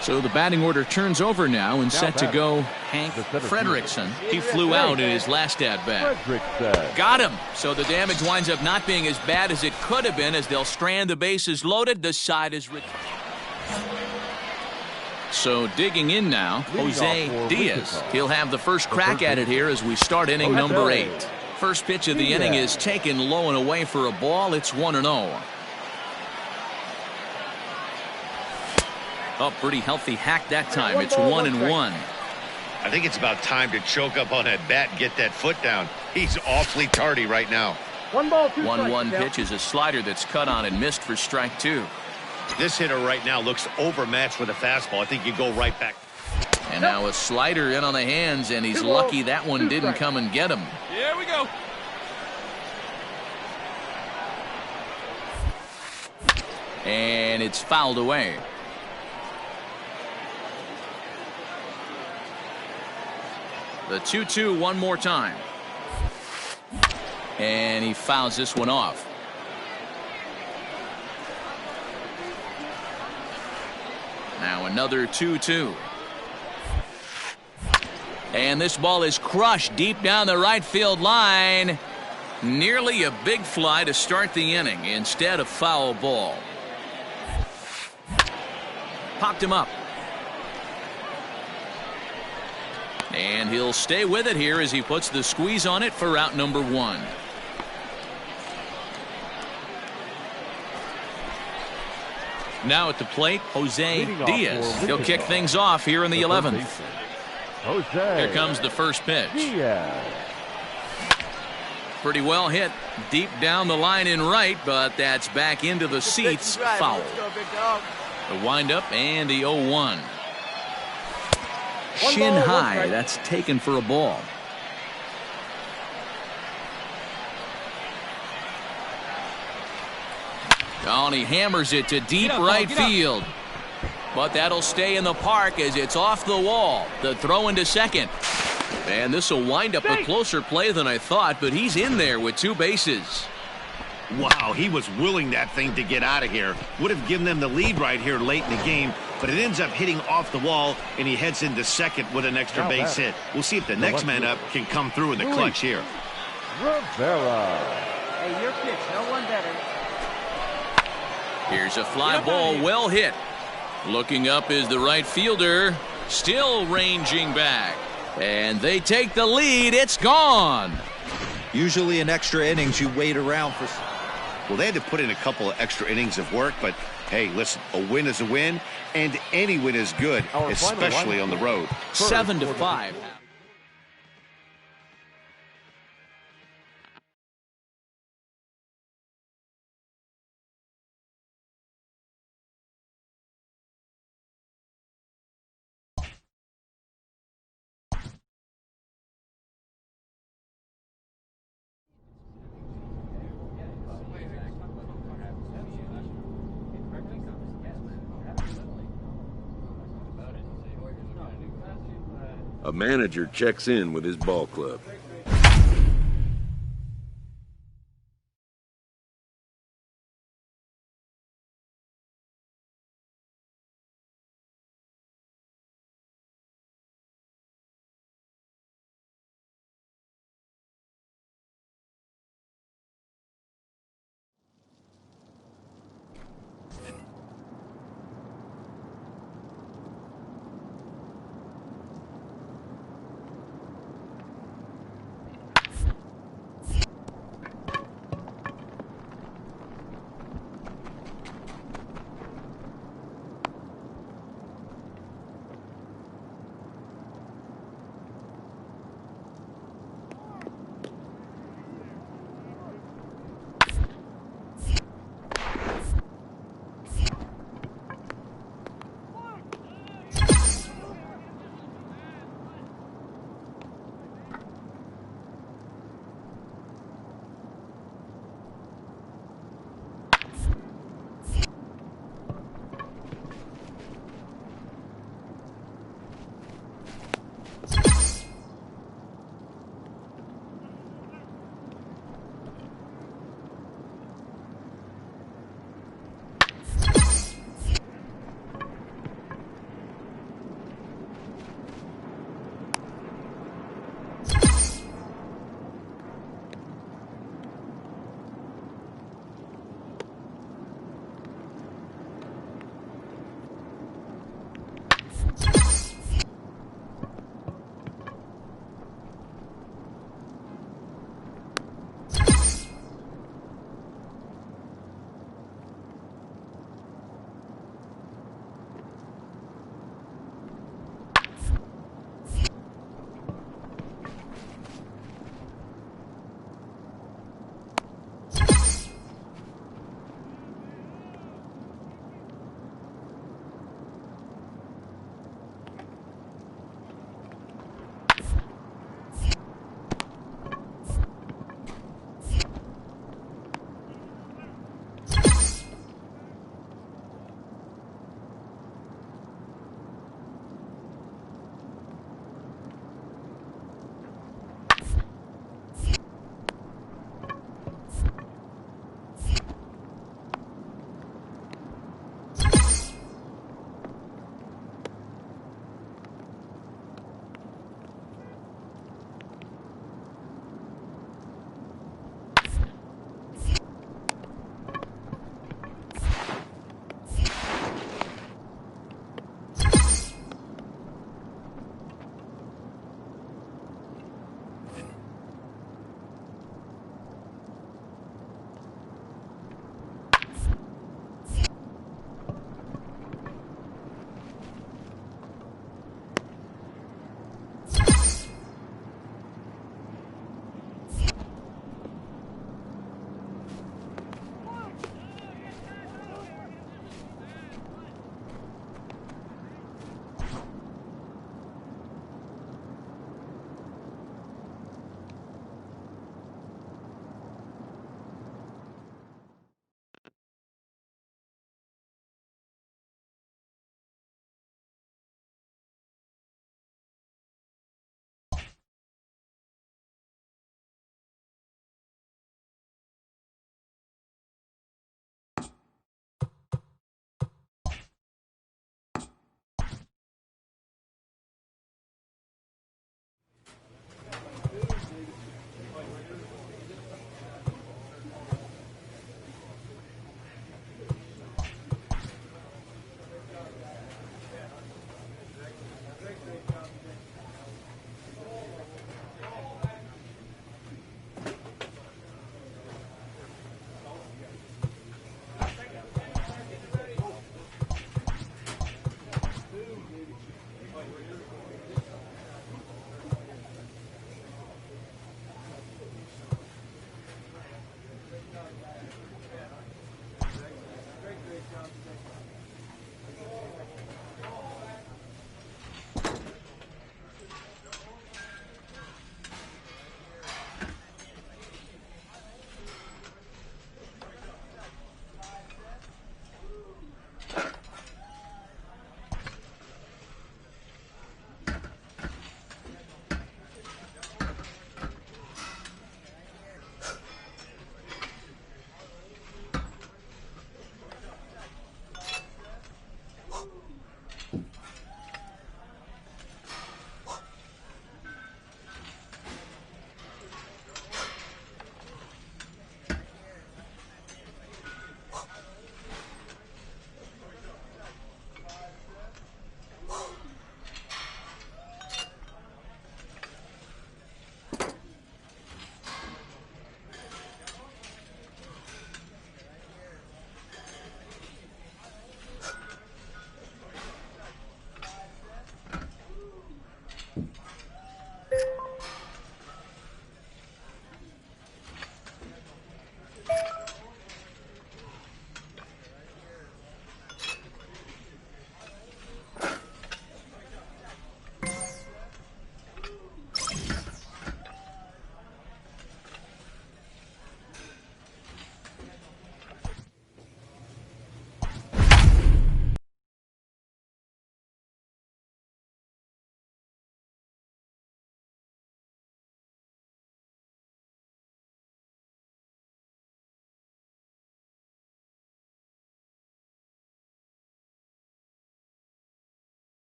So the batting order turns over now and set to go Hank Frederickson. He flew out in his last at-bat. Got him. So the damage winds up not being as bad as it could have been as they'll strand the bases loaded. The side is retired. So digging in now, Jose Diaz. He'll have the first crack at it here as we start inning number 8. First pitch of the inning is taken low and away for a ball. It's 1-0. Oh, pretty healthy hack that time. It's 1-1. I think it's about time to choke up on that bat and get that foot down. He's awfully tardy right now. 1-1 pitch is a slider that's cut on and missed for strike 2. This hitter right now looks overmatched with a fastball. I think you go right back. And now a slider in on the hands, and he's lucky that one didn't come and get him. Here we go. And it's fouled away. The 2-2 one more time. And he fouls this one off. Now another 2-2. And this ball is crushed deep down the right field line. Nearly a big fly to start the inning instead of foul ball. Popped him up. And he'll stay with it here as he puts the squeeze on it for out number 1. Now at the plate, Jose Diaz. He'll kick things off here in the 11th. Here comes the first pitch. Pretty well hit deep down the line in right, but that's back into the seats. Foul. The windup and the 0-1. Shin high. That's taken for a ball. Oh, and he hammers it to deep right field. But that'll stay in the park as it's off the wall. The throw into second. And this will wind up a closer play than I thought, but he's in there with 2 bases. Wow, he was willing that thing to get out of here. Would have given them the lead right here late in the game, but it ends up hitting off the wall, and he heads into second with an extra base hit. We'll see if the next man up can come through in the clutch here. Rivera. Hey, your pitch, no one better. Here's a fly ball, well hit. Looking up is the right fielder, still ranging back. And they take the lead. It's gone. Usually in extra innings, you wait around for. Well, they had to put in a couple of extra innings of work, but hey, listen, a win is a win, and any win is good, especially on the road. 7-5. A manager checks in with his ball club.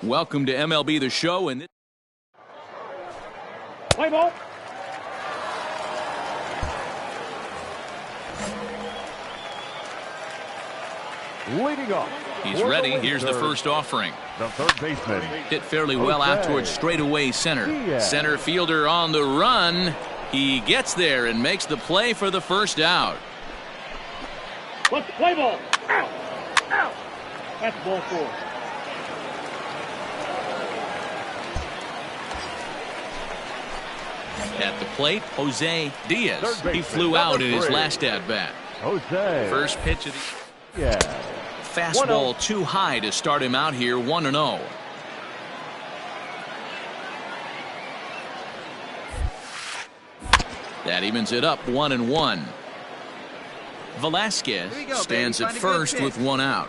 Welcome to MLB The Show. And Play ball. Leading off. he's ready. Here's the first offering. The third baseman. Hit fairly well out towards straightaway center. Center fielder on the run. He gets there and makes the play for the first out. Let's play ball. Out. Out. That's ball 4. At the plate, Jose Diaz. He flew out in his last at-bat. Jose. First pitch of the... Yeah. Fastball too high to start him out here, 1-0. That evens it up, 1-1. Velasquez stands at first with 1 out.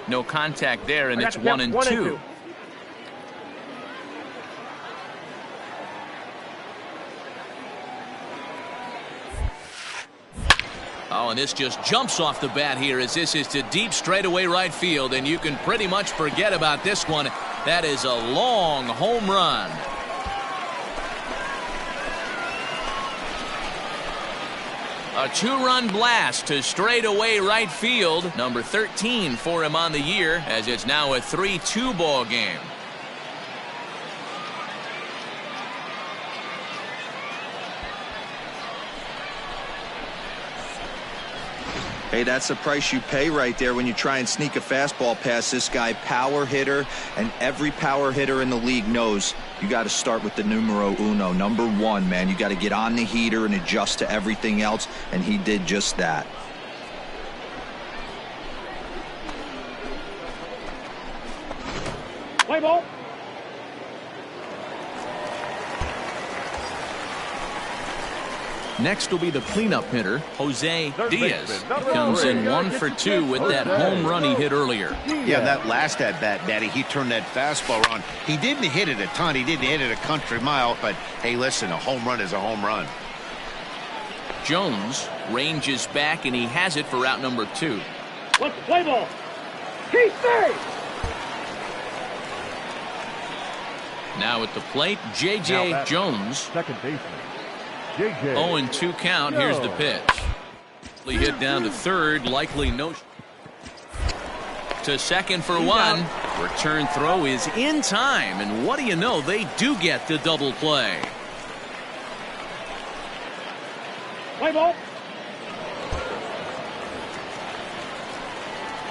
No contact there, and it's 1-2. Oh, and this just jumps off the bat here as this is to deep straightaway right field, and you can pretty much forget about this one. That is a long home run. A 2-run blast to straightaway right field. Number 13 for him on the year, as it's now a 3-2 ball game. Hey, that's the price you pay right there when you try and sneak a fastball past this guy. Power hitter, and every power hitter in the league knows you got to start with the numero uno, number 1, man. You got to get on the heater and adjust to everything else, and he did just that. Play ball. Next will be the cleanup hitter, Jose Diaz. He comes in 1 for 2 with that home run he hit earlier. Yeah, that last at-bat, Daddy, he turned that fastball around. He didn't hit it a ton. He didn't hit it a country mile. But, hey, listen, a home run is a home run. Jones ranges back, and he has it for out number 2. Let's play ball. Keep safe. Now at the plate, J.J. Jones. Second baseman. J.J. 0-2 count. Here's the pitch. He hit down to third, likely no. To second for 1. Return throw is in time, and what do you know? They do get the double play. Play ball.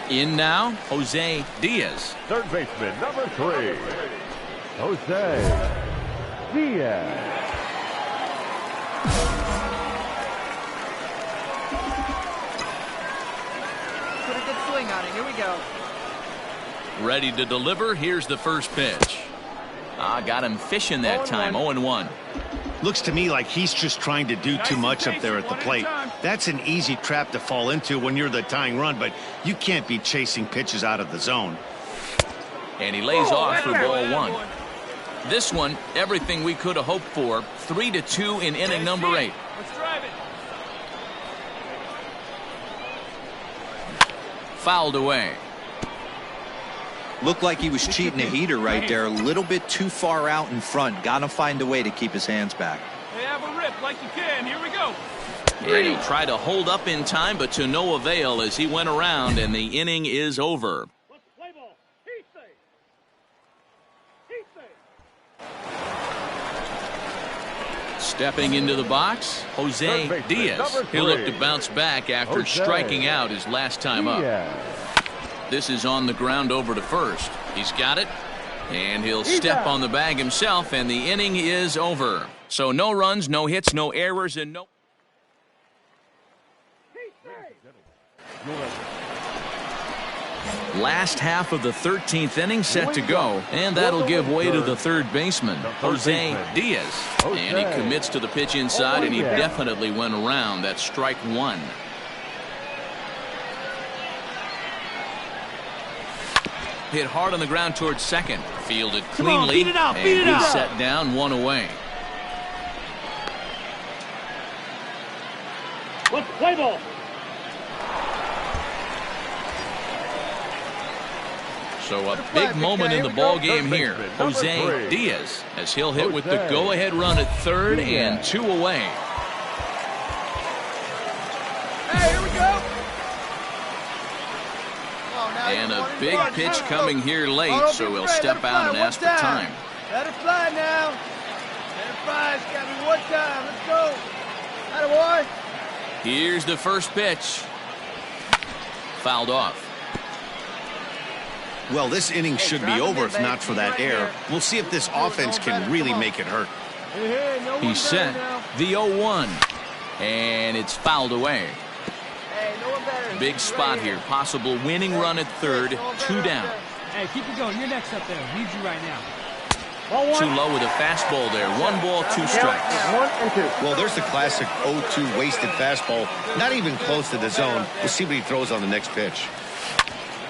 In now, Jose Diaz. Third baseman, number 3. Jose Diaz. Put a good swing on it. Here we go. Ready to deliver. Here's the first pitch. Got him fishing that time. 0-1. Looks to me like he's just trying to do too much up there at the plate. That's an easy trap to fall into when you're the tying run, but you can't be chasing pitches out of the zone. And he lays off for ball 1. This one, everything we could have hoped for. 3-2 in inning number 8. Let's drive it. Fouled away. Looked like he was cheating a heater right there. A little bit too far out in front. Got to find a way to keep his hands back. Hey, have a rip like you can. Here we go. And he tried to hold up in time, but to no avail as he went around, and the inning is over. Let's play ball. He's safe. He's safe. Stepping into the box, Jose Diaz. He'll look to bounce back after striking out his last time up. This is on the ground over to first. He's got it, and he'll step on the bag himself, and the inning is over. So no runs, no hits, no errors, and no... Last half of the 13th inning set to go, and that'll give way to the third baseman, Jose Diaz. And he commits to the pitch inside, and he definitely went around. That's strike 1. Hit hard on the ground towards second. Fielded cleanly, and he's set down, 1 away. Let's play ball. So a big moment in the ball game here. Jose Diaz, as he'll hit with the go-ahead run at third and 2 away. Hey, here we go. And a big pitch coming here late, so he'll step out and ask for time. Let it fly now. Let it fly. It's got me one time. Let's go. Attaboy. Here's the first pitch. Fouled off. Well, this inning should be over if not for that error. We'll see if this offense can really make it hurt. He's set. The 0-1. And it's fouled away. Big spot here. Possible winning run at third. 2 down. Hey, keep it going. You're next up there. Need you right now. Too low with a fastball there. 1 ball, 2 strikes. 1 and 2. Well, there's the classic 0-2 wasted fastball. Not even close to the zone. We'll see what he throws on the next pitch.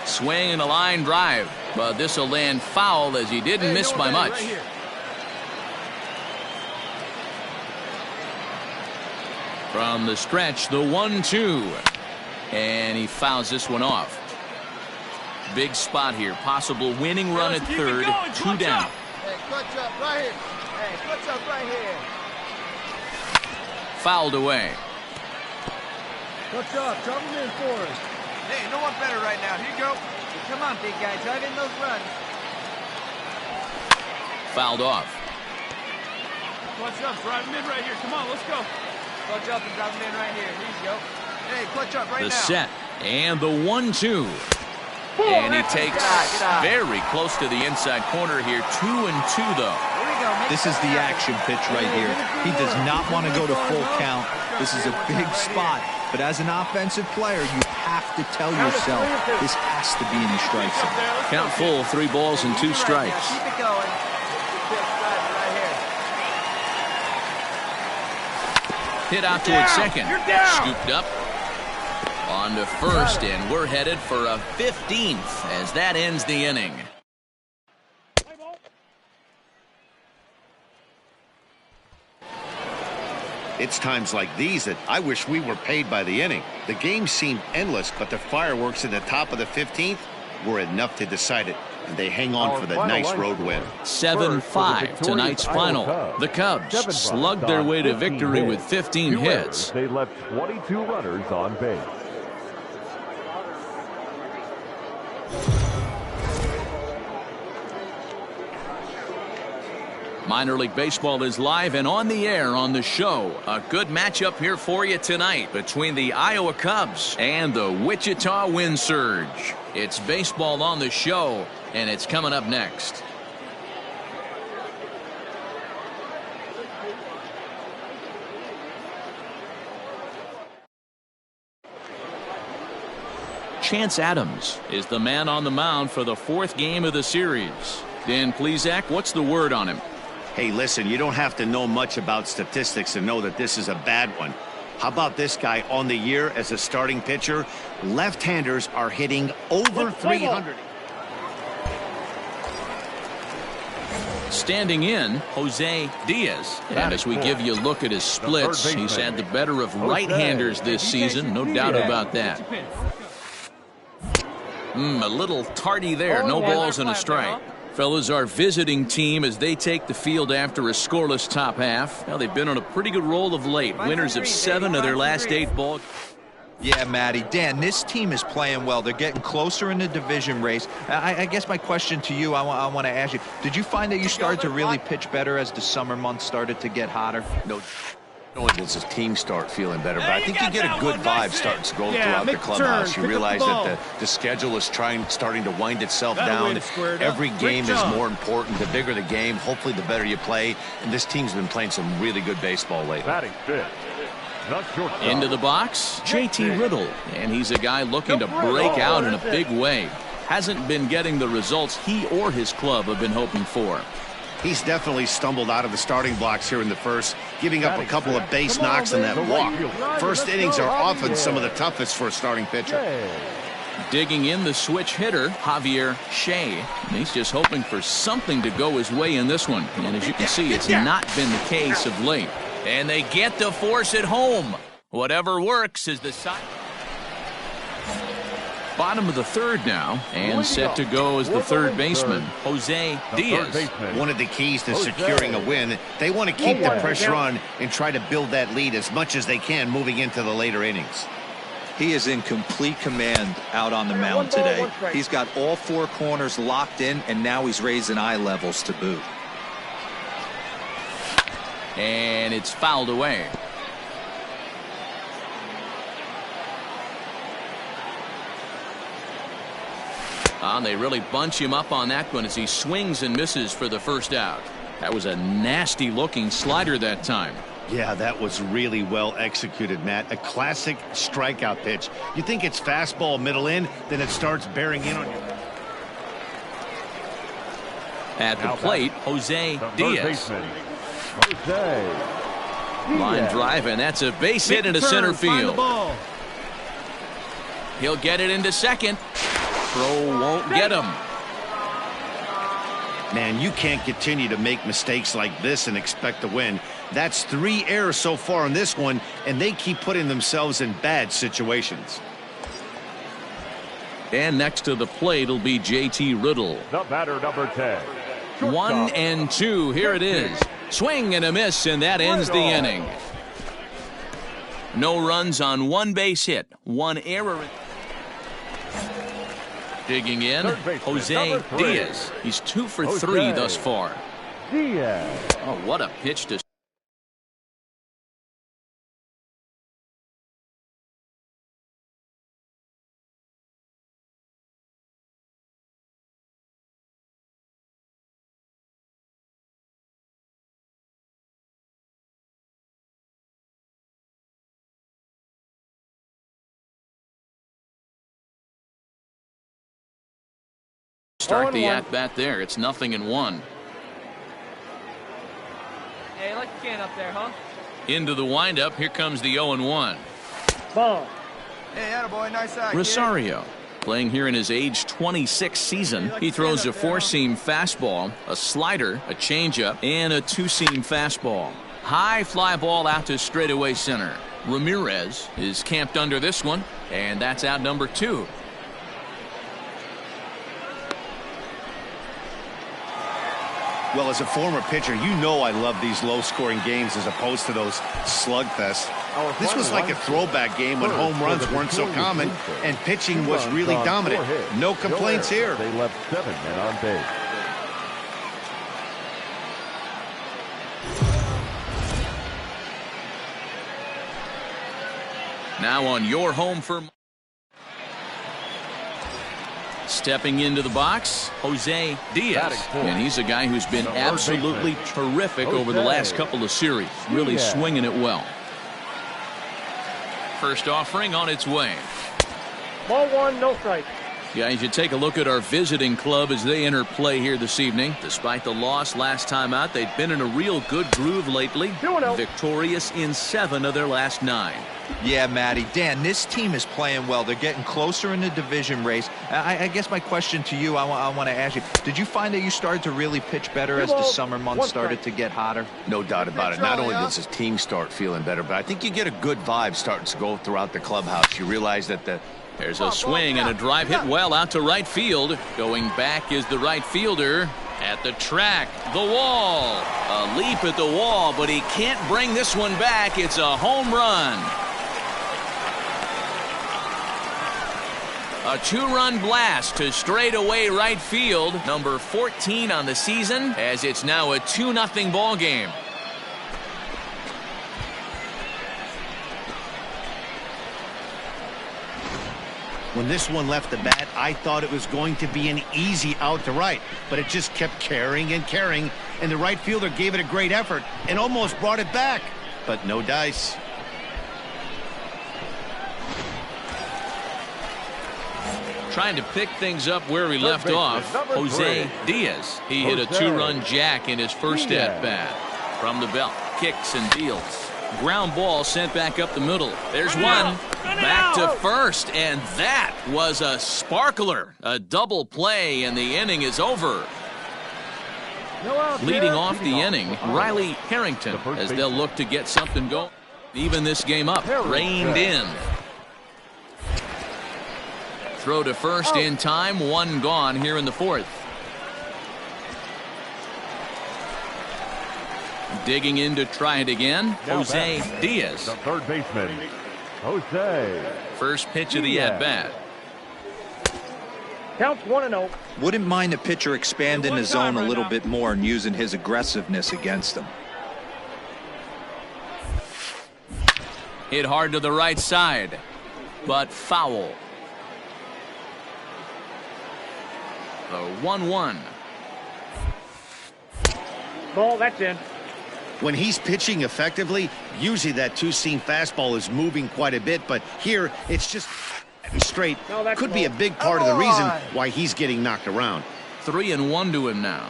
Swing and a line drive. But this will land foul as he didn't miss by much. Right From the stretch, the 1-2. And he fouls this one off. Big spot here. Possible winning run at third. 2 down. Hey, clutch up right here. Hey, clutch up right here. Fouled away. Clutch up. Drop him in for us. Hey, no one better right now. Here you go. Come on, big guy. Drive in those runs. Fouled off. Clutch up. Drive him in right here. Come on, let's go. Clutch up and drive him in right here. Here you go. Hey, clutch up right now. The set. And the 1-2. And he takes very close to the inside corner here. 2-2 though. This is the action pitch right here. He does not want to go to full count. This is a big spot. But as an offensive player, you have to tell yourself this has to be in the strike zone. Count full. 3 balls and 2 strikes. Keep it going. Right here. Hit out towards second. Scooped up. On to first, and we're headed for a 15th as that ends the inning. It's times like these that I wish we were paid by the inning. The game seemed endless, but the fireworks in the top of the 15th were enough to decide it, and they hang on for the nice road win. 7-5 tonight's final. The Cubs slugged their way to victory with 15 hits. They left 22 runners on base. Minor League Baseball is live and on the air on the show. A good matchup here for you tonight between the Iowa Cubs and the Wichita Wind Surge. It's baseball on the show, and it's coming up next. Chance Adams is the man on the mound for the 4th game of the series. Dan Plesac, what's the word on him? Hey, listen, you don't have to know much about statistics to know that this is a bad one. How about this guy on the year as a starting pitcher? Left-handers are hitting over 300. Standing in, Jose Diaz. And as we give you a look at his splits, he's had the better of right-handers this season, no doubt about that. A little tardy there, no balls and a strike. Fellas, our visiting team as they take the field after a scoreless top half. Well, they've been on a pretty good roll of late. Winners of 7 of their last 8 ball. Yeah, Matty. Dan, this team is playing well. They're getting closer in the division race. I guess my question to you, I want to ask you, did you find that you started to really pitch better as the summer months started to get hotter? No. Only does the team start feeling better, but I think you get a good vibe starting to go throughout the clubhouse. You realize that the schedule is starting to wind itself down. Every game is more important. The bigger the game, hopefully the better you play. And this team's been playing some really good baseball lately. Into the box, JT Riddle, and he's a guy looking to break out in a big way. Hasn't been getting the results he or his club have been hoping for. He's definitely stumbled out of the starting blocks here in the first, giving up a couple of base knocks and that walk. First innings are often some of the toughest for a starting pitcher. Digging in the switch hitter, Javier Shea. And he's just hoping for something to go his way in this one. And as you can see, it's not been the case of late. And they get to force it home. Whatever works is the side. Bottom of the third now, and set to go as the third baseman, Jose Diaz. One of the keys to securing a win, they want to keep the pressure on and try to build that lead as much as they can moving into the later innings. He is in complete command out on the mound today. He's got all four corners locked in, and now he's raising eye levels to boot. And it's fouled away. They really bunch him up on that one as he swings and misses for the first out. That was a nasty looking slider that time. Yeah, that was really well executed, Matt. A classic strikeout pitch. You think it's fastball middle in, then it starts bearing in on you. At the plate, Jose Diaz. Line drive, and that's a base hit into center field. He'll get it into second. Throw won't get him. Man, you can't continue to make mistakes like this and expect to win. That's 3 errors so far in this one, and they keep putting themselves in bad situations. And next to the plate will be J.T. Riddle. The batter, number 10. 1-2. Here it is. Swing and a miss, and that ends the inning. No runs on one base hit. One error. Digging in, Jose Diaz. He's 2 for 3 thus far. Diaz. Oh, what a pitch to start the at-bat there. It's 0-1. Hey, like a can up there, huh? Into the windup. Here comes the 0-1. Ball. Hey, attaboy, nice eye, Rosario, playing here in his age 26 season. He throws a 4-seam fastball, a slider, a changeup, and a 2-seam fastball. High fly ball out to straightaway center. Ramirez is camped under this one, and that's out number 2. Well, as a former pitcher, you know I love these low-scoring games as opposed to those slugfests. This was like a throwback game when home runs weren't so common and pitching was really dominant. No complaints here. They left 7 men on base. Now on your home for... Stepping into the box, Jose Diaz. And he's a guy who's been absolutely terrific over the last couple of series. Really swinging it well. First offering on its way. Ball 1, no strike. Guys, you take a look at our visiting club as they enter play here this evening. Despite the loss last time out, they've been in a real good groove lately. Victorious in 7 of their last 9. Yeah, Matty. Dan, this team is playing well. They're getting closer in the division race. I guess my question to you, I want to ask you, did you find that you started to really pitch better as the summer months started to get hotter? No doubt about it. Not only does his team start feeling better, but I think you get a good vibe starting to go throughout the clubhouse. You realize that there's a swing and a drive hit well out to right field. Going back is the right fielder at the track. The wall. A leap at the wall, but he can't bring this one back. It's a home run. A 2-run blast to straightaway right field. Number 14 on the season, as it's now a 2-0 ball game. when this one left the bat, I thought it was going to be an easy out to right, but it just kept carrying and carrying, and the right fielder gave it a great effort and almost brought it back, but no dice. Trying to pick things up where he left off, Jose Diaz. He hit a 2-run jack in his first at-bat. From the belt, kicks and deals. Ground ball sent back up the middle. There's one. Back to first, and that was a sparkler. A double play, and the inning is over. Leading off the inning, Riley Harrington, as they'll look to get something going. Even this game up, reined in. throw to first in time. One gone here in the fourth. Digging in to try it again, Jose Diaz. The third baseman, Jose. First pitch of the at-bat. Counts 1-0. Wouldn't mind the pitcher expanding the zone a little bit more and using his aggressiveness against him. Hit hard to the right side, but foul. The 1-1. Ball, that's in. When he's pitching effectively, usually that two-seam fastball is moving quite a bit, but here it's just straight. No, that's could be a big part of the reason why he's getting knocked around. 3-1 to him now.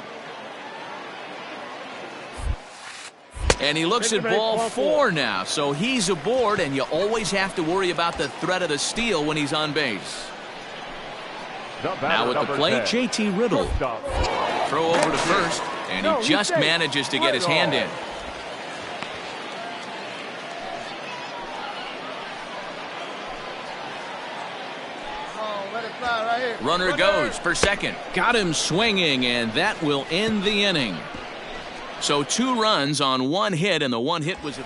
And he looks at ball 4 now, so he's aboard, and you always have to worry about the threat of the steal when he's on base. Now at the plate, JT Riddle. Throw over to first, and he just manages to get his hand in. Runner goes for second. Got him swinging, and that will end the inning. So 2 runs on 1 hit, and the 1 hit was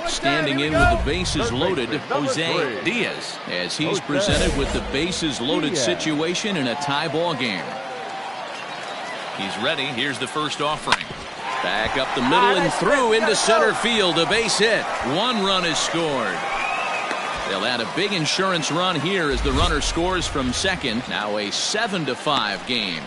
standing in with the bases loaded, Jose Diaz, as he's presented with the bases loaded situation in a tie ball game. He's ready. Here's the first offering. Back up the middle and through into center field. A base hit. 1 run is scored. They'll add a big insurance run here as the runner scores from second. Now a 7-5 game.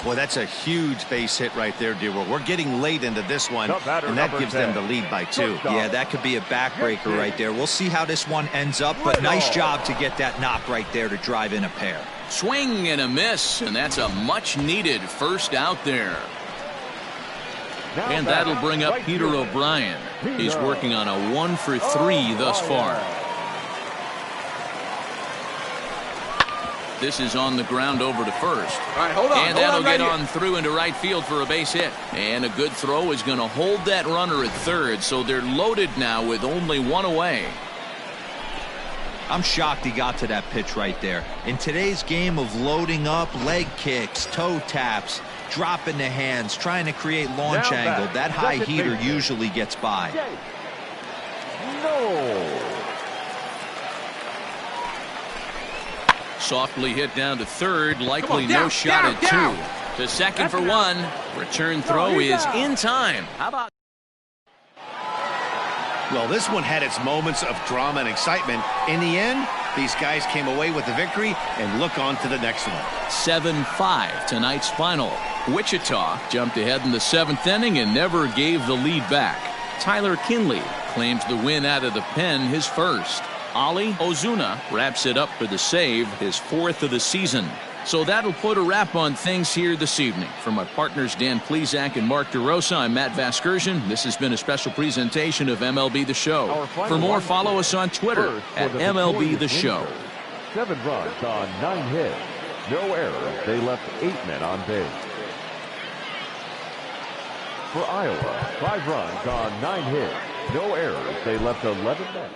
Well, that's a huge base hit right there, Dewar. We're getting late into this one, and that gives them the lead by 2. Yeah, that could be a backbreaker right there. We'll see how this one ends up, but nice job to get that knock right there to drive in a pair. Swing and a miss, and that's a much-needed first out there. And that'll bring up Peter O'Brien. He's working on a 1 for 3 thus far. This is on the ground over to first. All right, hold on. And that'll get on through into right field for a base hit. And a good throw is going to hold that runner at third, so they're loaded now with only 1 away. I'm shocked he got to that pitch right there. In today's game of loading up, leg kicks, toe taps, dropping the hands, trying to create launch angle, that high heater usually gets by. No. Softly hit down to third, likely no shot at 2. To second for 1. Return throw is in time. How about? Well, this one had its moments of drama and excitement. In the end, these guys came away with the victory and look on to the next one. 7-5 tonight's final. Wichita jumped ahead in the 7th inning and never gave the lead back. Tyler Kinley claims the win out of the pen, his first. Ali Ozuna wraps it up for the save, his 4th of the season. So that'll put a wrap on things here this evening. For my partners Dan Plezak and Mark DeRosa, I'm Matt Vasgersian. This has been a special presentation of MLB The Show. For more, follow us on Twitter at MLB The Show. 7 runs on 9 hits. No errors. They left 8 men on base. For Iowa, 5 runs on 9 hits. No errors. They left 11 men.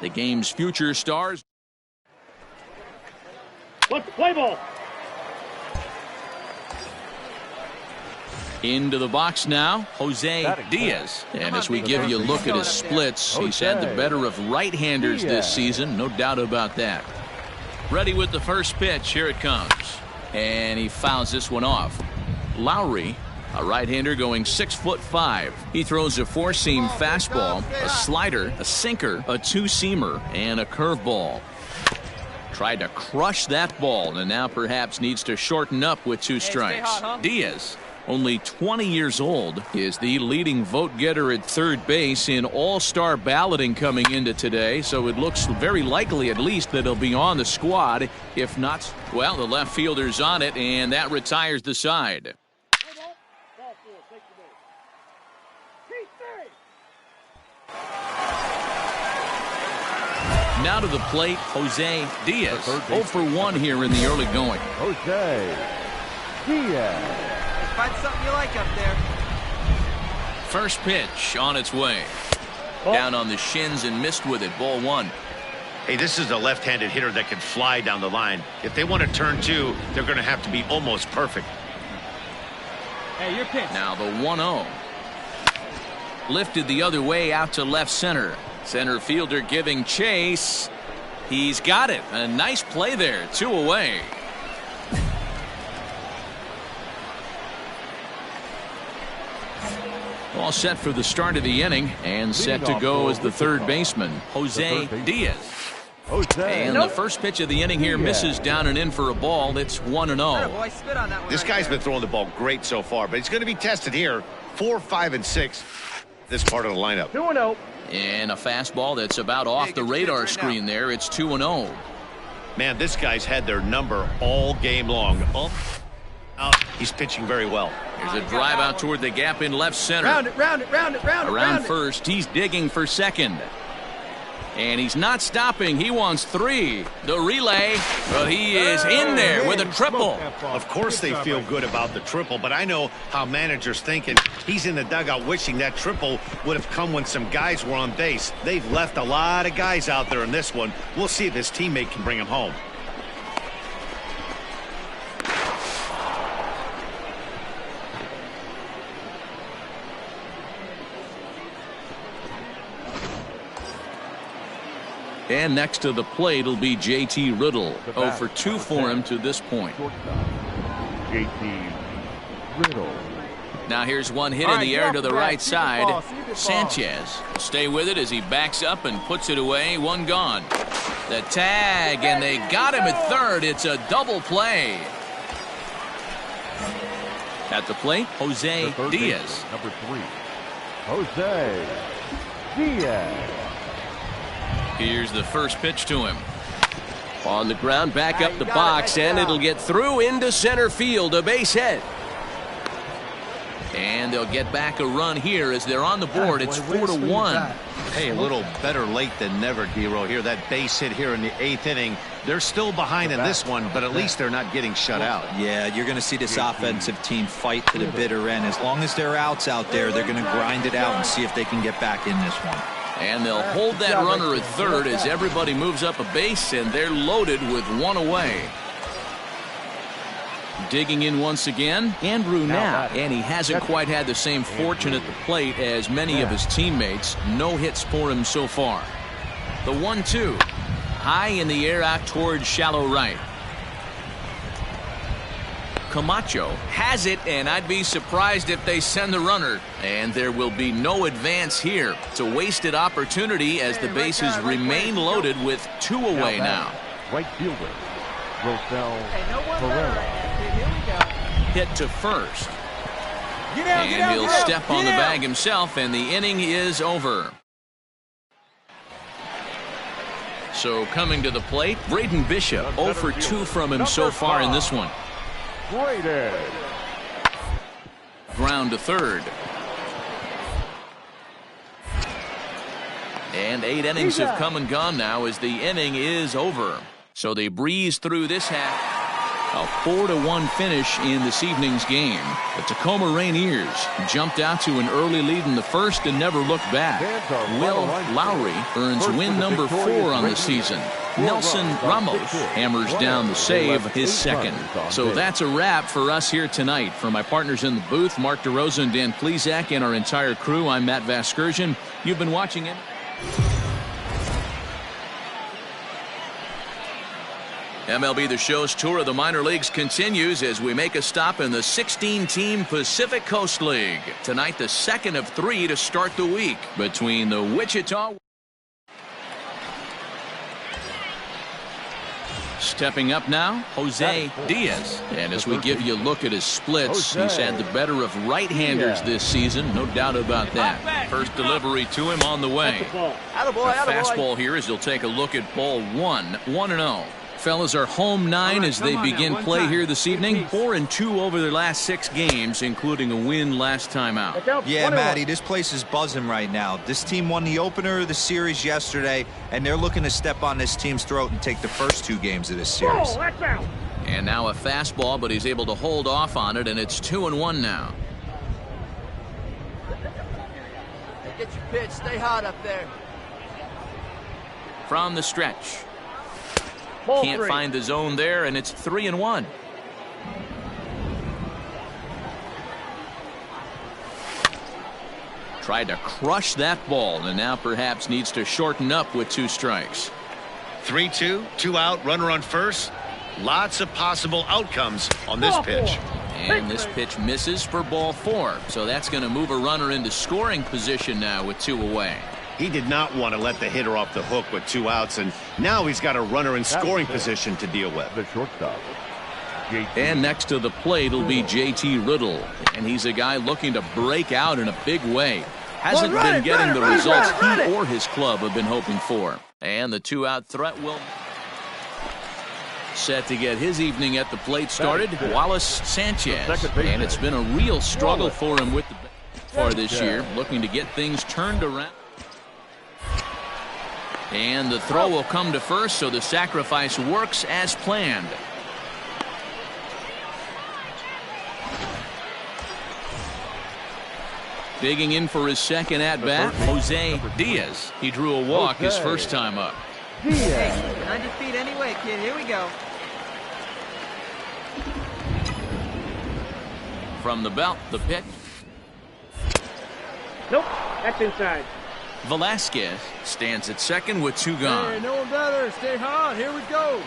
The game's future stars. Let's play ball. Into the box now, Jose Diaz. And as we give you a look at his splits, he's had the better of right-handers this season, no doubt about that. Ready with the first pitch, here it comes. And he fouls this one off. Lowry, a right-hander going 6'5". He throws a four-seam fastball, a slider, a sinker, a two-seamer, and a curveball. Tried to crush that ball and now perhaps needs to shorten up with 2 strikes. Diaz, only 20 years old, is the leading vote getter at third base in all-star balloting coming into today, so it looks very likely at least that he'll be on the squad. If not, well, the left fielder's on it, and that retires the side. Now to the plate, Jose Diaz. 0 for 1 here in the early going. Jose Diaz. Find something you like up there. First pitch on its way. Down on the shins and missed with it. Ball 1. Hey, this is a left-handed hitter that can fly down the line. If they want to turn 2, they're going to have to be almost perfect. Hey, your pitch. Now the 1-0. Lifted the other way out to left center. Center fielder giving chase. He's got it. A nice play there. 2 away. All set for the start of the inning and set to go as the third baseman, Jose Diaz. And the first pitch of the inning here misses down and in for a ball. It's 1-0. This guy's been throwing the ball great so far, but he's going to be tested here. 4, 5, and 6. This part of the lineup. 2-0. And a fastball that's about off the radar screen there. It's 2-0. Man, this guy's had their number all game long. Out. He's pitching very well. Here's a drive out toward the gap in left center. Round it, round it, round it, round it. Around first, he's digging for second. And he's not stopping. He wants 3. The relay, but he is in there with a triple. Of course they feel good about the triple, but I know how managers think, and he's in the dugout wishing that triple would have come when some guys were on base. They've left a lot of guys out there in this one. We'll see if his teammate can bring him home. And next to the plate will be J.T. Riddle. 0 for 2 for him to this point. J.T. Riddle. Now here's one hit in the air to the right side. Sanchez will stay with it as he backs up and puts it away. 1 gone. The tag, and they got him at third. It's a double play. At the plate, Jose Diaz. Number 3, Jose Diaz. Here's the first pitch to him. On the ground, back up the box, and it'll get through into center field, a base hit. And they'll get back a run here as they're on the board. It's 4-1. Hey, a little better late than never, Dero. Here, that base hit here in the 8th inning. They're still behind in this one, but at least they're not getting shut out. Yeah, you're going to see this offensive team fight to the bitter end. As long as there are outs out there, they're going to grind it out and see if they can get back in this one. And they'll hold that runner at third as everybody moves up a base, and they're loaded with 1 away. Digging in once again, Andrew Knapp, and he hasn't quite had the same fortune at the plate as many of his teammates. No hits for him so far. The 1-2, high in the air out towards shallow right. Camacho has it, and I'd be surprised if they send the runner. And there will be no advance here. It's a wasted opportunity as the bases remain loaded with 2 away now. Right fielder, Rosell Pereira. Hit to first. And he'll step on the bag himself, and the inning is over. So coming to the plate, Braden Bishop. 0 for 2 from him so far in this one. Braden. Ground to third. And 8 innings have come and gone now as the inning is over. So they breeze through this half. A 4-1 finish in this evening's game. The Tacoma Rainiers jumped out to an early lead in the first and never looked back. Will Lowry earns win number 4 on the season. Nelson Ramos hammers down the save, his second. So that's a wrap for us here tonight. For my partners in the booth, Mark DeRosa and Dan Plesac, and our entire crew, I'm Matt Vasgersian. You've been watching it. MLB The Show's tour of the minor leagues continues as we make a stop in the 16-team Pacific Coast League. Tonight, the second of 3 to start the week between the Wichita. Stepping up now, Jose Diaz. And as we give you a look at his splits, he's had the better of right-handers this season, no doubt about that. First delivery to him on the way. A fastball here as he'll take a look at ball 1, 1-0. Fellas are home 9 as they begin play here this evening. 4-2 over their last 6 games, including a win last time out. Yeah, Matty, this place is buzzing right now. This team won the opener of the series yesterday, and they're looking to step on this team's throat and take the first 2 games of this series. And now a fastball, but he's able to hold off on it, and it's 2-1 now. Get your pitch. Stay hot up there. From the stretch. Can't find the zone there, and it's 3-1. Tried to crush that ball, and now perhaps needs to shorten up with 2 strikes. 3-2, 2 out, runner on first. Lots of possible outcomes on this pitch. And this pitch misses for ball 4. So that's going to move a runner into scoring position now with 2 away. He did not want to let the hitter off the hook with 2 outs, and now he's got a runner in scoring position to deal with. The shortstop. And next to the plate will be J.T. Riddle, and he's a guy looking to break out in a big way. Hasn't been getting the results he or his club have been hoping for. And the 2-out threat will set to get his evening at the plate started. Wallace Sanchez, and it's been a real struggle for him with the far this year, looking to get things turned around. And the throw will come to first, so the sacrifice works as planned. Digging in for his second at-bat, Jose Diaz. He drew a walk his first time up. Hey, 90 feet anyway, kid. Here we go. From the belt, the pitch. Nope, that's inside. Velasquez stands at second with 2 gone. Hey, no one better. Stay hot. Here we go.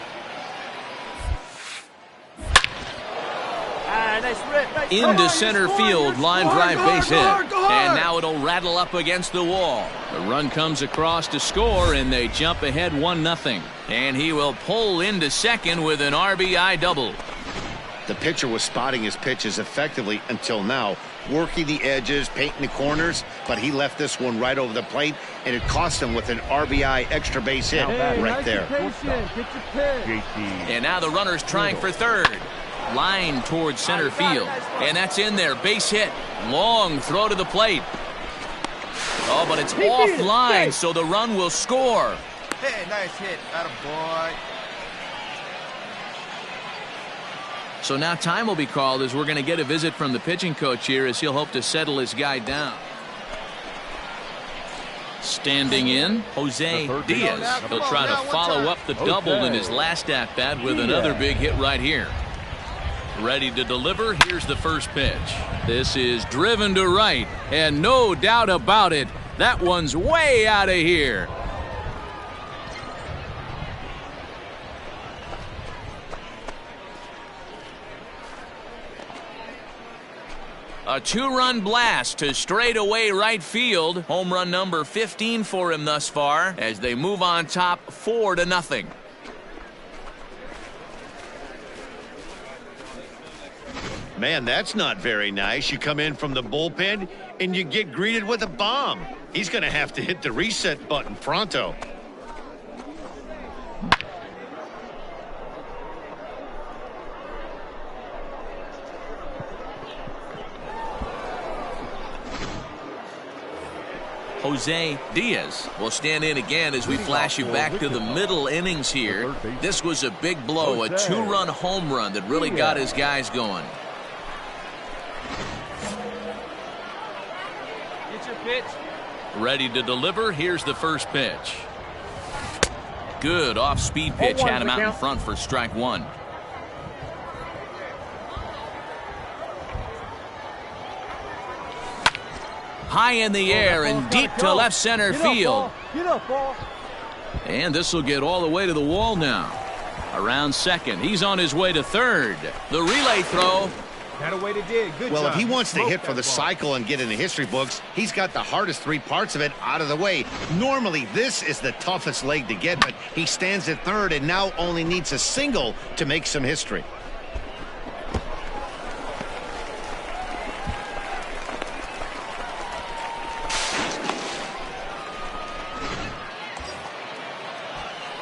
Nice rip. Into center field, line drive base hit. And now it'll rattle up against the wall. The run comes across to score, and they jump ahead 1-0. And he will pull into second with an RBI double. The pitcher was spotting his pitches effectively until now, working the edges, painting the corners, but he left this one right over the plate, and it cost him with an RBI extra base hit right there. And now the runner's trying for third. Line towards center field, and that's in there. Base hit. Long throw to the plate. Oh, but it's offline, so the run will score. Hey, nice hit. Attaboy. So now time will be called as we're going to get a visit from the pitching coach here as he'll hope to settle his guy down. Standing in, Jose Diaz. He'll try to follow up the double in his last at-bat with another big hit right here. Ready to deliver. Here's the first pitch. This is driven to right, and no doubt about it, that one's way out of here. A 2-run blast to straightaway right field. Home run number 15 for him thus far as they move on top 4-0. Man, that's not very nice. You come in from the bullpen and you get greeted with a bomb. He's going to have to hit the reset button pronto. Jose Diaz will stand in again as we flash you back to the middle innings here. This was a big blow, a 2-run home run that really got his guys going. Get your pitch. Ready to deliver. Here's the first pitch. Good off-speed pitch, had him out in front for strike one. High in the air and deep to left center field. And this will get all the way to the wall now. Around second. He's on his way to third. The relay throw. Got a way to dig. Good Well, job. if he wants to hit for the cycle and get in the history books, he's got the hardest 3 parts of it out of the way. Normally, this is the toughest leg to get, but he stands at third and now only needs a single to make some history.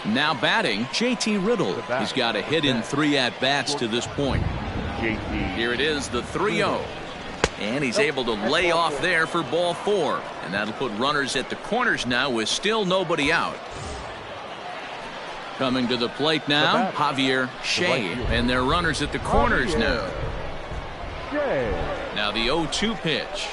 Now batting, JT Riddle. He's got a hit in 3 at-bats to this point. Here it is, the 3-0. And he's able to lay off there for ball 4. And that'll put runners at the corners now with still nobody out. Coming to the plate now, Javier Shea. And they're runners at the corners now. Now the 0-2 pitch.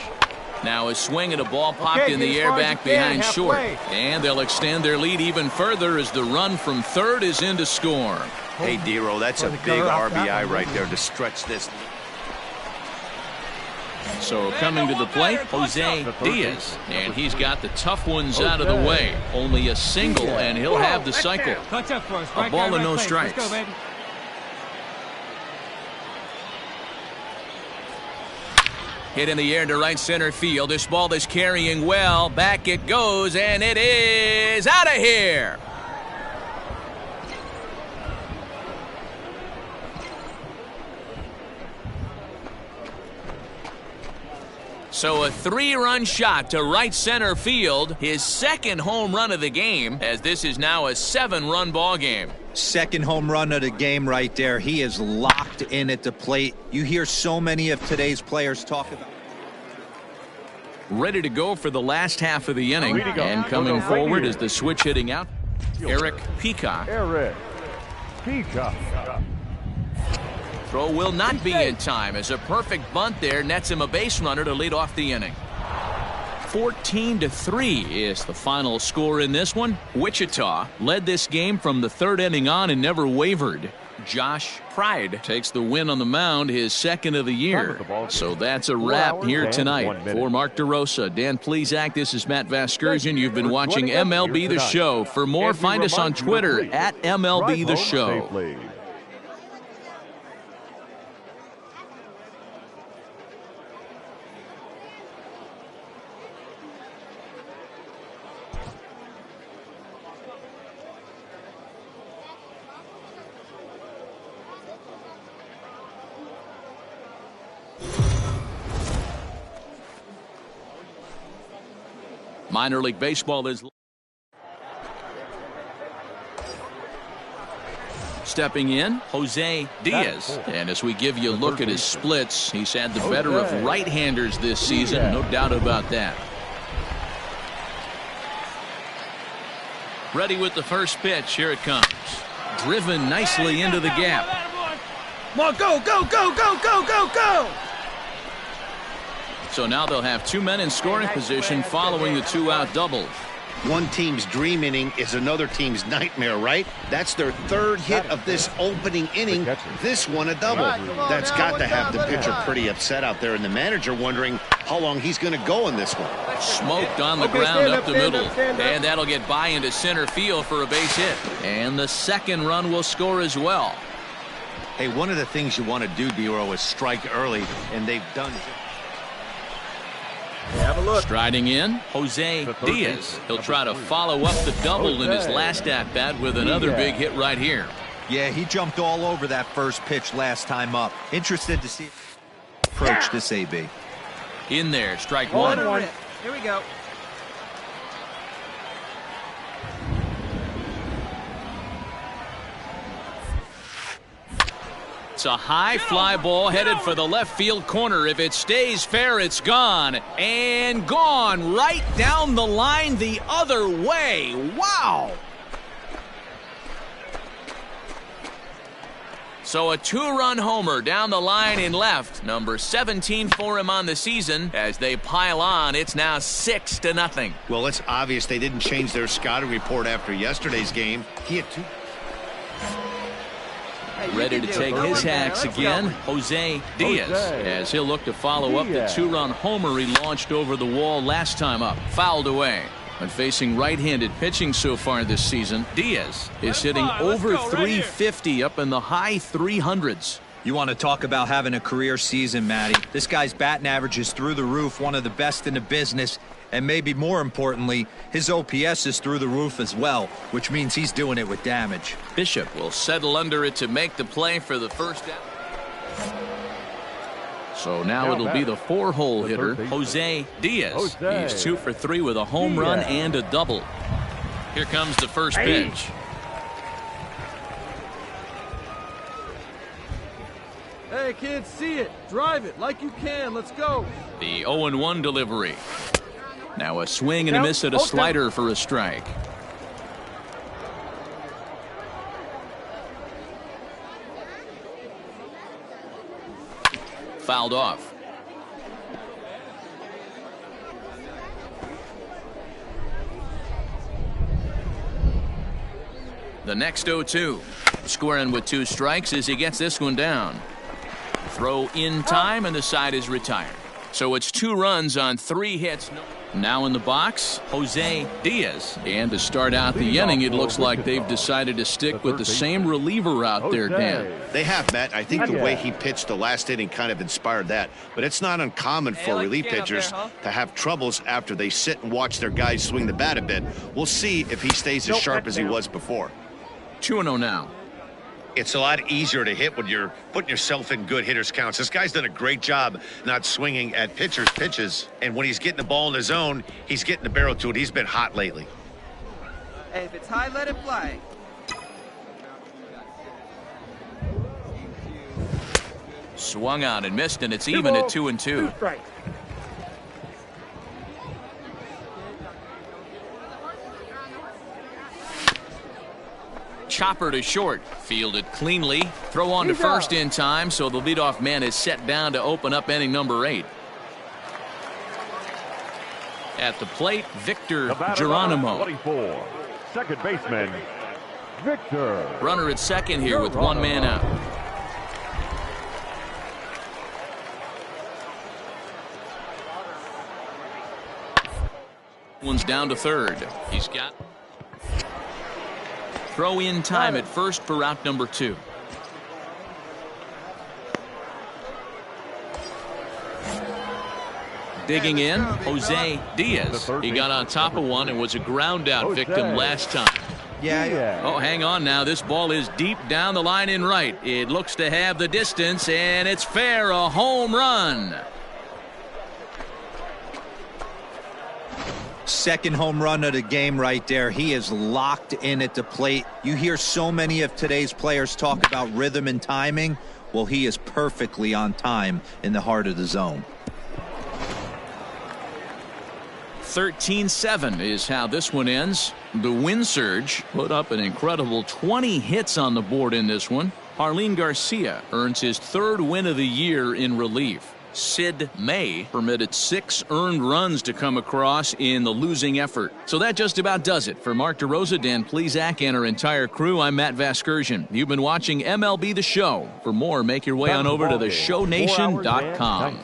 Now a swing and a ball popped in the air back behind short. And they'll extend their lead even further as the run from third is in to score. Hey, Dero, that's a big RBI right there to stretch this. So coming to the plate, Jose Diaz. And he's got the tough ones out of the way. Only a single, and he'll have the cycle. A ball and no strikes. Let's go, baby. Hit in the air to right center field. This ball is carrying well. Back it goes, and it is out of here. So a 3-run shot to right center field. His second home run of the game, as this is now a 7-run ball game. Second home run of the game right there. He is locked in at the plate. You hear so many of today's players talk about. Ready to go for the last half of the inning. And coming forward is the switch hitting out, Eric Peacock. Throw will not be in time as a perfect bunt there nets him a base runner to lead off the inning. 14-3 is the final score in this one. Wichita led this game from the third inning on and never wavered. Josh Pride takes the win on the mound, his second of the year. So that's a wrap here tonight. For Mark DeRosa, Dan Plesac, this is Matt Vasgersian. You've been watching MLB The Show. For more, find us on Twitter at MLB The Show. Minor League Baseball is stepping in, Jose Diaz. And as we give you a look at his splits, he's had the better of right-handers this season, no doubt about that. Ready with the first pitch. Here it comes. Driven nicely into the gap. Come on, go, go, go, go, go, go, go! So now they'll have 2 men in scoring position following the 2-out double. One team's dream inning is another team's nightmare, right? That's their third hit of this opening inning. This one a double. That's got to have the pitcher pretty upset out there, and the manager wondering how long he's going to go in this one. Smoked on the ground up the middle. And that'll get by into center field for a base hit. And the second run will score as well. Hey, one of the things you want to do, Dero, is strike early, and they've done it. Have a look. Striding in, Jose Diaz. He'll try to follow up the double in his last at-bat with another big hit right here. Yeah, he jumped all over that first pitch last time up. Interested to see approach this AB. In there, strike one. Here we go. It's a high fly ball headed for the left field corner. If it stays fair, it's gone. And gone right down the line the other way. Wow! So a 2-run homer down the line in left. Number 17 for him on the season. As they pile on, it's now 6-0. Well, it's obvious they didn't change their scouting report after yesterday's game. He had 2. Ready to take his hacks again, Jose Diaz, as he'll look to follow up the 2-run homer he launched over the wall last time up. Fouled away. When facing right-handed pitching so far this season, Diaz is hitting over 350 up in the high 300s. You want to talk about having a career season, Matty. This guy's batting average is through the roof, one of the best in the business. And maybe more importantly, his OPS is through the roof as well, which means he's doing it with damage. Bishop will settle under it to make the play for the first out. So now it'll be the 4-hole hitter, Jose Diaz. He's 2 for 3 with a home run and a double. Here comes the first pitch. Hey, kids, see it. Drive it like you can. Let's go. The 0-1 delivery. Now a swing and a miss at a slider for a strike. Fouled off. The next 0-2. Squaring with 2 strikes as he gets this one down. Throw in time and the side is retired. So it's 2 runs on 3 hits. Now in the box, Jose Diaz. And to start out the inning, it looks like they've decided to stick with the same reliever out there, Dan. They have, Matt. I think the way he pitched the last inning kind of inspired that. But it's not uncommon for relief pitchers to have troubles after they sit and watch their guys swing the bat a bit. We'll see if he stays as sharp as he was before. 2-0 now. It's a lot easier to hit when you're putting yourself in good hitters counts. This guy's done a great job not swinging at pitchers' pitches. And when he's getting the ball in the zone, he's getting the barrel to it. He's been hot lately. Hey, if it's high, let it fly. Swung on and missed, and it's even at 2-2. Chopper to short. Fielded cleanly. Throw on to first in time, so the leadoff man is set down to open up inning number 8. At the plate, Victor Geronimo. 24, second baseman, Victor. Runner at second here with 1 man out. One's down to third. He's got... Throw in time at first for out number 2. Digging in, Jose Diaz. He got on top of one and was a ground out victim last time. Oh, hang on now. This ball is deep down the line in right. It looks to have the distance, and it's fair. A home run. Second home run of the game right there. He is locked in at the plate. You hear so many of today's players talk about rhythm and timing. Well, he is perfectly on time in the heart of the zone. 13-7 is how this one ends. The wind surge put up an incredible 20 hits on the board in this one. Harleen Garcia earns his 3rd win of the year in relief. Sid May permitted 6 earned runs to come across in the losing effort. So that just about does it. For Mark DeRosa, Dan Plesac, and our entire crew, I'm Matt Vasgersian. You've been watching MLB The Show. For more, make your way on over to theshownation.com.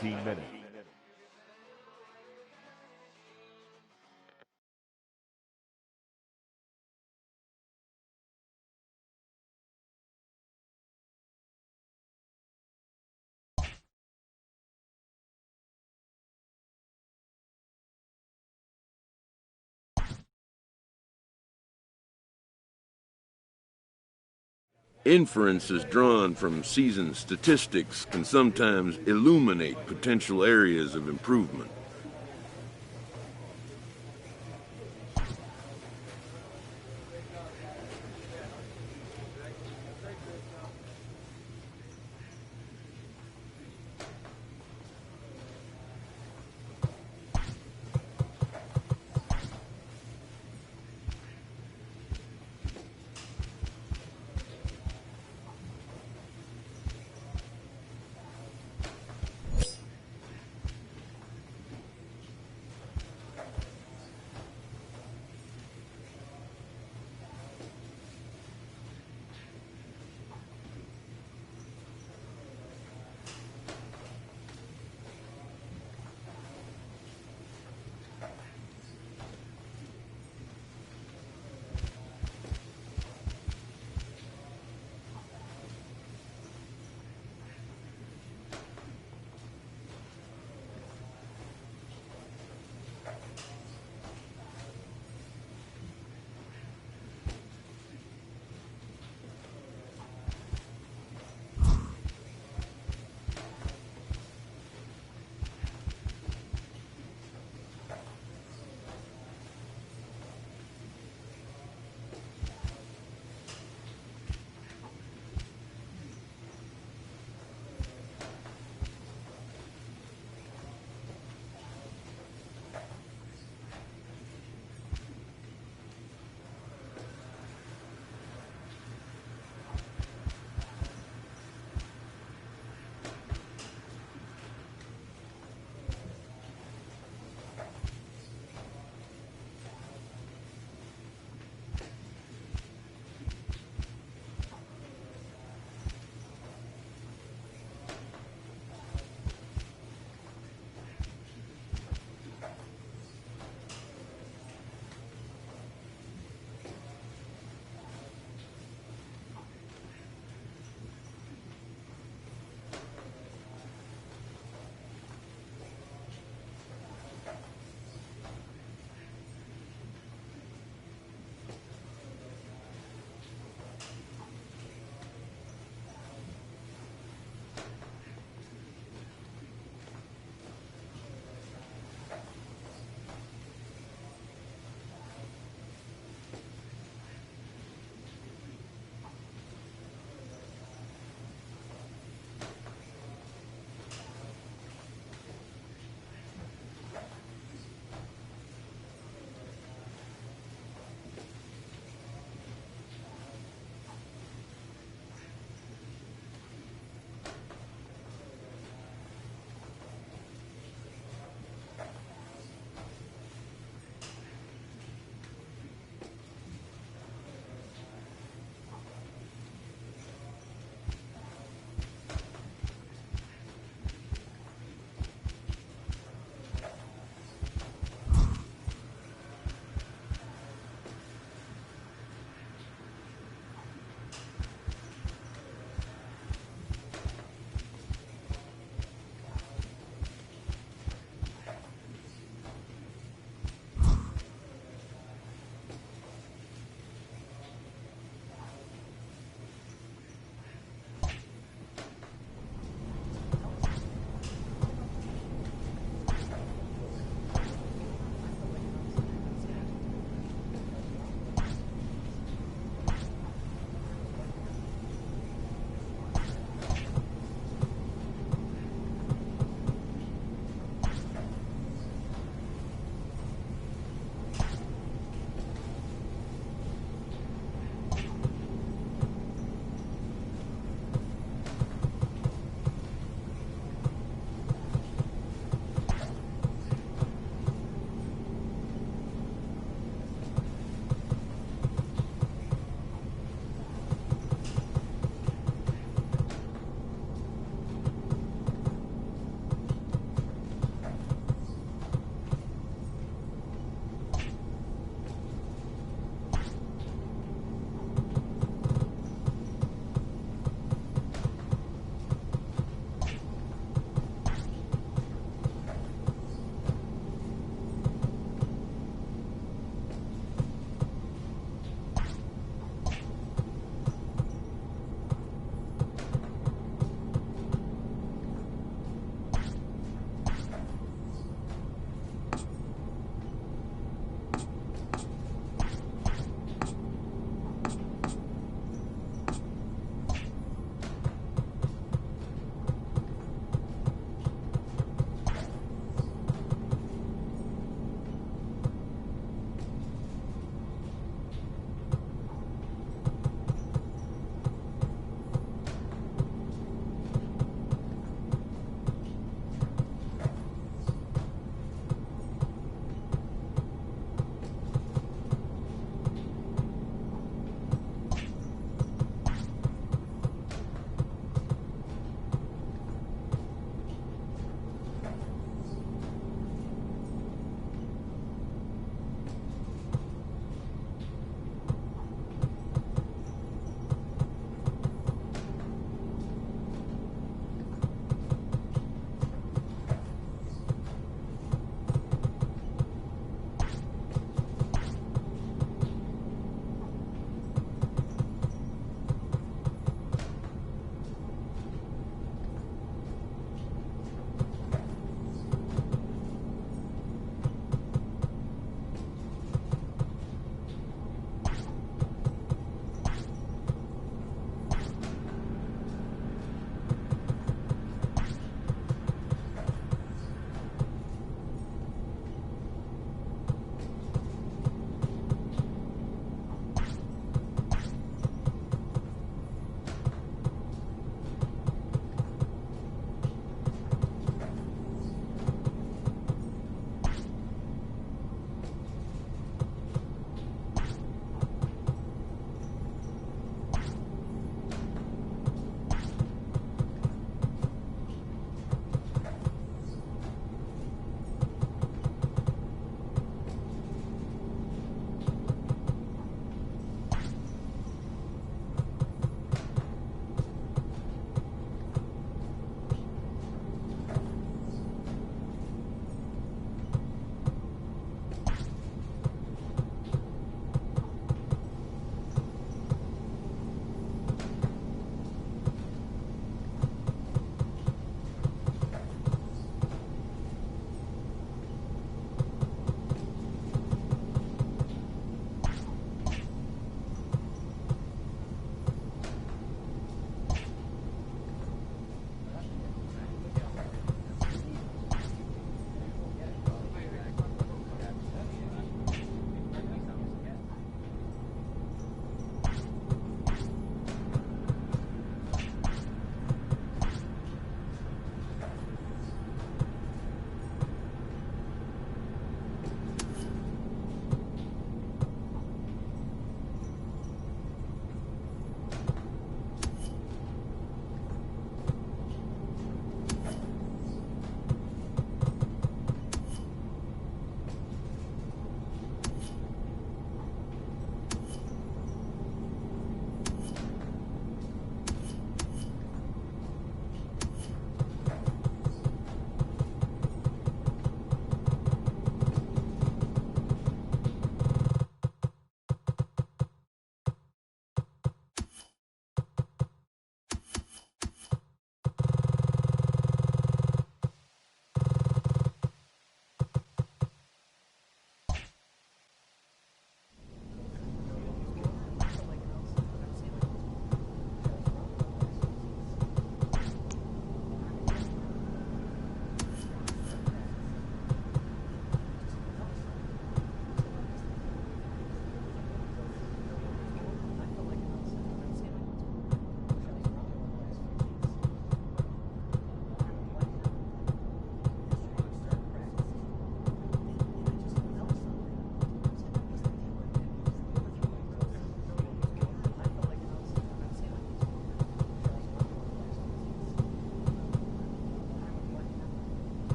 Inferences drawn from season statistics can sometimes illuminate potential areas of improvement.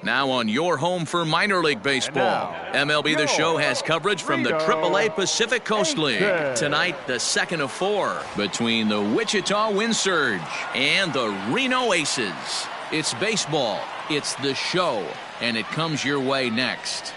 Now on your home for minor league baseball. MLB The Show has coverage from the AAA Pacific Coast League. Tonight, the second of 4 between the Wichita Wind Surge and the Reno Aces. It's baseball, it's the show, and it comes your way next.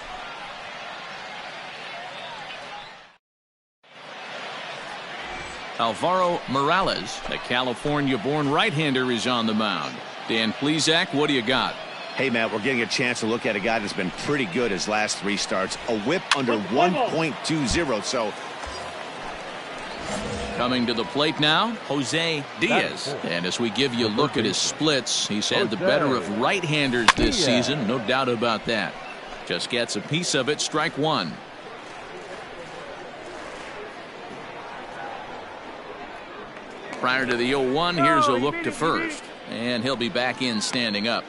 Alvaro Morales, the California-born right-hander, is on the mound. Dan Plesac, what do you got? Hey, Matt, we're getting a chance to look at a guy that's been pretty good his last 3 starts. A whip under 1.20, so... Coming to the plate now, Jose Diaz. And as we give you a look at his splits, he's had the better of right-handers this season, no doubt about that. Just gets a piece of it, strike 1. Prior to the 0-1, here's a look to first. And he'll be back in standing up.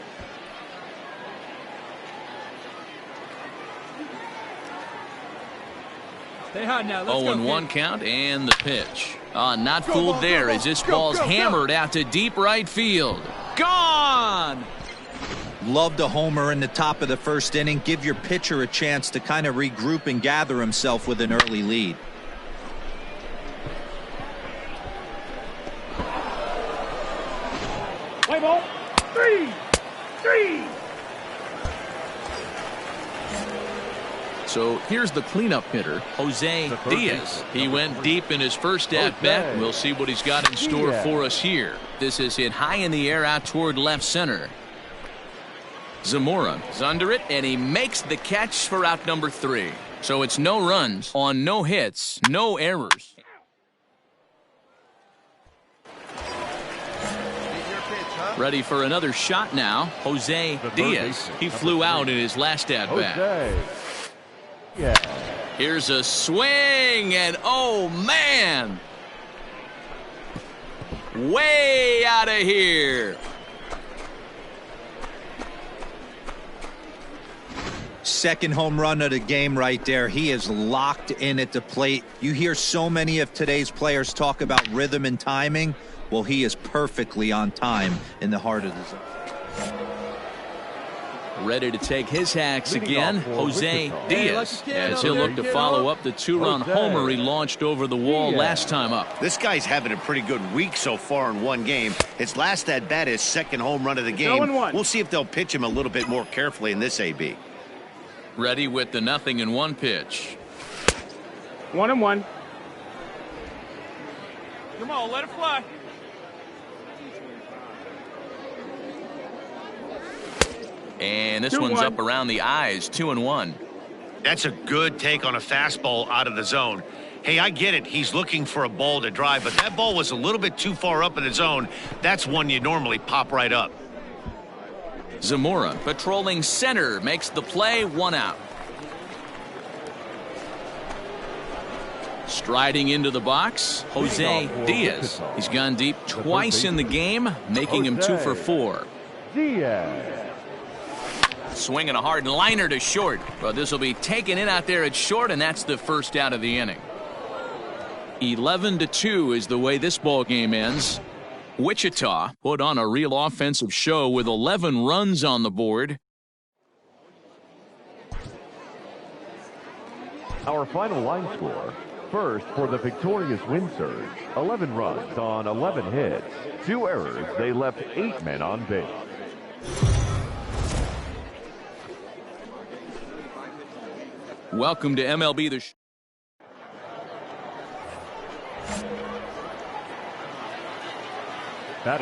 Stay hot now. Let's 0-1 count and the pitch. Not fooled there as this ball's hammered out to deep right field. Gone! Love the homer in the top of the first inning. Give your pitcher a chance to kind of regroup and gather himself with an early lead. Play ball. 3. So here's the cleanup hitter, Jose Diaz. He went deep in his first at-bat. We'll see what he's got in store for us here. This is hit high in the air out toward left center. Zamora is under it, and he makes the catch for out number 3. So it's no runs on no hits, no errors. Ready for another shot now, Jose Diaz. He flew out in his last at-bat. Here's a swing, and oh man, way out of here. Second home run of the game right there. He is locked in at the plate. You hear so many of today's players talk about rhythm and timing. Well, he is perfectly on time in the heart of the zone. Ready to take his hacks again, Jose Diaz, as he'll look to follow up the 2-run homer he launched over the wall last time up. This guy's having a pretty good week so far in one game. His last at-bat is second home run of the game. We'll see if they'll pitch him a little bit more carefully in this AB. Ready with the 0-1 pitch. 1-1. Come on, let it fly. And this one's up around the eyes, 2-1. That's a good take on a fastball out of the zone. Hey, I get it. He's looking for a ball to drive, but that ball was a little bit too far up in the zone. That's one you normally pop right up. Zamora patrolling center makes the play, 1 out. Striding into the box, Jose Diaz. He's gone deep twice in the game, making him 2 for 4. Diaz. Swinging a hard liner to short, but this will be taken in out there at short, and that's the first out of the inning. 11-2 is the way this ball game ends. Wichita put on a real offensive show with 11 runs on the board. Our final line score. First, for the victorious Wind Surge, 11 runs on 11 hits. 2 errors. They left 8 men on base. Welcome to MLB The Show.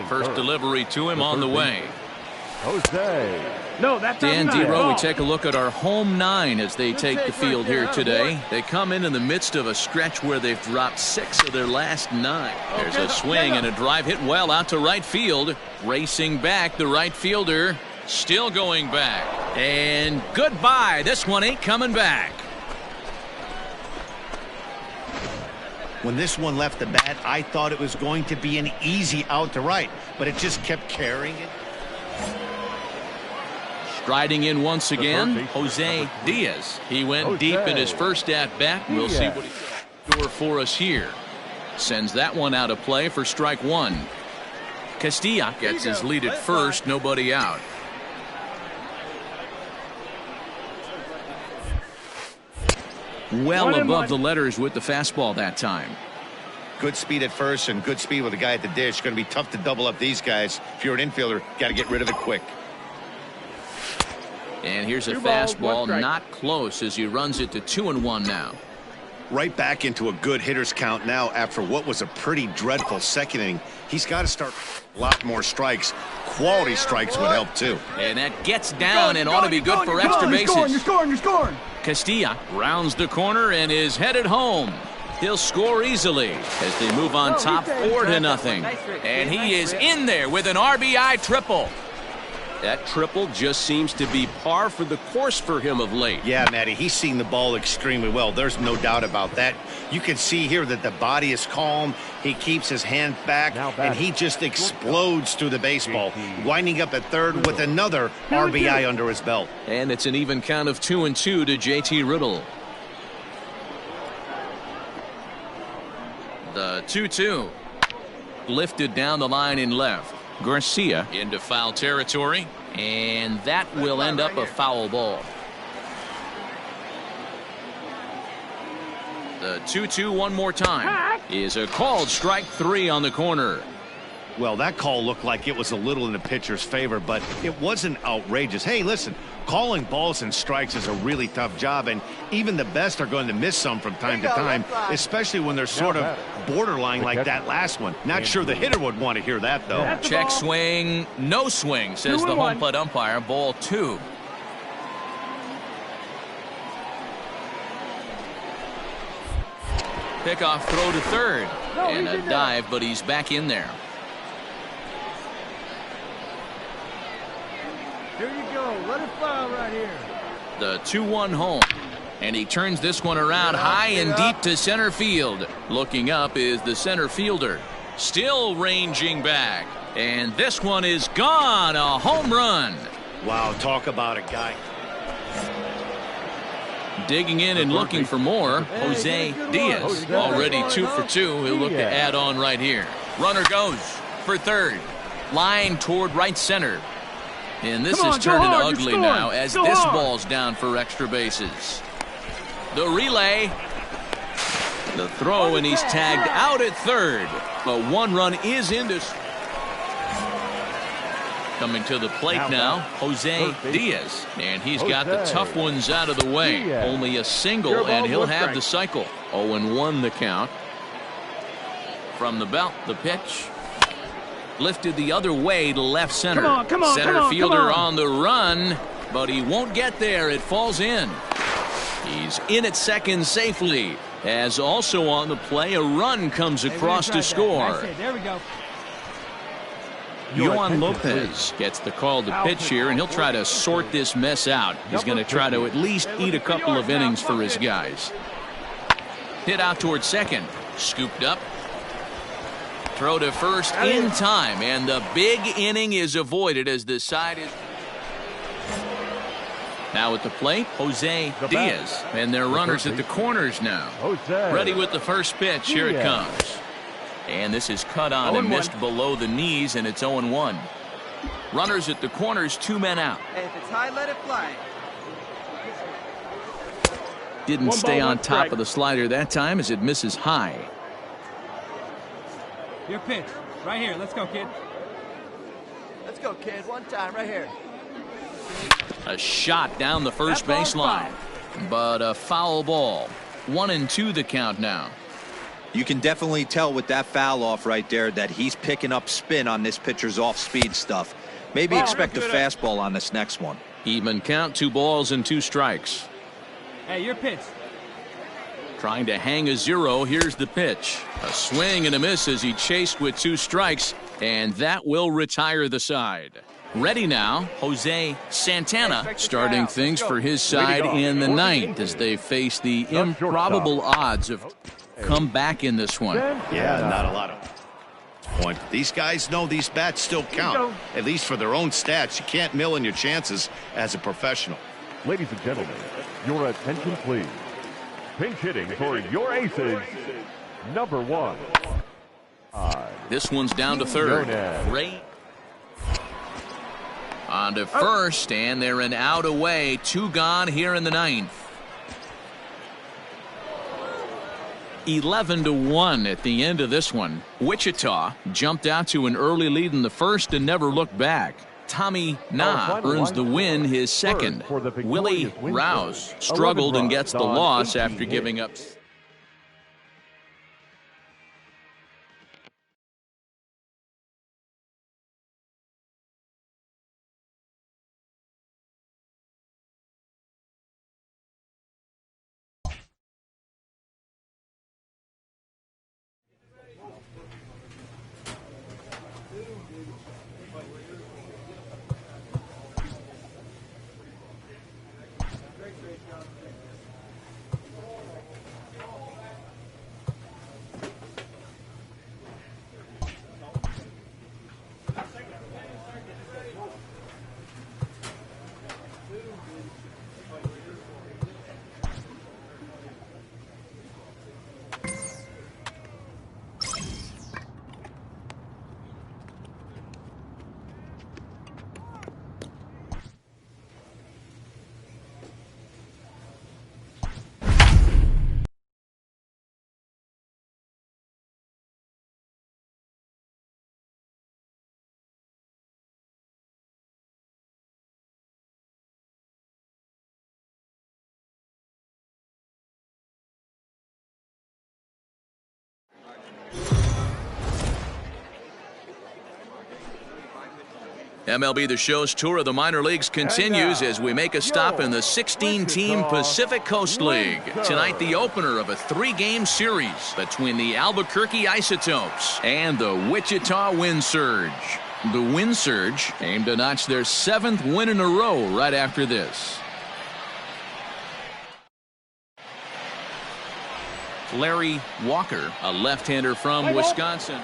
First delivery to him on the way. Jose. No, that's Dan Dero, we take a look at our home 9 as they take the field here today. They come in the midst of a stretch where they've dropped 6 of their last 9. There's a swing and a drive hit well out to right field. Racing back, the right fielder still going back. And goodbye. This one ain't coming back. When this one left the bat, I thought it was going to be an easy out to right, but it just kept carrying it. Striding in once again, Jose Diaz. He went deep in his first at-bat. We'll see what he's got for us here. Sends that one out of play for strike 1. Castilla gets his lead at first, nobody out. well above the letters with the fastball that time. Good speed at first and good speed with the guy at the dish. Going to be tough to double up these guys. If you're an infielder, got to get rid of it quick. And here's a fastball not close as he runs it to 2-1 now. Right back into a good hitter's count now after what was a pretty dreadful second inning. He's got to start a lot more strikes. Quality strikes would help too. And that gets down and ought to be good for extra bases. You're scoring. Castilla rounds the corner and is headed home. He'll score easily as they move on top 4-0. And he is in there with an RBI triple. That triple just seems to be par for the course for him of late. Yeah, Matty, he's seen the ball extremely well. There's no doubt about that. You can see here that the body is calm. He keeps his hand back, and he just explodes through the baseball, winding up at third with another RBI under his belt. And it's an even count of 2-2 to JT Riddle. The 2-2. Lifted down the line in left. Garcia into foul territory, and that will end up a foul ball. The 2-2 one more time is a called strike 3 on the corner. Well, that call looked like it was a little in the pitcher's favor, but it wasn't outrageous. Hey, listen, calling balls and strikes is a really tough job, and even the best are going to miss some from time to time, especially when they're sort of borderline like that last one. Not sure the hitter would want to hear that, though. Check swing, no swing, says the home plate umpire. Ball 2. Pickoff throw to third, and a dive, but he's back in there. Here you go. Let it fly right here. The 2-1 home. And he turns this one around high and deep to center field. Looking up is the center fielder. Still ranging back. And this one is gone. A home run. Wow, talk about a guy. Digging in and looking for more, Jose Diaz. Already 2 for 2. He'll look to add on right here. Runner goes for third. Line toward right center. And this is turning ugly now as this ball's down for extra bases. The relay. The throw, and he's tagged out at third. But 1 run is into. Coming to the plate now, Jose Diaz. And he's got the tough ones out of the way. Only a single, and he'll have the cycle. 0-1 the count. From the belt, the pitch. Lifted the other way to left center. Center fielder on the run, but he won't get there. It falls in. He's in at second safely. As also on the play, a run comes across to score. There we go. Yohan Lopez gets the call to pitch here, and he'll try to sort this mess out. He's going to try to at least eat a couple of innings for his guys. Hit out towards second. Scooped up. Throw to first in time, and the big inning is avoided as the side is. Now at the plate, Jose Diaz, and their runners at the corners now. Ready with the first pitch. Here it comes. And this is cut on and missed below the knees, and it's 0-1. Runners at the corners, 2 men out. Hey, if it's high, let it fly. Didn't stay on top of the slider that time as it misses high. Your pitch. Right here. Let's go, kid. Let's go, kid. One time, right here. A shot down the first baseline. But a foul ball. 1-2 the count now. You can definitely tell with that foul off right there that he's picking up spin on this pitcher's off-speed stuff. Maybe expect a fastball on this next one. Even count, 2 balls and 2 strikes. Hey, your pitch. Trying to hang a 0. Here's the pitch. A swing and a miss as he chased with 2 strikes, and that will retire the side. Ready now, Jose Santana starting things for his side in the 9th as they face the improbable odds of come back in this one. Yeah, not a lot of point. These guys know these bats still count, at least for their own stats. You can't mill in your chances as a professional. Ladies and gentlemen, your attention please. Pinch hitting for your aces, number 1. This one's down to third. Ray on to first, and they're an out away. 2 gone here in the 9th. 11-1 at the end of this one. Wichita jumped out to an early lead in the first and never looked back. Tommy Na earns the win, his second. Willie Rouse struggled and gets the loss after giving up. MLB The Show's tour of the minor leagues continues as we make a stop in the 16-team Pacific Coast League. Tonight, the opener of a 3-game series between the Albuquerque Isotopes and the Wichita Wind Surge. The Wind Surge aim to notch their 7th win in a row right after this. Larry Walker, a left-hander from Wisconsin.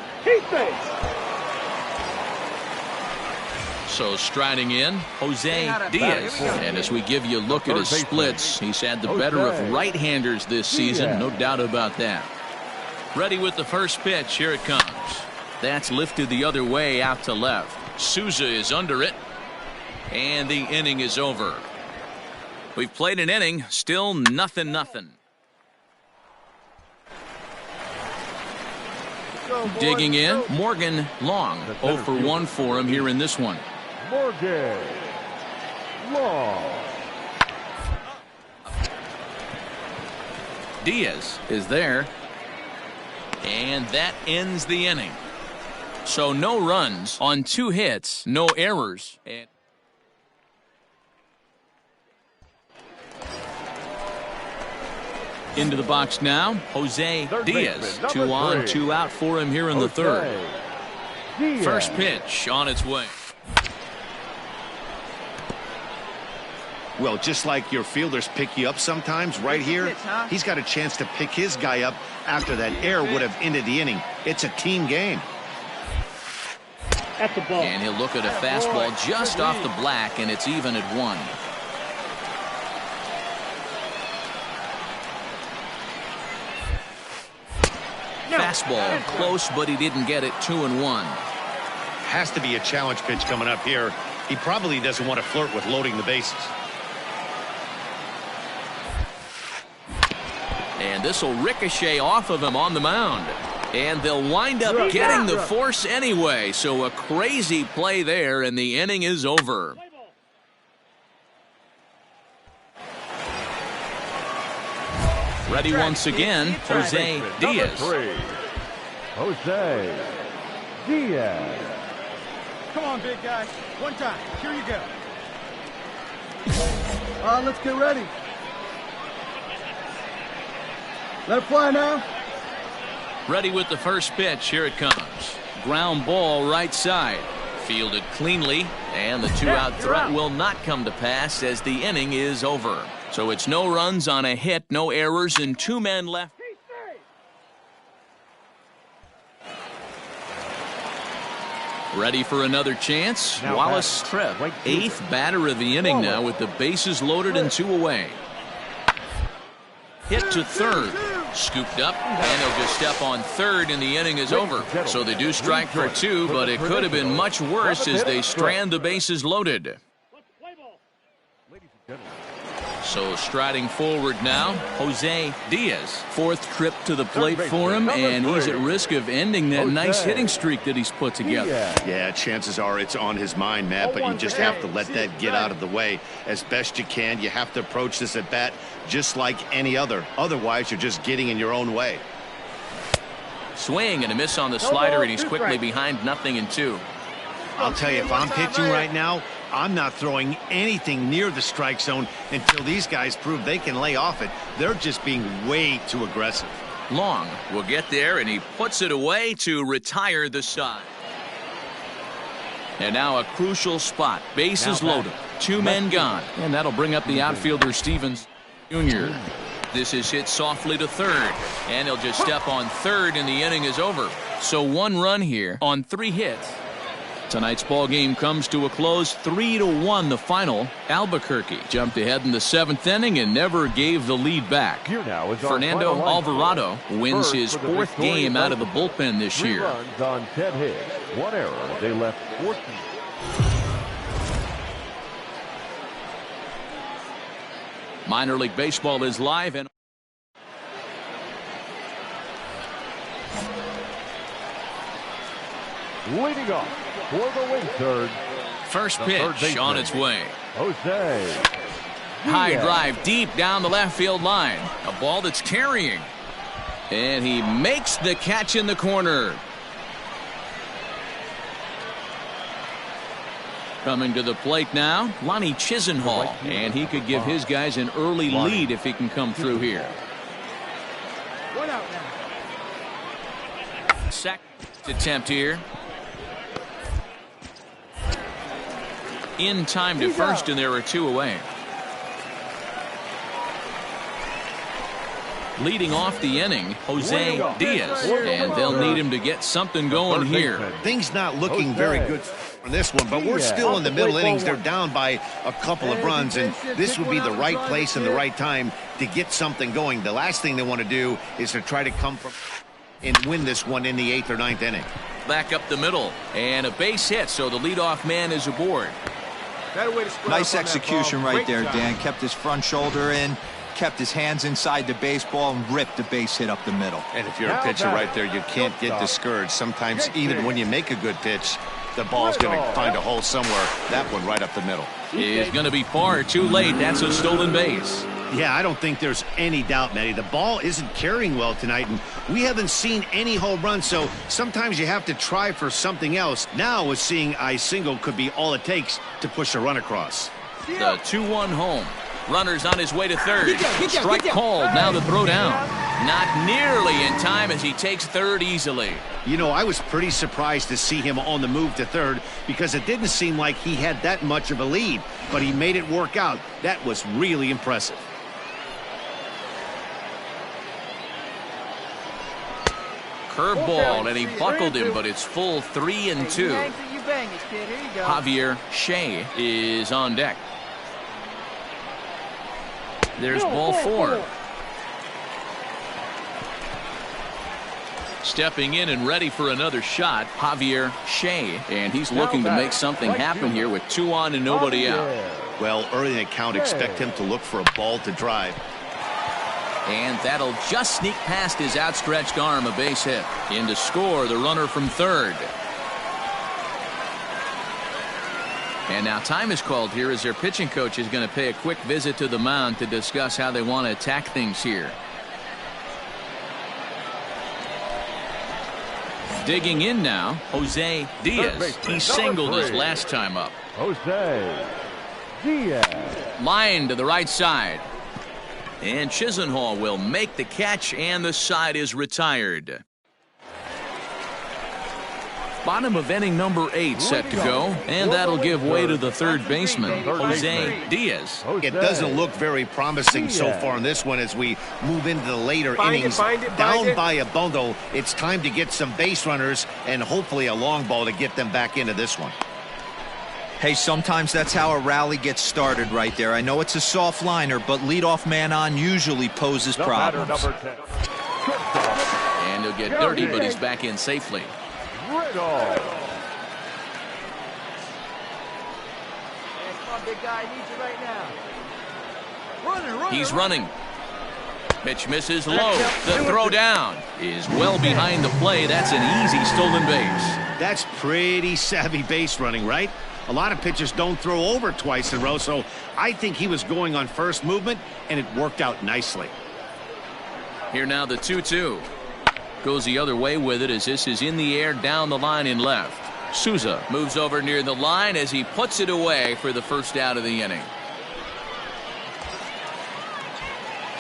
So striding in, Jose Diaz. And as we give you a look at his splits, he's had the better of right-handers this season, no doubt about that. Ready with the first pitch, here it comes. That's lifted the other way out to left. Souza is under it, and the inning is over. We've played an inning, still 0-0. Digging in, Morgan Long. 0 for 1 for him here in this one. Morgan Long. Diaz is there, and that ends the inning. So no runs on 2 hits, no errors. And into the box now, Jose Diaz. 2 on, 2 out for him here in the third. First pitch on its way. Well, just like your fielders pick you up sometimes, right here, he's got a chance to pick his guy up after that error would have ended the inning. It's a team game. At the ball. And he'll look at a fastball just off the black, and it's even at 1. Fastball close, but he didn't get it. 2-1. Has to be a challenge pitch coming up here. He probably doesn't want to flirt with loading the bases. And this will ricochet off of him on the mound. And they'll wind up getting the force anyway. So a crazy play there, and the inning is over. Ready once again, Jose Diaz. Jose Diaz. Come on, big guy. One time. Here you go. Let's get ready. Let it fly now. Ready with the first pitch. Here it comes. Ground ball right side. Fielded cleanly, and the 2-out threat will not come to pass as the inning is over. So it's no runs on a hit, no errors, and 2 men left. Ready for another chance. Wallace Trev, 8th batter of the inning now with the bases loaded and 2 away. Hit to third. Scooped up, and he'll just step on third, and the inning is over. So they do strike for 2, but it could have been much worse as they strand the bases loaded. So striding forward now, Jose Diaz. Fourth trip to the plate for him, and he's at risk of ending that nice hitting streak that he's put together. Yeah, chances are it's on his mind, Matt, but you just have to let that get out of the way as best you can. You have to approach this at bat just like any other. Otherwise, you're just getting in your own way. Swing and a miss on the slider, and he's quickly behind 0-2. I'll tell you, if I'm pitching right now, I'm not throwing anything near the strike zone until these guys prove they can lay off it. They're just being way too aggressive. Long will get there, and he puts it away to retire the side. And now a crucial spot. Bases loaded. 2 men gone. And that'll bring up the outfielder Stevens Jr. This is hit softly to third. And he'll just step on third, and the inning is over. So 1 run here on 3 hits. Tonight's ball game comes to a close, 3-1 the final. Albuquerque jumped ahead in the 7th inning and never gave the lead back. Fernando Alvarado wins his 4th game out of the bullpen this year. 3 runs on 10 hits, 1 error. They left 14. Minor League Baseball is live and leading off for the Wizards. First pitch on its way. Jose. High drive deep down the left field line. A ball that's carrying. And he makes the catch in the corner. Coming to the plate now, Lonnie Chisenhall. And he could give his guys an early lead if he can come through here. One out now. Second attempt here. In time to first, and there are 2 away. Leading off the inning, Jose Diaz, and they'll need him to get something going here. Things not looking very good for this one, but we're still in the middle innings. They're down by a couple of runs, and this would be the right place and the right time to get something going. The last thing they want to do is to try to come from and win this one in the 8th or 9th inning. Back up the middle, and a base hit, so the leadoff man is aboard. Nice execution right there, Dan. Kept his front shoulder in, kept his hands inside the baseball, and ripped the base hit up the middle. And if you're a pitcher right there, you can't get discouraged. Sometimes even when you make a good pitch, the ball's going to find a hole somewhere. That one right up the middle. Is going to be far too late. That's a stolen base. Yeah, I don't think there's any doubt, Matty. The ball isn't carrying well tonight, and we haven't seen any home runs, so sometimes you have to try for something else. Now, with seeing I single could be all it takes to push a run across. The 2-1 home. Runner's on his way to third. Strike called. Now the throw down. Not nearly in time as he takes third easily. You know, I was pretty surprised to see him on the move to third because it didn't seem like he had that much of a lead, but he made it work out. That was really impressive. Curveball, and he buckled him, but it's full 3-2. Javier Shea is on deck. There's ball 4. Stepping in and ready for another shot, Javier Shea, and he's looking to make something happen here with 2 on and nobody out. Well, early in the count, expect him to look for a ball to drive. And that'll just sneak past his outstretched arm, a base hit. In to score, the runner from third. And now time is called here as their pitching coach is going to pay a quick visit to the mound to discuss how they want to attack things here. Digging in now, Jose Diaz. He singled his last time up. Jose Diaz. Line to the right side. And Chisenhall will make the catch, and the side is retired. Bottom of inning number 8 set to go, and that'll give way to the third baseman, Jose Diaz. It doesn't look very promising so far in this one as we move into the later innings. Down by a bundle, it's time to get some base runners and hopefully a long ball to get them back into this one. Hey, sometimes that's how a rally gets started right there. I know it's a soft liner, but leadoff man on usually poses problems. And he'll get dirty, but he's back in safely. Riddle. Come on, big guy. I need you right now. He's running. Pitch misses low. The throw down is well behind the play. That's an easy stolen base. That's pretty savvy base running, right? A lot of pitchers don't throw over twice in a row, so I think he was going on first movement, and it worked out nicely. Here now the 2-2. Goes the other way with it as this is in the air down the line in left. Souza moves over near the line as he puts it away for the first out of the inning.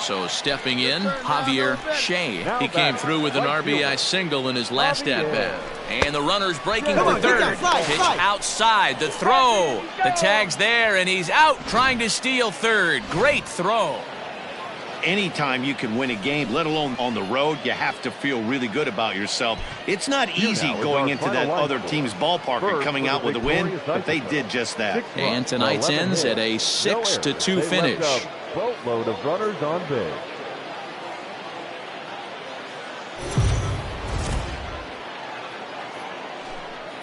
So stepping in, Javier Shea. He came through with an RBI single in his last at-bat. And the runner's breaking for third. Pitch outside. The throw. The tag's there, and he's out trying to steal third. Great throw. Anytime you can win a game, let alone on the road, you have to feel really good about yourself. It's not easy going into that other team's ballpark and coming out with a win, but they did just that. And tonight's ends at a 6-2 finish. Boatload of runners on base.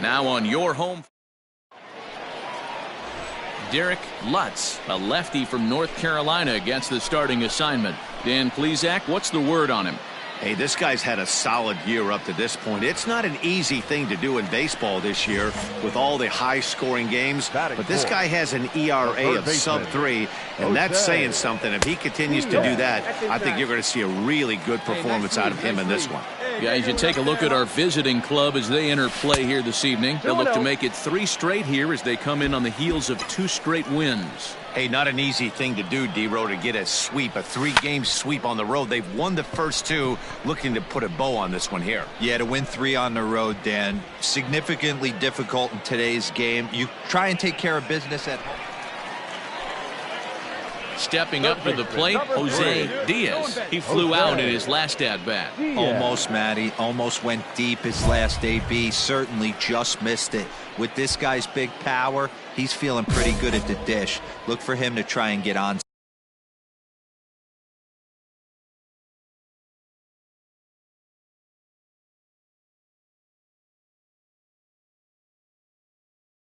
Now on your home, Derek Lutz, a lefty from North Carolina, gets the starting assignment. Dan Plesac, what's the word on him? Hey, this guy's had a solid year up to this point. It's not an easy thing to do in baseball this year with all the high-scoring games, but this guy has an ERA of sub-3, and that's saying something. If he continues to do that, I think you're going to see a really good performance out of him in this one. Guys, you take a look at our visiting club as they enter play here this evening. They'll look to make it 3 straight here as they come in on the heels of 2 straight wins. Hey, not an easy thing to do, D-Row, to get a sweep, a 3-game sweep on the road. They've won the first 2, looking to put a bow on this one here. Yeah, to win 3 on the road, Dan, significantly difficult in today's game. You try and take care of business at home. Stepping up to the plate, Jose Diaz. He flew out in his last at-bat. Almost, Matty. Almost went deep his last AB. Certainly just missed it. With this guy's big power, he's feeling pretty good at the dish. Look for him to try and get on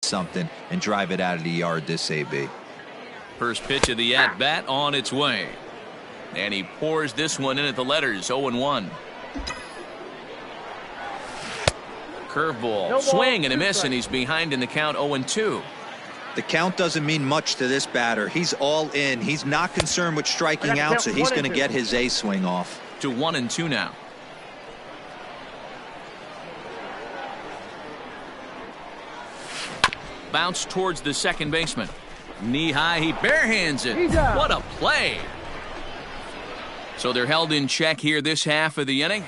something and drive it out of the yard this AB. First pitch of the at-bat on its way. And he pours this one in at the letters, 0-1. Curveball, swing and a miss, and he's behind in the count, 0-2. The count doesn't mean much to this batter. He's all in. He's not concerned with striking out, so he's going to get his A swing off. To 1-2 now. Bounce towards the second baseman. Knee high, he barehands it. What a play. So they're held in check here this half of the inning.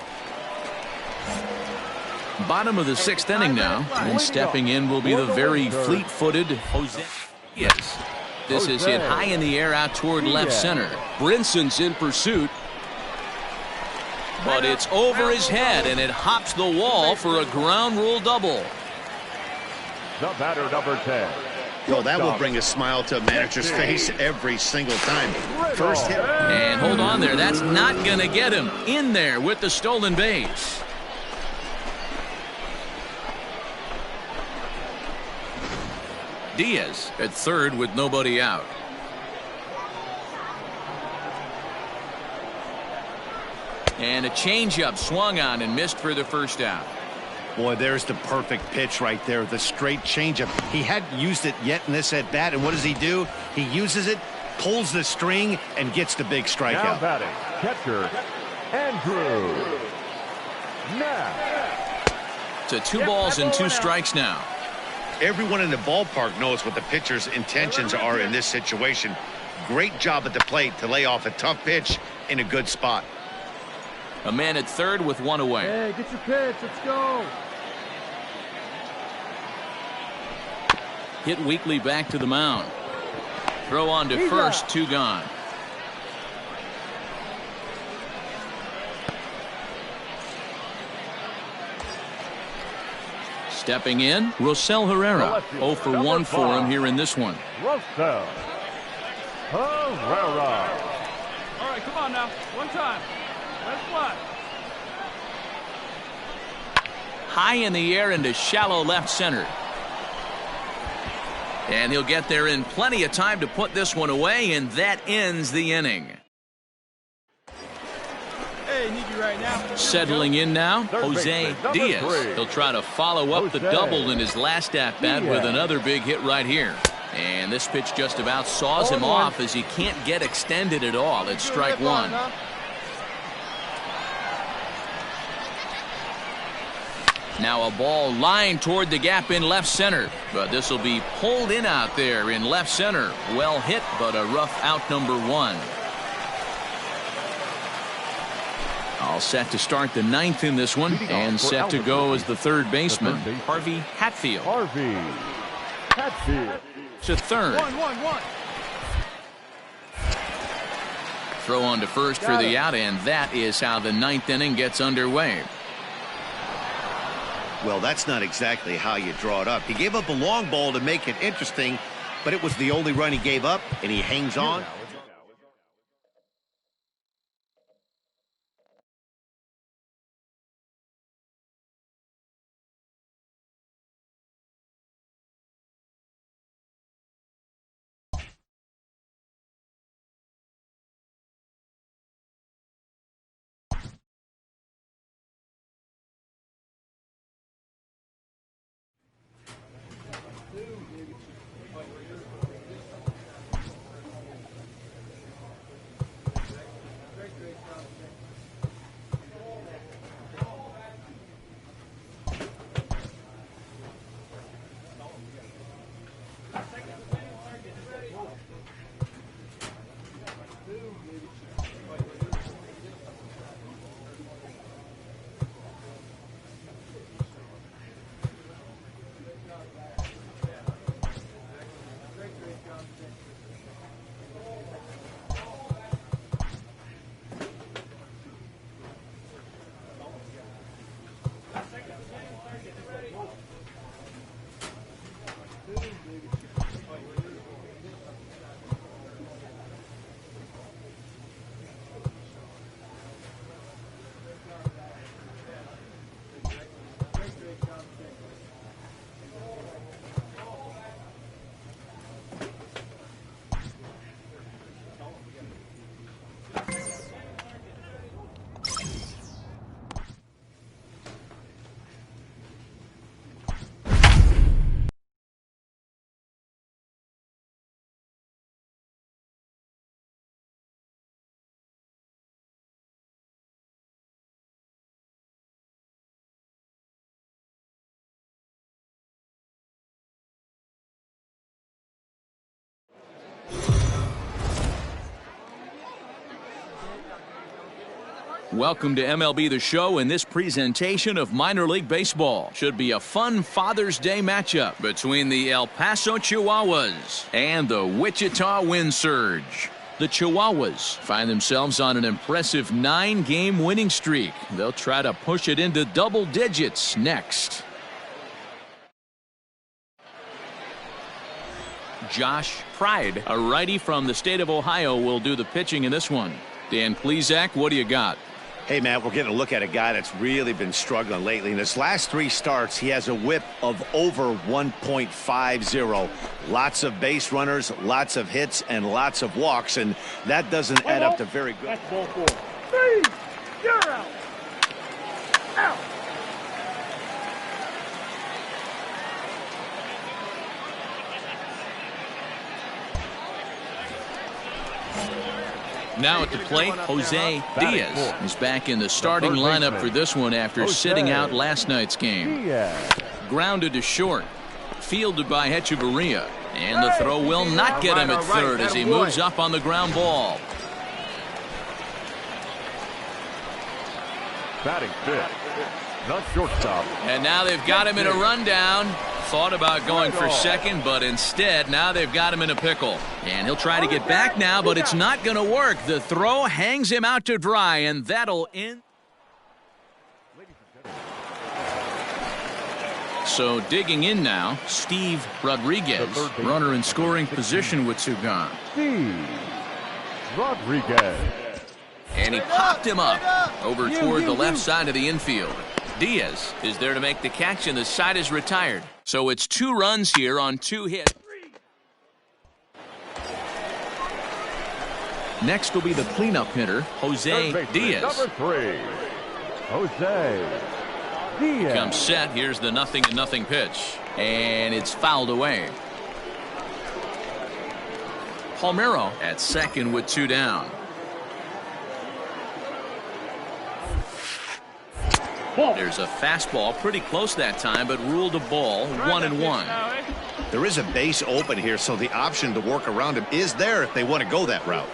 Bottom of the 6th inning now, and stepping in will be the very fleet-footed Jose. Yes, this is hit high in the air out toward left center. Brinson's in pursuit, but it's over his head, and it hops the wall for a ground rule double. The batter, number 10. Well, that will bring a smile to a manager's face every single time. First hit. And hold on there. That's not going to get him in there with the stolen base. Diaz at third with nobody out. And a changeup swung on and missed for the first out. Boy, there's the perfect pitch right there, the straight changeup. He hadn't used it yet in this at-bat, and what does he do? He uses it, pulls the string, and gets the big strikeout. Now batting, catcher, Andrew. Now. To 2 balls and 2 strikes now. Everyone in the ballpark knows what the pitcher's intentions are in this situation. Great job at the plate to lay off a tough pitch in a good spot. A man at third with 1 away. Hey, get your pitch. Let's go. Hit weakly back to the mound. Throw on to first, 2 gone. Stepping in, Rosell Herrera. 0 for 1 for him here in this one. Rosell Herrera. All right, come on now. One time. Let's fly. High in the air into shallow left center. And he'll get there in plenty of time to put this one away, and that ends the inning. Hey, need you right now. Settling in now, Jose Diaz. He'll try to follow up the double in his last at-bat with another big hit right here. And this pitch just about saws him off as he can't get extended at all. It's strike one. Now a ball lined toward the gap in left center. But this will be pulled in out there in left center. Well hit, but a rough out number one. All set to start the ninth in this one. And set to go as the third baseman, Harvey Hatfield. Harvey Hatfield. To third. 1-1-1. Throw on to first for the out, and that is how the ninth inning gets underway. Well, that's not exactly how you draw it up. He gave up a long ball to make it interesting, but it was the only run he gave up, and he hangs on. Welcome to MLB The Show and this presentation of minor league baseball. Should be a fun Father's Day matchup between the El Paso Chihuahuas and the Wichita Wind Surge. The Chihuahuas find themselves on an impressive 9-game winning streak. They'll try to push it into double digits next. Josh Pride, a righty from the state of Ohio, will do the pitching in this one. Dan Plesac, what do you got? Hey, Matt, we're getting a look at a guy that's really been struggling lately. In his last 3 starts, he has a whip of over 1.50. Lots of base runners, lots of hits, and lots of walks, and that doesn't add up to very good. That's ball 4. 3. You're out. Out. Now at the plate, Jose Diaz is back in the starting lineup for this one after sitting out last night's game. Grounded to short, fielded by Hechavarria, and the throw will not get him at third as he moves up on the ground ball. Batting fifth, the shortstop. And now they've got him in a rundown. Thought about going for second, but instead now they've got him in a pickle. And he'll try to get back now, but it's not going to work. The throw hangs him out to dry, and that'll end. So digging in now, Steve Rodriguez, runner in scoring position with two gone. Steve Rodriguez. And he popped him up over toward the left side of the infield. Diaz is there to make the catch, and the side is retired. So it's 2 runs here on 2 hits. Next will be the cleanup hitter, Jose Diaz. Number 3, Jose Diaz. Comes set. Here's the 0-0 pitch. And it's fouled away. Palmeiro at second with 2 down. There's a fastball pretty close that time, but ruled a ball, 1-1. There is a base open here, so the option to work around him is there if they want to go that route.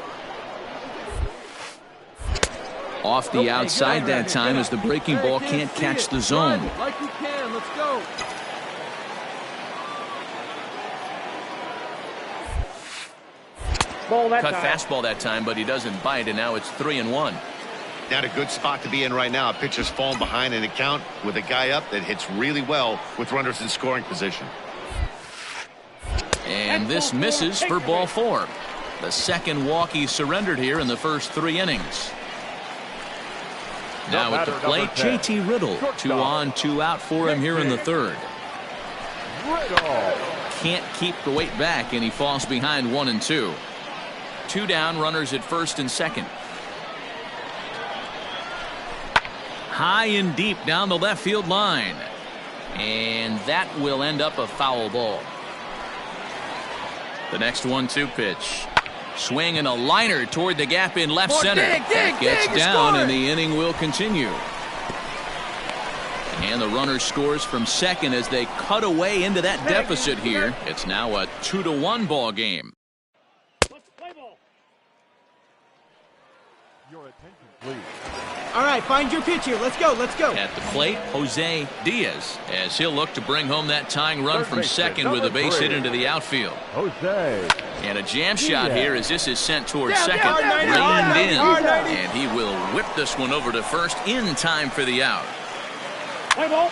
Off the outside that time as the breaking ball can't catch the zone. Like you can. Let's go. Cut fastball that time, but he doesn't bite, and now it's 3-1. Not a good spot to be in right now. A pitcher's falling behind in the count with a guy up that hits really well with runners in scoring position. And this misses for ball 4. The second walk he surrendered here in the first 3 innings. Now at the plate, JT Riddle. 2 on, 2 out for him here in the 3rd. Can't keep the weight back, and he falls behind 1-2. 2 down, runners at first and second. High and deep down the left field line. And that will end up a foul ball. The next 1-2 pitch. Swing and a liner toward the gap in left center. That gets down, and the inning will continue. And the runner scores from second as they cut away into that deficit here. It's now a 2-1 ball game. Your attention, please. All right, find your pitch here. Let's go. Let's go. At the plate, Jose Diaz, as he'll look to bring home that tying run from second with a base hit into the outfield. Jose. And a jam shot here as this is sent towards second. Reined in. And he will whip this one over to first in time for the out. Play ball.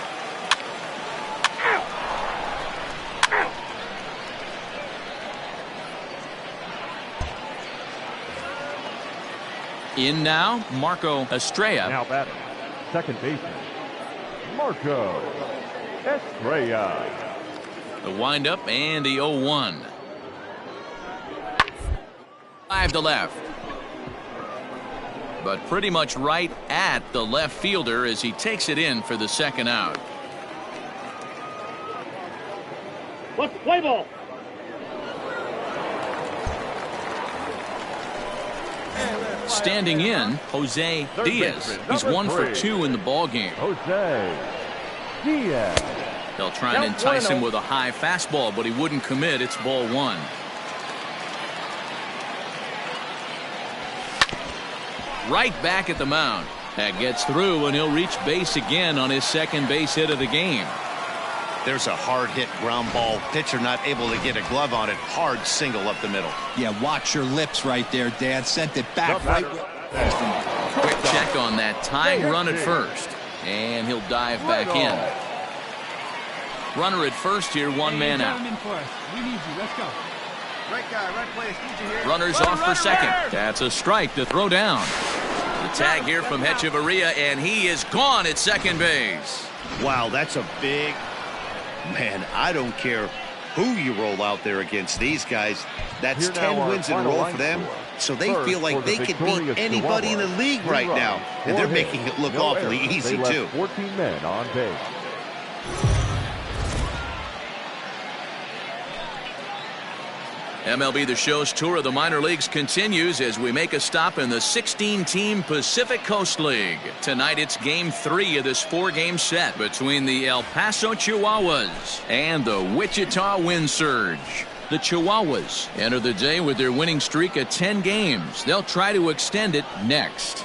In now, Marco Estrella. Now batting, second baseman, Marco Estrella. The windup and the 0-1. 5 to left. But pretty much right at the left fielder as he takes it in for the second out. Let's play ball. Standing in, Jose Diaz. He's 1 for 2 in the ball game. Jose Diaz. They'll try and entice him with a high fastball, but he wouldn't commit. It's ball 1. Right back at the mound. That gets through, and he'll reach base again on his second base hit of the game. There's a hard hit ground ball. Pitcher not able to get a glove on it. Hard single up the middle. Yeah, watch your lips right there, Dad. Sent it back right. Quick check on that tying run at first. And he'll dive back in. Runner at first here, 1 man out. We need you. Let's go. Right guy, right place. Need you here. Runners off for second. That's a strike to throw down. The tag here from Hechavarria, and he is gone at second base. Wow, that's a big... Man, I don't care who you roll out there against these guys. That's 10 wins in a row for them. So they feel like they could beat anybody in the league right now. And they're making it look awfully easy, too. 14 men on base. MLB The Show's tour of the minor leagues continues as we make a stop in the 16-team Pacific Coast League. Tonight it's Game 3 of this 4-game set between the El Paso Chihuahuas and the Wichita Wind Surge. The Chihuahuas enter the day with their winning streak at 10 games. They'll try to extend it next.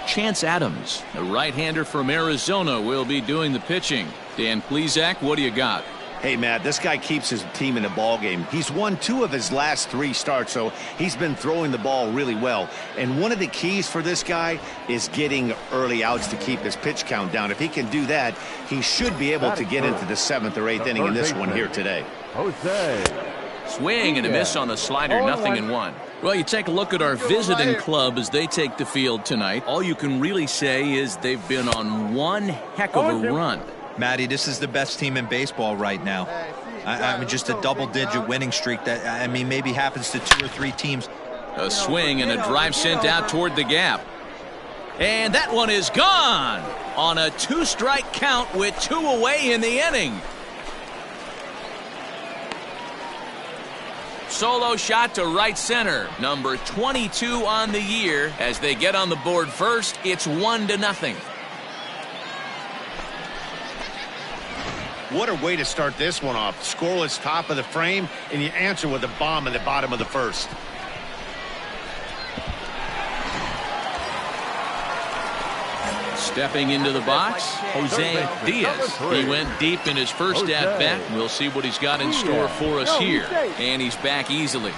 Chance Adams, the right-hander from Arizona, will be doing the pitching. Dan Plesac, what do you got? Hey, Matt, this guy keeps his team in the ball game. He's won 2 of his last 3 starts, so he's been throwing the ball really well. And one of the keys for this guy is getting early outs to keep his pitch count down. If he can do that, he should be able to get into the 7th or 8th inning in this one here today. Jose. Swing and a miss on the slider, 0-1. Well, you take a look at our visiting club as they take the field tonight. All you can really say is they've been on one heck of a run. Matty, this is the best team in baseball right now. Hey, see I mean, just a double-digit winning streak that, I mean, maybe happens to 2 or 3 teams. A swing and a drive sent out toward the gap. And that one is gone on a 2-strike count with 2 away in the inning. Solo shot to right center. Number 22 on the year. As they get on the board first, it's 1-0. What a way to start this one off. Scoreless top of the frame, and you answer with a bomb in the bottom of the first. Stepping into the box, Jose Diaz. He went deep in his first at-bat. We'll see what he's got in store for us here. And he's back easily.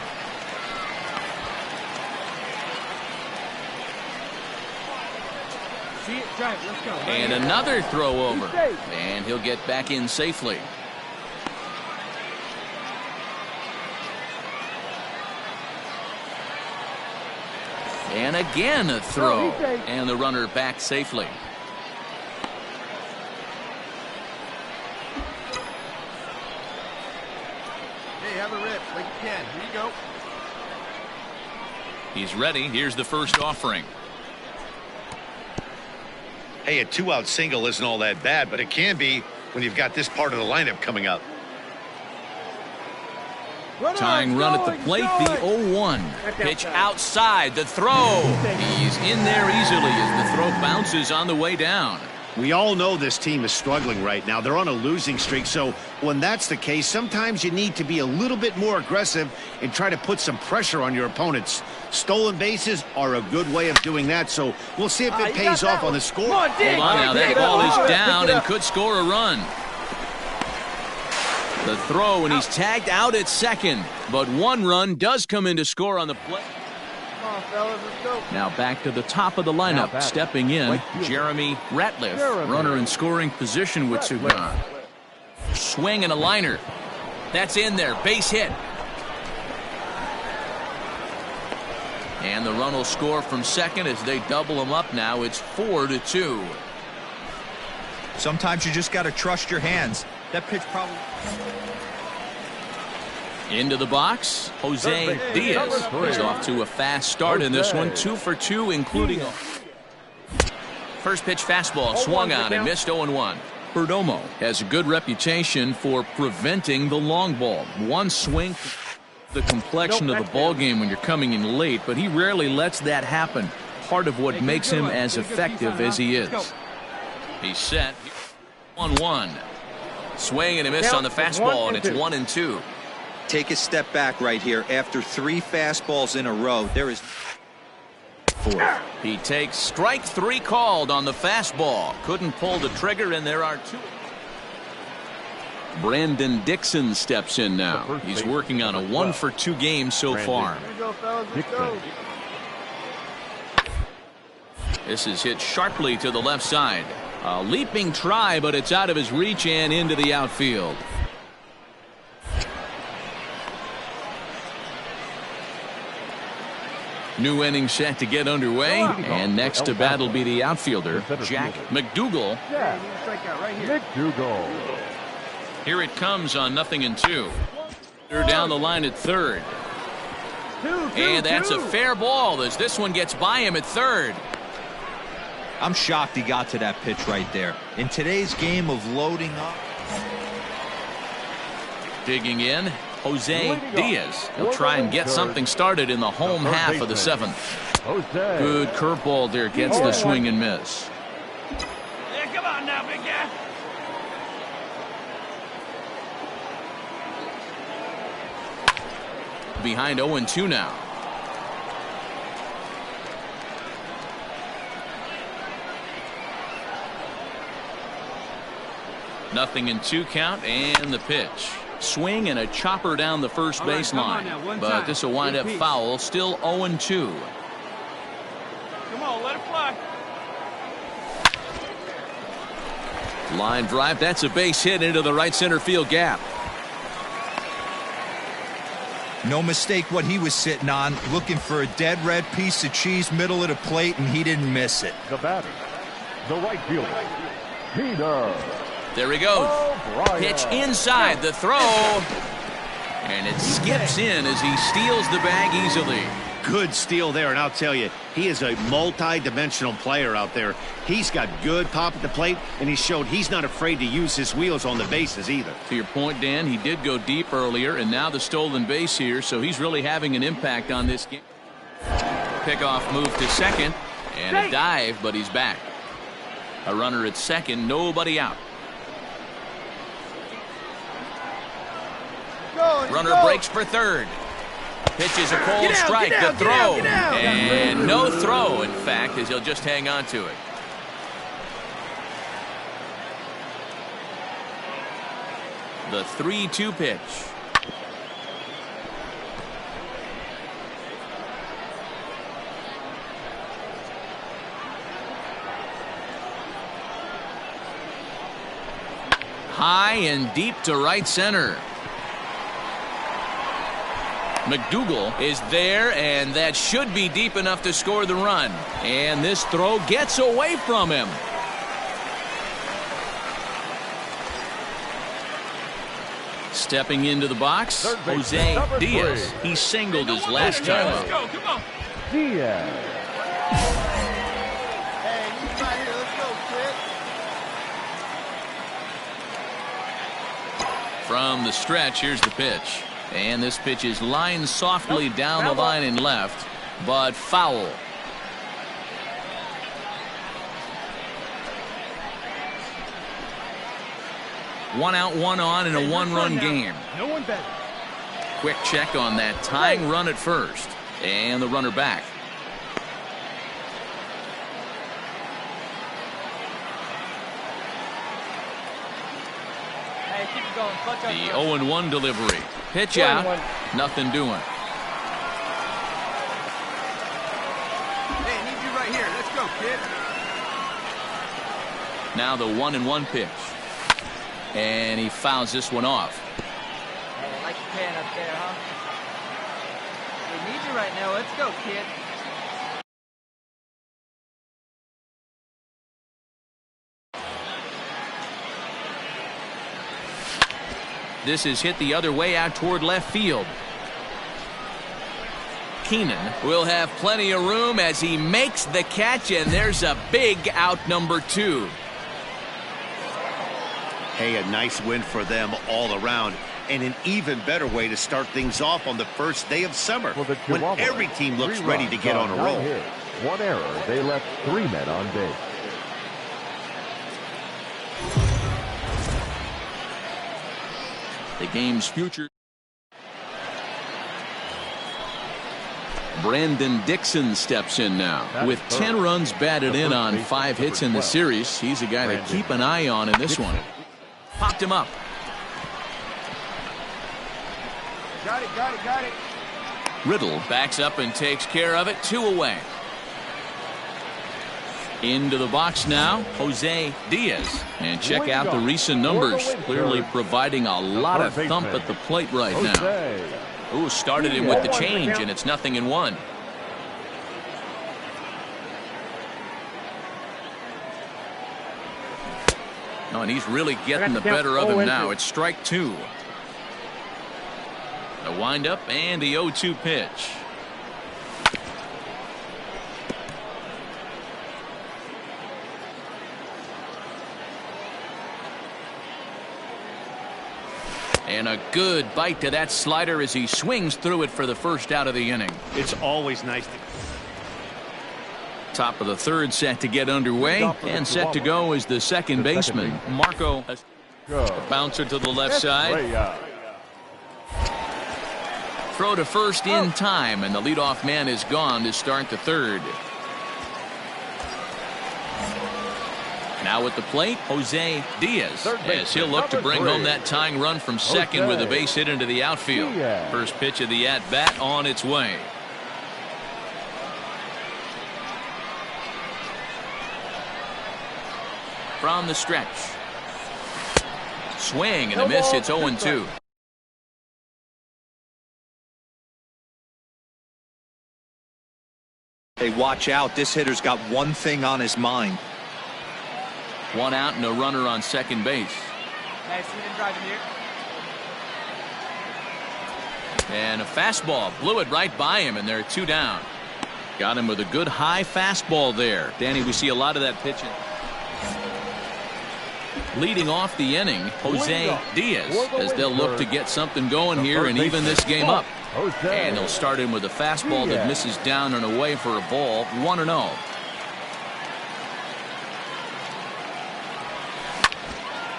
And another throw over. And he'll get back in safely. And again a throw. And the runner back safely. Hey, have a rip like you can. Here you go. He's ready. Here's the first offering. Hey, a 2-out single isn't all that bad, but it can be when you've got this part of the lineup coming up. Tying run at the plate, the 0-1. Pitch outside, the throw. He's in there easily as the throw bounces on the way down. We all know this team is struggling right now. They're on a losing streak, so when that's the case, sometimes you need to be a little bit more aggressive and try to put some pressure on your opponents. Stolen bases are a good way of doing that, so we'll see if it pays off on the score. Hold on now, that ball is down and could score a run. The throw, and he's tagged out at second, but 1 run does come in to score on the play. Come on, fellas, let's go. Now back to the top of the lineup, stepping in, Jeremy Ratliff, runner in scoring position with 2 gone. Swing and a liner. That's in there, base hit. And the run will score from second as they double him up now. It's 4-2. Sometimes you just got to trust your hands. That pitch probably... Into the box, Jose Diaz is off to a fast start in this one. 2 for 2, including a first pitch fastball swung on and missed 0-1. Perdomo has a good reputation for preventing the long ball. One swing, the complexion of the ball game when you're coming in late, but he rarely lets that happen. Part of what makes him as effective as he is. He's set. 1-1. Swing and a miss on the fastball, and it's 1-2. Take a step back right here. After 3 fastballs in a row, there is 4. He takes strike 3 called on the fastball. Couldn't pull the trigger, and there are 2. Brandon Dixon steps in now. He's working on a 1 for 2 game so far. Here we go, fellas, let's go. This is hit sharply to the left side. A leaping try, but it's out of his reach and into the outfield. New inning set to get underway, and next to bat will be the outfielder, Jack McDougal. Here it comes on 0-2. They're down the line at third. And that's a fair ball as this one gets by him at third. I'm shocked he got to that pitch right there. In today's game of loading up. Digging in, Jose Diaz. He'll try and get something started in the home half of the 7th. Good curveball there, gets the swing and miss. Yeah, come on now, big guy. Behind 0-2 now. Nothing in 2 count, and the pitch. Swing and a chopper down the first baseline. But this will wind up foul. Still 0-2. Come on, let it fly. Line drive. That's a base hit into the right center field gap. No mistake what he was sitting on, looking for a dead red piece of cheese middle of the plate, and he didn't miss it. The batter, the right fielder, Peter. There he goes. Pitch inside the throw. And it skips in as he steals the bag easily. Good steal there, and I'll tell you, he is a multi-dimensional player out there. He's got good pop at the plate, and he showed he's not afraid to use his wheels on the bases either. To your point, Dan, he did go deep earlier, and now the stolen base here, so he's really having an impact on this game. Pickoff move to second, and a dive, but he's back. A runner at second, nobody out. Runner breaks for third. Pitches a cold strike, the throw, and no throw, in fact, as he'll just hang on to it. The 3-2 pitch. High and deep to right center. McDougal is there, and that should be deep enough to score the run. And this throw gets away from him. Stepping into the box, Jose Diaz. He singled his last time up. Let's go, come on. Diaz. Hey, you right here. Let's go, kid. From the stretch, here's the pitch. And this pitch is lined softly down the line and left, but foul. One out, one on in a one-run game. No one better. Quick check on that tying run at first. And the runner back. Hey, keep it going. Clutch up. The 0-1 delivery. Pitch out. Nothing doing. Hey, I need you right here. Let's go, kid. Now the 1-1 pitch. And he fouls this one off. Hey, like you can up there, huh? We need you right now. Let's go, kid. This is hit the other way out toward left field. Keenan will have plenty of room as he makes the catch, and there's a big out number 2. Hey, a nice win for them all around, and an even better way to start things off on the first day of summer, when every team looks ready to get on a roll. One error, they left 3 men on base. The game's future. Brandon Dixon steps in now. With 10 runs batted in on 5 hits in the series, he's a guy to keep an eye on in this one. Popped him up. Got it. Riddle backs up and takes care of it. 2 away. Into the box now, Jose Diaz. And check out the recent numbers. Clearly providing a lot of thump at the plate right now. Ooh, started him with the change, and it's 0-1. Oh, and he's really getting the better of him now. It's strike 2. The windup and the 0-2 pitch. And a good bite to that slider as he swings through it for the first out of the inning. It's always nice to... Top of the third set to get underway, and set to go is the second baseman, Marco. The bouncer to the left side. Throw to first in time, and the leadoff man is gone to start the third. Now at the plate, Jose Diaz, as he'll look to bring home that tying run from second with a base hit into the outfield. First pitch of the at-bat on its way. From the stretch. Swing and a miss. It's 0-2. Hey, watch out. This hitter's got one thing on his mind. One out and a runner on second base. Nice even driving here. And a fastball blew it right by him, and they're 2 down. Got him with a good high fastball there. Danny, we see a lot of that pitching. Leading off the inning, Jose Diaz, as they'll look to get something going here and even this game up. And they'll start in with a fastball that misses down and away for a ball, 1-0.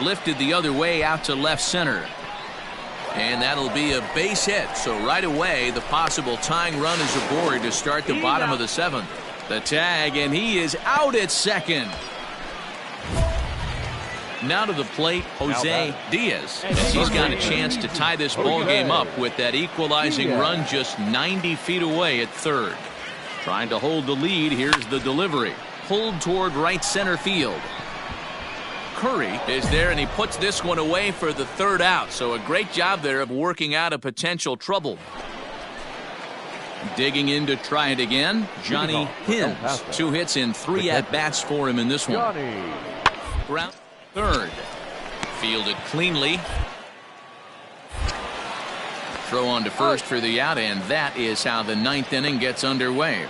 Lifted the other way out to left center. And that'll be a base hit. So right away, the possible tying run is aboard to start the bottom of the 7th. The tag, and he is out at second. Now to the plate, Jose Diaz, as he's got a chance to tie this ball game up with that equalizing run just 90 feet away at third. Trying to hold the lead. Here's the delivery. Pulled toward right center field. Curry is there, and he puts this one away for the 3rd out. So a great job there of working out a potential trouble. Digging in to try it again, Johnny Hins. 2 hits in 3 at-bats for him in this one. Ground third. Fielded cleanly. Throw on to first for the out, and that is how the 9th inning gets underway.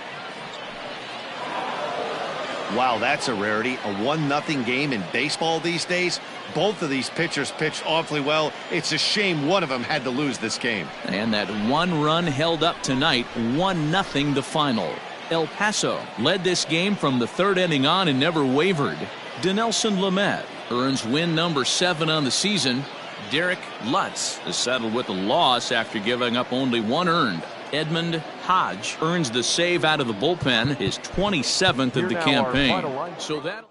Wow, that's a rarity. A 1-0 game in baseball these days. Both of these pitchers pitched awfully well. It's a shame one of them had to lose this game. And that 1 run held up tonight, 1-0 the final. El Paso led this game from the 3rd inning on and never wavered. Dinelson Lamet earns win number 7 on the season. Derek Lutz is settled with a loss after giving up only 1 earned. Edmund Hodge earns the save out of the bullpen, his 27th of the campaign. So that.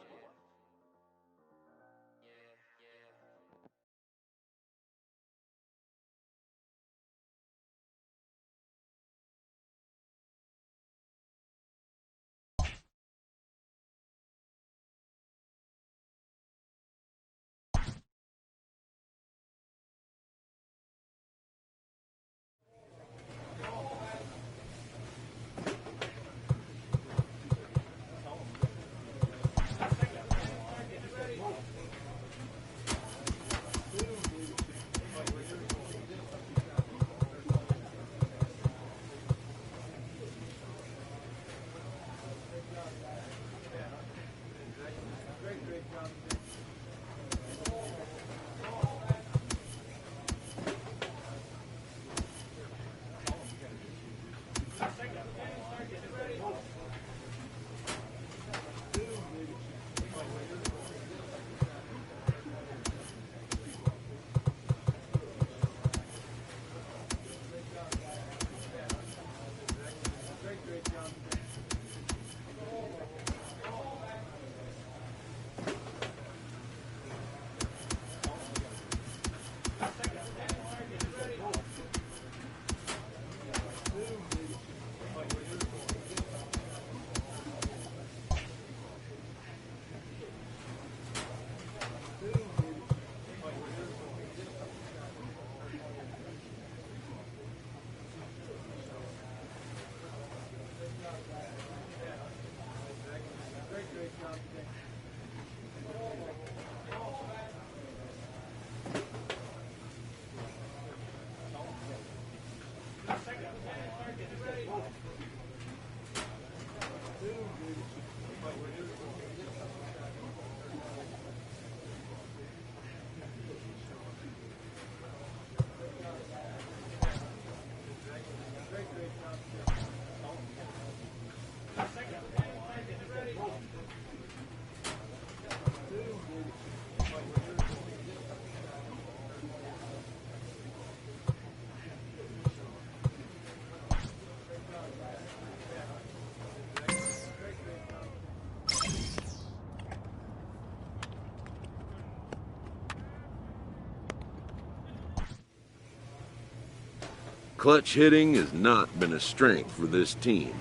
Clutch hitting has not been a strength for this team,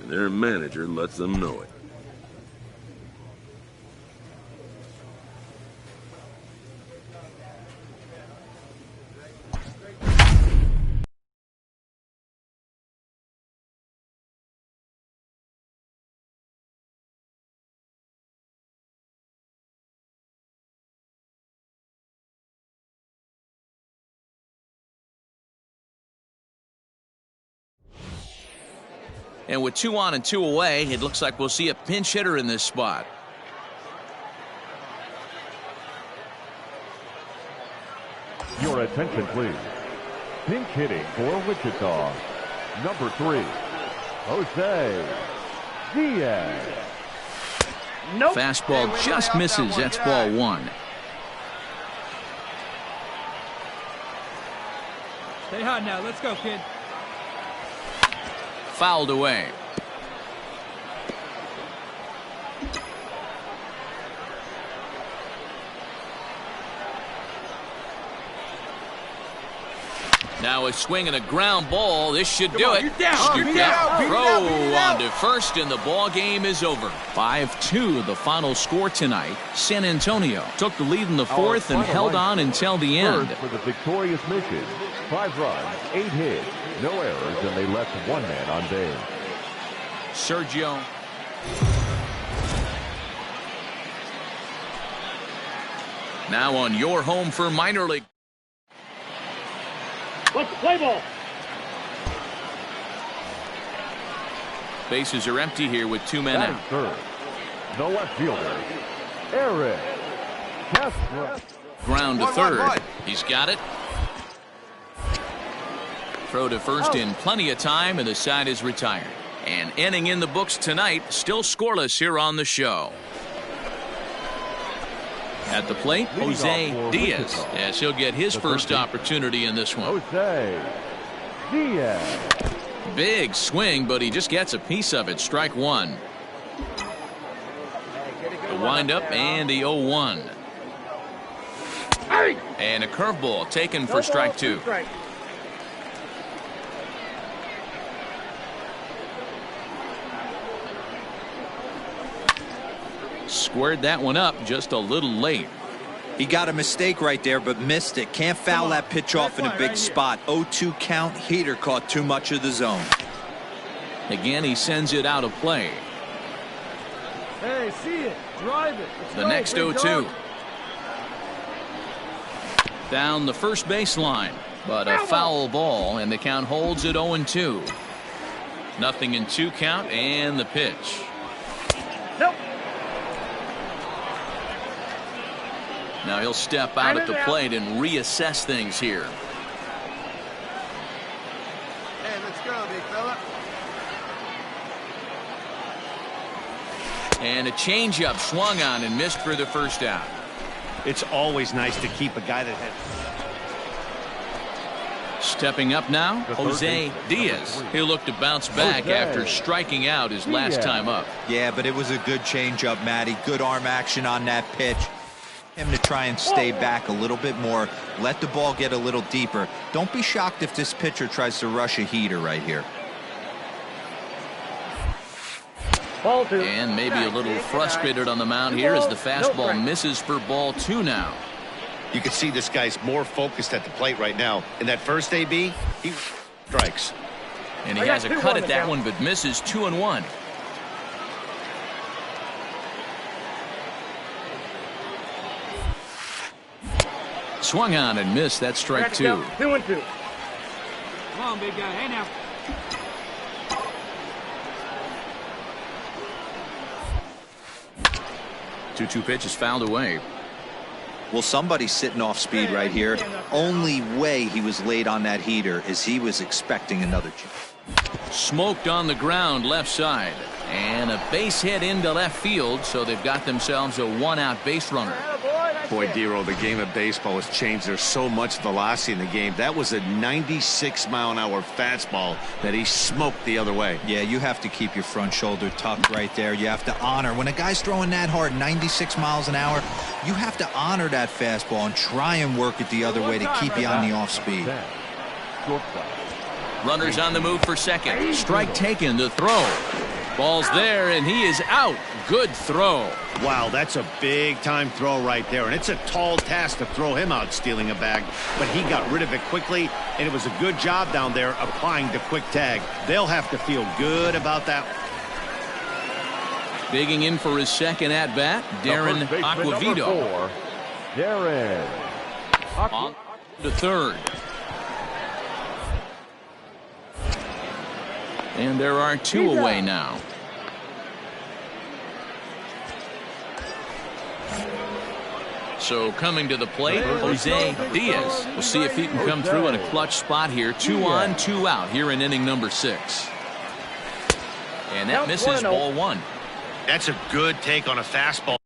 and their manager lets them know it. And with 2 on and 2 away, it looks like we'll see a pinch hitter in this spot. Your attention, please. Pinch hitting for Wichita, number 3, Diaz. Nope. Fastball just misses. That's ball 1. Stay hot now. Let's go, kid. Fouled away. Now a swing and a ground ball. This should do it. Scooped up, throw on to first, and the ball game is over. 5-2, the final score tonight. San Antonio took the lead in the 4th and held on until the end. For the victorious mission, 5 runs, 8 hits, no errors, and they left 1 man on base. Sergio. Now on your home for minor league. Let's play ball. Bases are empty here with 2 men out. Third, the left fielder, Eric Castro. Ground to third. He's got it. Throw to first in plenty of time, and the side is retired. And inning in the books tonight, still scoreless here on the show. At the plate, Jose Diaz, as he'll get his first opportunity in this one. Jose Diaz. Big swing, but he just gets a piece of it. Strike 1. The windup and the 0-1. And a curveball taken for strike 2. Squared that one up just a little late. He got a mistake right there, but missed it. Can't foul that pitch off in a big spot. 0-2 count. Heater caught too much of the zone. Again, he sends it out of play. Hey, see it. Drive it. The next 0-2. Down the first baseline, but a foul ball, and the count holds at 0-2. 0-2 count, and the pitch. Nope. Now he'll step out at the plate and reassess things here. Hey, let's go, big fella. And a changeup swung on and missed for the first out. It's always nice to keep a guy that has... Stepping up now, Jose Diaz. He'll look to bounce back after striking out his last time up. Yeah, but it was a good changeup, Matty. Good arm action on that pitch. Him to try and stay back a little bit more. Let the ball get a little deeper. Don't be shocked if this pitcher tries to rush a heater right here. Ball 2. And maybe a little frustrated on the mound here as the fastball misses for ball 2 now. You can see this guy's more focused at the plate right now. In that first AB, he strikes. And he has a cut at that one, but misses 2-1. Swung on and missed. That's strike 2. 2-2. Come on, big guy. Hey, now. Two pitch is fouled away. Well, somebody's sitting off speed right here. Only way he was late on that heater is he was expecting another chance. Smoked on the ground left side. And a base hit into left field, so they've got themselves a 1-out base runner. Boy, Dero, the game of baseball has changed. There's so much velocity in the game. That was a 96-mile-an-hour fastball that he smoked the other way. Yeah, you have to keep your front shoulder tucked right there. You have to honor. When a guy's throwing that hard, 96 miles an hour, you have to honor that fastball and try and work it the other way to keep you on the off speed. Runners on the move for second. Strike taken to throw. Ball's there, and he is out. Good throw. Wow, that's a big-time throw right there, and it's a tall task to throw him out stealing a bag, but he got rid of it quickly, and it was a good job down there applying the quick tag. They'll have to feel good about that. Bigging in for his second at-bat, Darren Aquavito. Darren On to third. And there are two away now. So coming to the plate, Jose Diaz. We'll see if he can come through in a clutch spot here. 2 on, 2 out here in inning number 6. And that misses, ball 1. That's a good take on a fastball.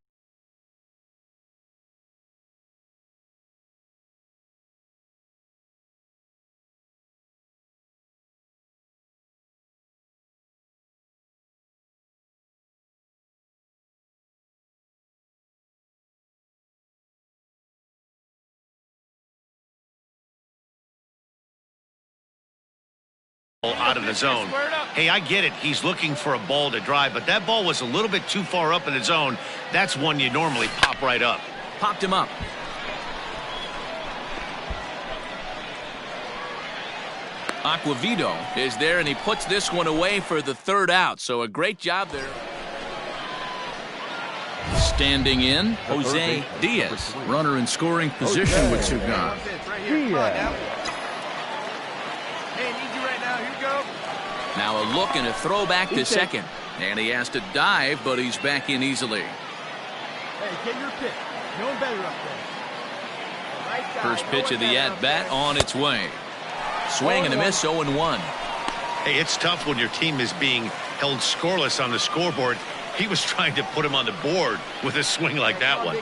Out of the zone. Hey, I get it. He's looking for a ball to drive, but that ball was a little bit too far up in the zone. That's one you normally pop right up. Popped him up. Aquavito is there, and he puts this one away for the 3rd out. So a great job there. Standing in, Jose Diaz. Runner in scoring position with 2 gone. Now a look and a throw back to second. And he has to dive, but he's back in easily. Hey, get your pitch. No one better up there. First pitch of the at-bat on its way. Swing and a miss, 0-1. Hey, it's tough when your team is being held scoreless on the scoreboard. He was trying to put him on the board with a swing like that one.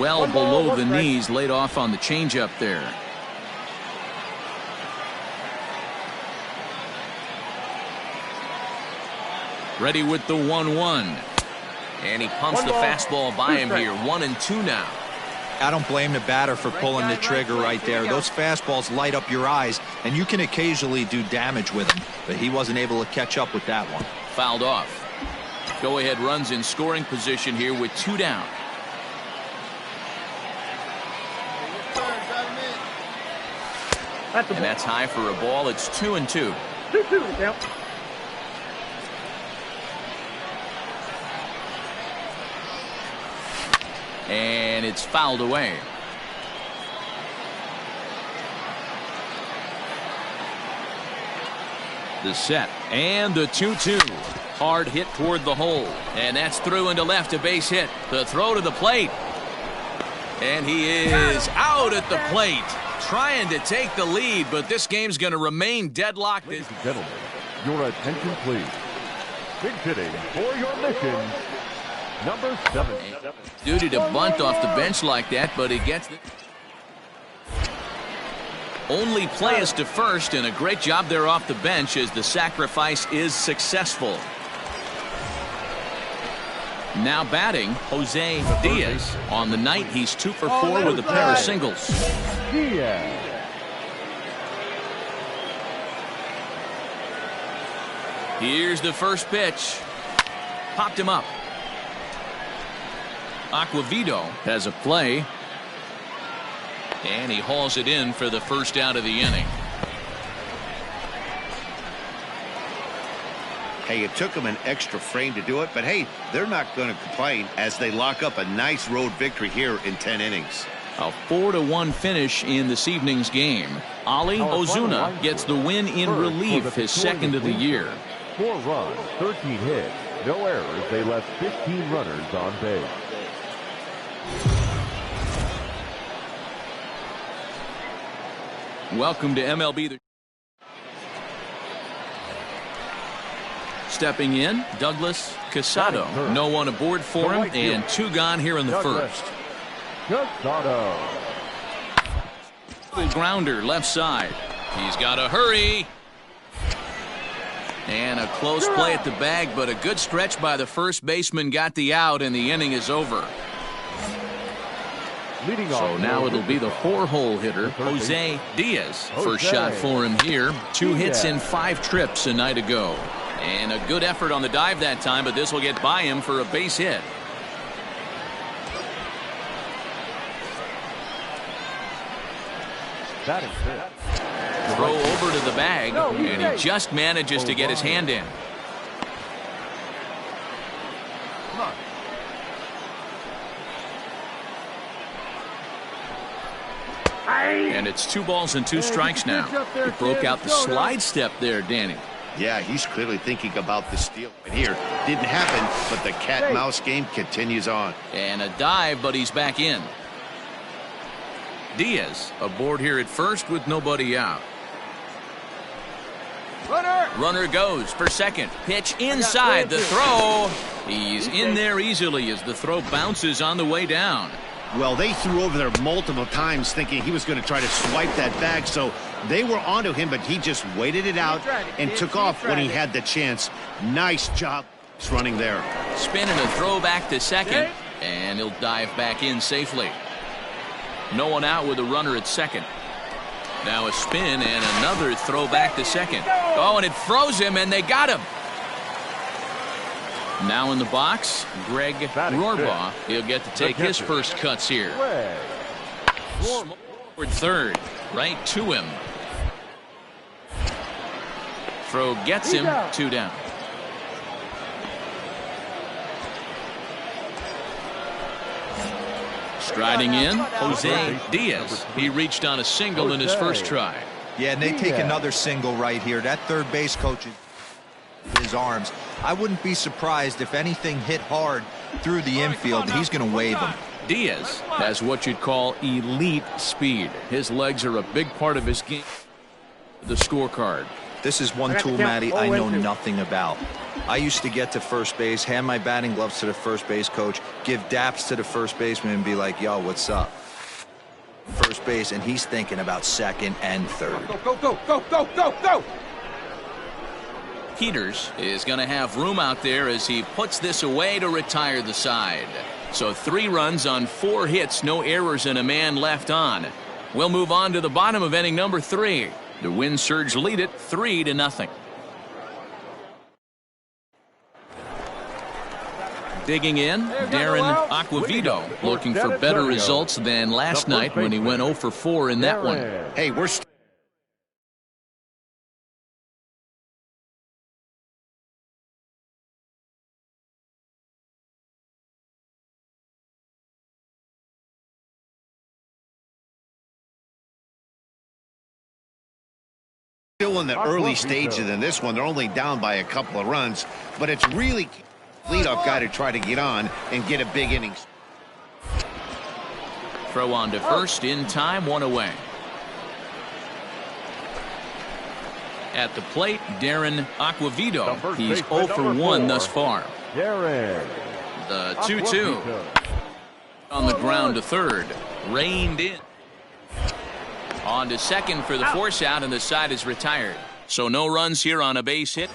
Well below the knees, laid off on the changeup there. Ready with the 1-1. And he pumps the fastball by him here. 1-2 now. I don't blame the batter for pulling the trigger right there. Those fastballs light up your eyes, and you can occasionally do damage with them. But he wasn't able to catch up with that one. Fouled off. Go-ahead runs in scoring position here with 2 down. And that's high for a ball. It's 2-2. 2-2 count. And it's fouled away. The set and the 2-2. Hard hit toward the hole. And that's through into left, a base hit. The throw to the plate. And he is out at the plate. Trying to take the lead, but this game's going to remain deadlocked. Ladies and gentlemen, your attention please. Big hitting for your mission. Number 7. Duty to bunt off the bench like that, but he gets it. Only play is to first, and a great job there off the bench as the sacrifice is successful. Now batting, Jose Diaz. On the night, he's 2 for 4 with a pair of singles. Diaz. Here's the first pitch. Popped him up. Aquavito has a play. And he hauls it in for the first out of the inning. Hey, it took them an extra frame to do it, but hey, they're not going to complain as they lock up a nice road victory here in 10 innings. A 4-1 finish in this evening's game. Ali Ozuna gets the win in relief, his second of the year. 4 runs, 13 hits, no errors. They left 15 runners on base. Welcome to MLB. Stepping in, Douglas Casado. No one aboard for him, and 2 gone here in the first. Casado. Grounder left side. He's got to hurry. And a close play at the bag, but a good stretch by the first baseman got the out, and the inning is over. So now it'll be the 4-hole hitter, Jose Diaz. First shot for him here. 2 hits in 5 trips a night ago. And a good effort on the dive that time, but this will get by him for a base hit. Throw over to the bag, and he just manages to get his hand in. And it's 2 balls and 2 strikes now. He broke out the slide step there, Danny. Yeah, he's clearly thinking about the steal right here. Didn't happen, but the cat-mouse game continues on. And a dive, but he's back in. Diaz aboard here at first with nobody out. Runner goes for second. Pitch inside. The throw. He's in there easily as the throw bounces on the way down. Well, they threw over there multiple times thinking he was going to try to swipe that bag, so they were onto him, but he just waited it out and took off when he had the chance. Nice job running there. Spin and a throw back to second, and he'll dive back in safely. No one out with a runner at second. Now a spin and another throw back to second. Oh, and it froze him, and they got him. Now in the box, Greg Rohrbaugh. He'll get to take his first cuts here. Toward third, right to him. Throw gets him, 2 down. Striding in, Jose Diaz. He reached on a single in his first try. Yeah, and they take another single right here. That third base coach, his arms. I wouldn't be surprised if anything hit hard through the infield. He's going to wave him. Diaz has what you'd call elite speed. His legs are a big part of his game. The scorecard. This is one tool, Matty, I know nothing about. I used to get to first base, hand my batting gloves to the first base coach, give daps to the first baseman and be like, yo, what's up? First base, and he's thinking about second and third. Go. Peters is going to have room out there as he puts this away to retire the side. So 3 runs on 4 hits, no errors, and a man left on. We'll move on to the bottom of inning number 3. The Wind Surge lead it 3-0. Digging in, Darren Aquavito, looking for better results than last night when he went 0 for 4 in that one. Hey, we're still in the early stages in this one. They're only down by a couple of runs, but it's really leadoff guy to try to get on and get a big inning. Throw on to first in time, 1 away. At the plate, Darren Aquavito. He's 0 for 1 thus far. Darren. The 2-2. On the ground to third. Reined in. On to second for the force out, and the side is retired. So no runs here on a base hit.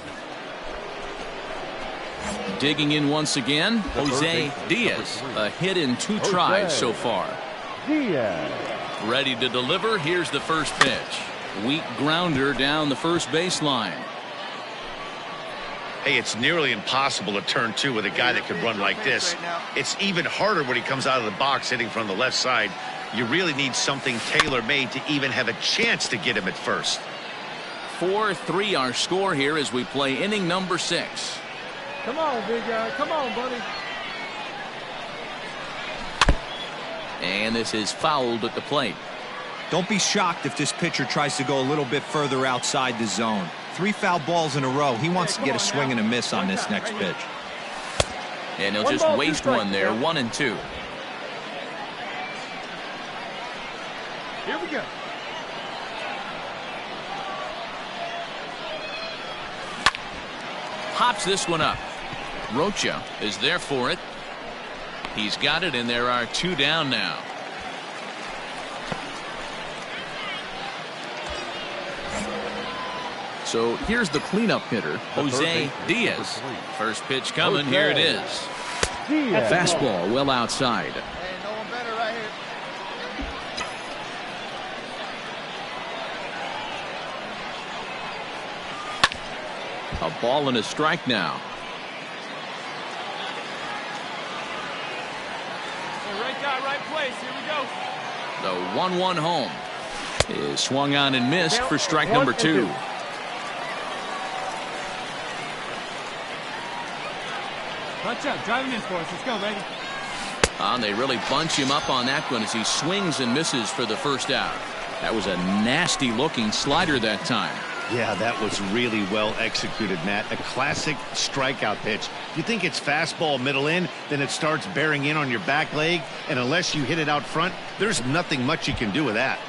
Digging in once again, Jose Diaz. A hit in 2 tries so far. Diaz. Ready to deliver. Here's the first pitch. Weak grounder down the first baseline. Hey, it's nearly impossible to turn 2 with a guy that can run like this. It's even harder when he comes out of the box hitting from the left side. You really need something tailor-made to even have a chance to get him at first. 4-3 our score here as we play inning number 6. Come on, big guy. Come on, buddy. And this is fouled at the plate. Don't be shocked if this pitcher tries to go a little bit further outside the zone. 3 foul balls in a row. He wants to get a swing and a miss on this next pitch. And he'll just waste one there, 1-2. Here we go. Pops this one up. Rocha is there for it. He's got it, and there are 2 down now. So here's the cleanup hitter, Jose Diaz. First pitch coming. Here it is. Fastball well outside. Hey, no one better right here. A ball and a strike now. Right guy, right place. Here we go. The 1-1 home is swung on and missed for strike number 2. Watch out, driving in for us. Let's go, baby. And they really bunch him up on that one as he swings and misses for the first out. That was a nasty-looking slider that time. Yeah, that was really well executed, Matt. A classic strikeout pitch. You think it's fastball middle in, then it starts bearing in on your back leg, and unless you hit it out front, there's nothing much you can do with that.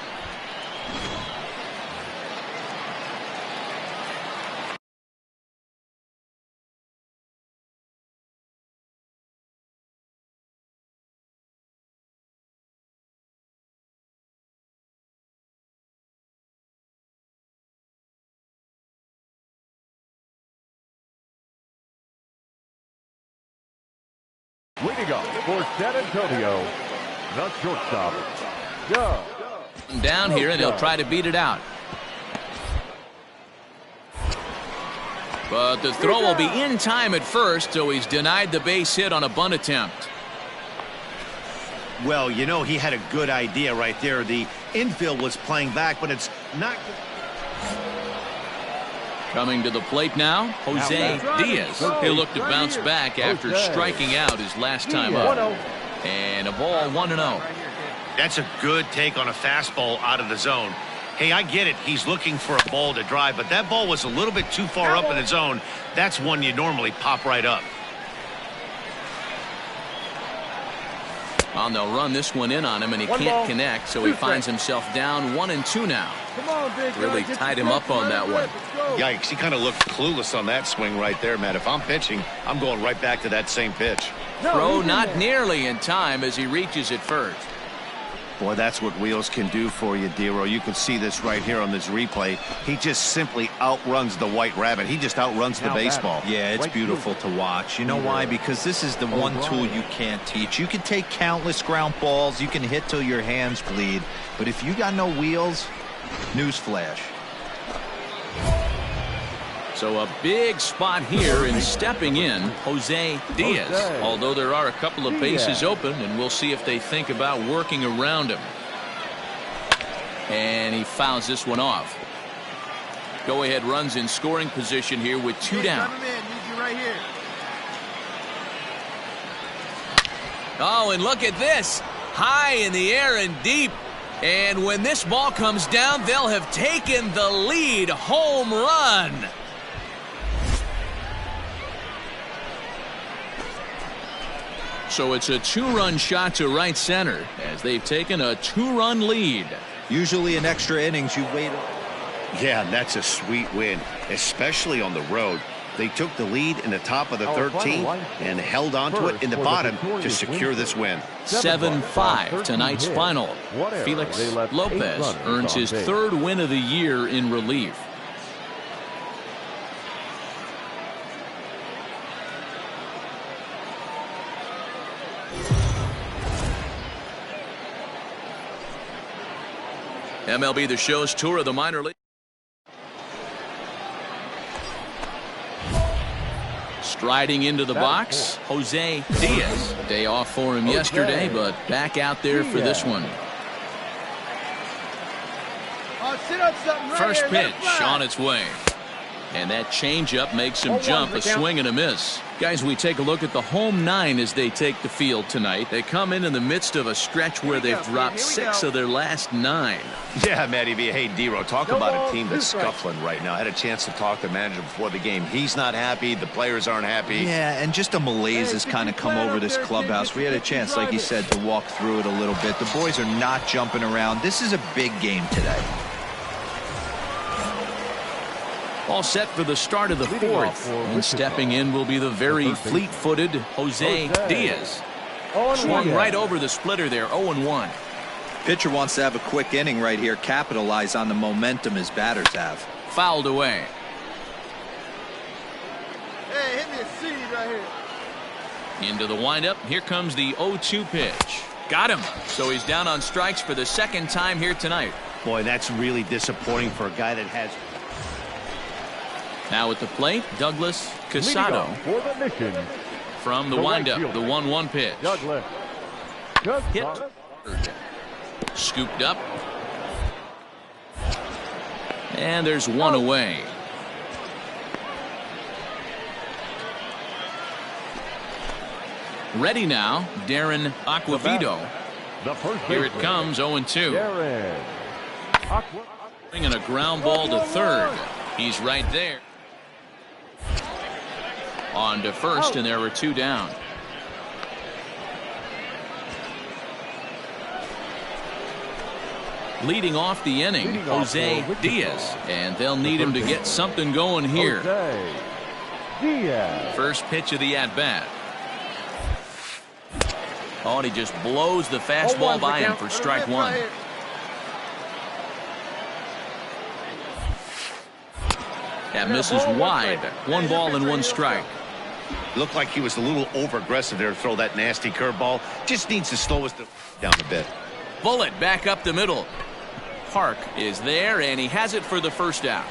Leading up for San Antonio, the shortstop, Doug. Down here, and they'll try to beat it out. But the throw will be in time at first, so he's denied the base hit on a bunt attempt. Well, you know, he had a good idea right there. The infield was playing back, but it's not. Coming to the plate now, Jose Diaz. He'll look to bounce back after striking out his last time up. And a ball 1-0. That's a good take on a fastball out of the zone. Hey, I get it. He's looking for a ball to drive, but that ball was a little bit too far up in the zone. That's one you normally pop right up. Well, they'll run this one in on him, and he can't connect, so he finds himself down 1-2 now. Come on, big guy. Really tied him up on that one. Yikes, he kind of looked clueless on that swing right there, Matt. If I'm pitching, I'm going right back to that same pitch. Throw not nearly in time as he reaches it first. Boy, that's what wheels can do for you, Dero. You can see this right here on this replay. He just simply outruns the white rabbit. He just outruns the baseball. Yeah, it's beautiful to watch. You know why? Because this is the one tool you can't teach. You can take countless ground balls. You can hit till your hands bleed. But if you got no wheels, newsflash. So a big spot here in stepping in, Jose Diaz. Although there are a couple of bases open, and we'll see if they think about working around him. And he fouls this one off. Go-ahead runs in scoring position here with 2 down. Oh, and look at this. High in the air and deep. And when this ball comes down, they'll have taken the lead. Home run. So it's a 2-run shot to right center as they've taken a 2-run lead. Usually in extra innings, you wait. Yeah, that's a sweet win, especially on the road. They took the lead in the top of the 13 and held on to it in the bottom to secure this win. 7-5 tonight's final. Felix Lopez earns his 3rd win of the year in relief. MLB The Show's tour of the minor league. Striding into the box, Jose Diaz. Day off for him yesterday, but back out there for this one. First pitch on its way. And that changeup makes him jump, a swing and a miss. Guys, we take a look at the home 9 as they take the field tonight. They come in the midst of a stretch where they've dropped 6 of their last 9. Yeah, Matty B. Hey, Dero, talk about a team that's scuffling right now. I had a chance to talk to the manager before the game. He's not happy. The players aren't happy. Yeah, and just a malaise has kind of come over this clubhouse. We had a chance, like you said, to walk through it a little bit. The boys are not jumping around. This is a big game today. All set for the start of the 4th. And stepping in will be the very fleet-footed Jose Diaz. Swung right over the splitter there, 0-1. Pitcher wants to have a quick inning right here, capitalize on the momentum his batters have. Fouled away. Hey, hit me a seed right here. Into the windup. Here comes the 0-2 pitch. Got him. So he's down on strikes for the 2nd time here tonight. Boy, that's really disappointing for a guy that has... Now at the plate, Douglas Casado. From the windup, the 1-1 pitch. Hit. Scooped up. And there's one away. Ready now, Darren Aquavito. The first Here it baseman, comes, 0-2. Darren Aqua. Bringing a ground ball to third. He's right there. On to first, and there were 2 down. Leading off the inning, Jose Diaz, and they'll need him to get something going here. Jose Diaz. First pitch of the at-bat. Oh, and he just blows the fastball by him for strike 1. That misses wide. 1 ball and 1 strike. Looked like he was a little over-aggressive there to throw that nasty curveball. Just needs to slow us down a bit. Bullet back up the middle. Park is there, and he has it for the first out.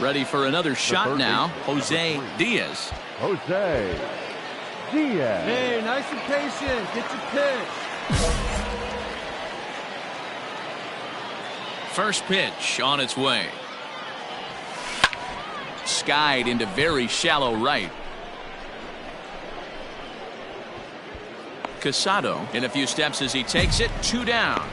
Ready for another shot now, Jose Diaz. Jose Diaz. Hey, nice and patient. Get your pitch. First pitch on its way. Skied into very shallow right. Casado in a few steps as he takes it. 2 down.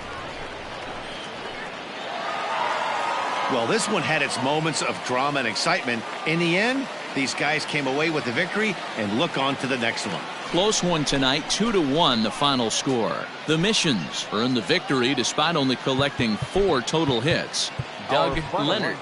Well, this one had its moments of drama and excitement. In the end, these guys came away with the victory and look on to the next one. Close one tonight, 2-1 the final score. The Missions earned the victory despite only collecting 4 total hits. Doug Leonard.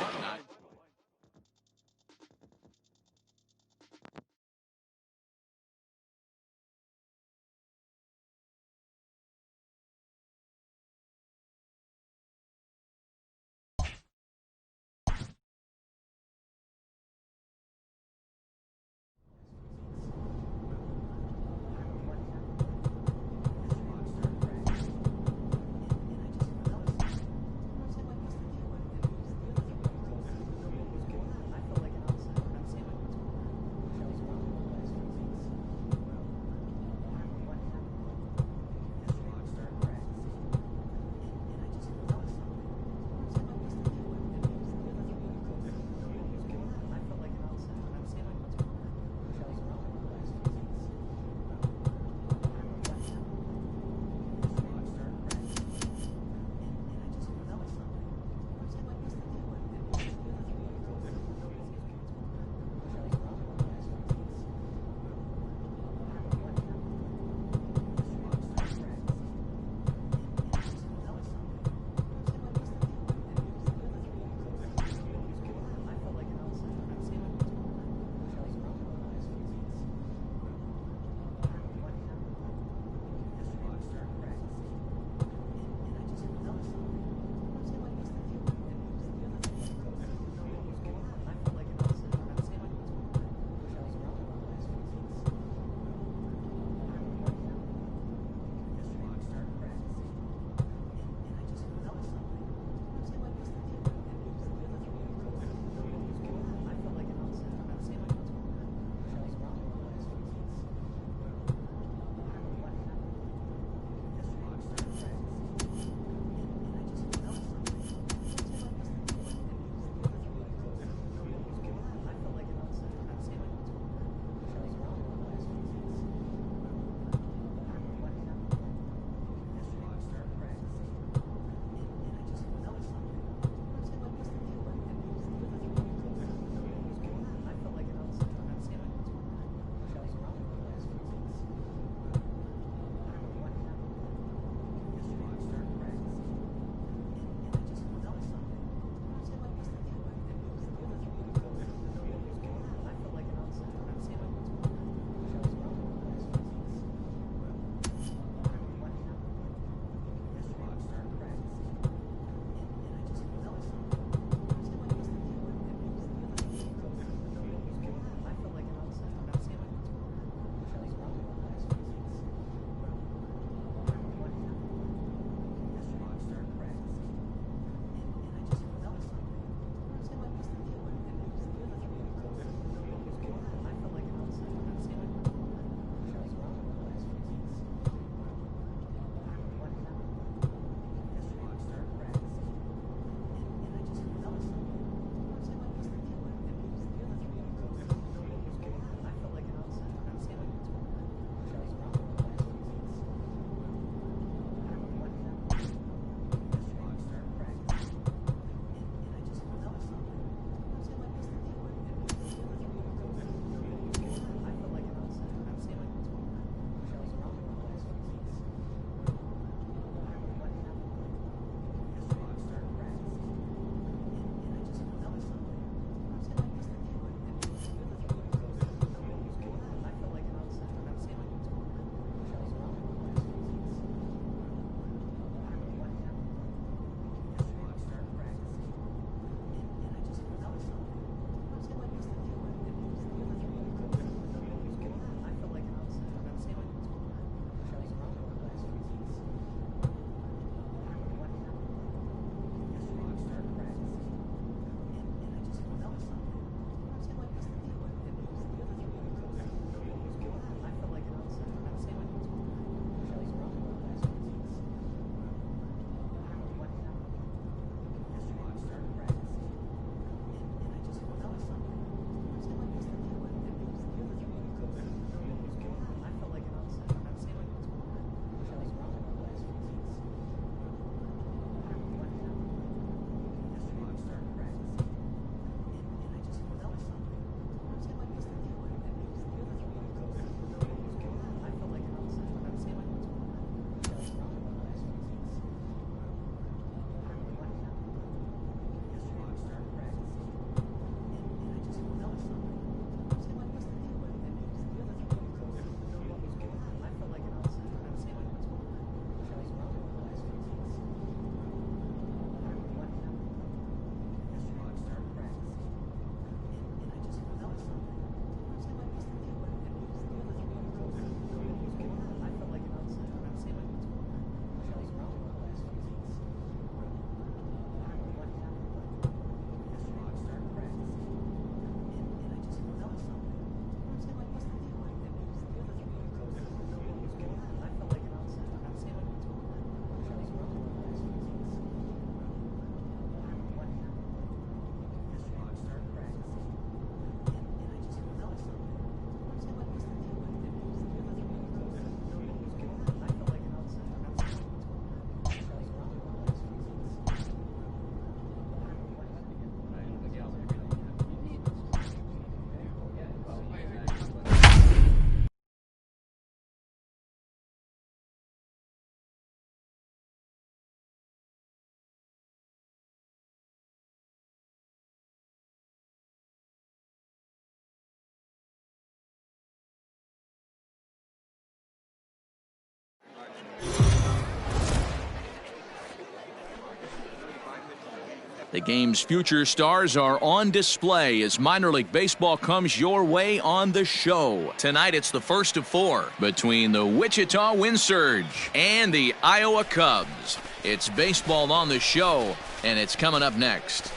The game's future stars are on display as minor league baseball comes your way on the show. Tonight it's the first of 4 between the Wichita Wind Surge and the Iowa Cubs. It's baseball on the show, and it's coming up next.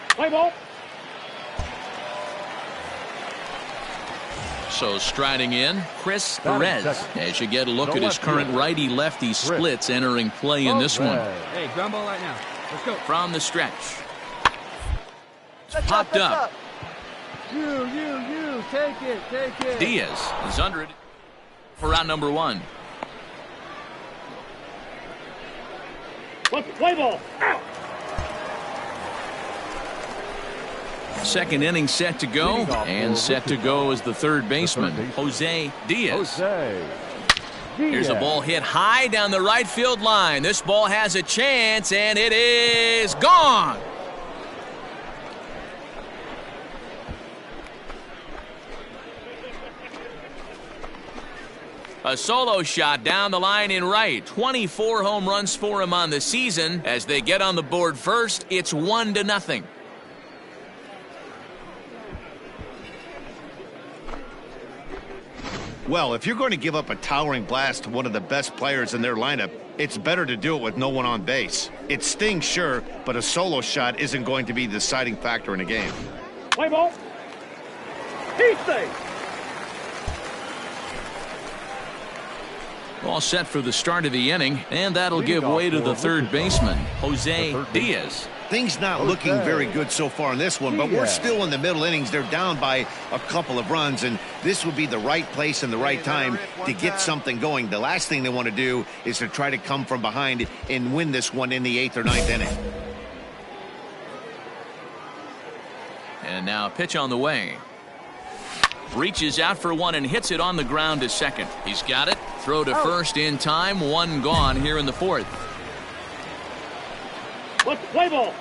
Play ball. So striding in, Chris Perez. As you get a look at his current righty-lefty splits entering play in this one. Hey, ground ball right now. Let's go. From the stretch. It's popped up. You. Take it. Diaz is under it for out number 1. Let's play ball. Out. Second inning set to go, and set to go is the third baseman, Jose Diaz. Here's a ball hit high down the right field line. This ball has a chance, and it is gone. A solo shot down the line in right. 24 home runs for him on the season. As they get on the board first, it's 1-0. Well, if you're going to give up a towering blast to one of the best players in their lineup, it's better to do it with no one on base. It stings, sure, but a solo shot isn't going to be the deciding factor in a game. Play ball. He's safe. All set for the start of the inning, and that'll give way to the third baseman, Jose Diaz. Things not looking very good so far in this one, but we're still in the middle innings. They're down by a couple of runs, and this would be the right place and the right time to get something going. The last thing they want to do is to try to come from behind and win this one in the 8th or 9th inning. And now pitch on the way. Reaches out for one and hits it on the ground to second. He's got it. Throw to first in time. 1 gone here in the 4th. Let's play ball.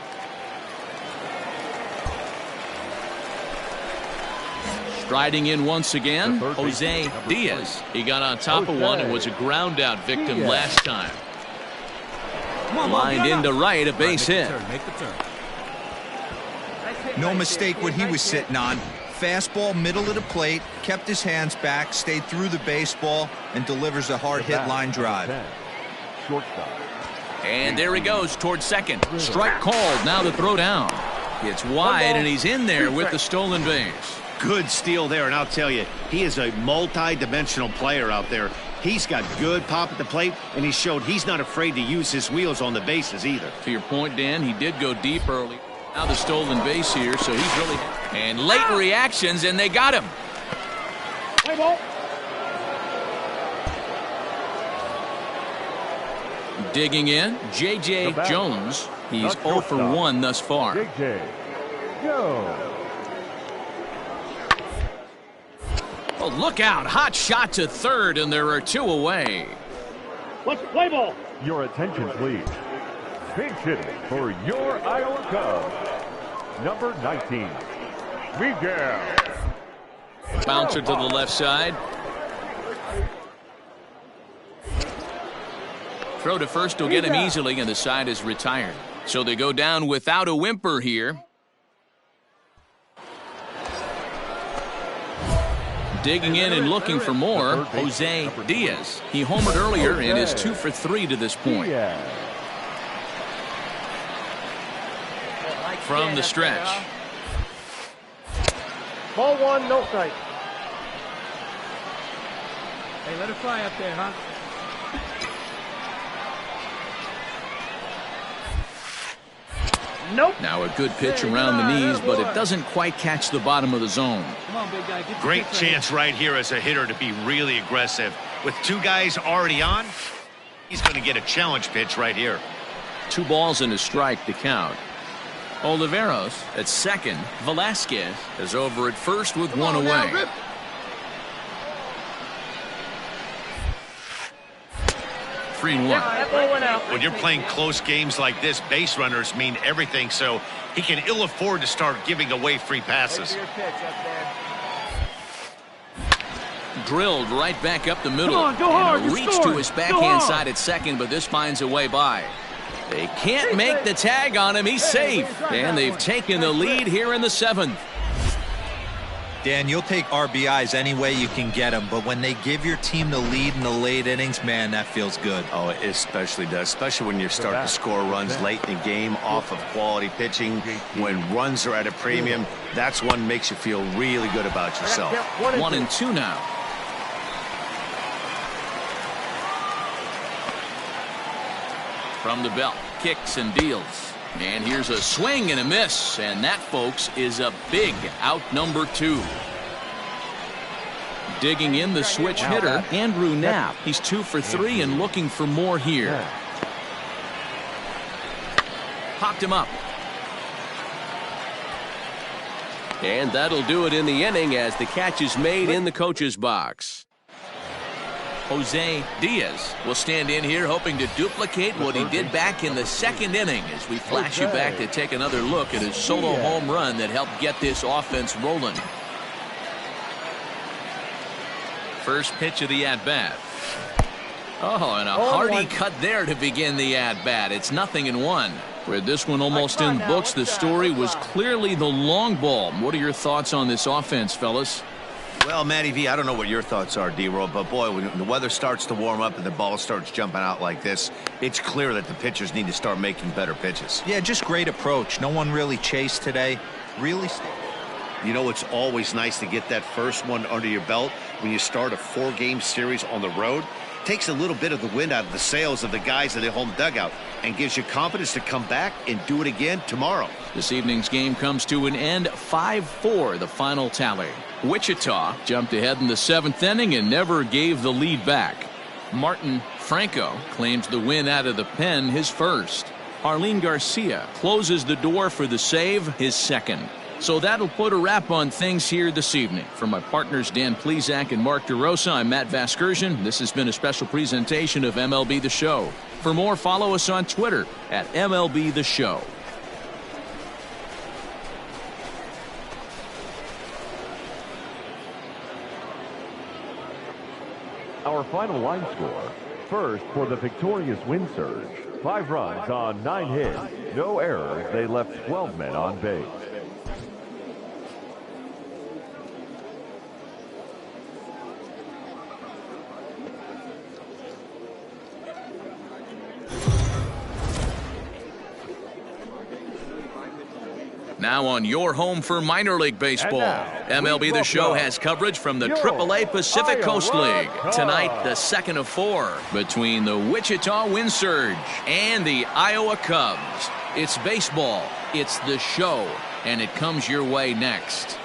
Striding in once again, Jose Diaz. He got on top of one and was a ground out victim last time. Lined into right, a base hit. Make the turn. No mistake what he was sitting on. Fastball, middle of the plate, kept his hands back, stayed through the baseball, and delivers a hard-hit line drive. And there he goes towards second. Strike called. Now the throw down. It's wide, and he's in there with the stolen base. Good steal there, and I'll tell you, he is a multi-dimensional player out there. He's got good pop at the plate, and he showed he's not afraid to use his wheels on the bases either. To your point, Dan, he did go deep early. Now the stolen base here, so he's really... And late reactions, and they got him. Play ball. Digging in, J.J. Jones. He's 0 for 1 thus far. J.J. Jones. Oh, look out. Hot shot to third, and there are 2 away. Let's play ball. Your attention, please. Pinch hitting for your Iowa Cubs, number 19, Miguel. Bouncer to the left side. Throw to first will get him easily, and the side is retired. So they go down without a whimper here. Digging in and looking for more, Jose Diaz. He homered earlier and is 2 for 3 to this point. From the stretch. Ball 1, no strike. Hey, let it fly up there, huh? Nope. Now a good pitch around the knees, but it doesn't quite catch the bottom of the zone. Come on, big guy. Get Great chance right here as a hitter to be really aggressive. With 2 guys already on, he's going to get a challenge pitch right here. 2 balls and a strike to count. Oliveros at second. Velasquez is over at first with 1 away. 3-1. When you're playing close games like this, base runners mean everything, so he can ill afford to start giving away free passes. drilled right back up the middle. Come on, go hard, and a you're reach scoring. to his Go backhand hard. side at second, but this finds a way by. They can't make the tag on him. He's safe. And they've taken the lead here in the 7th. Dan, you'll take RBIs any way you can get them, but when they give your team the lead in the late innings, man, that feels good. Oh, it especially does, especially when you're starting to score runs late in the game off of quality pitching. When runs are at a premium, that's one makes you feel really good about yourself. 1-2 now. From the belt, kicks and deals. And here's a swing and a miss. And that, folks, is a big out number 2. Digging in the switch hitter, Andrew Knapp. He's 2 for 3 and looking for more here. Popped him up. And that'll do it in the inning as the catch is made in the coach's box. Jose Diaz will stand in here hoping to duplicate what he did back in the 2nd inning as we flash you back to take another look at his solo home run that helped get this offense rolling. First pitch of the at-bat. Oh, and a hearty cut there to begin the at-bat. It's 0-1. With this one almost in the books, the story was clearly the long ball. What are your thoughts on this offense, fellas? Well, Matty V, I don't know what your thoughts are, D-Roll, but boy, when the weather starts to warm up and the ball starts jumping out like this, it's clear that the pitchers need to start making better pitches. Yeah, just great approach. No one really chased today. Really. You know, it's always nice to get that first one under your belt when you start a 4-game series on the road. Takes a little bit of the wind out of the sails of the guys in the home dugout and gives you confidence to come back and do it again tomorrow. This evening's game comes to an end, 5-4, the final tally. Wichita jumped ahead in the 7th inning and never gave the lead back. Martin Franco claims the win out of the pen, his first. Arlene Garcia closes the door for the save, his second. So that'll put a wrap on things here this evening. For my partners Dan Plesac and Mark DeRosa, I'm Matt Vasgersian. This has been a special presentation of MLB The Show. For more, follow us on Twitter at MLB The Show. Our final line score. First, for the victorious Wind Surge, 5 runs on 9 hits, no errors. They left 12 men on base. Now on your home for minor league baseball. MLB The Show has coverage from the AAA Pacific Coast League. Tonight, the 2nd of 4 between the Wichita Wind Surge and the Iowa Cubs. It's baseball, it's the show, and it comes your way next.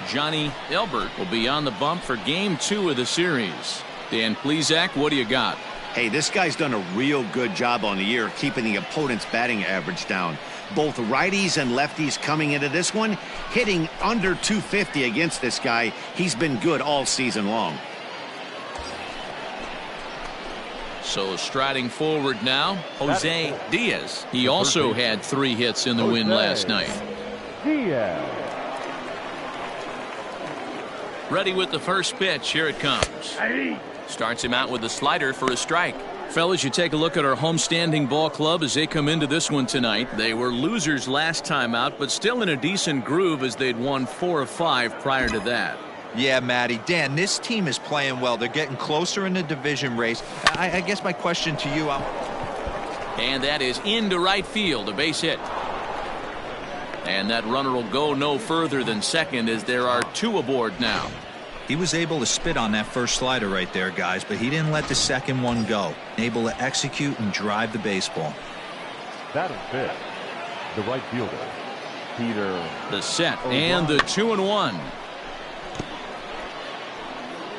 Johnny Elbert will be on the bump for Game 2 of the series. Dan Plesac, what do you got? Hey, this guy's done a real good job on the year keeping the opponent's batting average down. Both righties and lefties coming into this one, hitting under 250 against this guy. He's been good all season long. So striding forward now, Jose Diaz. He also had 3 hits in the win last night. Diaz. Ready with the first pitch. Here it comes. Starts him out with a slider for a strike. Fellas, you take a look at our homestanding ball club as they come into this one tonight. They were losers last time out, but still in a decent groove as they'd won 4 of 5 prior to that. Yeah, Matty. Dan, this team is playing well. They're getting closer in the division race. I guess my question to you... And that is into right field, a base hit. And that runner will go no further than second as there are 2 aboard now. He was able to spit on that first slider right there, guys, but he didn't let the second one go. Able to execute and drive the baseball. That is it. The right fielder, Peter. The set and the 2-1.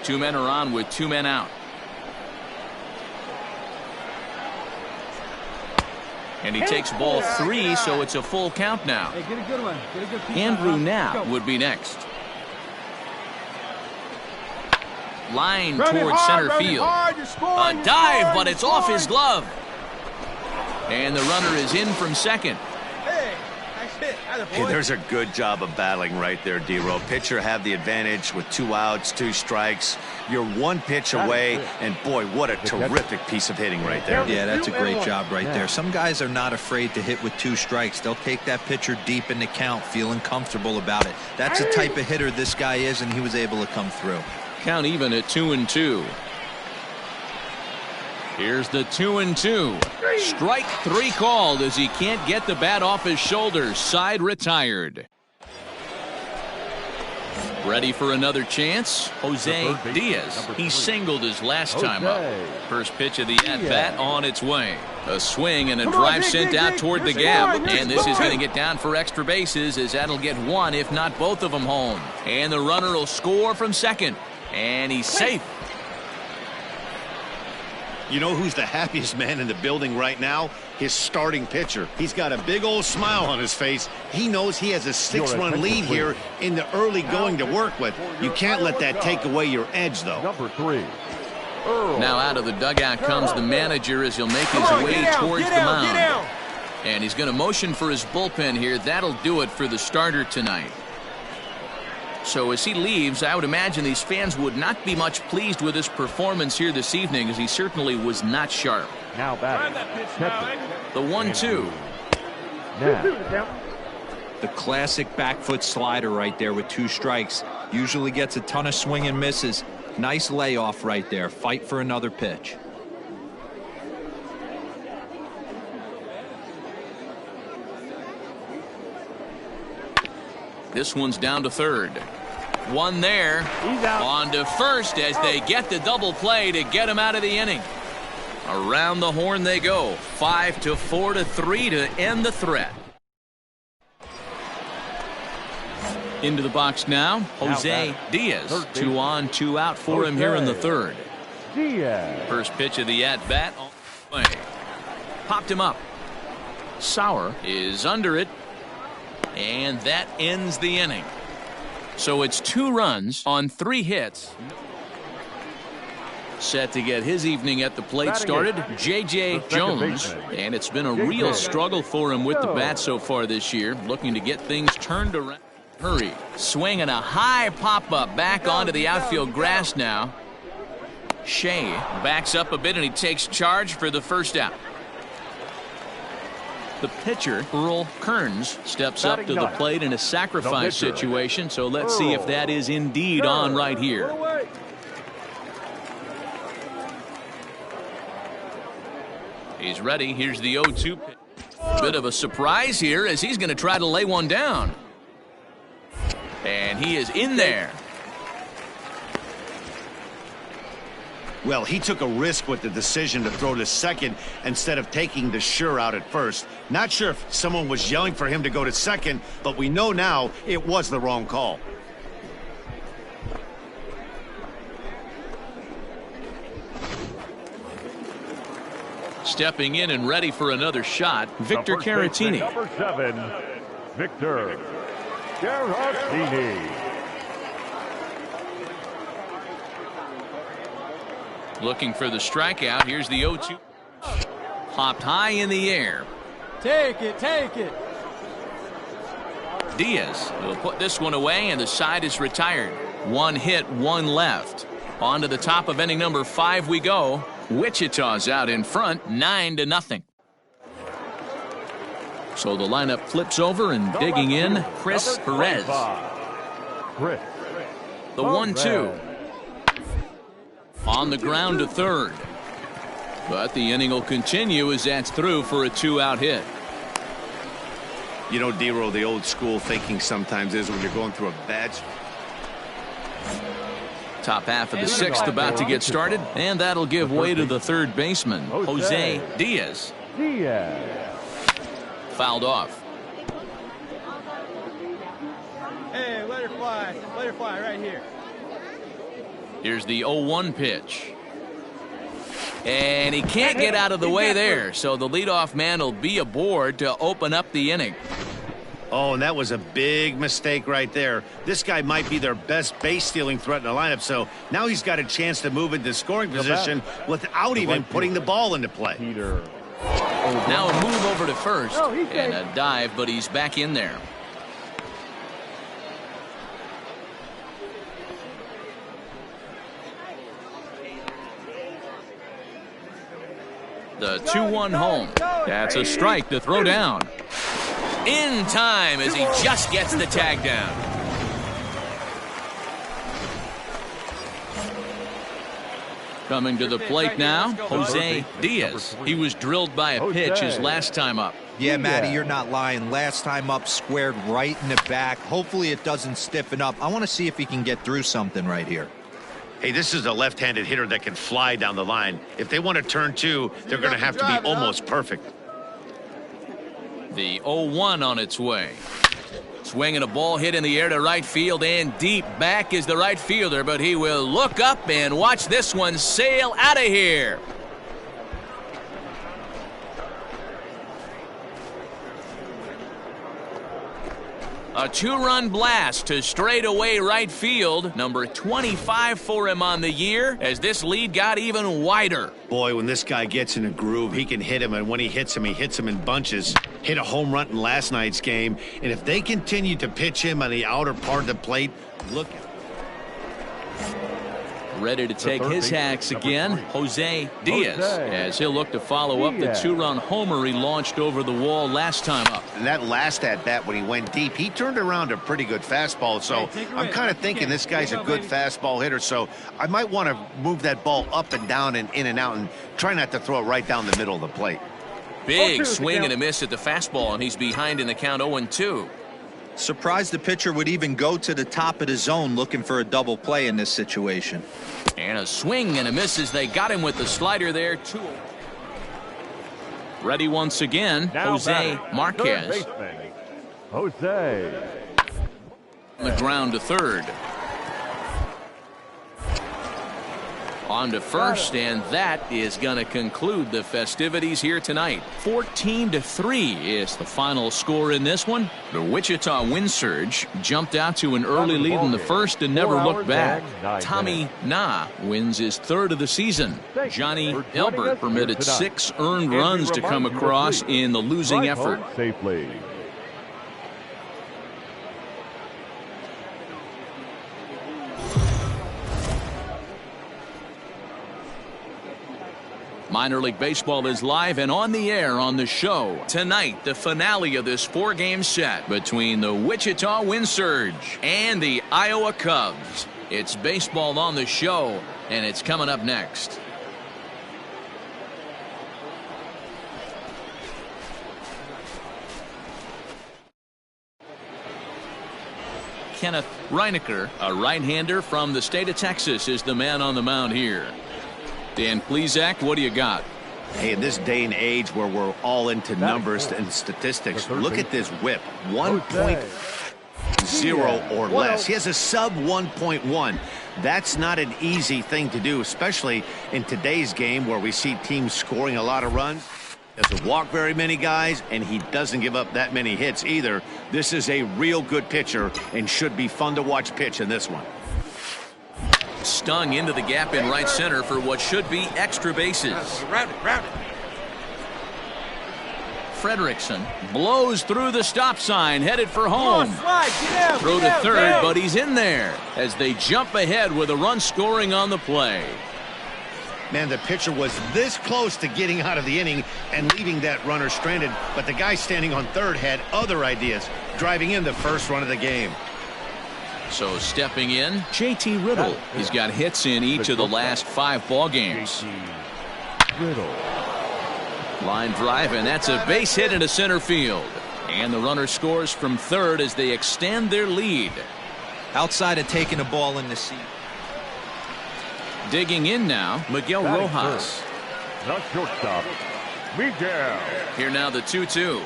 2 men are on with 2 men out. And he takes ball 3, so it's a full count now. Hey, get a good one. Get a good piece. Andrew Knapp would be next. Line towards center field. A dive, but it's off his glove. And the runner is in from second. Hey, nice hit. Hey, there's a good job of battling right there, D-Row. Pitcher have the advantage with 2 outs, 2 strikes. You're 1 pitch away, and boy, what a terrific piece of hitting right there. Yeah, that's a great job right there. Some guys are not afraid to hit with 2 strikes. They'll take that pitcher deep in the count, feeling comfortable about it. That's the type of hitter this guy is, and he was able to come through. Count even at 2-2. Here's the 2-2. Strike 3 called as he can't get the bat off his shoulders. Side retired. Ready for another chance? Jose Diaz. He singled his last time up. First pitch of the at-bat on its way. A swing and a drive sent out toward the gap. And this is going to get down for extra bases as that'll get 1, if not both of them, home. And the runner will score from second. And he's safe. You know who's the happiest man in the building right now? His starting pitcher. He's got a big old smile on his face. He knows he has a 6-run lead here in the early going to work with. You can't let that take away your edge, though. Number 3. Now out of the dugout comes the manager as he'll make his way towards the mound. And he's going to motion for his bullpen here. That'll do it for the starter tonight. So as he leaves, I would imagine these fans would not be much pleased with his performance here this evening, as he certainly was not sharp. Now batting. The 1-2. Now. The classic back foot slider right there with 2 strikes. Usually gets a ton of swing and misses. Nice layoff right there. Fight for another pitch. This one's down to third. One there. On to first as they get the double play to get him out of the inning. Around the horn they go. 5-4-3 to end the threat. Into the box now, Jose Diaz. 2 on, 2 out for him here in the third. First pitch of the at-bat. Popped him up. Sauer is under it. And that ends the inning. So it's 2 runs on 3 hits. Set to get his evening at the plate started, J.J. Jones. And it's been a real struggle for him with the bat so far this year. Looking to get things turned around. Hurry. Swinging a high pop-up back onto the outfield grass now. Shea backs up a bit and he takes charge for the first out. The pitcher, Earl Kearns, steps up to the plate in a sacrifice situation, so let's see if that is indeed on right here. He's ready. Here's the 0-2 pitch. Bit of a surprise here as he's going to try to lay one down. And he is in there. Well, he took a risk with the decision to throw to second instead of taking the sure out at first. Not sure if someone was yelling for him to go to second, but we know now it was the wrong call. Stepping in and ready for another shot, Victor Caratini. Number 7, Victor Caratini. Looking for the strikeout. Here's the 0-2. Hopped high in the air. Take it, take it. Diaz will put this one away, and the side is retired. 1 hit, 1 left. On to the top of inning number 5 we go. Wichita's out in front, 9-0. So the lineup flips over, and digging in, Chris Perez. The 1-2. On the ground to third. But the inning will continue as that's through for a 2-out hit. You know, D-Row, the old school thinking sometimes is when you're going through a bad... Top half of the 6th about to get started, and that'll give way to the third baseman, Jose Diaz. Fouled off. Hey, let her fly right here. Here's the 0-1 pitch. And he can't get out of the way there, so the leadoff man will be aboard to open up the inning. Oh, and that was a big mistake right there. This guy might be their best base-stealing threat in the lineup, so now he's got a chance to move into scoring position without even putting the ball into play. Now a move over to first, and a dive, but he's back in there. The 2-1 home. That's a strike to throw down. In time as he just gets the tag down. Coming to the plate now, Hozziedahomie. He was drilled by a pitch his last time up. Yeah, Matty, you're not lying. Last time up, squared right in the back. Hopefully it doesn't stiffen up. I want to see if he can get through something right here. Hey, this is a left-handed hitter that can fly down the line. If they want to turn two, they're going to have to be almost perfect. The 0-1 on its way. Swinging a ball hit in the air to right field and deep. Back is the right fielder, but he will look up and watch this one sail out of here. A 2-run blast to straightaway right field. Number 25 for him on the year as this lead got even wider. Boy, when this guy gets in a groove, he can hit him, and when he hits him in bunches. Hit a home run in last night's game, and if they continue to pitch him on the outer part of the plate, look at ready to take his hacks again, Hozziedahomie, as he'll look to follow up the 2-run homer he launched over the wall last time up. That last at-bat when he went deep, he turned around a pretty good fastball, so I'm kind of thinking this guy's a good fastball hitter, so I might want to move that ball up and down and in and out and try not to throw it right down the middle of the plate. Big swing and a miss at the fastball, and he's behind in the count 0-2. Surprised the pitcher would even go to the top of the zone looking for a double play in this situation. And a swing and a miss as they got him with the slider there, too. Ready once again, Jose Marquez. Jose. On the ground to third. On to first, and that is going to conclude the festivities here tonight. 14-3 is the final score in this one. The Wichita Wind Surge jumped out to an early lead in the first and never looked back. Tommy Na wins his third of the season. Johnny Elbert permitted 6 earned runs to come across in the losing effort. Safely. Minor League Baseball is live and on the air on the show. Tonight, the finale of this 4-game set between the Wichita Wind Surge and the Iowa Cubs. It's baseball on the show, and it's coming up next. Kenneth Reinecker, a right-hander from the state of Texas, is the man on the mound here. Dan Plesac, what do you got? Hey, in this day and age where we're all into numbers and statistics, look at this whip. 1.0 or less. He has a sub 1.1. That's not an easy thing to do, especially in today's game where we see teams scoring a lot of runs. Doesn't walk very many guys, and he doesn't give up that many hits either. This is a real good pitcher and should be fun to watch pitch in this one. Stung into the gap in right center for what should be extra bases. Frederickson blows through the stop sign, headed for home. Throw to third, but he's in there as they jump ahead with a run scoring on the play. Man, the pitcher was this close to getting out of the inning and leaving that runner stranded, but the guy standing on third had other ideas, driving in the first run of the game. So stepping in, JT Riddle. He's got hits in each of the last 5 ball games. Line drive, and that's a base hit into center field. And the runner scores from third as they extend their lead. Outside of taking a ball in the seat. Digging in now, Miguel Rojas. The shortstop, Miguel. Here now the 2-2.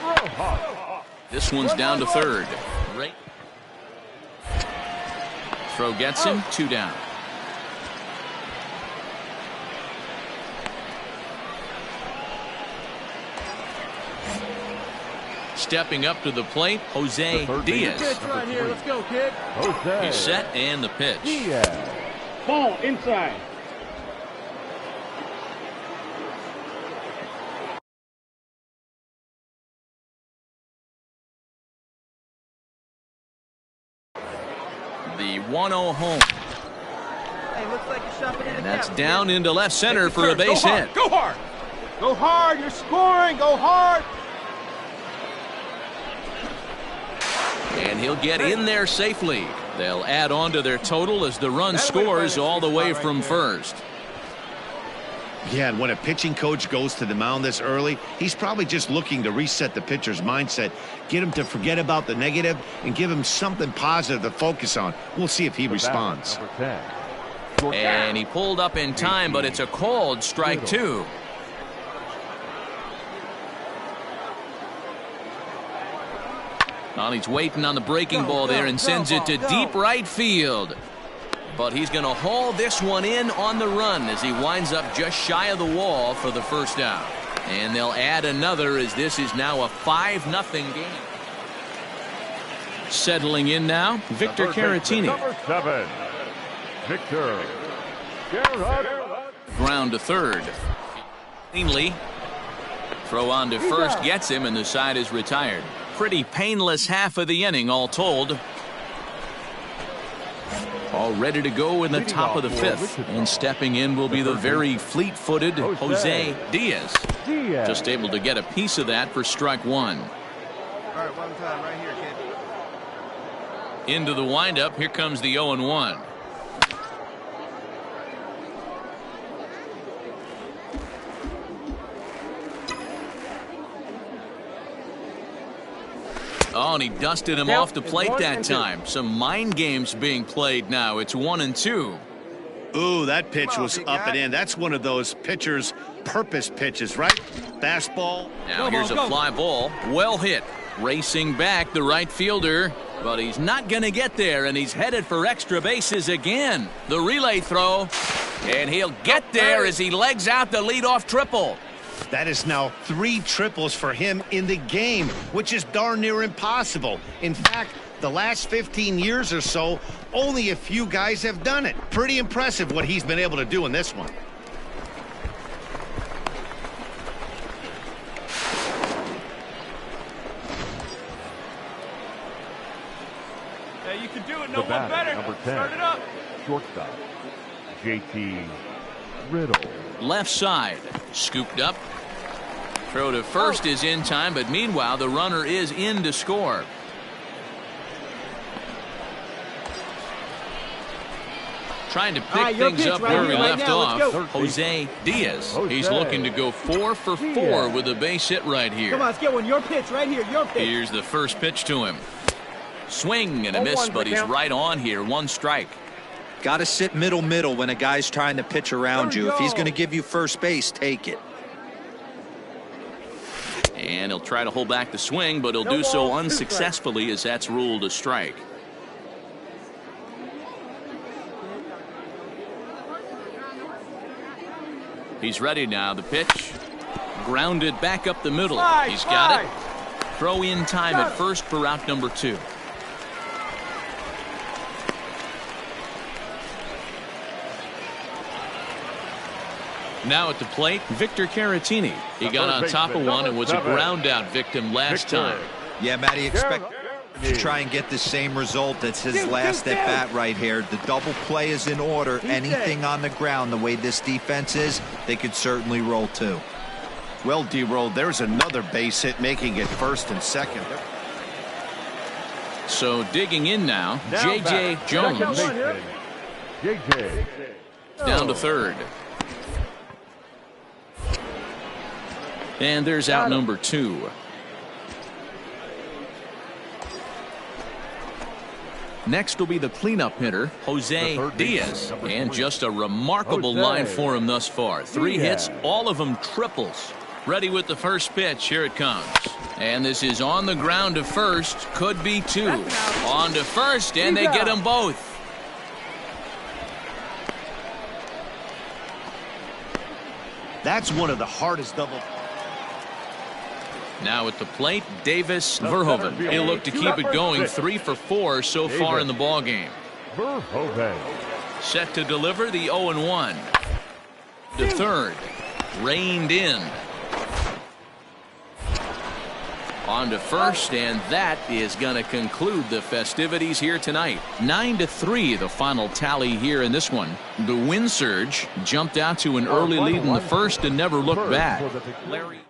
This one's down to third. Right. Throw gets him, 2 down. Stepping up to the plate, Hozziedahomie. Right here. Let's go, kid. He's set and the pitch. Ball inside. The 1-0 home. Hey, looks like you're shopping in the That's gap, down kid. into left center for a base hit. Go hard. Go hard, you're scoring, go hard! And he'll get in there safely. They'll add on to their total as the run scores all the way from first. Yeah, and when a pitching coach goes to the mound this early, he's probably just looking to reset the pitcher's mindset, get him to forget about the negative, and give him something positive to focus on. We'll see if he responds. And he pulled up in time, but it's a called strike two. Well, he's waiting on the breaking ball there and sends it to deep right field. But he's going to haul this one in on the run as he winds up just shy of the wall for the first out. And they'll add another as this is now a 5-0 game. Settling in now, Victor Caratini. Number 7, Victor Caratini. Ground to third. Cleanly. Throw on to first gets him, and the side is retired. Pretty painless half of the inning, all told. All ready to go in the top of the fifth. And stepping in will be the very fleet-footed Jose Diaz. Just able to get a piece of that for strike one. All right, one time right here, kid. Into the windup. Here comes the 0-1. Oh, and he dusted him off the plate that time. Some mind games being played now. It's 1-2. Ooh, that pitch was up and in. That's one of those pitchers' purpose pitches, right? Fastball. Now here's a fly ball. Well hit. Racing back the right fielder. But he's not going to get there, and he's headed for extra bases again. The relay throw. And he'll get there as he legs out the leadoff triple. That is now 3 triples for him in the game, which is darn near impossible. In fact, the last 15 years or so, only a few guys have done it. Pretty impressive what he's been able to do in this one. Yeah, you can do it. No one better. Number 10, Start it up. shortstop, JT Riddle. Left side. Scooped up. Throw to first is in time, but meanwhile the runner is in to score. Trying to pick things up where we left off. Jose Diaz. He's looking to go 4 for 4 with a base hit right here. Come on, let's get one. Your pitch right here. Your pitch. Here's the first pitch to him. Swing and a miss, but he's right on here. 1 strike. Got to sit middle when a guy's trying to pitch around you. If he's going to give you first base, take it. And he'll try to hold back the swing, but he'll do so unsuccessfully as that's ruled a strike. He's ready now. The pitch. Grounded back up the middle. He's got it. Throw in time at first for out number 2. Now at the plate, Victor Caratini. He got on top of one and was a ground out victim last time. Yeah, Matty, expect to try and get the same result. That's his last at bat right here. The double play is in order. Anything on the ground, the way this defense is, they could certainly roll too. Well, D-Roll, there's another base hit, making it first and second. So digging in now, J.J. Jones. JJ. Down to third. And there's out number 2. Next will be the cleanup hitter, Jose Diaz. And just a remarkable line for him thus far. 3 hits, all of them triples. Ready with the first pitch. Here it comes. And this is on the ground to first. Could be 2. On to first, and they get them both. That's one of the hardest double. Now at the plate, Davis Verhoeven. He'll look to keep it going. 3 for 4 so far in the ballgame. Verhoeven. Set to deliver the 0-1. To third. Reined in. On to first, and that is going to conclude the festivities here tonight. 9-3, the final tally here in this one. The Wind Surge jumped out to an early lead in the first and never looked back. Larry.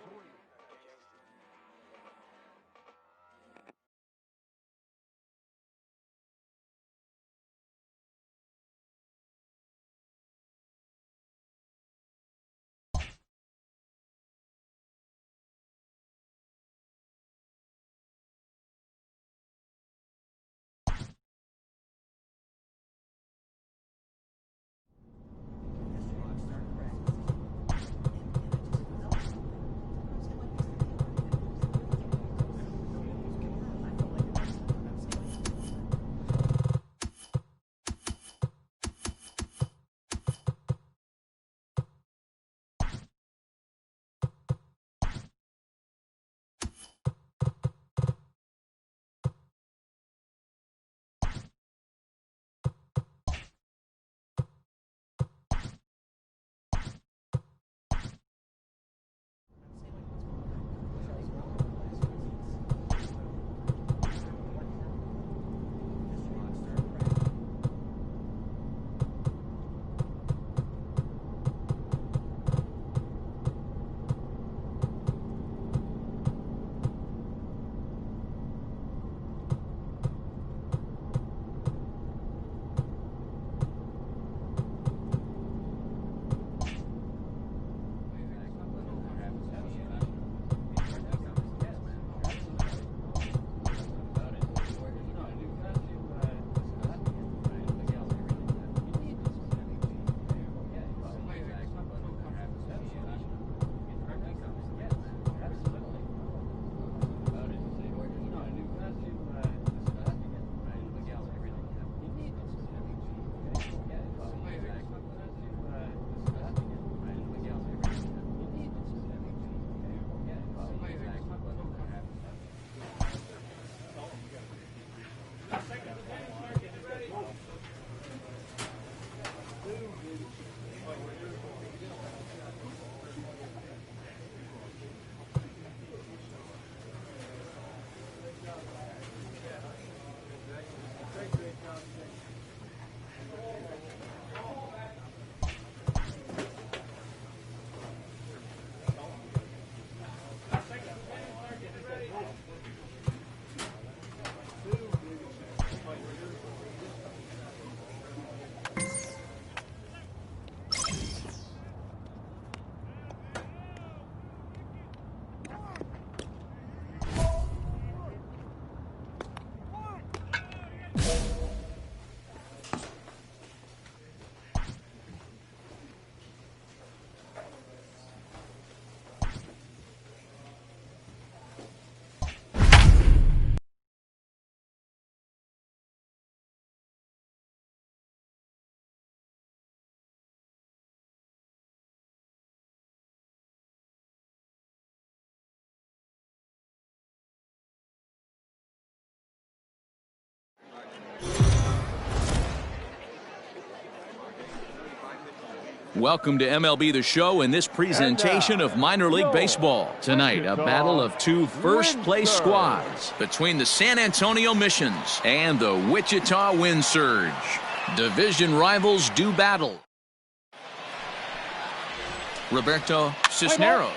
Welcome to MLB The Show and this presentation of minor league baseball. Tonight, a battle of two first-place squads between the San Antonio Missions and the Wichita Wind Surge. Division rivals do battle. Roberto Cisneros.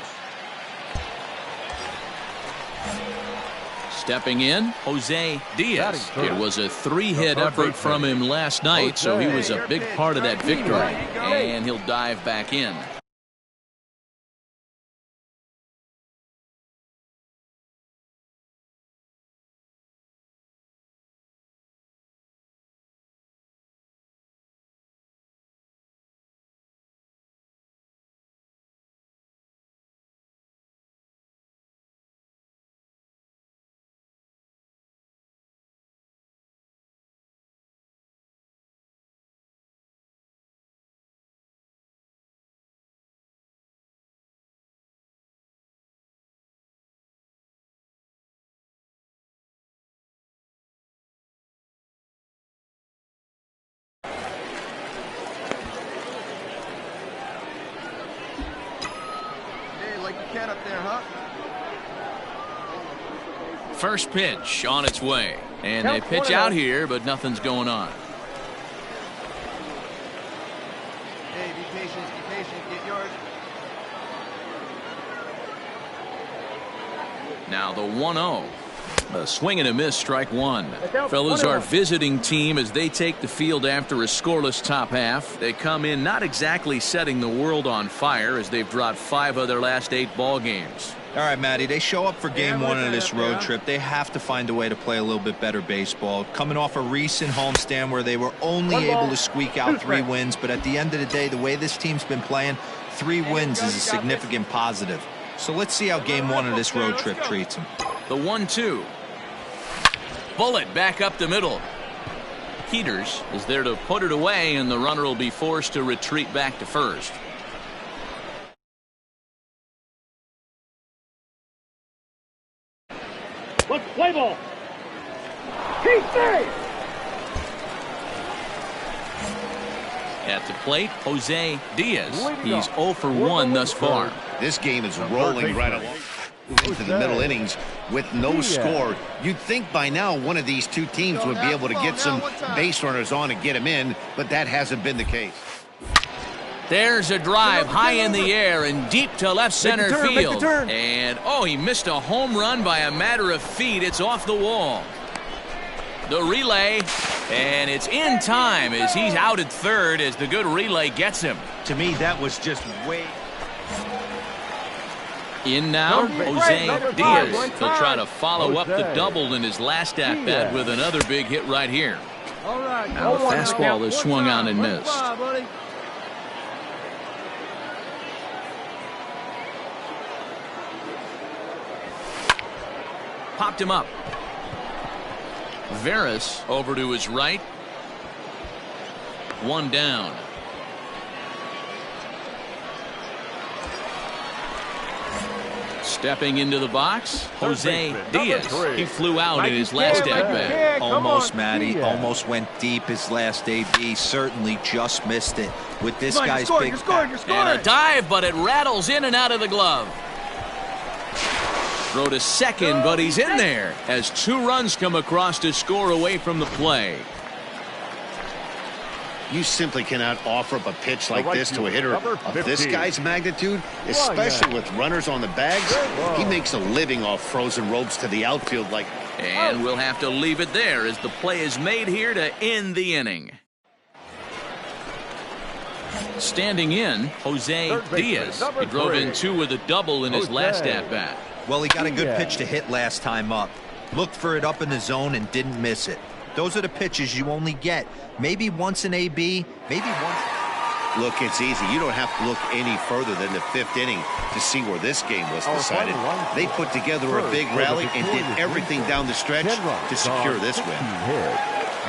Stepping in, Jose Diaz. It was a three-hit effort from him last night, so he was a big part of that victory. And he'll dive back in. Cat up there, huh? First pitch on its way. And they pitch out here, but nothing's going on. Hey, be patient, get yours. Now the 1-0. A swing and a miss, strike one. Fellas, our visiting team, as they take the field after a scoreless top half, they come in not exactly setting the world on fire, as they've dropped 5 of their last 8 ball games. All right, Matty, they show up for game 1 of this road trip. They have to find a way to play a little bit better baseball. Coming off a recent homestand where they were only able to squeak out 3 wins, but at the end of the day, the way this team's been playing, 3 wins is a significant positive. So let's see how game 1 of this road trip treats them. The 1-2. Bullet back up the middle. Peters is there to put it away, and the runner will be forced to retreat back to first. Let's play ball. He's safe. At the plate, Jose Diaz. He's 0 for 1 thus far. This game is rolling right along into the middle innings with no score. You'd think by now one of these two teams would be able to get some base runners on and get them in, but that hasn't been the case. There's a drive high in the air and deep to left center field. And, oh, he missed a home run by a matter of feet. It's off the wall. The relay, and it's in time as he's out at third as the good relay gets him. To me, that was just way... In now, Jose Diaz. He'll try to follow up the double in his last at-bat with another big hit right here. Now the fastball is swung on and missed. Popped him up. Veras over to his right. 1 down. Stepping into the box, Jose Diaz. He flew out in his last at-bat. Almost, Matty. Almost went deep his last AB. Certainly just missed it. With this guy's big... And a dive, but it rattles in and out of the glove. Throw to second, but he's in there as 2 runs come across to score away from the play. You simply cannot offer up a pitch like this to a hitter of this guy's magnitude, especially with runners on the bags. He makes a living off frozen ropes to the outfield like... And we'll have to leave it there as the play is made here to end the inning. Standing in, Jose Diaz. He drove in 2 with a double in his last at-bat. Well, he got a good pitch to hit last time up. Looked for it up in the zone and didn't miss it. Those are the pitches you only get. Maybe once in AB, maybe once. Look, it's easy. You don't have to look any further than the 5th inning to see where this game was decided. They put together a big rally and did everything down the stretch to secure this win.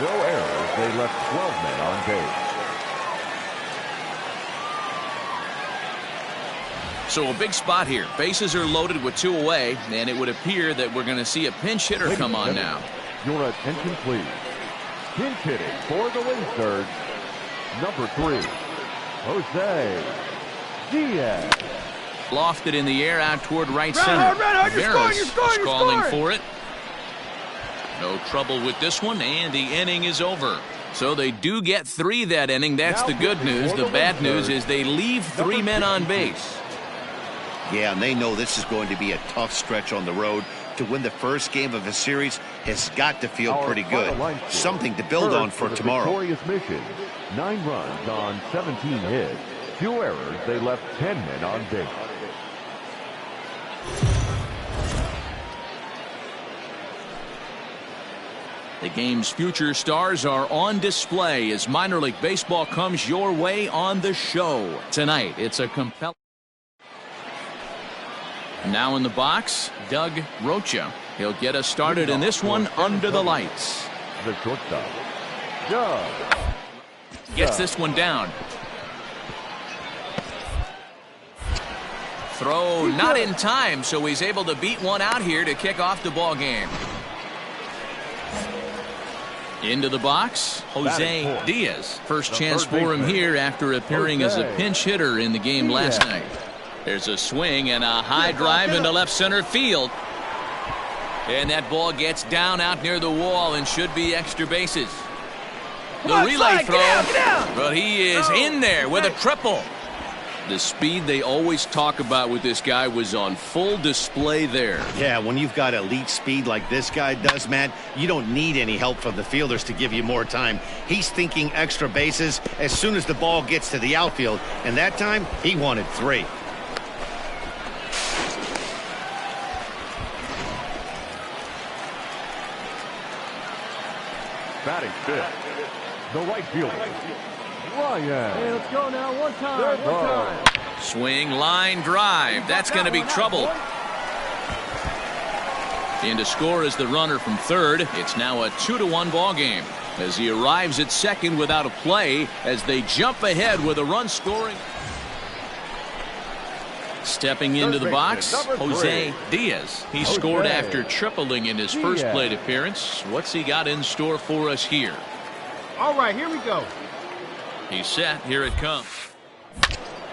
No errors. They left 12 men on base. So a big spot here. Bases are loaded with 2 away, and it would appear that we're going to see a pinch hitter come on now. Your attention, please. Pinch hitting for the Wing Surge, number 3, Jose Diaz. Lofted in the air out toward right center. Veras is calling for it. No trouble with this one, and the inning is over. So they do get 3 that inning. That's the good news. The bad news is they leave 3 men on base. Yeah, and they know this is going to be a tough stretch on the road. To win the first game of a series has got to feel pretty good. Something to build on for tomorrow. Victorious mission. 9 runs on 17 hits. 2 errors. They left 10 men on base. The game's future stars are on display as minor league baseball comes your way on the show. Tonight, it's a compelling... Now in the box, Doug Rocha. He'll get us started in this one under the lights. The shortstop, Doug. Gets this one down. Throw not in time, so he's able to beat one out here to kick off the ball game. Into the box, Jose Diaz. First chance for him here after appearing as a pinch hitter in the game last night. There's a swing and a high drive into left center field. And that ball gets down out near the wall and should be extra bases. The relay throw, but he is in there with a triple. The speed they always talk about with this guy was on full display there. Yeah, when you've got elite speed like this guy does, Matt, you don't need any help from the fielders to give you more time. He's thinking extra bases as soon as the ball gets to the outfield, and that time he wanted 3. Batting fifth, the right fielder, Ryan. Hey, let's go now. One time. Swing, line, drive. That's going to be trouble. In to score is the runner from third. It's now a 2-1 ball game as he arrives at second without a play as they jump ahead with a run scoring. Stepping into the box, Jose Diaz. He scored after tripling in his first plate appearance. What's he got in store for us here? All right, here we go. He's set. Here it comes.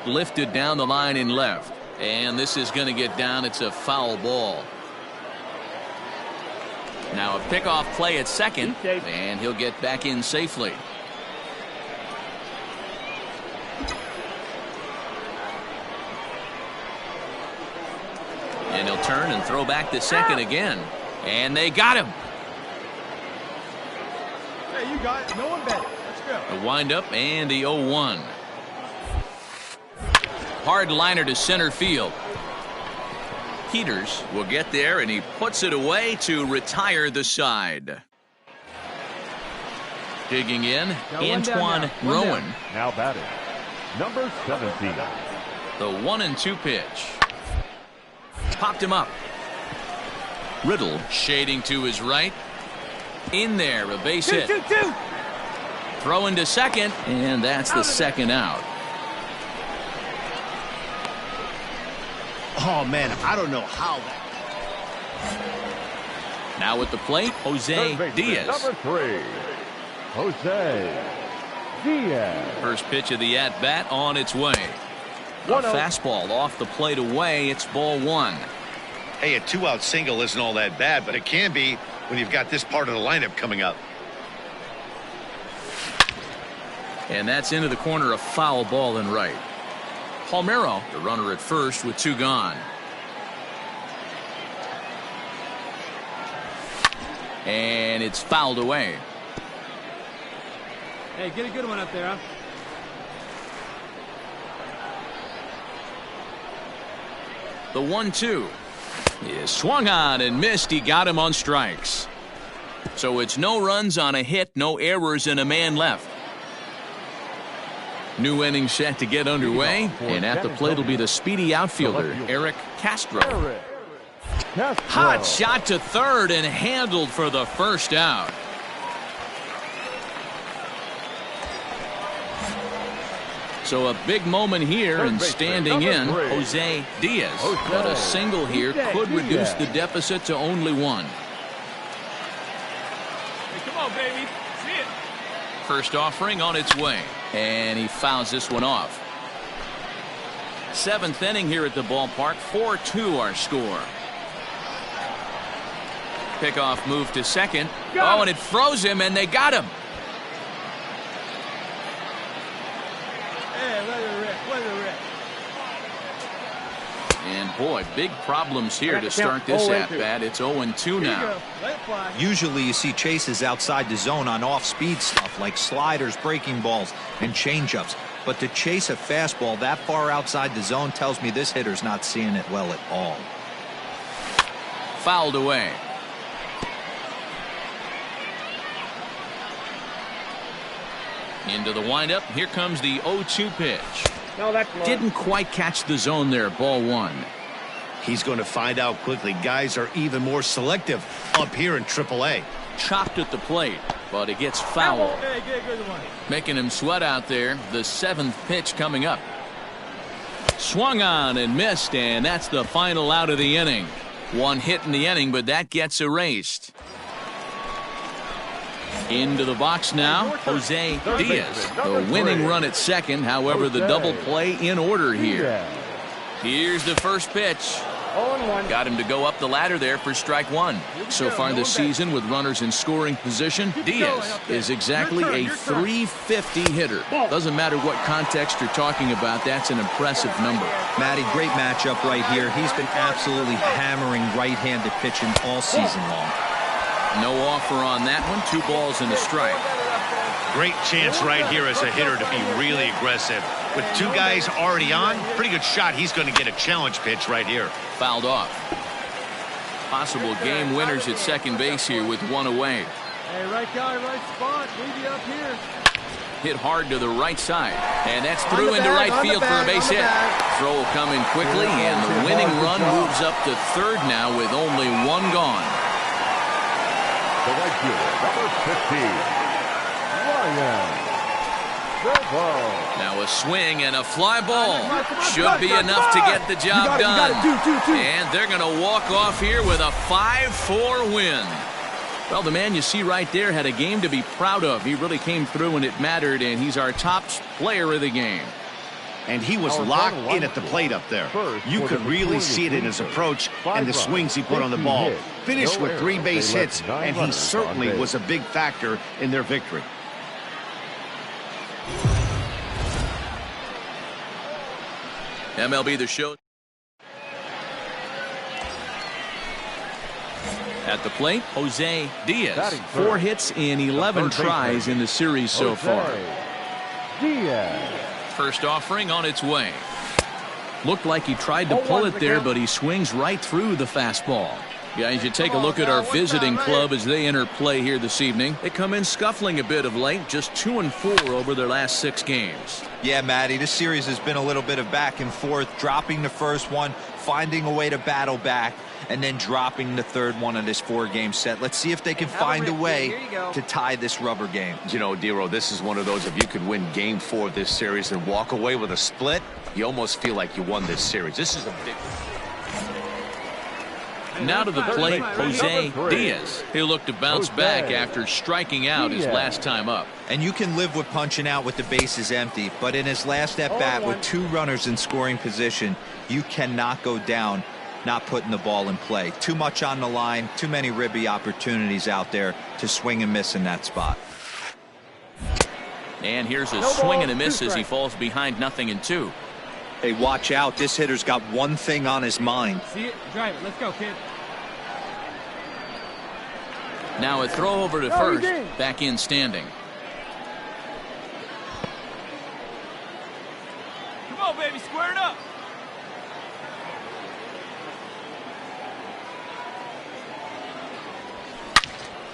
Lifted down the line in left. And this is going to get down. It's a foul ball. Now a pickoff play at second. And he'll get back in safely. And he'll turn and throw back to second again. And they got him. Hey, you got it. No one better. Let's go. A windup and the 0-1. Hard liner to center field. Peters will get there, and he puts it away to retire the side. Digging in, Antoine Rowan. Now batting, number 17. The 1-2 pitch. Popped him up. Riddle shading to his right. In there, a base hit. Throwing to second, and that's the second out. Oh, man, I don't know how that. Now at the plate, Jose Diaz. Number 3, Jose Diaz. First pitch of the at-bat on its way. A fastball off the plate away. It's ball 1. Hey, a 2-out single isn't all that bad, but it can be when you've got this part of the lineup coming up. And that's into the corner, a foul ball and right. Palmeiro, the runner at first with 2 gone. And it's fouled away. Hey, get a good one up there, huh? The 1-2 is swung on and missed. He got him on strikes. So it's no runs on a hit, no errors, and a man left. New inning set to get underway, and at the plate will be the speedy outfielder, Eric Castro. Hot shot to third and handled for the first out. So a big moment here, and standing in, Jose Diaz. But a single here could reduce the deficit to only 1. Hey, come on, baby. See it. First offering on its way, and he fouls this one off. 7th inning here at the ballpark. 4-2 our score. Pickoff move to second. Oh, and it froze him, and they got him. Hey, let it rip. And boy, big problems here to start this at-bat. It's 0-2 now. Usually you see chases outside the zone on off-speed stuff like sliders, breaking balls, and changeups. But to chase a fastball that far outside the zone tells me this hitter's not seeing it well at all. Fouled away. Into the windup. Here comes the 0-2 pitch. No, that's low. Didn't quite catch the zone there. Ball 1. He's going to find out quickly. Guys are even more selective up here in AAA. Chopped at the plate, but it gets fouled. Hey, get a good one. Making him sweat out there. The 7th pitch coming up. Swung on and missed, and that's the final out of the inning. 1 hit in the inning, but that gets erased. Into the box now, Jose Diaz. The winning run at second. However, the double play in order here. Here's the first pitch. 0-1. Got him to go up the ladder there for strike one. So far this season with runners in scoring position, Diaz is exactly a 350 hitter. Doesn't matter what context you're talking about, that's an impressive number. Matty, great matchup right here. He's been absolutely hammering right-handed pitching all season long. No offer on that one. 2 balls and a strike. Great chance right here as a hitter to be really aggressive. With 2 guys already on, pretty good shot. He's going to get a challenge pitch right here. Fouled off. Possible game winners at second base here with 1 away. Hey, right guy, right spot. Leave you up here. Hit hard to the right side. And that's through into right field for a base hit. Throw will come in quickly, and the winning run moves up to third now with only 1 gone. The right fielder, number 15. Now a swing and a fly ball. Should be enough to get the job done. And they're going to walk off here with a 5-4 win. Well, the man you see right there had a game to be proud of. He really came through when it mattered, and he's our top player of the game. And he was locked in at the plate up there. You could really see it in his approach and the swings he put on the ball. Finished with 3 base hits, and he certainly was a big factor in their victory. MLB The Show. At the plate, Jose Diaz. 4 hits in 11 tries in the series so far. First offering on its way. Looked like he tried to pull it there, but he swings right through the fastball. Guys, you take a look at our visiting club as they enter play here this evening. They come in scuffling a bit of late, just 2-4 over their last 6 games. Yeah, Matty, this series has been a little bit of back and forth, dropping the first one, finding a way to battle back, and then dropping the third one of this 4-game set. Let's see if they can find a way to tie this rubber game. You know, Dero, this is one of those, if you could win game 4 of this series and walk away with a split, you almost feel like you won this series. This is a big... Now to the plate, Jose Diaz. He'll look to bounce back after striking out his last time up. And you can live with punching out with the bases empty, but in his last at-bat with 2 runners in scoring position, you cannot go down not putting the ball in play. Too much on the line, too many ribby opportunities out there to swing and miss in that spot. And here's a swing and a miss as he falls behind 0-2. Hey, watch out. This hitter's got one thing on his mind. See it? Drive it. Let's go, kid. Now a throw over to first. Back in standing. Come on, baby. Square it up.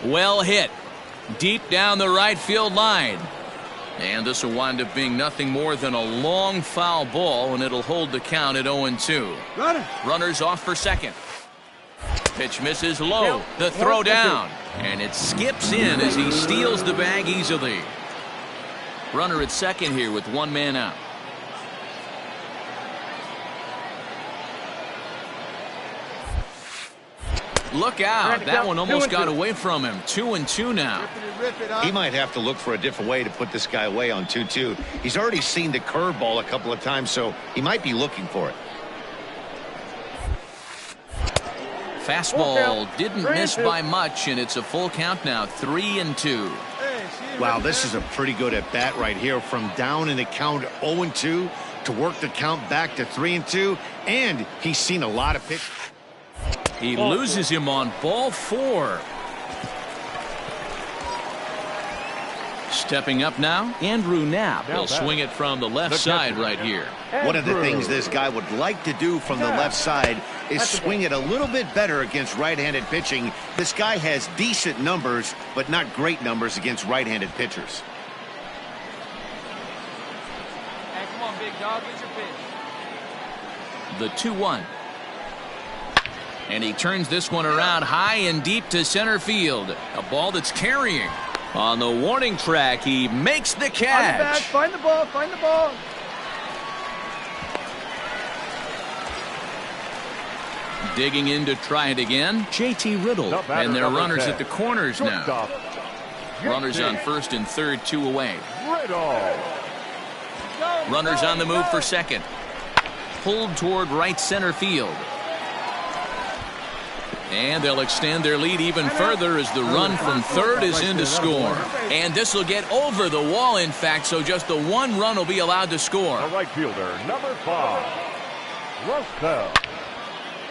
Well hit. Deep down the right field line. And this will wind up being nothing more than a long foul ball, and it'll hold the count at 0-2. Runners off for second. Pitch misses low. The throw down. And it skips in as he steals the bag easily. Runner at second here with 1 man out. Look out. That one almost got away from him. 2-2 now. He might have to look for a different way to put this guy away on 2-2. He's already seen the curveball a couple of times, so he might be looking for it. Fastball didn't miss by much, and it's a full count now. 3-2. Wow, this is a pretty good at bat right here. From down in the count 0-2 to work the count back to 3-2, and he's seen a lot of pitches. He loses him on ball 4. Stepping up now, Andrew Knapp. He'll swing it from the left side right here. One of the things this guy would like to do from the left side is swing it a little bit better against right-handed pitching. This guy has decent numbers, but not great numbers against right-handed pitchers. Hey, come on, big dog. Get your pitch. The 2-1. And he turns this one around high and deep to center field. A ball that's carrying. On the warning track, he makes the catch. Find the ball. Find the ball. Digging in to try it again, JT Riddle. And their runners at the corners now. Runners on first and third, 2 away. Runners on the move for second. Pulled toward right center field. And they'll extend their lead even further as the run from third is in to score. And this will get over the wall, in fact, so just the one run will be allowed to score. The right fielder, number 5, Russell.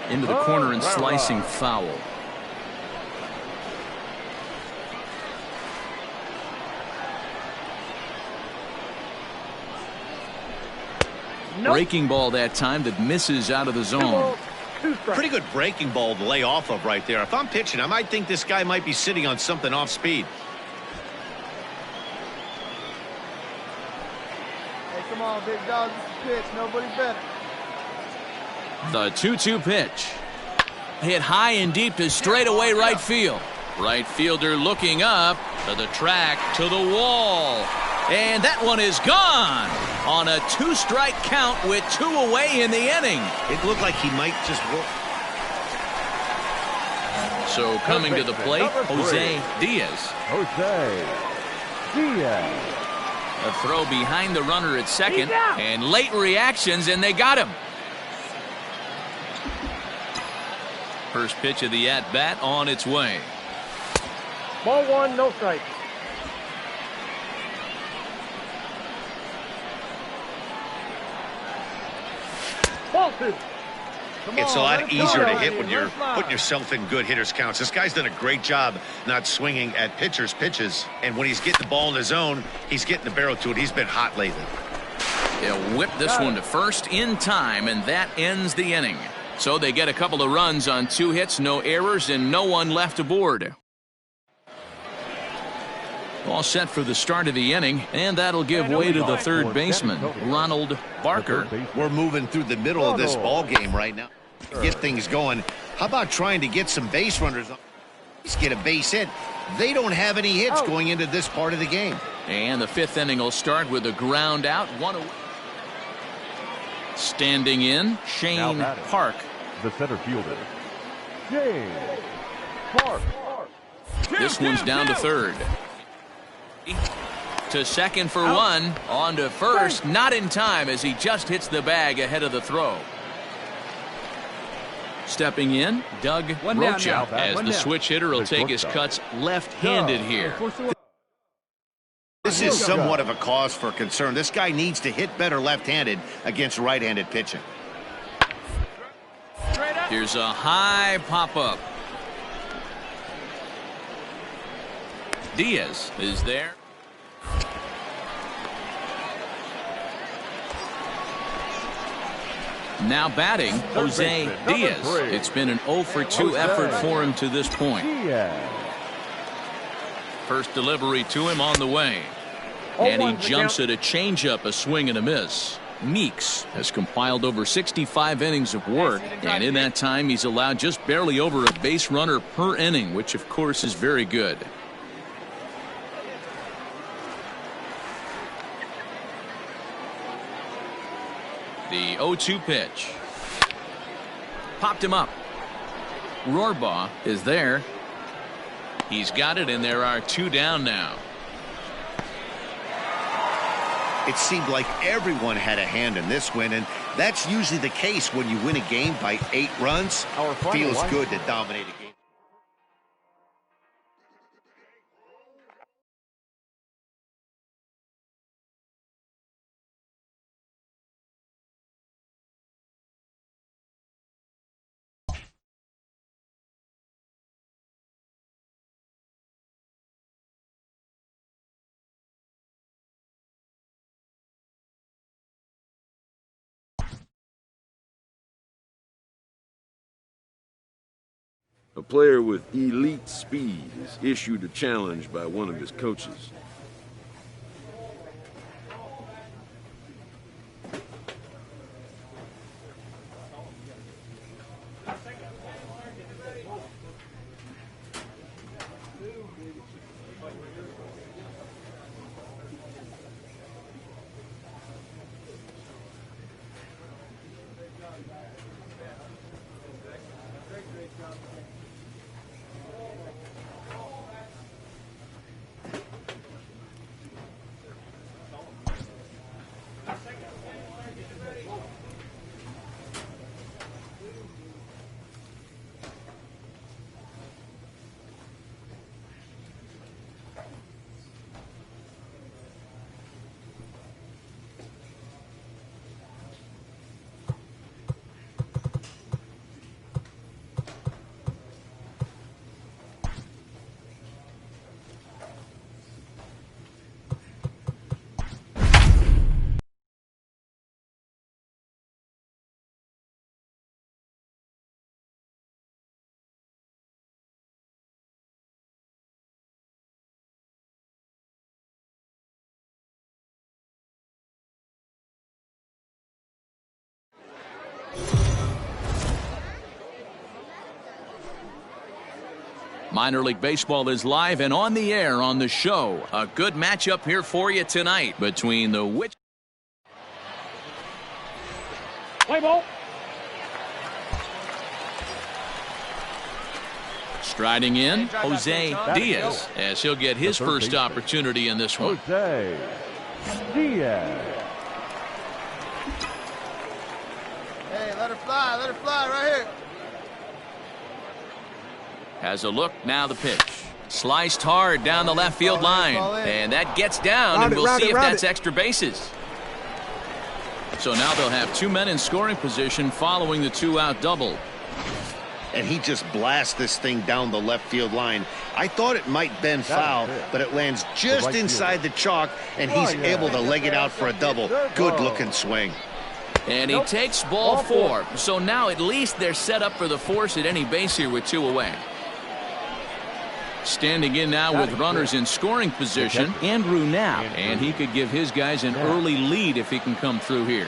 Into the corner and slicing foul. Breaking ball that time that misses out of the zone. Pretty good breaking ball to lay off of right there. If I'm pitching, I might think this guy might be sitting on something off speed. Hey, come on, big dog. This is pitch. Nobody better. The 2-2 pitch. Hit high and deep to straightaway right field. Right fielder looking up to the track, to the wall. And that one is gone on a 2-strike count with 2 away in the inning. It looked like he might just work. So coming to the plate, Jose Diaz. Jose Diaz. A throw behind the runner at second, and late reactions, and they got him. First pitch of the at-bat on its way. Ball 1, no strike. Ball 2. It's a lot easier to hit when you're putting yourself in good hitters' counts. This guy's done a great job not swinging at pitchers' pitches. And when he's getting the ball in the zone, he's getting the barrel to it. He's been hot lately. He'll whip this one to first in time, and that ends the inning. So they get a couple of runs on 2 hits, no errors, and no one left aboard. All set for the start of the inning, and that'll give way to the third baseman, Ronald Barker. We're moving through the middle of this ball game right now. Get things going. How about trying to get some base runners on? Let's get a base hit. They don't have any hits going into this part of the game. And the 5th inning will start with a ground out, 1 away. Standing in, Shane Park. The center fielder, Shane Park. This one's down to third. To second for 1. On to first. Not in time as he just hits the bag ahead of the throw. Stepping in, Doug Rocha, as the switch hitter will take his cuts left-handed here. This is somewhat of a cause for concern. This guy needs to hit better left-handed against right-handed pitching. Here's a high pop-up. Diaz is there. Now batting, Jose Diaz. It's been an 0 for 2 effort for him to this point. First delivery to him on the way. And he jumps at a changeup, a swing and a miss. Meeks has compiled over 65 innings of work, and in that time he's allowed just barely over a base runner per inning, which of course is very good. The 0-2 pitch. Popped him up. Rohrbaugh is there. He's got it, and there are 2 down now. It seemed like everyone had a hand in this win, and that's usually the case when you win a game by 8 runs. Feels good to dominate a game. A player with elite speed is issued a challenge by one of his coaches. Minor League Baseball is live and on the air on the show. A good matchup here for you tonight between the Play ball. Striding in, Jose Diaz, as he'll get his first opportunity in this one. Jose Diaz. Hey, let her fly right here. Has a look, now the pitch. Sliced hard down the left field line. And that gets down, and we'll see if that's extra bases. So now they'll have 2 men in scoring position following the 2-out double. And he just blasts this thing down the left field line. I thought it might bend foul, but it lands just inside the chalk, and he's able to leg it out for a double. Good-looking swing. And he takes ball 4. So now at least they're set up for the force at any base here with 2 away. Standing in now with runners in scoring position, Andrew Knapp. And he could give his guys an early lead if he can come through here.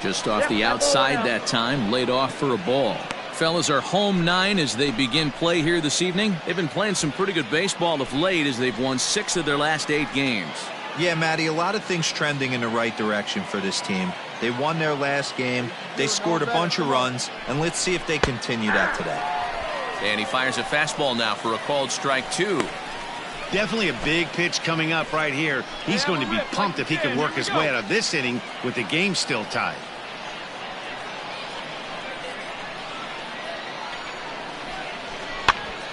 Just off the outside that time, laid off for a ball. Fellas are home 9 as they begin play here this evening. They've been playing some pretty good baseball of late as they've won 6 of their last 8 games. Yeah, Matty, a lot of things trending in the right direction for this team. They won their last game, they scored a bunch of runs, and let's see if they continue that today. And he fires a fastball now for a called strike 2. Definitely a big pitch coming up right here. He's going to be pumped if he can work his way out of this inning with the game still tied.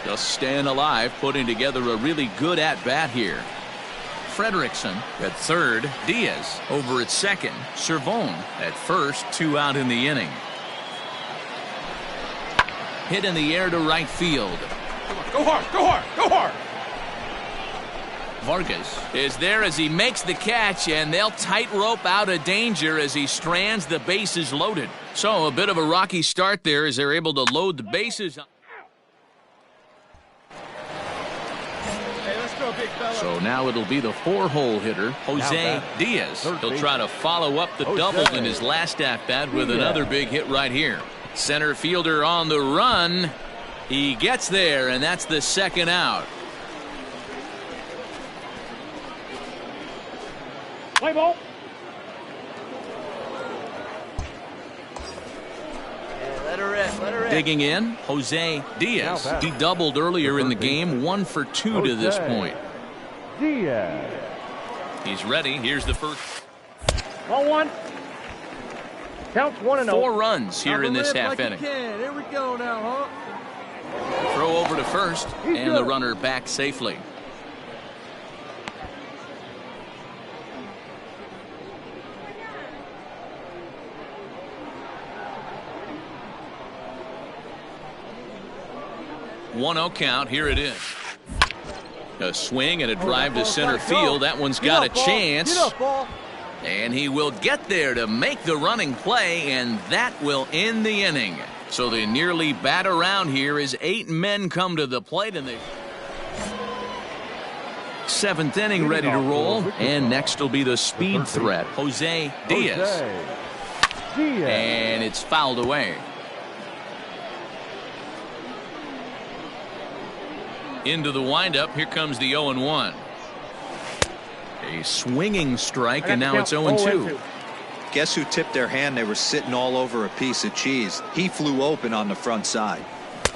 Just staying alive, putting together a really good at-bat here. Frederickson at third, Diaz over at second, Servone at first, 2 out in the inning. Hit in the air to right field. Go hard, go hard, go hard. Vargas is there as he makes the catch, and they'll tightrope out of danger as he strands the bases loaded. So a bit of a rocky start there as they're able to load the bases. Hey, let's go, big fella. So now it'll be the 4-hole hitter, Jose Diaz. He'll try to follow up the double in his last at-bat with another big hit right here. Center fielder on the run. He gets there, and that's the 2nd out. Play ball. Let her in. Digging in, Jose Diaz. He doubled earlier in the game, 1 for 2 to this point. Diaz. He's ready. Here's the first. Ball 1. Counts 1-0. 4 runs here in this half inning. Here we go now, huh? Throw over to first, and the runner back safely. One-0 count. Here it is. A swing and a drive to center field. That one's got a chance. And he will get there to make the running play, and that will end the inning. So they nearly bat around here as 8 men come to the plate, and they 7th inning ready to roll. And next will be the speed threat, Jose Diaz. And it's fouled away. Into the windup. Here comes the 0-1. A swinging strike, and now it's 0-2. Guess who tipped their hand? They were sitting all over a piece of cheese. He flew open on the front side.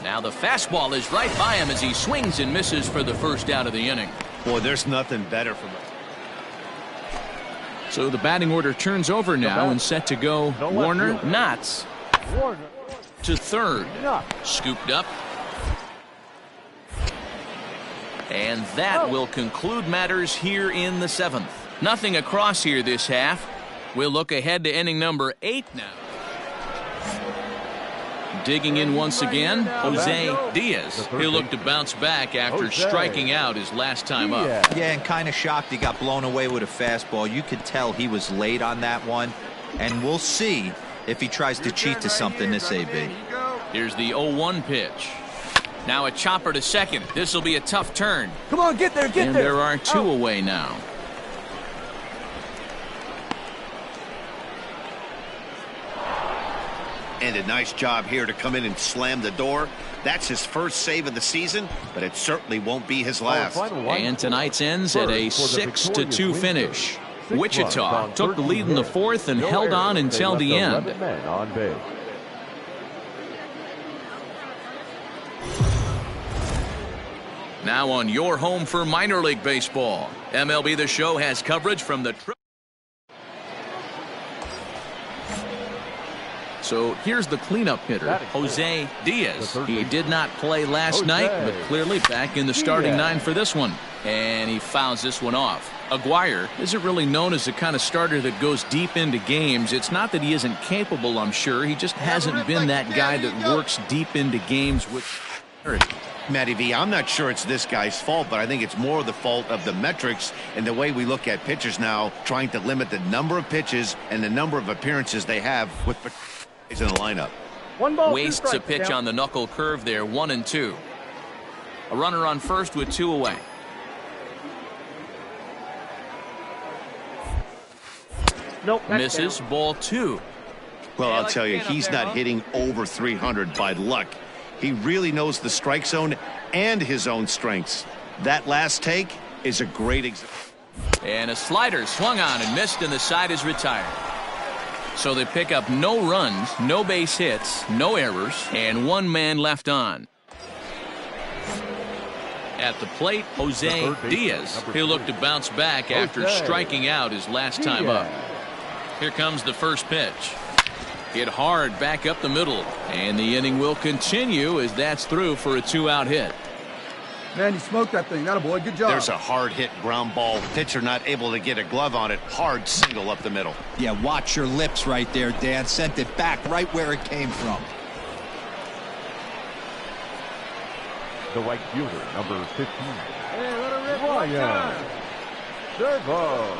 Now the fastball is right by him as he swings and misses for the first out of the inning. Boy, there's nothing better for him. So the batting order turns over now, and set to go Warner Knotts to third. Scooped up. And that will conclude matters here in the 7th. Nothing across here this half. We'll look ahead to inning number 8 now. Digging in once again, Jose Diaz. He'll look to bounce back after striking out his last time up. Yeah, and kind of shocked he got blown away with a fastball. You could tell he was late on that one. And we'll see if he tries to cheat to something this AB. Here's the 0-1 pitch. Now a chopper to second. This will be a tough turn. Come on, get there, get there. And there are 2 away now. And a nice job here to come in and slam the door. That's his first save of the season, but it certainly won't be his last. And tonight's ends at a 6-2 finish. Wichita took the lead in the fourth and held on until the end. Now on your home for minor league baseball, MLB The Show has coverage from the So here's the cleanup hitter, Jose Diaz. He did not play last night, but clearly back in the starting nine for this one. And he fouls this one off. Aguirre isn't really known as the kind of starter that goes deep into games. It's not that he isn't capable, I'm sure. He just hasn't been that guy that works deep into games with clarity. Matty V, I'm not sure it's this guy's fault, but I think it's more the fault of the metrics and the way we look at pitchers now, trying to limit the number of pitches and the number of appearances they have with in the lineup. Wastes a pitch on the knuckle curve there, 1-2. A runner on first with 2 away. Nope. Misses, ball 2. Well, I'll tell you, he's not hitting over 300 by luck. He really knows the strike zone and his own strengths. That last take is a great example. And a slider swung on and missed, and the side is retired. So they pick up no runs, no base hits, no errors, and 1 man left on. At the plate, Jose Diaz. He'll look to bounce back after striking out his last time up. Here comes the first pitch. Hit hard back up the middle, and the inning will continue as that's through for a 2-out hit. Man, you smoked that thing. That a boy. Good job. There's a hard hit ground ball. Pitcher not able to get a glove on it. Hard single up the middle. Yeah, watch your lips right there, Dan. Sent it back right where it came from. The right fielder, number 15. Hey, let her rip. Ryan Servo.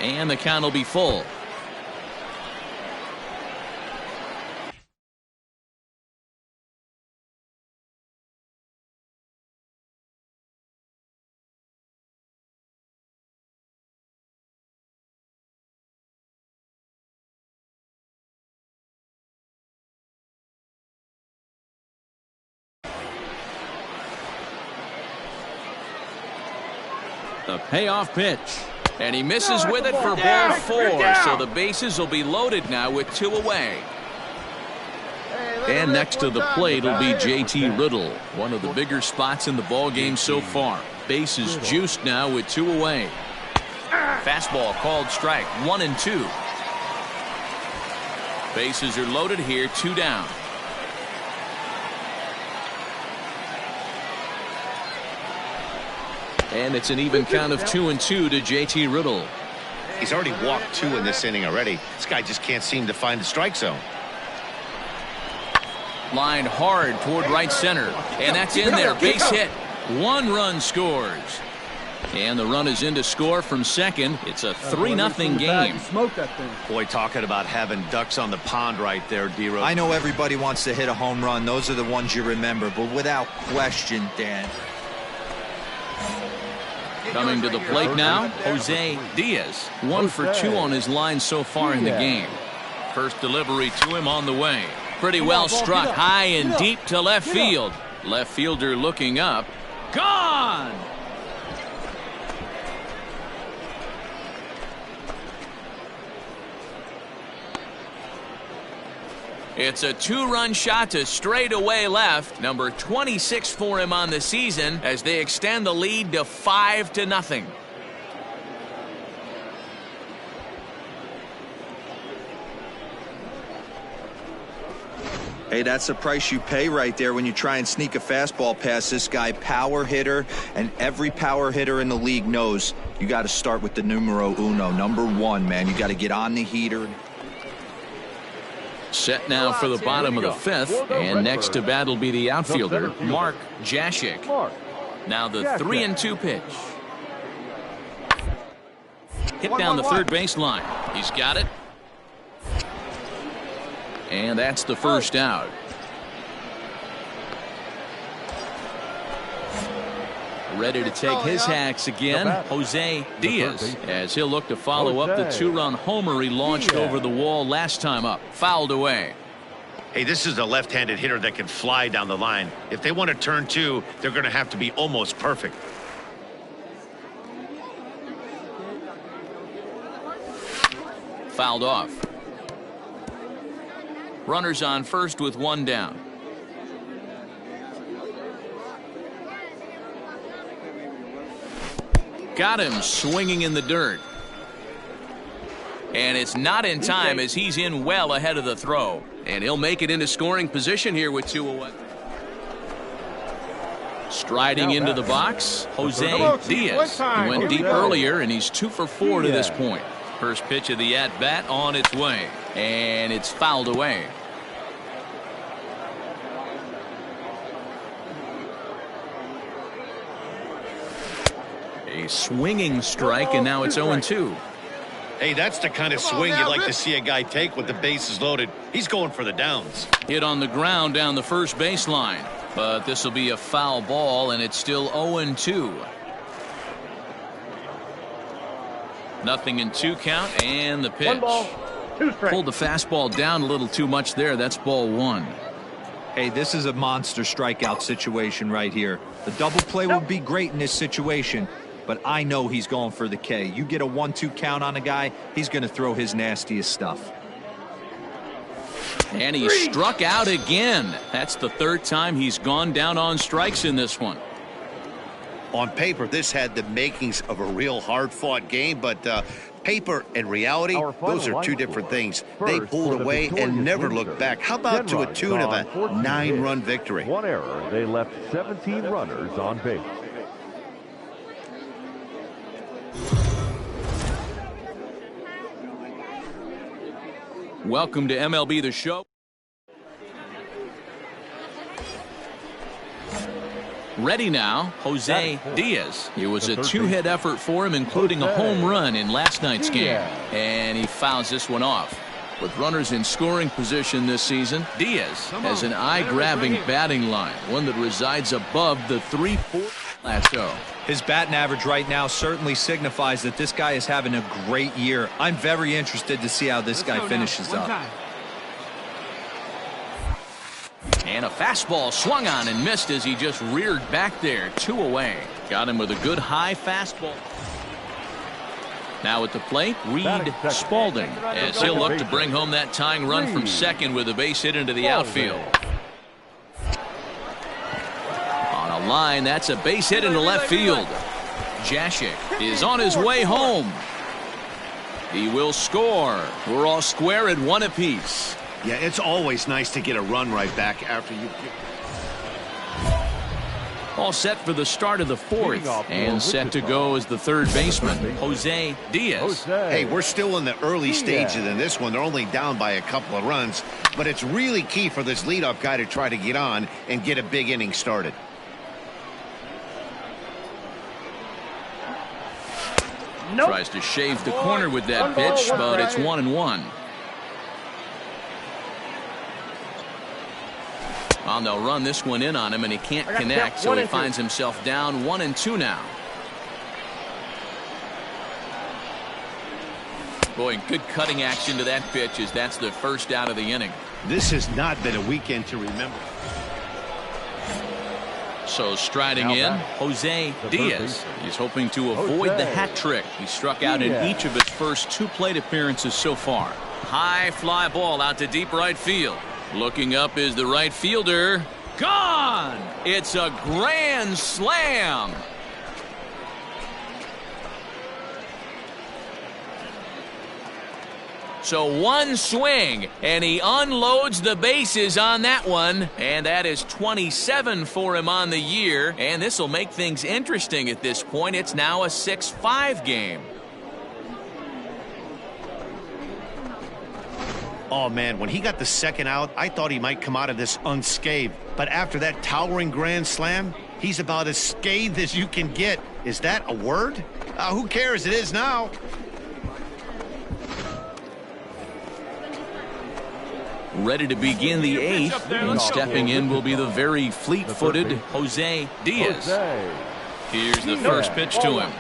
And the count will be full. The payoff pitch. And he misses with it for ball 4. So the bases will be loaded now with 2 away. And next to the plate will be JT Riddle. One of the bigger spots in the ball game so far. Bases juiced now with 2 away. Fastball called strike, 1-2. Bases are loaded here, 2 down. And it's an even count of 2-2 to JT Riddle. He's already walked 2 in this inning already. This guy just can't seem to find the strike zone. Lined hard toward right center. And that's in there. Base hit. 1 run scores. And the run is in to score from second. It's a 3-0 game. Smoked that thing. Boy, talking about having ducks on the pond right there, D-Rose. I know everybody wants to hit a home run. Those are the ones you remember. But without question, Dan. Coming to the plate now, Jose Diaz. 1 for 2 on his line so far in the game. First delivery to him on the way. Pretty well struck high and deep to left field. Left fielder looking up. Gone! It's a 2-run shot to straightaway left. Number 26 for him on the season as they extend the lead to 5-0. Hey, that's the price you pay right there when you try and sneak a fastball past this guy. Power hitter, and every power hitter in the league knows you got to start with the numero uno, number 1, man. You got to get on the heater. Set now for the bottom of the 5th, and next to bat will be the outfielder, Mark Jashik. Now the 3-2 pitch. Hit down the third baseline. He's got it. And that's the first out. Ready to take his hacks again, Jose Diaz, as he'll look to follow up the 2-run homer he launched over the wall last time up. Fouled away. Hey, this is a left-handed hitter that can fly down the line. If they want to turn two, they're going to have to be almost perfect. Fouled off. Runners on first with one down. Got him swinging in the dirt. And it's not in time as he's in well ahead of the throw. And he'll make it into scoring position here with 2 away. Striding into the box, Jose Diaz. He went deep earlier, and he's 2 for 4 to this point. First pitch of the at-bat on its way. And it's fouled away. A swinging strike, and now it's 0-2. Hey, that's the kind of swing you'd like to see a guy take with the bases loaded. He's going for the downs. Hit on the ground down the first baseline. But this will be a foul ball, and it's still 0-2. Nothing in 2 count, and the pitch. 1 ball, 2 strikes. Pulled the fastball down a little too much there. That's ball 1. Hey, this is a monster strikeout situation right here. The double play would be great in this situation, but I know he's going for the K. You get a 1-2 count on a guy, he's going to throw his nastiest stuff. And he struck out again. That's the 3rd time he's gone down on strikes in this one. On paper, this had the makings of a real hard-fought game, but paper and reality, those are 2 different things. They pulled away and never looked back. How about to a tune of a 9-run victory? 1 error. They left 17 runners on base. Welcome to MLB The Show. Ready now, Jose Diaz. It was a 2-hit effort for him, including a home run in last night's game. And he fouls this one off. With runners in scoring position this season, Diaz has an eye-grabbing batting line, one that resides above the 3-4 plateau. His batting average right now certainly signifies that this guy is having a great year. I'm very interested to see how this guy finishes up. And a fastball swung on and missed as he just reared back there. 2 away. Got him with a good high fastball. Now at the plate, Reed Spalding, as he'll look to bring home that tying run from second with a base hit into the outfield. On a line, that's a base hit into left field. Jashik is on his way home. He will score. We're all square at 1 apiece. Yeah, it's always nice to get a run right back after you get... All set for the start of the 4th, and set to go as the 3rd baseman, Jose Diaz. Hey, we're still in the early stages in this one. They're only down by a couple of runs, but it's really key for this leadoff guy to try to get on and get a big inning started. Tries to shave the corner with that pitch, but it's 1-1. Well, they'll run this one in on him, and he can't connect, so he finds himself down 1-2 now. Boy, good cutting action to that pitch as that's the first out of the inning. This has not been a weekend to remember. So striding in, Jose Diaz. He's hoping to avoid the hat trick. He struck out in each of his first 2 plate appearances so far. High fly ball out to deep right field. Looking up is the right fielder. Gone! It's a grand slam. So 1 swing, and he unloads the bases on that one. And that is 27 for him on the year. And this will make things interesting at this point. It's now a 6-5 game. Oh, man, when he got the 2nd out, I thought he might come out of this unscathed. But after that towering grand slam, he's about as scathed as you can get. Is that a word? Who cares? It is now. Ready to begin the 8th, and stepping in will be the very fleet-footed Jose Diaz. Here's the first pitch to him.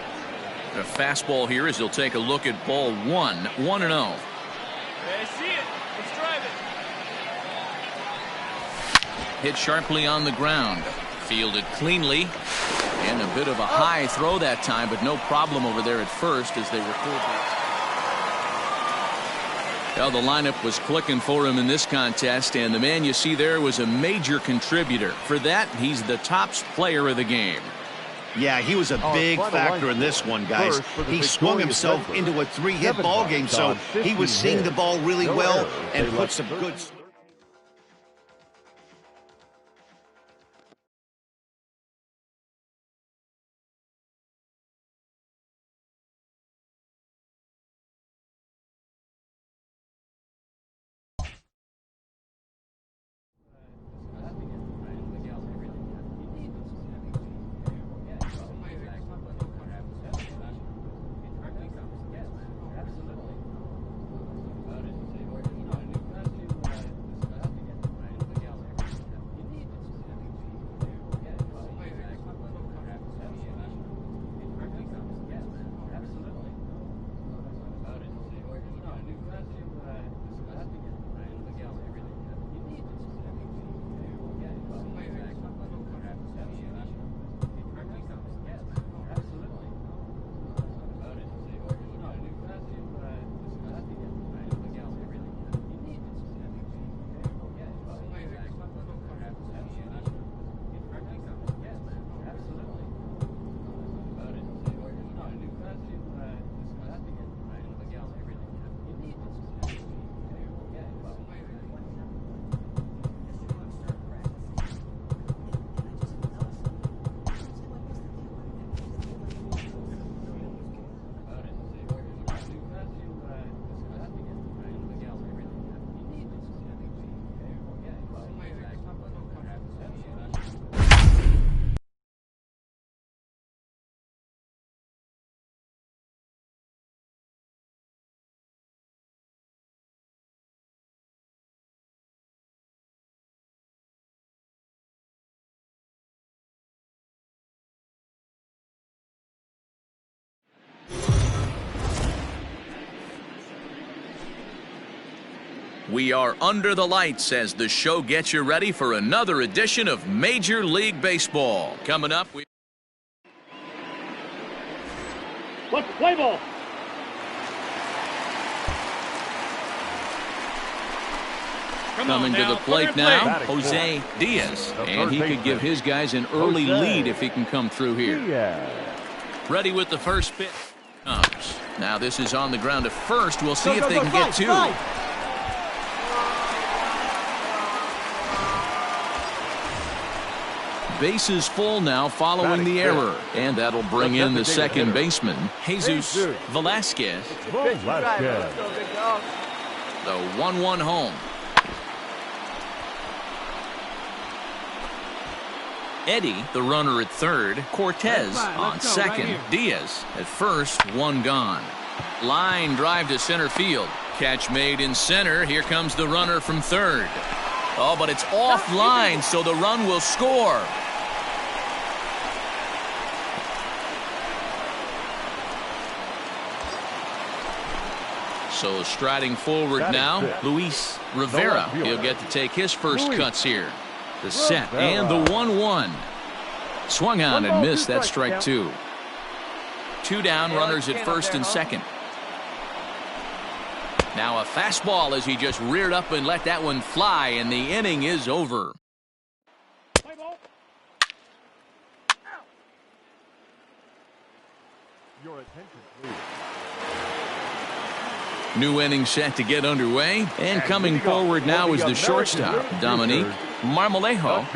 A fastball here as he'll take a look at ball 1, 1-0. I see it. Let's drive hit sharply on the ground. Fielded cleanly. And a bit of a high throw that time, but no problem over there at first as they record that. Well, the lineup was clicking for him in this contest, and the man you see there was a major contributor. For that, he's the top player of the game. Yeah, he was a big factor in this one, guys. He swung himself into a 3-hit ball game, so he was seeing the ball really well and put some good... We are under the lights as the show gets you ready for another edition of Major League Baseball. Coming up, Let's play ball. Coming to the plate now, Jose Diaz. And he could give his guys an early lead if he can come through here. Ready with the first pitch. Comes. Now this is on the ground to first. We'll see if they can get two. Bases full now following the error. And that'll bring in the second baseman, Jesus Velasquez. The 1-1 home. Eddie, the runner at third. Cortez on second. Diaz at first. One gone. Line drive to center field. Catch made in center. Here comes the runner from third. Oh, but it's offline, so the run will score. So striding forward now, Luis Rivera. He'll get to take his first cuts here. The set and the 1-1. Swung on and missed. That strike two. Two down, runners at first and second. Now a fastball as he just reared up and let that one fly, and the inning is over. Your attention, please. New inning set to get underway, and coming forward now is the shortstop, Dominique Marmolejo,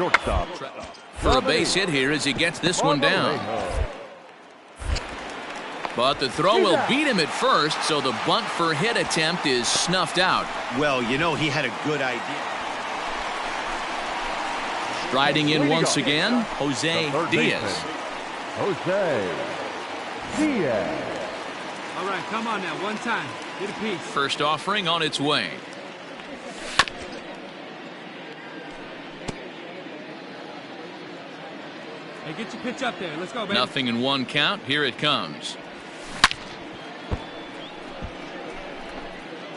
for a base hit here as he gets this one down. But the throw will beat him at first, so the bunt for hit attempt is snuffed out. Well, you know, he had a good idea. Striding in once again, Jose Diaz. Jose Diaz. All right, come on now, one time. Get a piece. First offering on its way. Hey, get your pitch up there. Let's go, baby. Nothing in one count. Here it comes.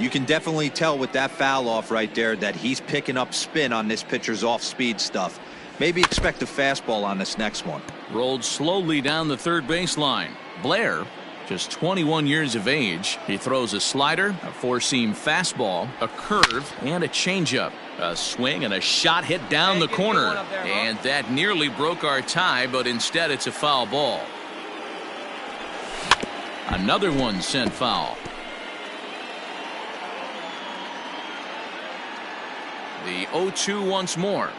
You can definitely tell with that foul off right there that he's picking up spin on this pitcher's off-speed stuff. Maybe expect a fastball on this next one. Rolled slowly down the third baseline. Blair, just 21 years of age. He throws a slider, a four-seam fastball, a curve, and a changeup. A swing and a shot hit down the corner. And that nearly broke our tie, but instead it's a foul ball. Another one sent foul. The 0-2 once more.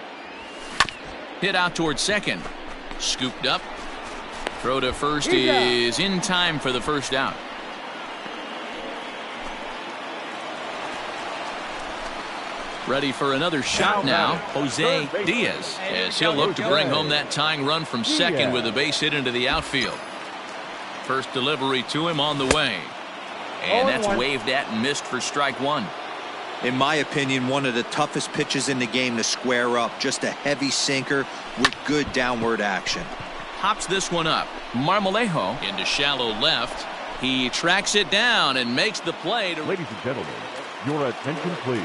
Hit out towards second. Scooped up. Throw to first is in time for the first out. Ready for another shot now, Jose Diaz, as he'll look to bring home that tying run from second with a base hit into the outfield. First delivery to him on the way. And that's waved at and missed for strike one. In my opinion, one of the toughest pitches in the game to square up. Just a heavy sinker with good downward action. Hops this one up. Marmolejo into shallow left. He tracks it down and makes the play. Ladies and gentlemen, your attention please.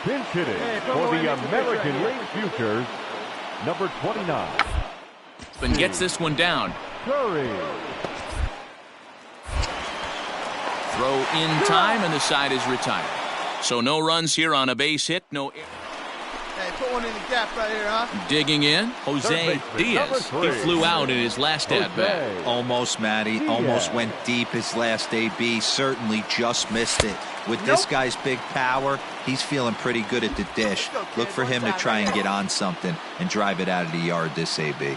Pinch hitting for the American League Futures, number 29. And gets this one down. Curry. Throw in time, and the side is retired. So no runs here on a base hit. No. Hey, put one in the gap right here, huh? Digging in, Jose Diaz. He flew out in his last at-bat. Almost, Matty. Almost went deep his last AB. Certainly just missed it. With this guy's big power, he's feeling pretty good at the dish. Look for him to try and get on something and drive it out of the yard this AB.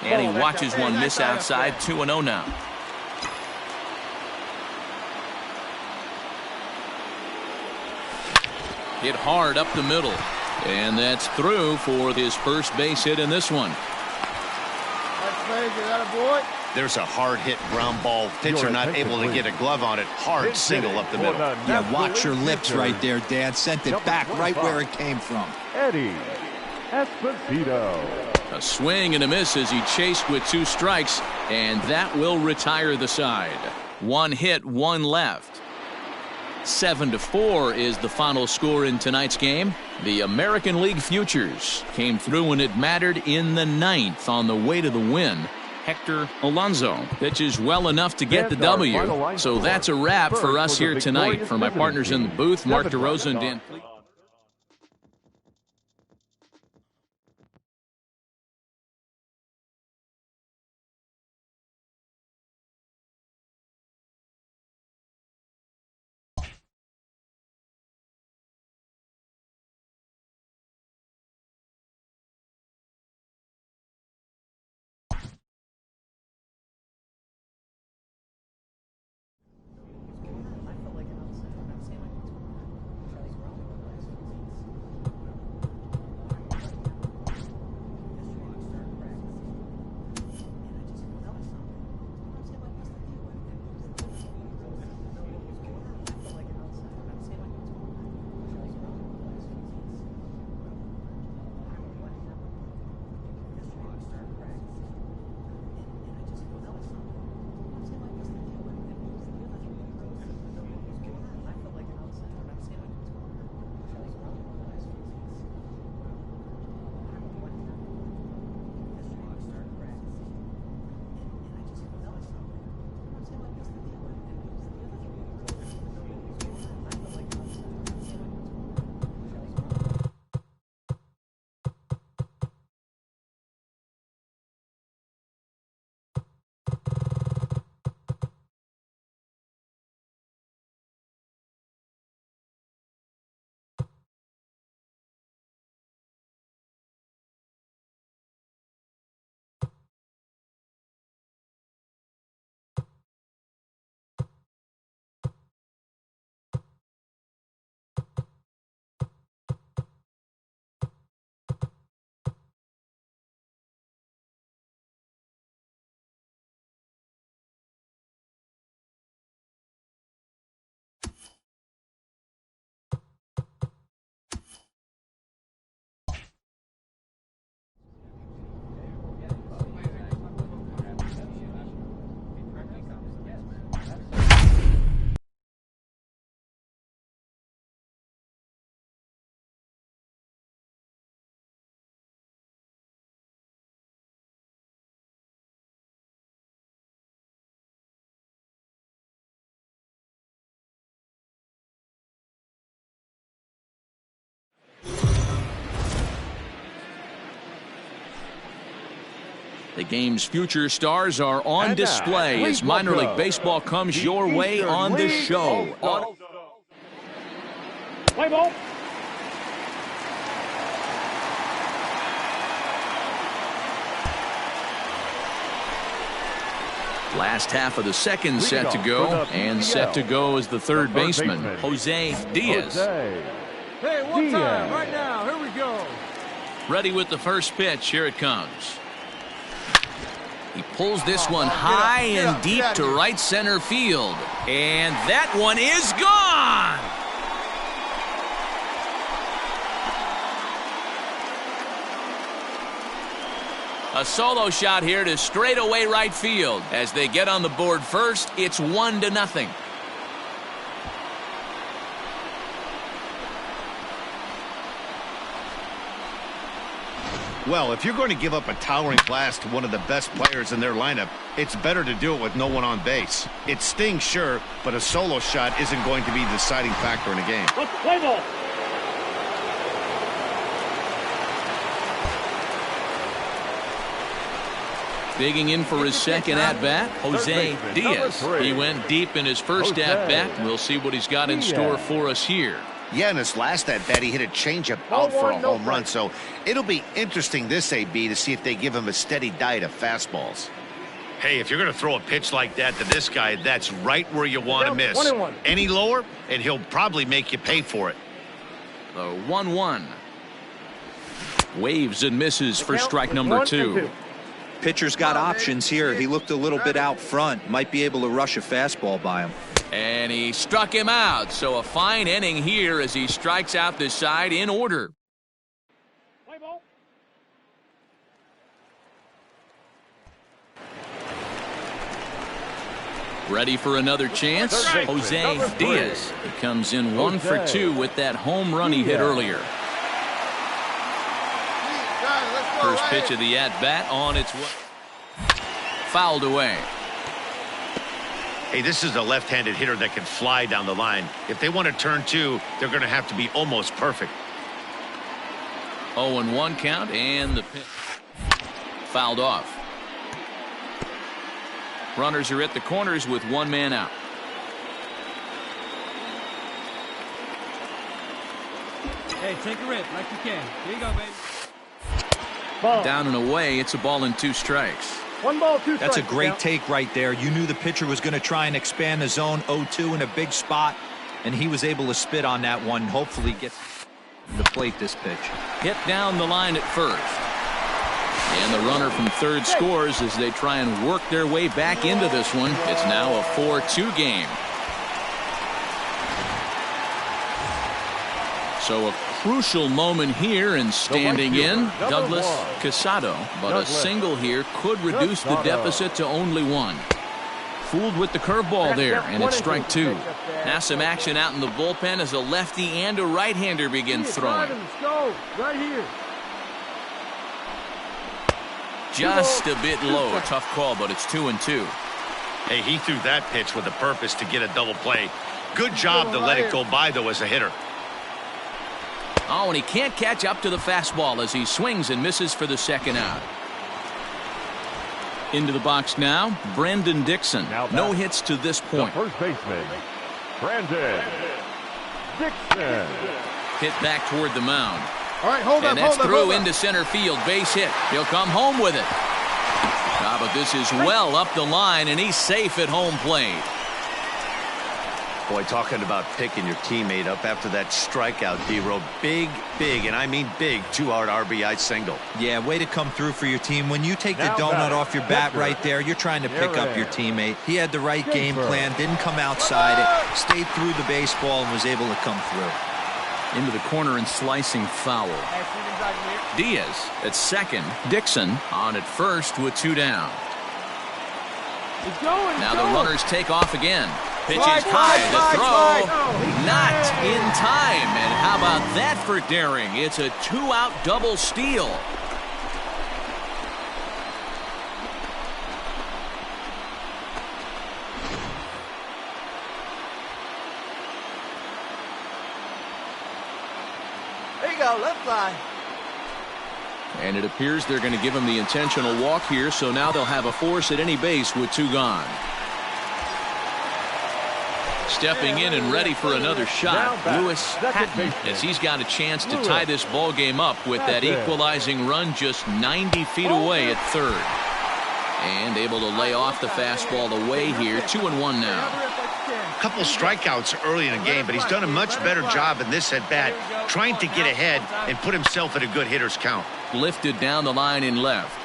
And he watches one miss outside. 2-0 now. Hit hard up the middle. And that's through for his first base hit in this one. There's a hard hit ground ball. Pitcher not able to get a glove on it. Hard single up the middle. Yeah, watch your lips right there, Dan. Sent it back right where it came from. Eddie Esposito. A swing and a miss as he chased with 2 strikes, and that will retire the side. 1 hit, 1 left. 7-4 is the final score in tonight's game. The American League Futures came through when it mattered in the 9th on the way to the win. Hector Alonso pitches well enough to get the W. So that's a wrap for us here tonight. For my partners in the booth, Mark DeRosa and Dan Fleet. The game's future stars are on display as minor league baseball comes your way on the show. Play ball. Last half of the second set to go, and set to go is the third baseman, Jose Diaz. Hey, one time, right now, here we go. Ready with the first pitch, here it comes. He pulls this one high and deep to right center field, and that one is gone! A solo shot here to straightaway right field. As they get on the board first, it's 1-0. Well, if you're going to give up a towering blast to one of the best players in their lineup, it's better to do it with no one on base. It stings, sure, but a solo shot isn't going to be the deciding factor in a game. Let's play ball. Digging in for his second at-bat, Jose Diaz. He went deep in his first at-bat. We'll see what he's got in store for us here. Yeah, in his last at-bat, he hit a changeup out for a home run, so it'll be interesting this AB to see if they give him a steady diet of fastballs. Hey, if you're going to throw a pitch like that to this guy, that's right where you want to miss. 1-1. Any lower, and he'll probably make you pay for it. The 1-1. Waves and misses for strike number 2. Pitcher's got options here. He looked a little bit out front. Might be able to rush a fastball by him. And he struck him out. So a fine inning here as he strikes out the side in order. Play ball. Ready for another chance? Jose Diaz. He comes in 1 for 2 with that home run he hit earlier. First pitch of the at-bat on its way. Fouled away. Hey, this is a left-handed hitter that can fly down the line. If they want to turn 2, they're going to have to be almost perfect. 0-1 count, and the pitch fouled off. Runners are at the corners with one man out. Hey, take a rip like you can. Here you go, baby. Ball. Down and away, it's a ball and 2 strikes. 1 ball, 2 strikes. That's a great take right there. You knew the pitcher was going to try and expand the zone. 0-2 in a big spot, and he was able to spit on that one. Hopefully get the plate this pitch. Hit down the line at first. And the runner from third scores as they try and work their way back into this one. It's now a 4-2 game. So a crucial moment here, and standing in, Douglas Casado. But a single here could reduce the deficit to only 1. Fooled with the curveball there, and it's strike 2. Now some action out in the bullpen as a lefty and a right-hander begin throwing. Let's go. Right here. Just a bit low. Tough call, but it's 2-2. Hey, he threw that pitch with a purpose to get a double play. Good job to let it go by, though, as a hitter. Oh, and he can't catch up to the fastball as he swings and misses for the second out. Into the box now, Brandon Dixon. No hits to this point. The first baseman, Brandon Dixon. Hit back toward the mound. All right, hold up, and that's hold up, through hold up. into center field. Base hit. He'll come home with it. But this is well up the line, and he's safe at home plate. Boy, talking about picking your teammate up after that strikeout, D-Row. Big, and I mean big, 2-out RBI single. Yeah, way to come through for your team. When you take the donut off your bat right there, you're trying to pick up your teammate. He had the right game plan, didn't come outside it, stayed through the baseball, and was able to come through. Into the corner and slicing foul. Diaz at second. Dixon on at first with 2 down. Now the runners take off again. Pitch is high, the throw, not in time. And how about that for daring? It's a 2-out double steal. There you go, left fly. And it appears they're going to give him the intentional walk here, so now they'll have a force at any base with 2 gone. Stepping in and ready for another shot, Lewis Hatton, as he's got a chance to tie this ball game up with that equalizing run just 90 feet away at third. And able to lay off the fastball away here, 2-1 now. A couple strikeouts early in the game, but he's done a much better job in this at-bat, trying to get ahead and put himself at a good hitter's count. Lifted down the line in left.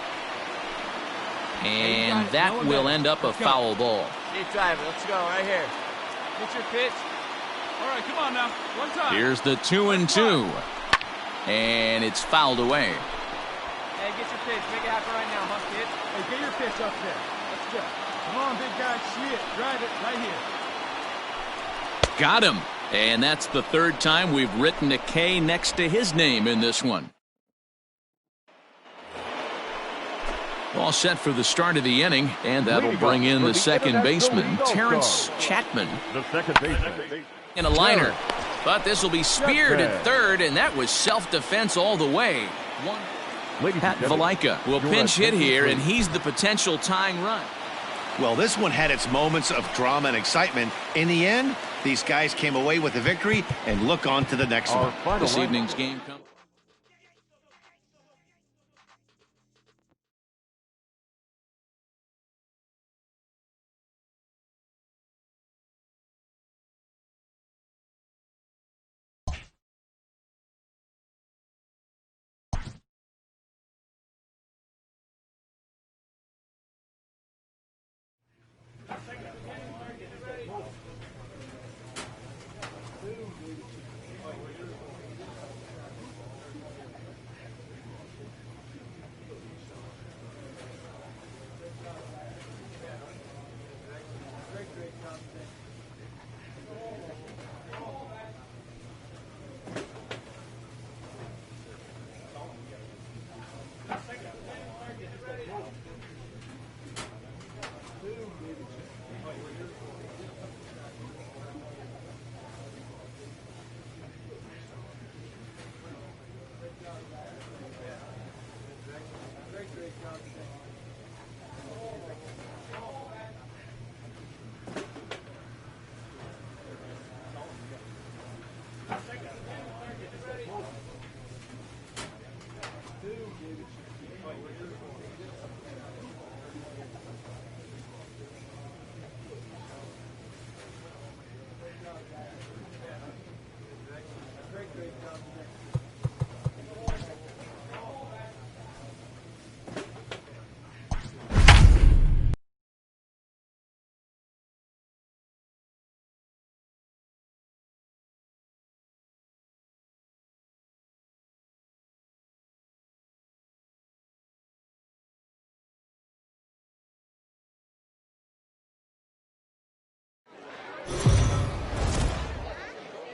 And that will end up a foul ball. Deep driver, let's go right here. Get your pitch. All right, come on now. One time. Here's the 2-2. And it's fouled away. Hey, get your pitch. Make it happen right now, huh, kid? Hey, get your pitch up there. Let's go. Come on, big guy. Shit. Drive it right here. Got him. And that's the 3rd time we've written a K next to his name in this one. All set for the start of the inning, and that'll bring in the second baseman, Terrence Chapman. The second baseman. In a liner. But this will be speared at third, and that was self-defense all the way. Pat Valaika will pinch hit here, and he's the potential tying run. Well, this one had its moments of drama and excitement. In the end, these guys came away with a victory and look on to the next one. This evening's game comes.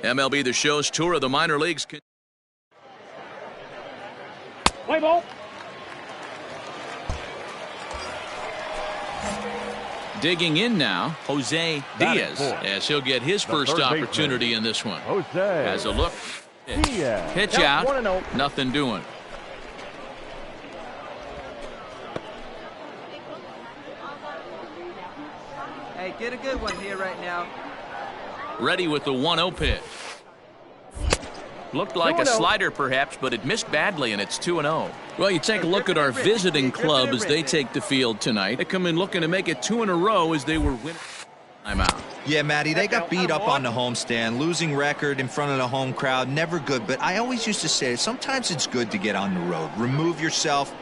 MLB The Show's tour of the minor leagues. Play ball. Digging in now, Jose Diaz, as he'll get his first opportunity in this one. As a look, pitch out, nothing doing. Hey, get a good one here right now. Ready with the 1-0 pitch. Looked like a slider perhaps, but it missed badly, and it's 2-0. Well, you take a look at our visiting club as they take the field tonight. They come in looking to make it 2 in a row as they were winning. I'm out. Yeah, Matty, they got beat up on the homestand. Losing record in front of the home crowd, never good. But I always used to say, sometimes it's good to get on the road. Remove yourself,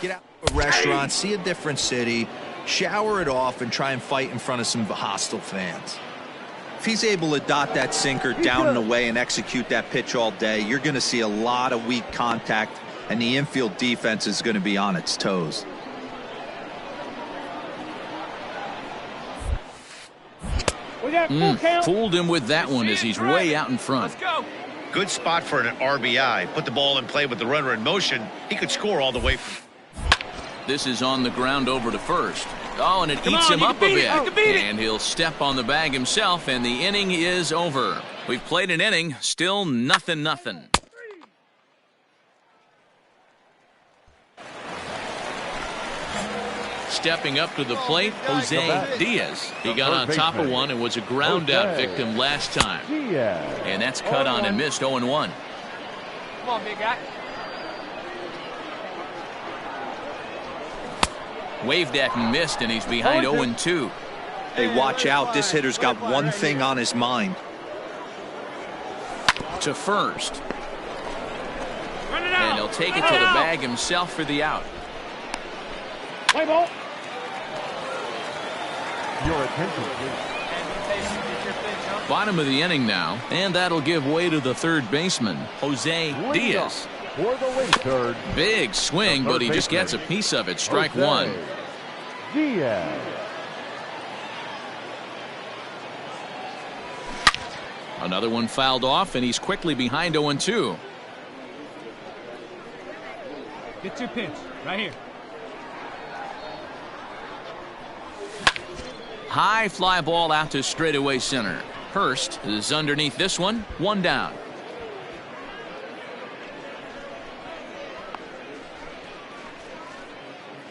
get out to a restaurant, see a different city, shower it off, and try and fight in front of some hostile fans. If he's able to dot that sinker down and away and execute that pitch all day, you're going to see a lot of weak contact, and the infield defense is going to be on its toes. Fooled him with that one as he's way out in front. Let's go. Good spot for an RBI. Put the ball in play with the runner in motion. He could score all the way. This is on the ground over to first. Oh, and it eats him up a bit. And he'll step on the bag himself, and the inning is over. We've played an inning, still nothing. stepping up to the plate, Jose Diaz. He got on top of one and was a ground out victim last time. And that's cut on and missed 0-1. Come on, big guy. Waved at and missed, and he's behind 0-2. Hey, watch out. This hitter's got one thing on his mind. To first. And he'll take it to the bag himself for the out. Play ball. Your attention, please. Bottom of the inning now, and that'll give way to the third baseman, Jose Diaz. For the late third. Big swing, but he just gets a piece of it. Strike one. Diaz. Another one fouled off, and he's quickly behind 0-2. Get your pitch right here. High fly ball out to straightaway center. Hurst is underneath this one. One down.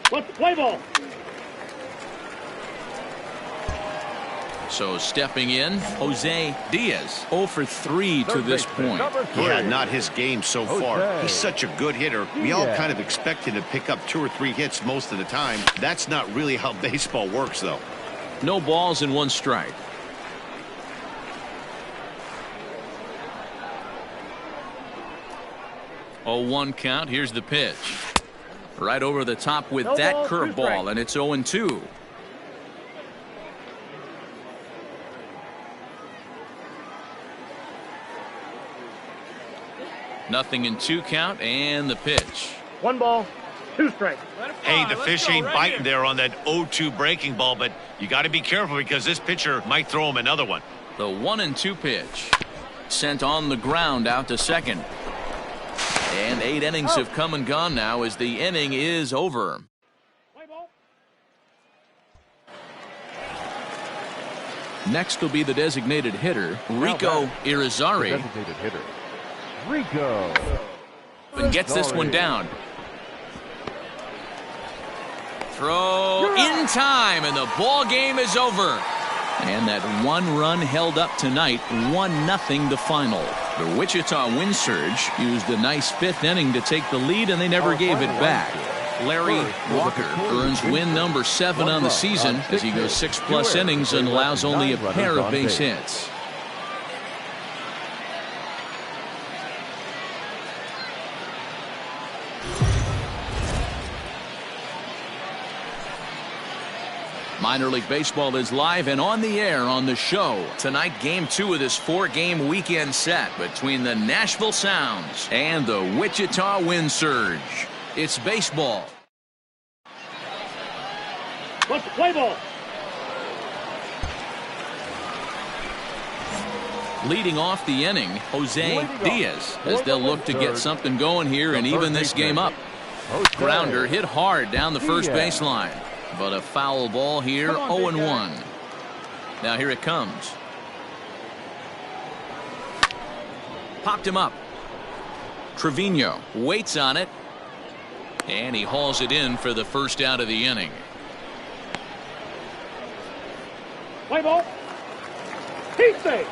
What's the play ball? So stepping in, Jose Diaz, 0 for 3 to this point. Yeah, not his game so far. He's such a good hitter. We all kind of expect him to pick up 2 or 3 hits most of the time. That's not really how baseball works, though. No balls and 1 strike. Oh, 1 count. Here's the pitch. Right over the top with that curveball, and it's 0-2. Nothing in 2 count, and the pitch. 1 ball, 2 strikes. Hey, the fish ain't biting there on that 0-2 breaking ball, but you got to be careful because this pitcher might throw him another one. The 1-2 pitch. Sent on the ground out to second. And 8 innings have come and gone now as the inning is over. Next will be the designated hitter, Rico Irizarry. Designated hitter, Rico. And gets this one down. Throw in time, and the ball game is over. And that 1 run held up tonight, 1-0 the final. The Wichita Wind Surge used a nice 5th inning to take the lead, and they never gave it back. Larry Walker earns win number 7 on the season as he goes 6+ innings and allows only a pair of base hits. Minor League Baseball is live and on the air on the show. Tonight, Game 2 of this 4-game weekend set between the Nashville Sounds and the Wichita Wind Surge. It's baseball. What's the play ball? Leading off the inning, Jose Diaz, as they'll look to get something going here and even this game up. Grounder hit hard down the first baseline. But a foul ball here, 0-1. Now here it comes. Popped him up. Trevino waits on it. And he hauls it in for the first out of the inning. Play ball. Heat save.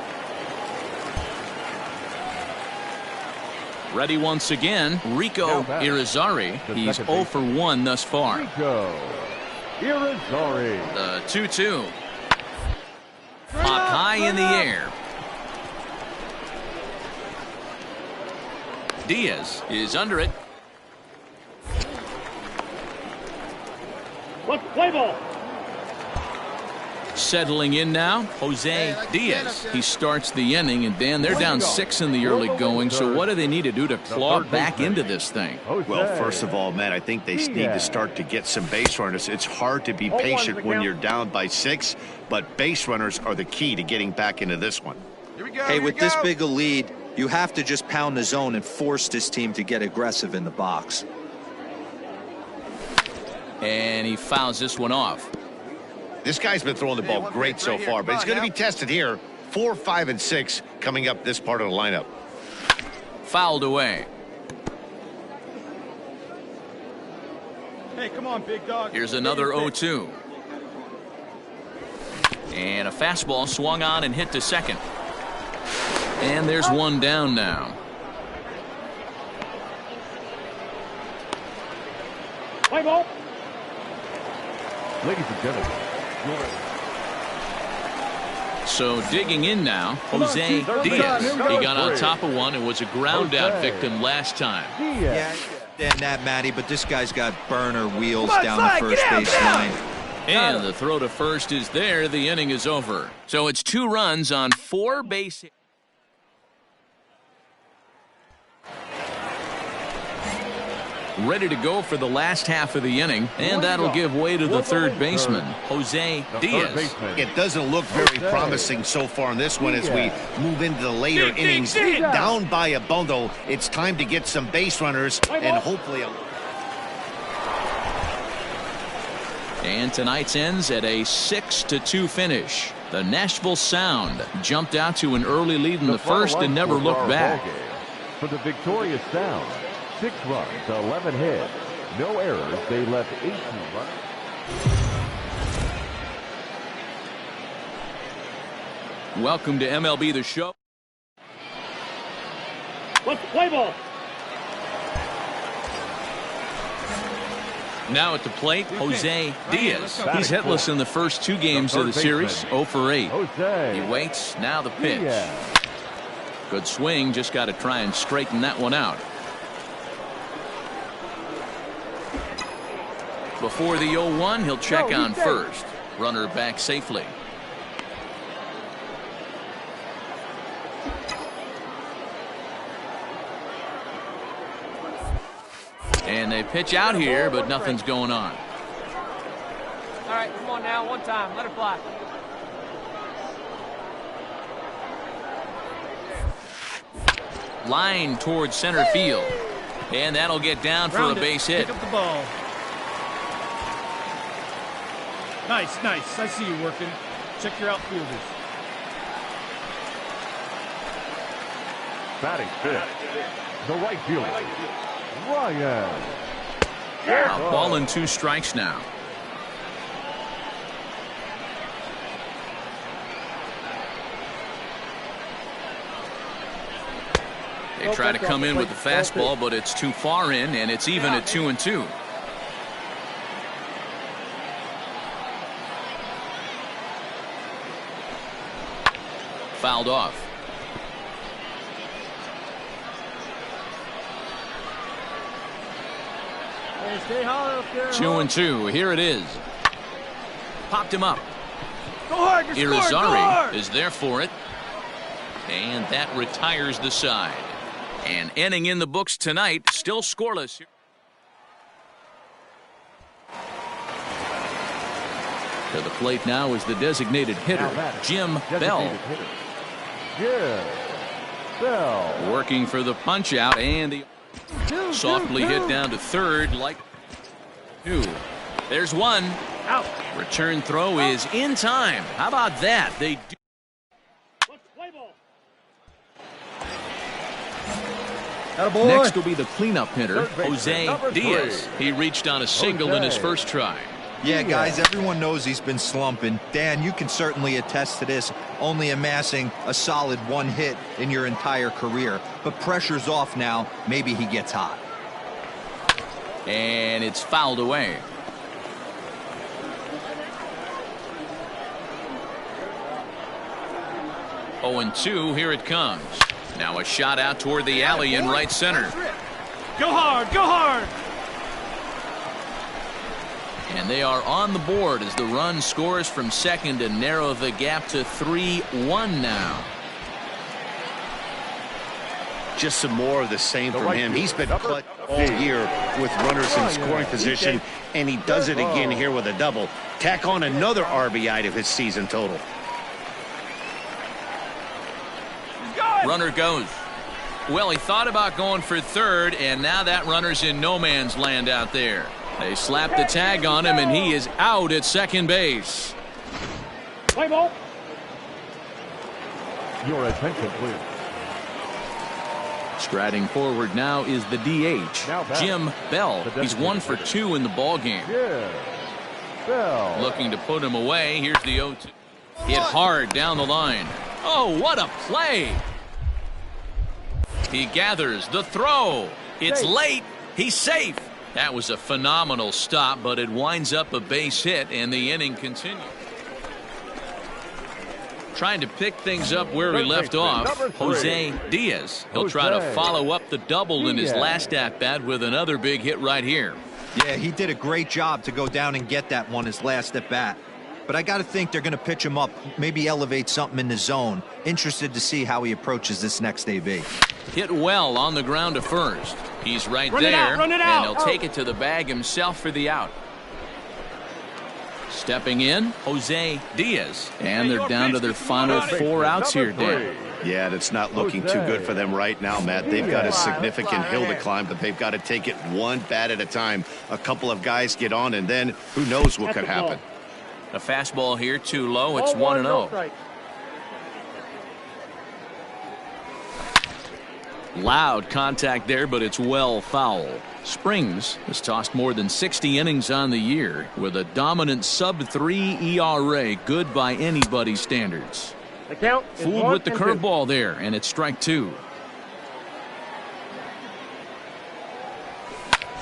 Ready once again, Rico Irizarry. He's 0 for 1 thus far. Rico Irizarry. The 2-2. Up high in the air. Diaz is under it. What's the play ball? Settling in now, Jose Diaz. He starts the inning, and Dan, they're down 6 in the early going, so what do they need to do to claw back into this thing? Well, first of all, Matt, I think they need to start to get some base runners. It's hard to be patient when you're down by 6, but base runners are the key to getting back into this one. Hey, with this big a lead, you have to just pound the zone and force this team to get aggressive in the box. And he fouls this one off. This guy's been throwing the ball great so far, but he's going to be tested here. 4, 5, and 6 coming up this part of the lineup. Fouled away. Hey, come on, big dog. Here's another 0-2. And a fastball swung on and hit to second. And there's one down now. Play ball. Ladies and gentlemen, so digging in now, Jose Diaz. He got on top of one and was a ground out victim last time. Yeah, and that, Matty, but this guy's got burner wheels down the first base line. And the throw to first is there. The inning is over. So it's 2 runs on 4 base hits. Ready to go for the last half of the inning, and that'll give way to the third baseman, Jose Diaz. It doesn't look very promising so far in this one as we move into the later innings. Down by a bundle, it's time to get some base runners and hopefully And tonight's ends at a 6-2 finish. The Nashville Sound jumped out to an early lead in the first and never looked back. For the victorious Sound, 6 runs, 11 hits, no errors. They left 18 runs. Welcome to MLB The Show. Let's play ball. Now at the plate, Jose Diaz. He's hitless in the first 2 games of the series, 0 for 8. He waits, now the pitch. Good swing, just got to try and straighten that one out. Before the 0-1, he'll check on first. Runner back safely. And they pitch out here, but nothing's going on. All right, come on now, one time, let it fly. Line towards center field. And that'll get down for a base hit. Pick up the ball. Nice. I see you working. Check your outfielders. Batting fifth, the right fielder, Ryan. A ball and 2 strikes now. They try to come in with the fastball, but it's too far in, and it's even at 2-2. Fouled off. Hey, stay hard up there. 2-2. Here it is. Popped him up. Go hard, Irizarry is there for it. And that retires the side. And inning in the books tonight, still scoreless. To the plate now is the designated hitter, Jim Bell. Working for the punch out, and the softly hit down to third like 2. There's one. Out. Return throw is in time. How about that? They do. Next will be the cleanup hitter, Jose Diaz. He reached on a single in his first try. Yeah, guys, everyone knows he's been slumping. Dan, you can certainly attest to this, only amassing a solid 1 hit in your entire career. But pressure's off now. Maybe he gets hot. And it's fouled away. Oh, and 2, here it comes. Now a shot out toward the alley in right center. Go hard, go hard. And they are on the board as the run scores from second to narrow the gap to 3-1 now. just some more of the same from him. He's been clutch all year with runners in scoring position, and he does it again here with a double. Tack on another RBI to his season total. Runner goes. Well, he thought about going for third, and now that runner's in no man's land out there. They slap the tag on him, and he is out at second base. Play ball. Your attention, please. Striding forward now is the DH, Jim Bell. He's 1 for 2 in the ball game. Looking to put him away. Here's the 0-2. Hit hard down the line. Oh, what a play! He gathers the throw. It's late. He's safe. That was a phenomenal stop, but it winds up a base hit, and the inning continues. Trying to pick things up where he left off, Jose Diaz. He'll try to follow up the double in his last at-bat with another big hit right here. Yeah, he did a great job to go down and get that one his last at-bat. But I got to think they're going to pitch him up, maybe elevate something in the zone. Interested to see how he approaches this next AB. Hit well on the ground to first. He's right there, and he'll take it to the bag himself for the out. Stepping in, Jose Diaz. And they're down to their final 4 outs here, Dan. Yeah, that's not looking too good for them right now, Matt. They've got a significant hill to climb, but they've got to take it one bat at a time. A couple of guys get on, and then who knows what could happen. A fastball here too low. It's 1-0. Loud contact there, but it's well foul. Springs has tossed more than 60 innings on the year with a dominant sub-3 ERA, good by anybody's standards. Fooled with the curveball there, and it's strike 2.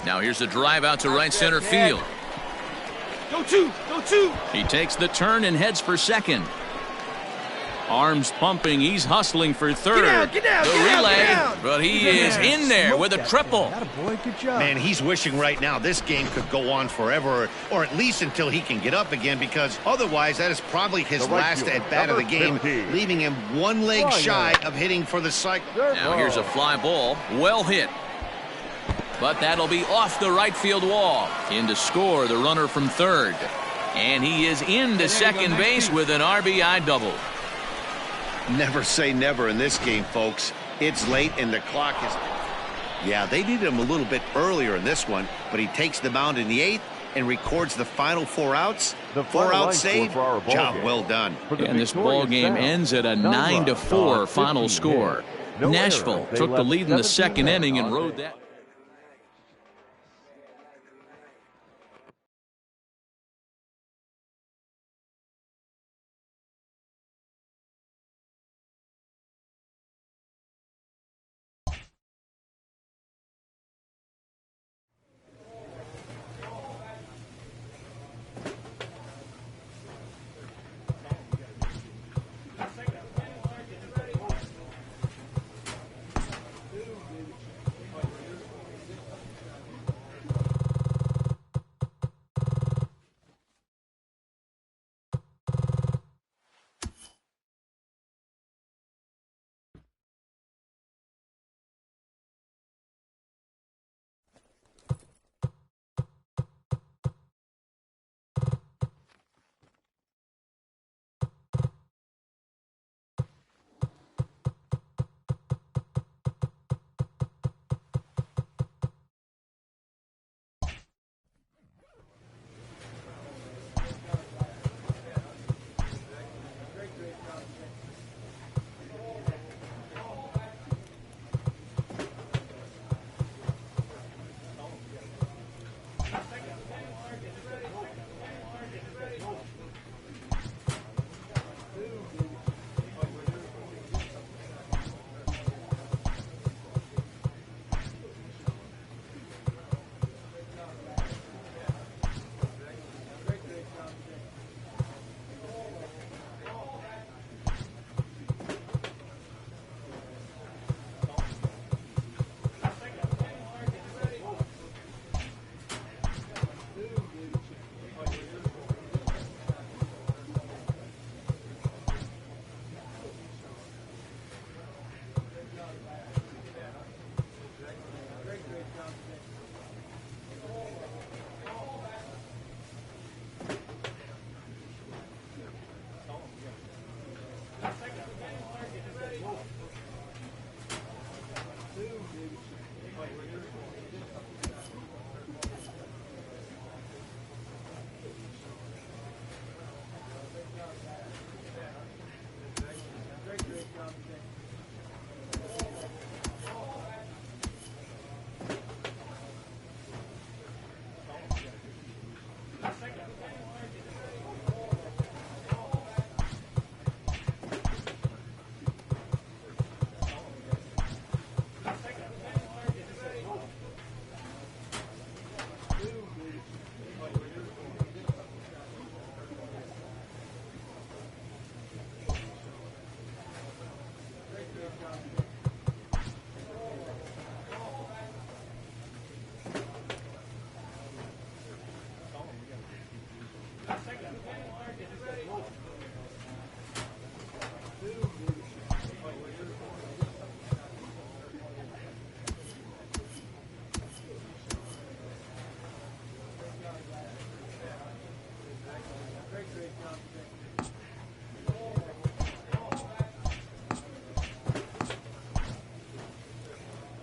Now here's a drive out to right center field. Go two! He takes the turn and heads for second. Arms pumping, he's hustling for third. Get down, the relay, but he is in there with a triple. Good job. Man, he's wishing right now this game could go on forever, or at least until he can get up again, because otherwise that is probably his last at-bat of the game, leaving him one leg shy of hitting for the cycle. Now here's a fly ball, well hit. But that'll be off the right field wall. In to score the runner from third. And he is into second base with an RBI double. Never say never in this game, folks. It's late and the clock is... Yeah, they needed him a little bit earlier in this one, but he takes the mound in the 8th and records the final 4 outs. The 4-out save, job well done. And this ball game ends at a 9-4 final score. Nashville took the lead in the second inning and rode that.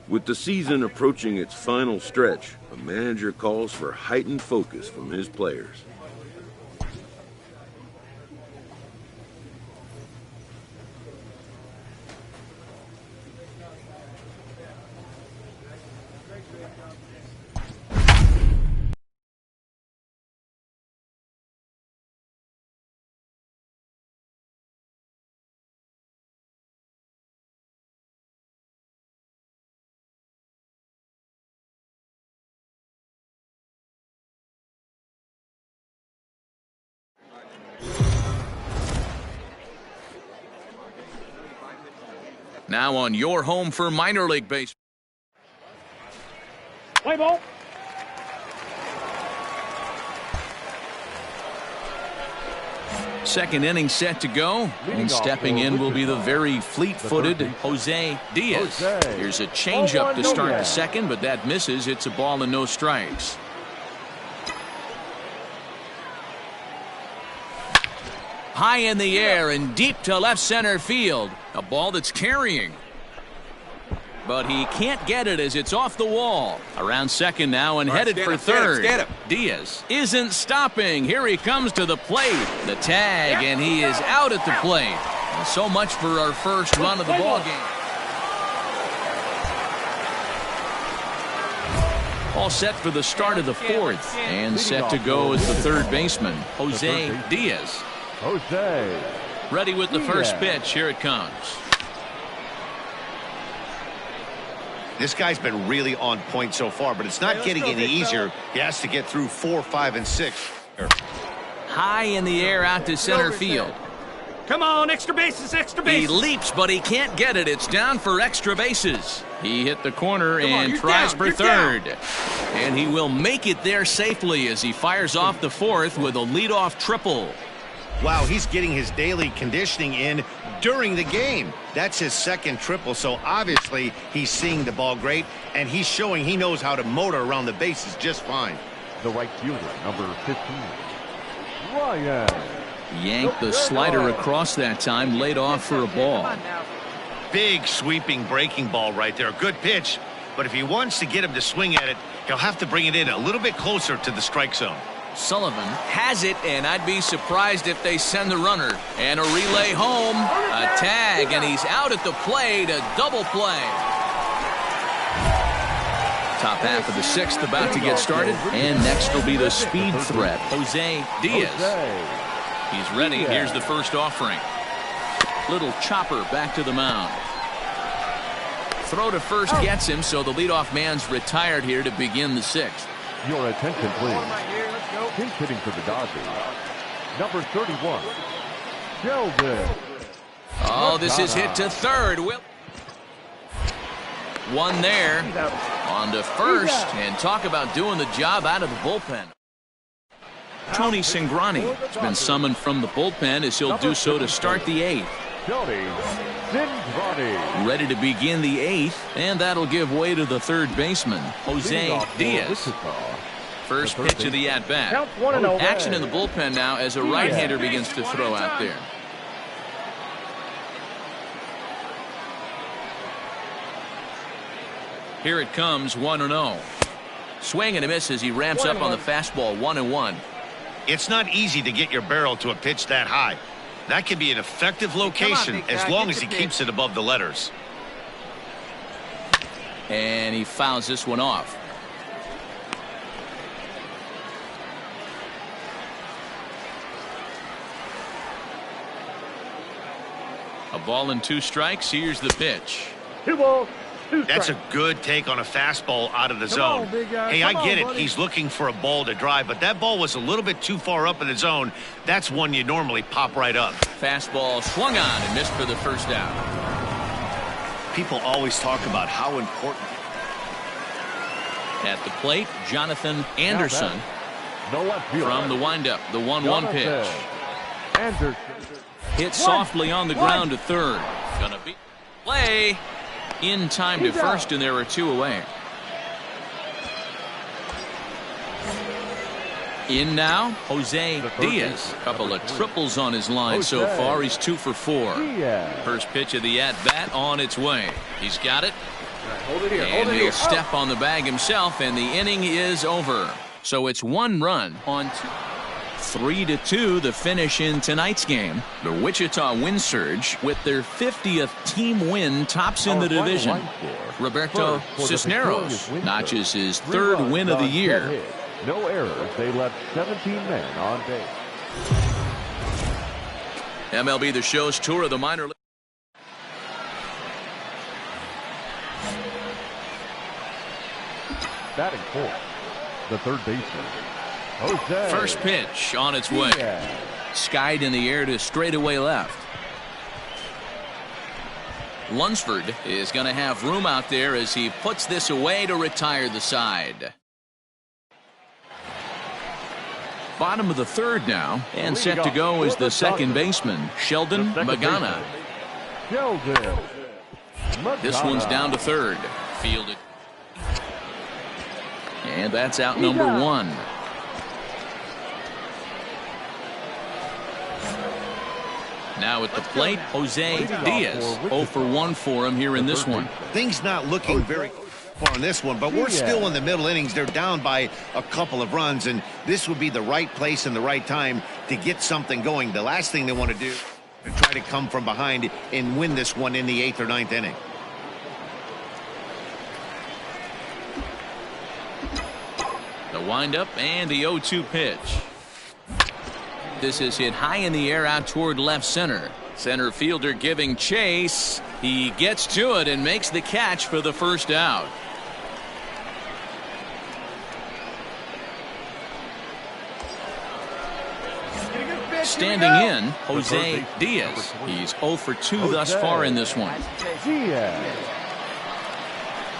With the season approaching its final stretch, a manager calls for heightened focus from his players. Now on your home for minor league baseball. Play ball. Second inning set to go, and stepping in will be the very fleet-footed Jose Diaz. Here's a changeup to start the second, but that misses. It's a ball and no strikes. High in the air and deep to left center field. A ball that's carrying. But he can't get it as it's off the wall. Around second now and headed for third. Diaz isn't stopping. Here he comes to the plate. The tag, and he is out at the plate. And so much for our first run of the ball game. All set for the start of the fourth. And set to go is the third baseman, Jose Diaz. Jose. Ready with the first pitch. Here it comes. This guy's been really on point so far, but it's not getting any easier. He has to get through 4, 5, and 6. High in the air out to center field. Come on, extra bases, extra bases. He leaps, but he can't get it. It's down for extra bases. He hit the corner and tries for third. And he will make it there safely as he fires off the fourth with a leadoff triple. Wow, he's getting his daily conditioning in during the game. That's his second triple, so obviously he's seeing the ball great, and he's showing he knows how to motor around the bases just fine. The right fielder, number 15, Ryan. Yanked the slider across that time, laid off for a ball. Big sweeping breaking ball right there. Good pitch, but if he wants to get him to swing at it, he'll have to bring it in a little bit closer to the strike zone. Sullivan has it, and I'd be surprised if they send the runner. And a relay home, a tag, and he's out at the plate, a double play. Top half of the sixth about to get started, and next will be the speed threat, Jose Diaz. He's ready. Here's the first offering. Little chopper back to the mound. Throw to first gets him, so the leadoff man's retired here to begin the sixth. Your attention, please. Pinch hitting for the Dodgers, number 31, Sheldon. Oh, this is hit to third. One there. On to first. And talk about doing the job out of the bullpen. Tony Cingrani has been summoned from the bullpen as he'll do so to start the eighth. Ready to begin the eighth, and that'll give way to the third baseman, Jose Diaz. First pitch of the at-bat. Action in the bullpen now as a right-hander begins to throw out there. Here it comes, 1-0. Swing and a miss as he ramps up on the fastball, 1-1. It's not easy to get your barrel to a pitch that high. That can be an effective location as long as he keeps it above the letters. And he fouls this one off. A ball and 2 strikes. Here's the pitch. 2 balls, 2 strikes. That's a good take on a fastball out of the zone. Hey, I get it. He's looking for a ball to drive, but that ball was a little bit too far up in the zone. That's one you normally pop right up. Fastball swung on and missed for the first out. People always talk about how important. At the plate, Jonathan Anderson. No From the windup, the 1-1 pitch. Anderson. Hit softly on the ground to third. Gonna be play in time to first, and there are 2 away. In now, Jose Diaz. Couple of triples on his line so far. He's 2 for 4. First pitch of the at-bat on its way. He's got it. And he'll step on the bag himself, and the inning is over. So it's 1 run on 3-2 the finish in tonight's game. The Wichita Wind Surge, with their 50th team win, tops in the division. Roberto Cisneros notches his 3rd win of the year. No errors. They left 17 men on base. MLB The Show's tour of the minor league. Batting fourth, the third baseman, Jose. First pitch on its way. Skied in the air to straightaway left. Lunsford is going to have room out there as he puts this away to retire the side. Bottom of the 3rd now, and set to go is the second baseman, Sheldon Magana. This one's down to 3rd. Fielded. And that's out number 1. Now at the plate, Jose Diaz. 0 for 1 for him here in this one. Things not looking very far on this one, but we're still in the middle innings. They're down by a couple of runs, and this would be the right place and the right time to get something going. The last thing they want to do is try to come from behind and win this one in the 8th or 9th inning. The windup and the 0-2 pitch. This is hit high in the air out toward left center. Center fielder giving chase. He gets to it and makes the catch for the first out. Standing in, Jose Diaz. He's 0 for 2 thus far in this one.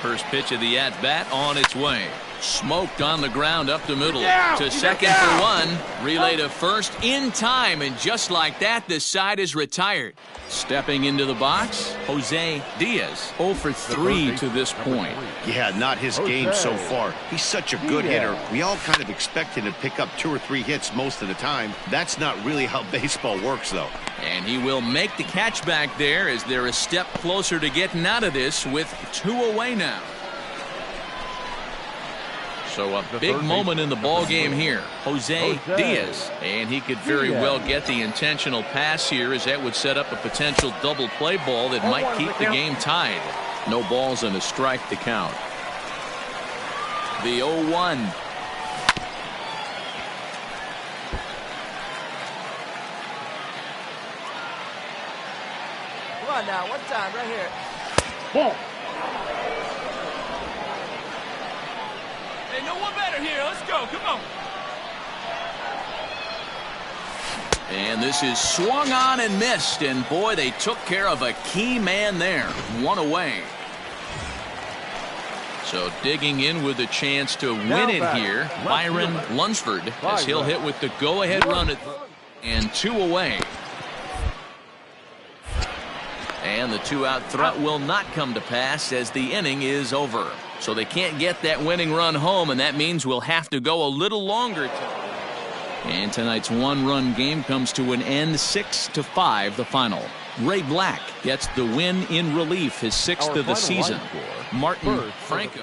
First pitch of the at-bat on its way. Smoked on the ground up the middle. To second for 1. Relay to first in time, and just like that, the side is retired. Stepping into the box, Jose Diaz. 0 for 3 to this point. Yeah, not his game so far. He's such a good hitter. We all kind of expect him to pick up 2 or 3 hits most of the time. That's not really how baseball works, though. And he will make the catch back there as they're a step closer to getting out of this with 2 away now. So a big moment in the ball game here. Jose Diaz. And he could very well get the intentional pass here, as that would set up a potential double play ball that might keep the game tied. No balls and a strike to count. The 0-1. Come on now, one time right here. Ball. Hey, no one better here. Let's go. Come on. And this is swung on and missed. And boy, they took care of a key man there. 1 away. So digging in with a chance to win it here, Byron Lunsford, as he'll hit with the go-ahead run at and 2 away. And the 2-out threat will not come to pass as the inning is over. So they can't get that winning run home, and that means we'll have to go a little longer. And tonight's 1-run game comes to an end, 6-5 the final. Ray Black gets the win in relief, his 6th of the season. Martin Franco.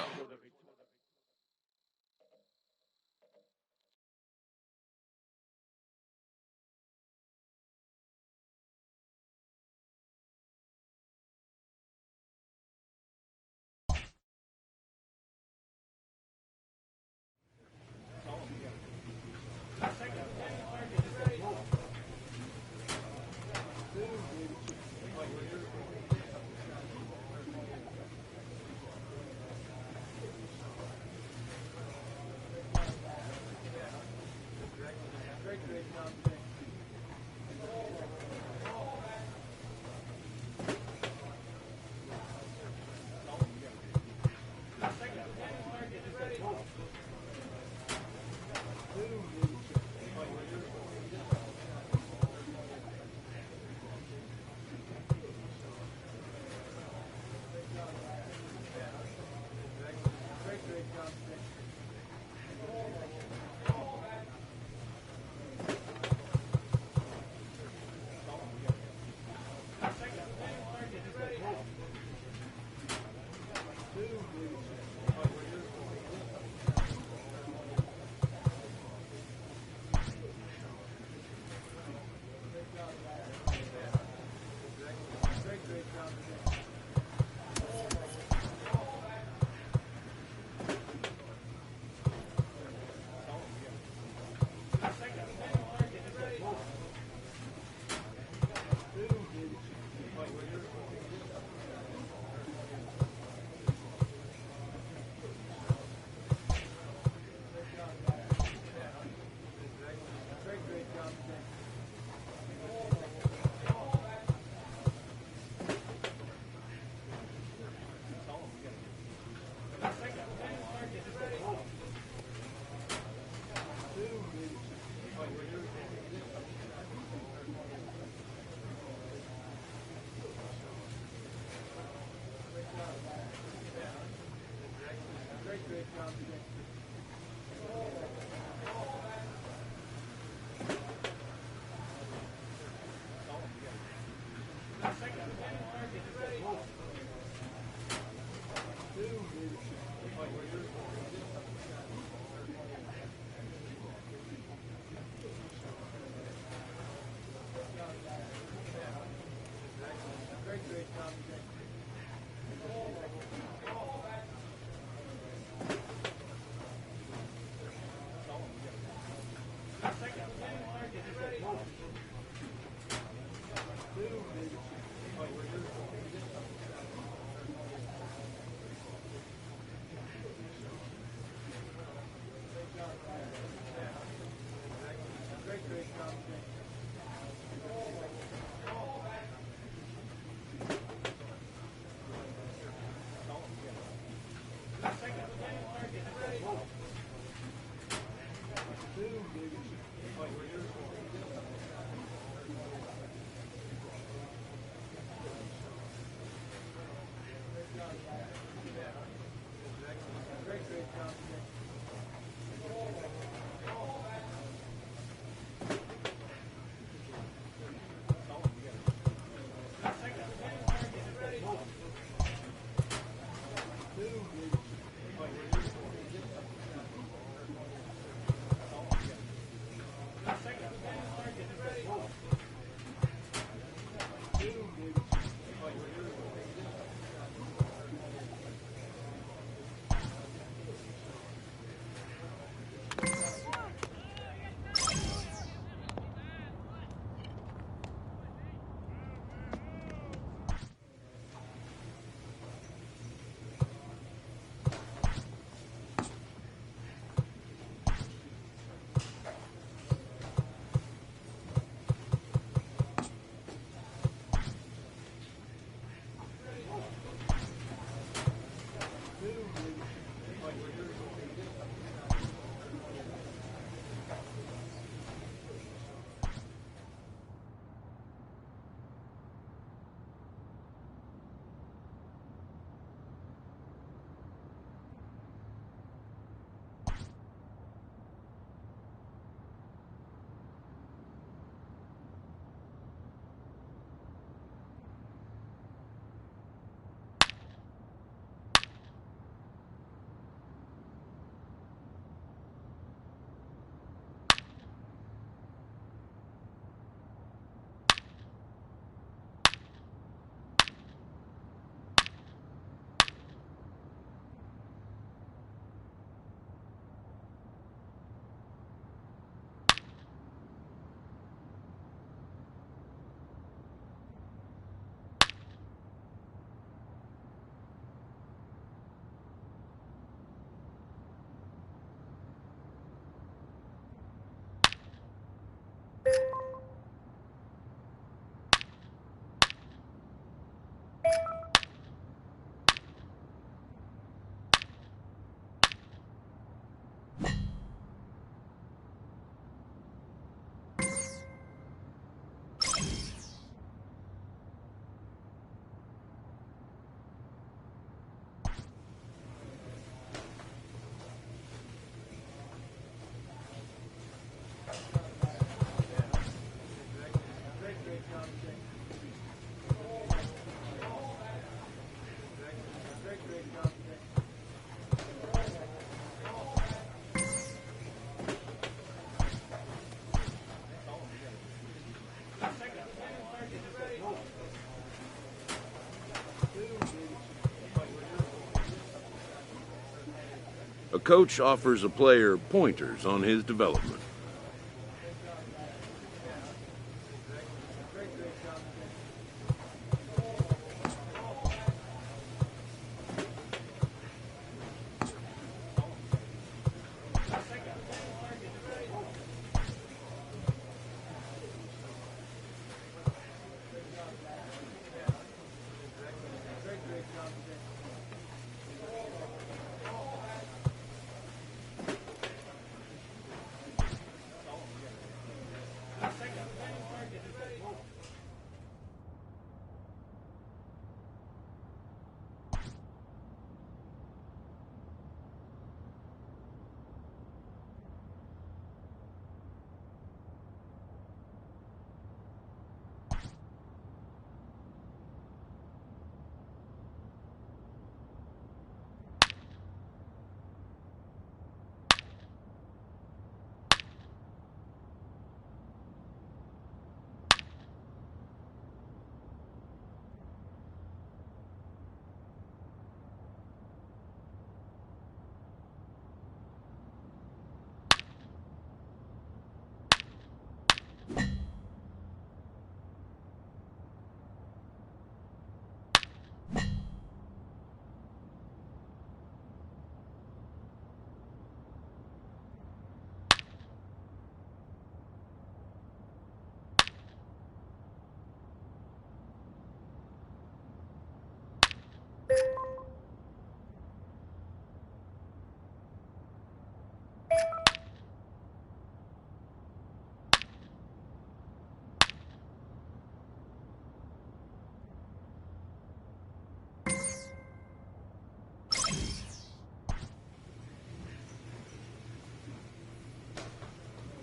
A coach offers a player pointers on his development.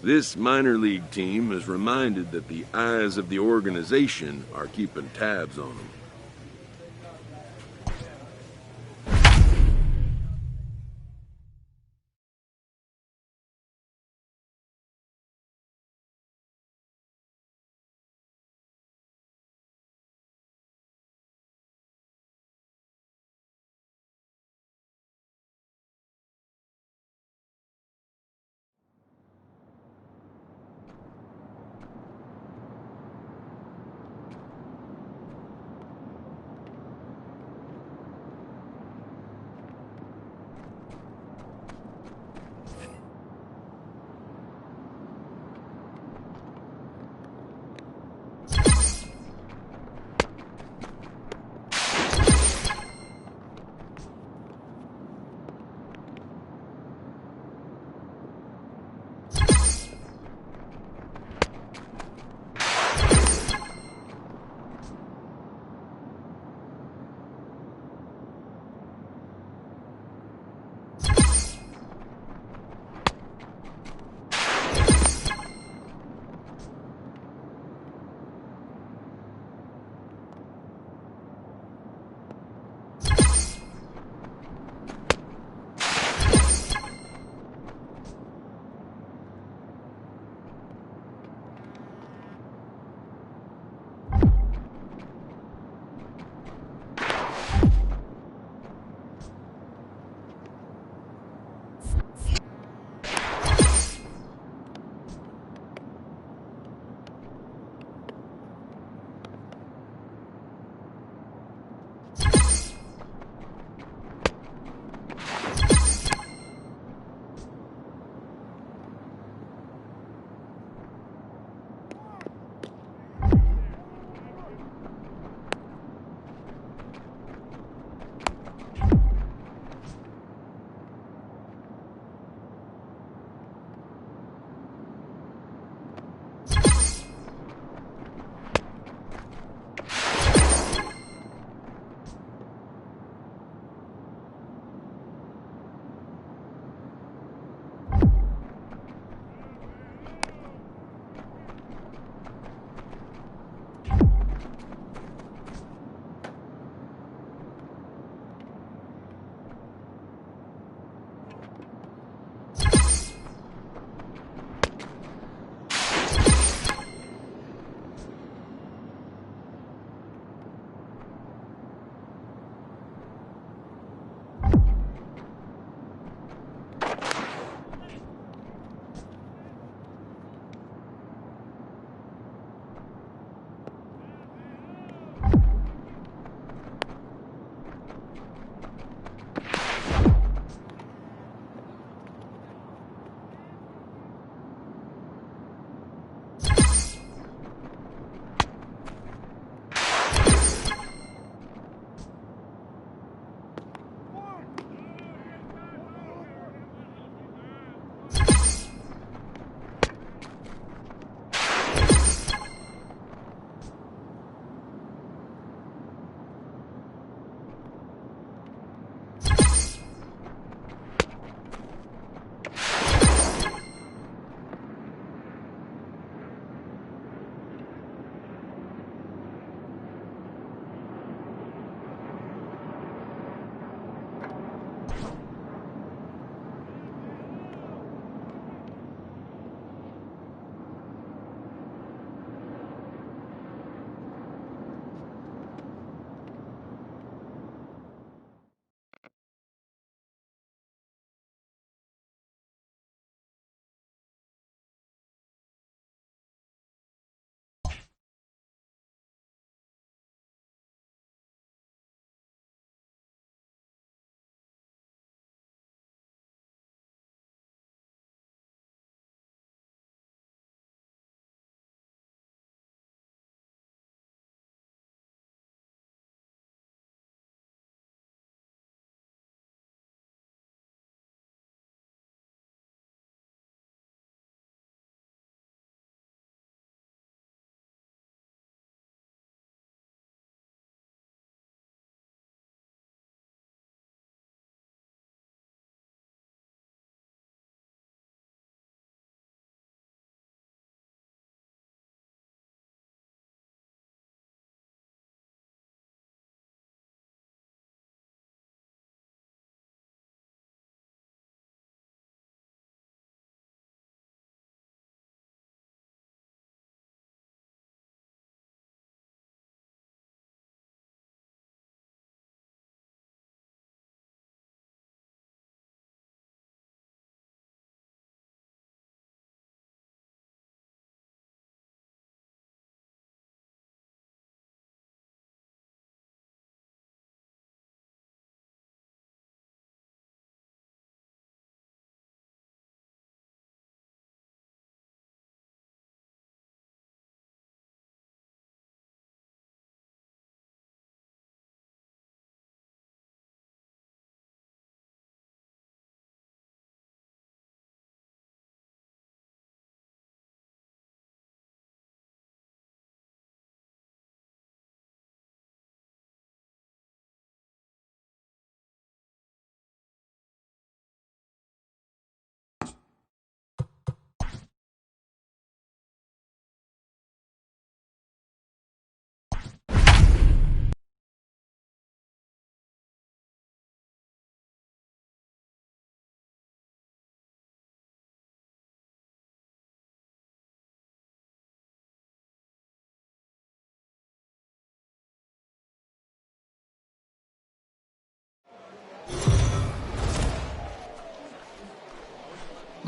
This minor league team is reminded that the eyes of the organization are keeping tabs on them.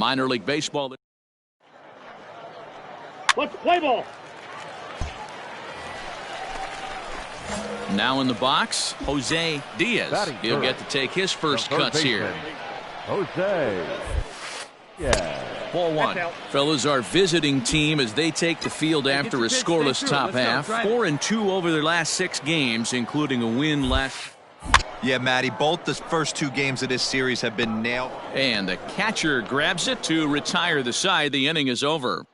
Minor League Baseball. Let's play ball. Now in the box, Jose Diaz. He'll get to take his first cuts here. Jose. Yeah. Ball one. Fellas, our visiting team as they take the field after a scoreless top half. 4-2 over their last 6 games, including a win last. Yeah, Matty, both the first 2 games of this series have been nailed. And the catcher grabs it to retire the side. The inning is over.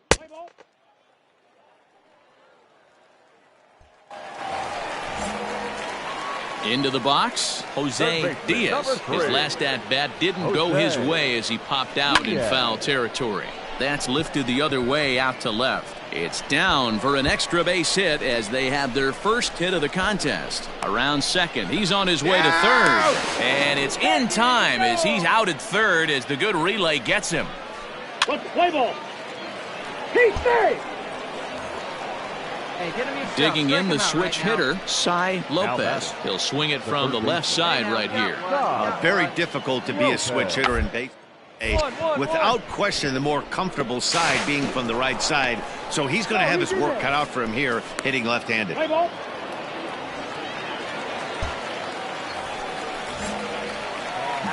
Into the box, Jose Diaz. His last at-bat didn't go his way as he popped out in foul territory. That's lifted the other way out to left. It's down for an extra base hit as they have their first hit of the contest. Around second, he's on his way to third. And it's in time as he's out at third as the good relay gets him. Let's play ball. He's safe. Digging in the switch hitter, Cy Lopez. He'll swing it from the left side right here. Very difficult to be a switch hitter in base. Without question, the more comfortable side being from the right side. So he's going to have his work cut out for him here, hitting left-handed.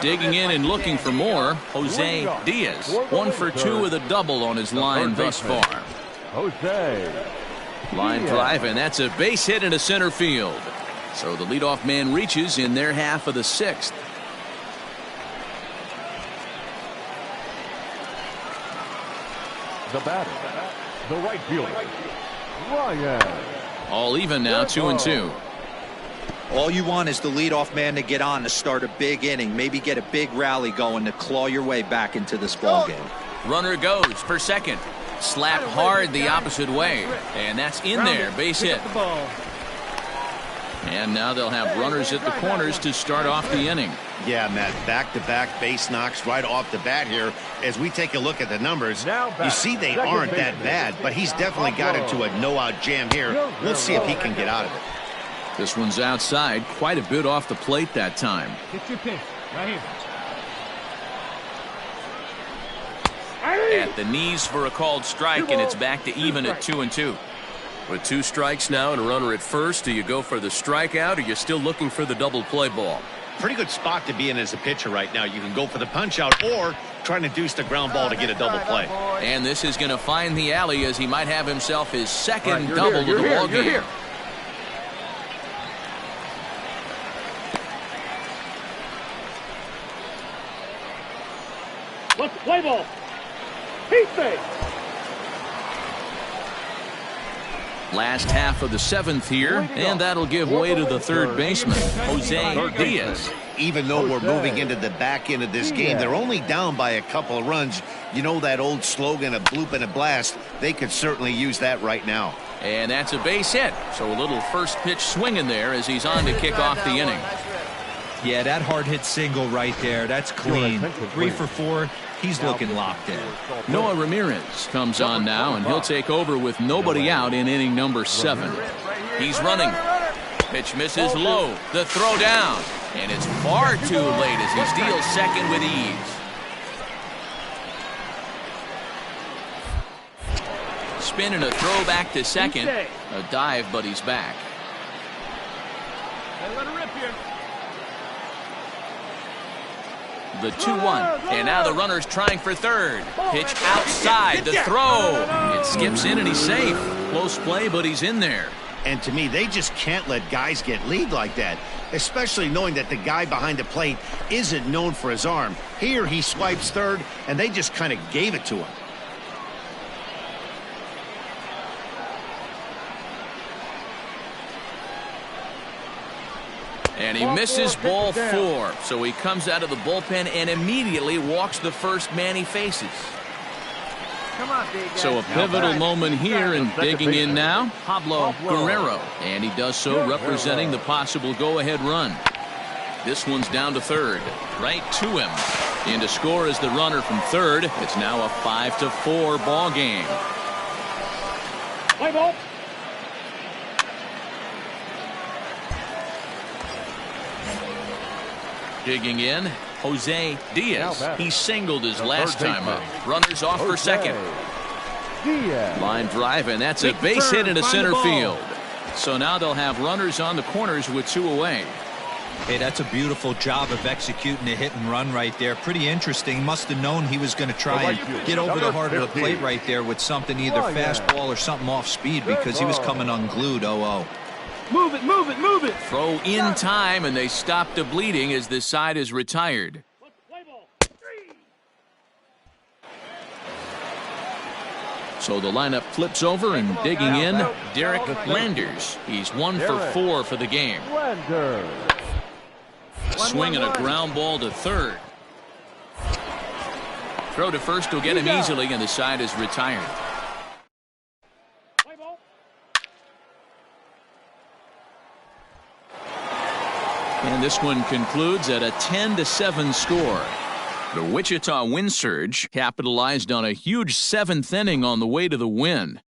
Digging in and looking for more, Jose Diaz. 1 for 2 with a double on his line thus far. Jose. Line drive, and that's a base hit into center field. So the leadoff man reaches in their half of the 6th. The batter, the right fielder, Ryan. All even now, 2-2. All you want is the leadoff man to get on to start a big inning, maybe get a big rally going to claw your way back into this ball game. Runner goes for second. Slap hard the opposite way, and that's in there, base hit. And now they'll have runners at the corners to start off the inning. Yeah, Matt, back-to-back base knocks right off the bat here. As we take a look at the numbers, you see they aren't that bad, but he's definitely got into a no-out jam here. We'll see if he can get out of it. This one's outside, quite a bit off the plate that time. Get your pitch right here. At the knees for a called strike, and it's back to even at 2-2. With 2 strikes now and a runner at first, do you go for the strikeout or you're still looking for the double play ball? Pretty good spot to be in as a pitcher right now. You can go for the punch out or try to deuce the ground ball to get a double play. And this is going to find the alley as he might have himself his second double of the ball game. Let's play ball. He's safe. Last half of the 7th here, and that'll give way to the third baseman, Jose Diaz. Even though we're moving into the back end of this game, they're only down by a couple of runs. You know that old slogan, a bloop and a blast. They could certainly use that right now. And that's a base hit. So a little first pitch swing in there as he's on to kick off the inning. Yeah, that hard hit single right there. That's clean. 3 for 4. He's looking locked in. Noah Ramirez comes on now, and he'll take over with nobody out in inning number 7. He's running. Pitch misses low. The throw down. And it's far too late as he steals second with ease. Spin and a throw back to second. A dive, but he's back. Let her rip here. The 2-1, and now the runner's trying for third. Pitch outside, the throw. It skips in and he's safe. Close play, but he's in there. And to me, they just can't let guys get lead like that, especially knowing that the guy behind the plate isn't known for his arm. Here he swipes third, and they just kind of gave it to him. And he misses ball 4. So he comes out of the bullpen and immediately walks the first man he faces. Come on, big guy. So a pivotal moment here, and digging in now, Pablo Guerrero. And he does so representing the possible go-ahead run. This one's down to third. Right to him. In to score is the runner from third. It's now a 5-4 ball game. Play ball. Digging in, Jose Diaz. Now He singled his the last third time up. baseman. Runners off for second. Diaz. Line drive, and that's a base hit into center field. So now they'll have runners on the corners with 2 away. Hey, that's a beautiful job of executing a hit and run right there. Pretty interesting. Must have known he was going to try and get over the heart of the plate right there with something, either fastball or something off speed, because he was coming unglued. 0-0. Move it, move it, move it. Throw in time, and they stop the bleeding as this side is retired. So the lineup flips over, and digging in, Derek Landers. He's 1 for 4 for the game. Swinging a ground ball to third. Throw to first will get him easily, and the side is retired. And this one concludes at a 10-7 score. The Wichita Wind Surge capitalized on a huge 7th inning on the way to the win.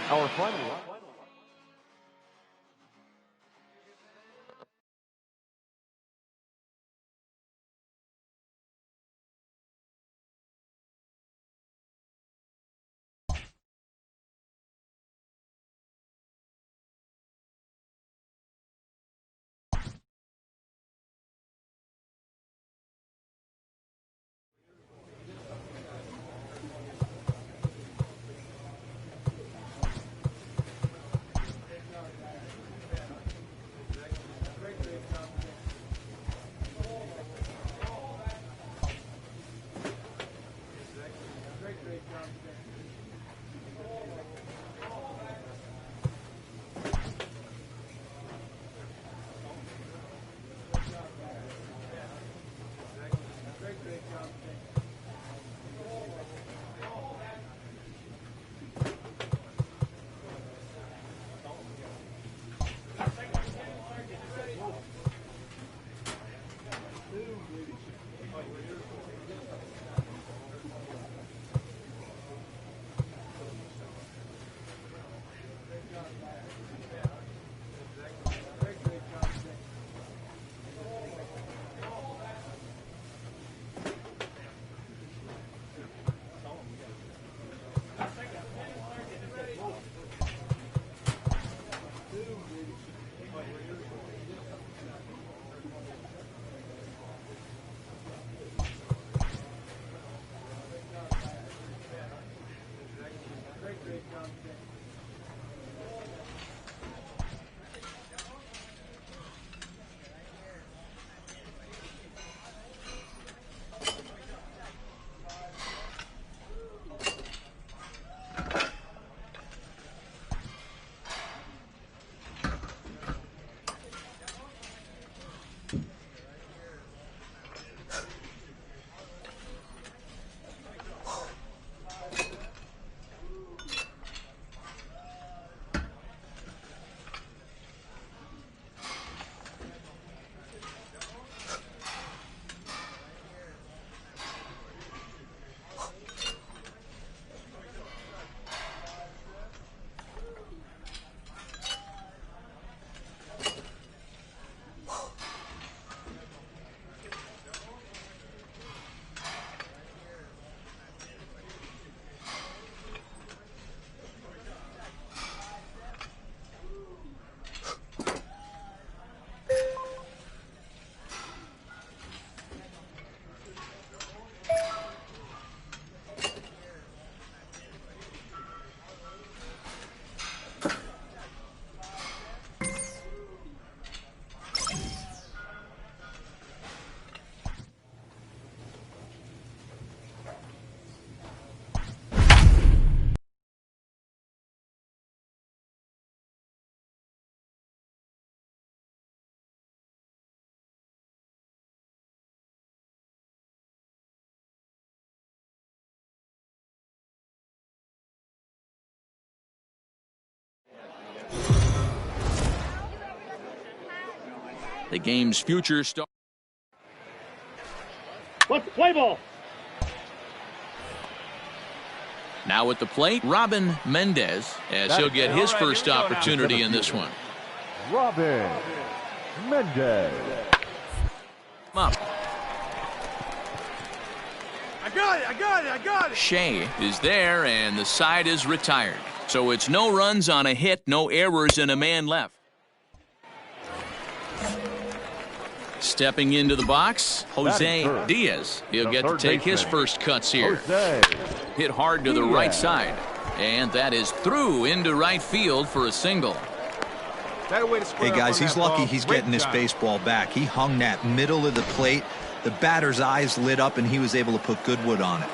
Our final line. The game's future starts. Let's play ball. Now at the plate, Robin Mendez, as he'll get his first opportunity in this one. Robin Mendez. Up. I got it. Shea is there, and the side is retired. So it's no runs on a hit, no errors, and a man left. Stepping into the box, Jose Diaz. He'll get to take his first cuts here. Hit hard to the right side. And that is through into right field for a single. Hey, guys, he's lucky he's getting this baseball back. He hung that middle of the plate. The batter's eyes lit up, and he was able to put good wood on it.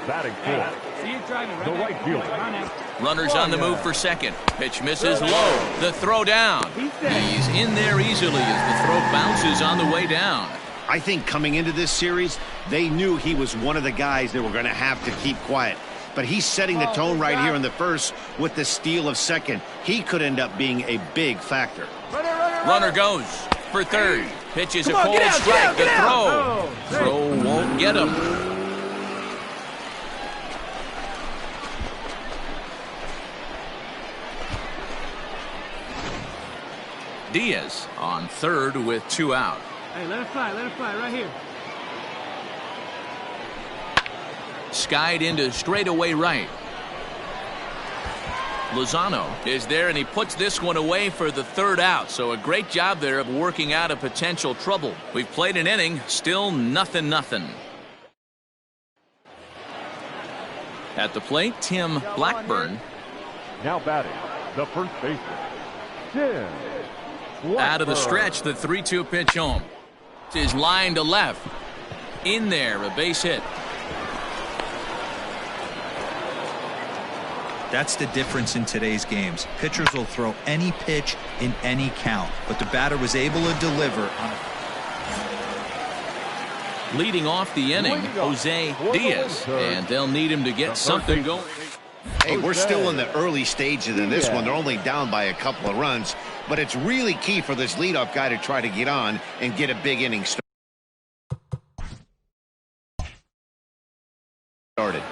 Batting fourth, the right fielder. Runners on the move for second. Pitch misses low. The throw down. He's in there easily as the throw bounces on the way down. I think coming into this series, they knew he was one of the guys that were going to have to keep quiet. But he's setting the tone right here in the first with the steal of second. He could end up being a big factor. Runner goes for third. Pitch is a cold strike. The throw. Throw won't get him. Diaz on third with 2 out. Hey, let it fly right here. Skied into straightaway right. Lozano is there, and he puts this one away for the 3rd out. So a great job there of working out a potential trouble. We've played an inning, still nothing. At the plate, Tim Blackburn. Now batting, the first baseman, Tim Blackburn. Out of the stretch, the 3-2 pitch home. His line to left. In there, a base hit. That's the difference in today's games. Pitchers will throw any pitch in any count, but the batter was able to deliver on it. Leading off the inning, Jose Diaz, and they'll need him to get something going. Hey, we're still in the early stages in this one. They're only down by a couple of runs, but it's really key for this leadoff guy to try to get on and get a big inning started.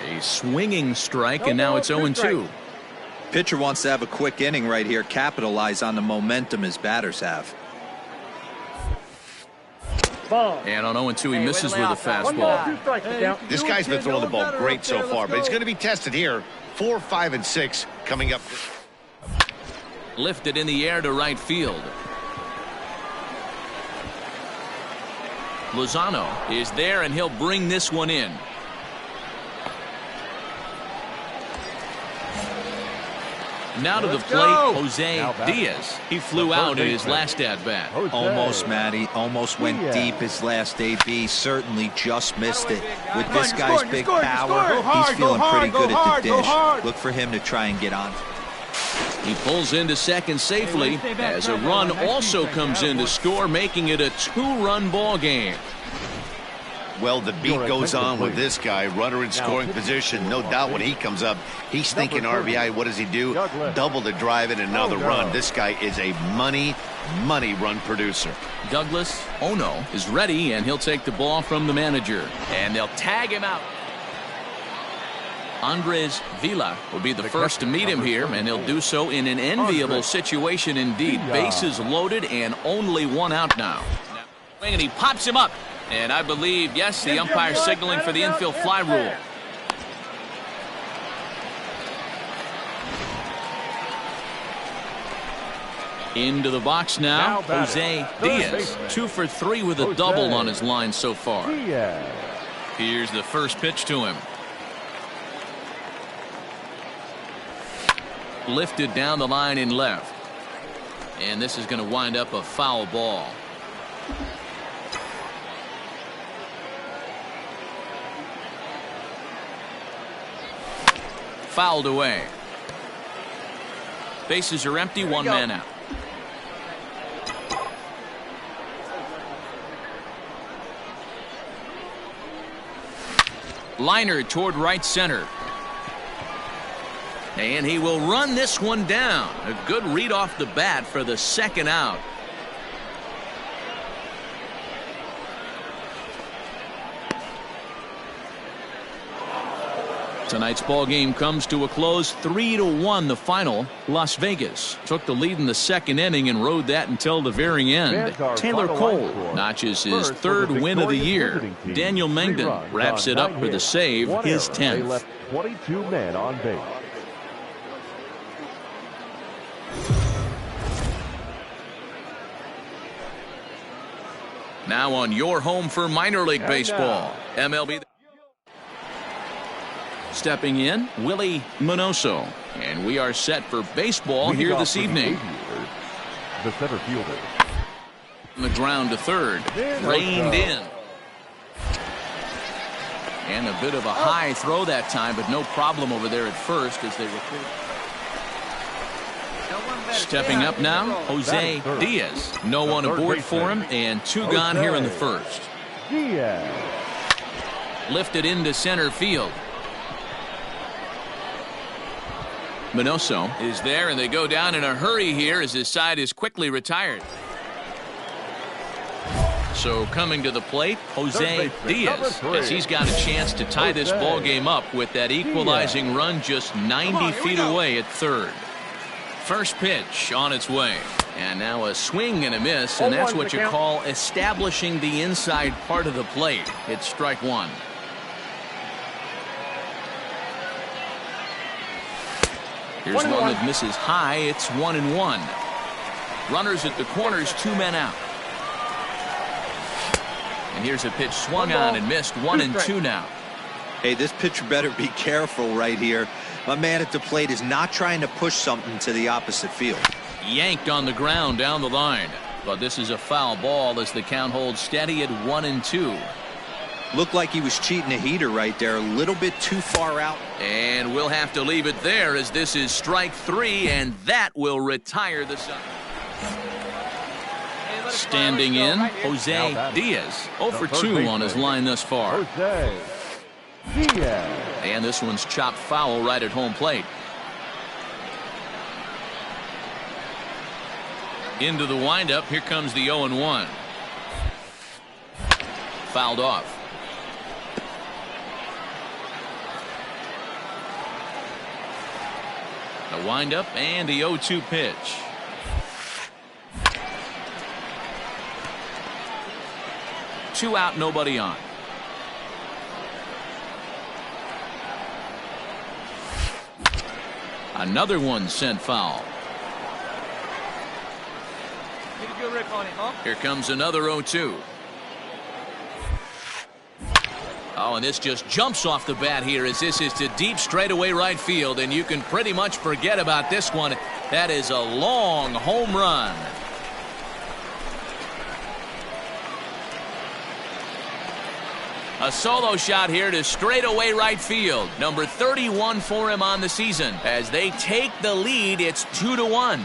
A swinging strike, and now it's 0-2. Pitcher wants to have a quick inning right here, capitalize on the momentum his batters have. And on 0-2, he misses with a fastball. This guy's been throwing the ball great so far, but he's going to be tested here. 4, 5, and 6 coming up. Lifted in the air to right field. Lozano is there, and he'll bring this one in. Now to the plate, Jose Diaz. He flew out in his last at-bat. Almost, Matty. Almost went deep his last AB. Certainly just missed it. With this guy's big power, he's feeling pretty good at the dish. Look for him to try and get on. He pulls into second safely as a run also comes in to score, making it a 2-run ball game. Well, the beat goes on with this guy. Runner in scoring position. No doubt when he comes up, he's thinking RBI. What does he do? Double the drive and another run. This guy is a money run producer. Douglas Ono is ready, and he'll take the ball from the manager. And they'll tag him out. Andres Villa will be the first to meet him here, and he'll do so in an enviable situation indeed. Bases loaded and only 1 out now. And he pops him up. And I believe, yes, the umpire signaling for the infield fly rule. Into the box now, Jose Diaz. 2 for 3 with a double on his line so far. Here's the first pitch to him. Lifted down the line in left. And this is going to wind up a foul ball. Fouled away. Bases are empty, 1 man out. Liner toward right center. And he will run this one down. A good read off the bat for the second out. Tonight's ball game comes to a close, 3-1 the final. Las Vegas took the lead in the second inning and rode that until the very end. Taylor Cole notches his third win of the year. Daniel Mengden wraps it up for the save, his 10th. They left 22 men on base. Now on your home for minor league baseball, MLB. Stepping in, Willie Minoso. And we are set for baseball here this evening. The center fielder. On the ground to third. Reined in. And a bit of a high throw that time, but no problem over there at first as they recruit. Stepping up now, Jose Diaz. No one aboard for him, and two gone here in the first. Lifted into center field. Minoso is there, and they go down in a hurry here as his side is quickly retired. So coming to the plate, Jose Diaz, as he's got a chance to tie this ball game up with that equalizing run just 90 feet away at third. First pitch on its way. And now a swing and a miss, and that's what you call establishing the inside part of the plate. It's strike one. Here's one that misses high. It's 1-1. Runners at the corners, two men out. And here's a pitch swung on and missed. 1-2 now. Hey, this pitcher better be careful right here. My man at the plate is not trying to push something to the opposite field. Yanked on the ground down the line. But this is a foul ball as the count holds steady at 1-2. Looked like he was cheating a heater right there, a little bit too far out. And we'll have to leave it there as this is strike three, and that will retire the side. Standing in, Jose Diaz. 0 for 2 on his line thus far. And this one's chopped foul right at home plate. Into the windup, here comes the 0-1. Fouled off. The windup and the 0-2 pitch. Two out, nobody on. Another one sent foul. Here comes another 0-2. Oh, and this just jumps off the bat here as this is to deep straightaway right field, and you can pretty much forget about this one. That is a long home run. A solo shot here to straightaway right field. Number 31 for him on the season. As they take the lead, it's 2-1.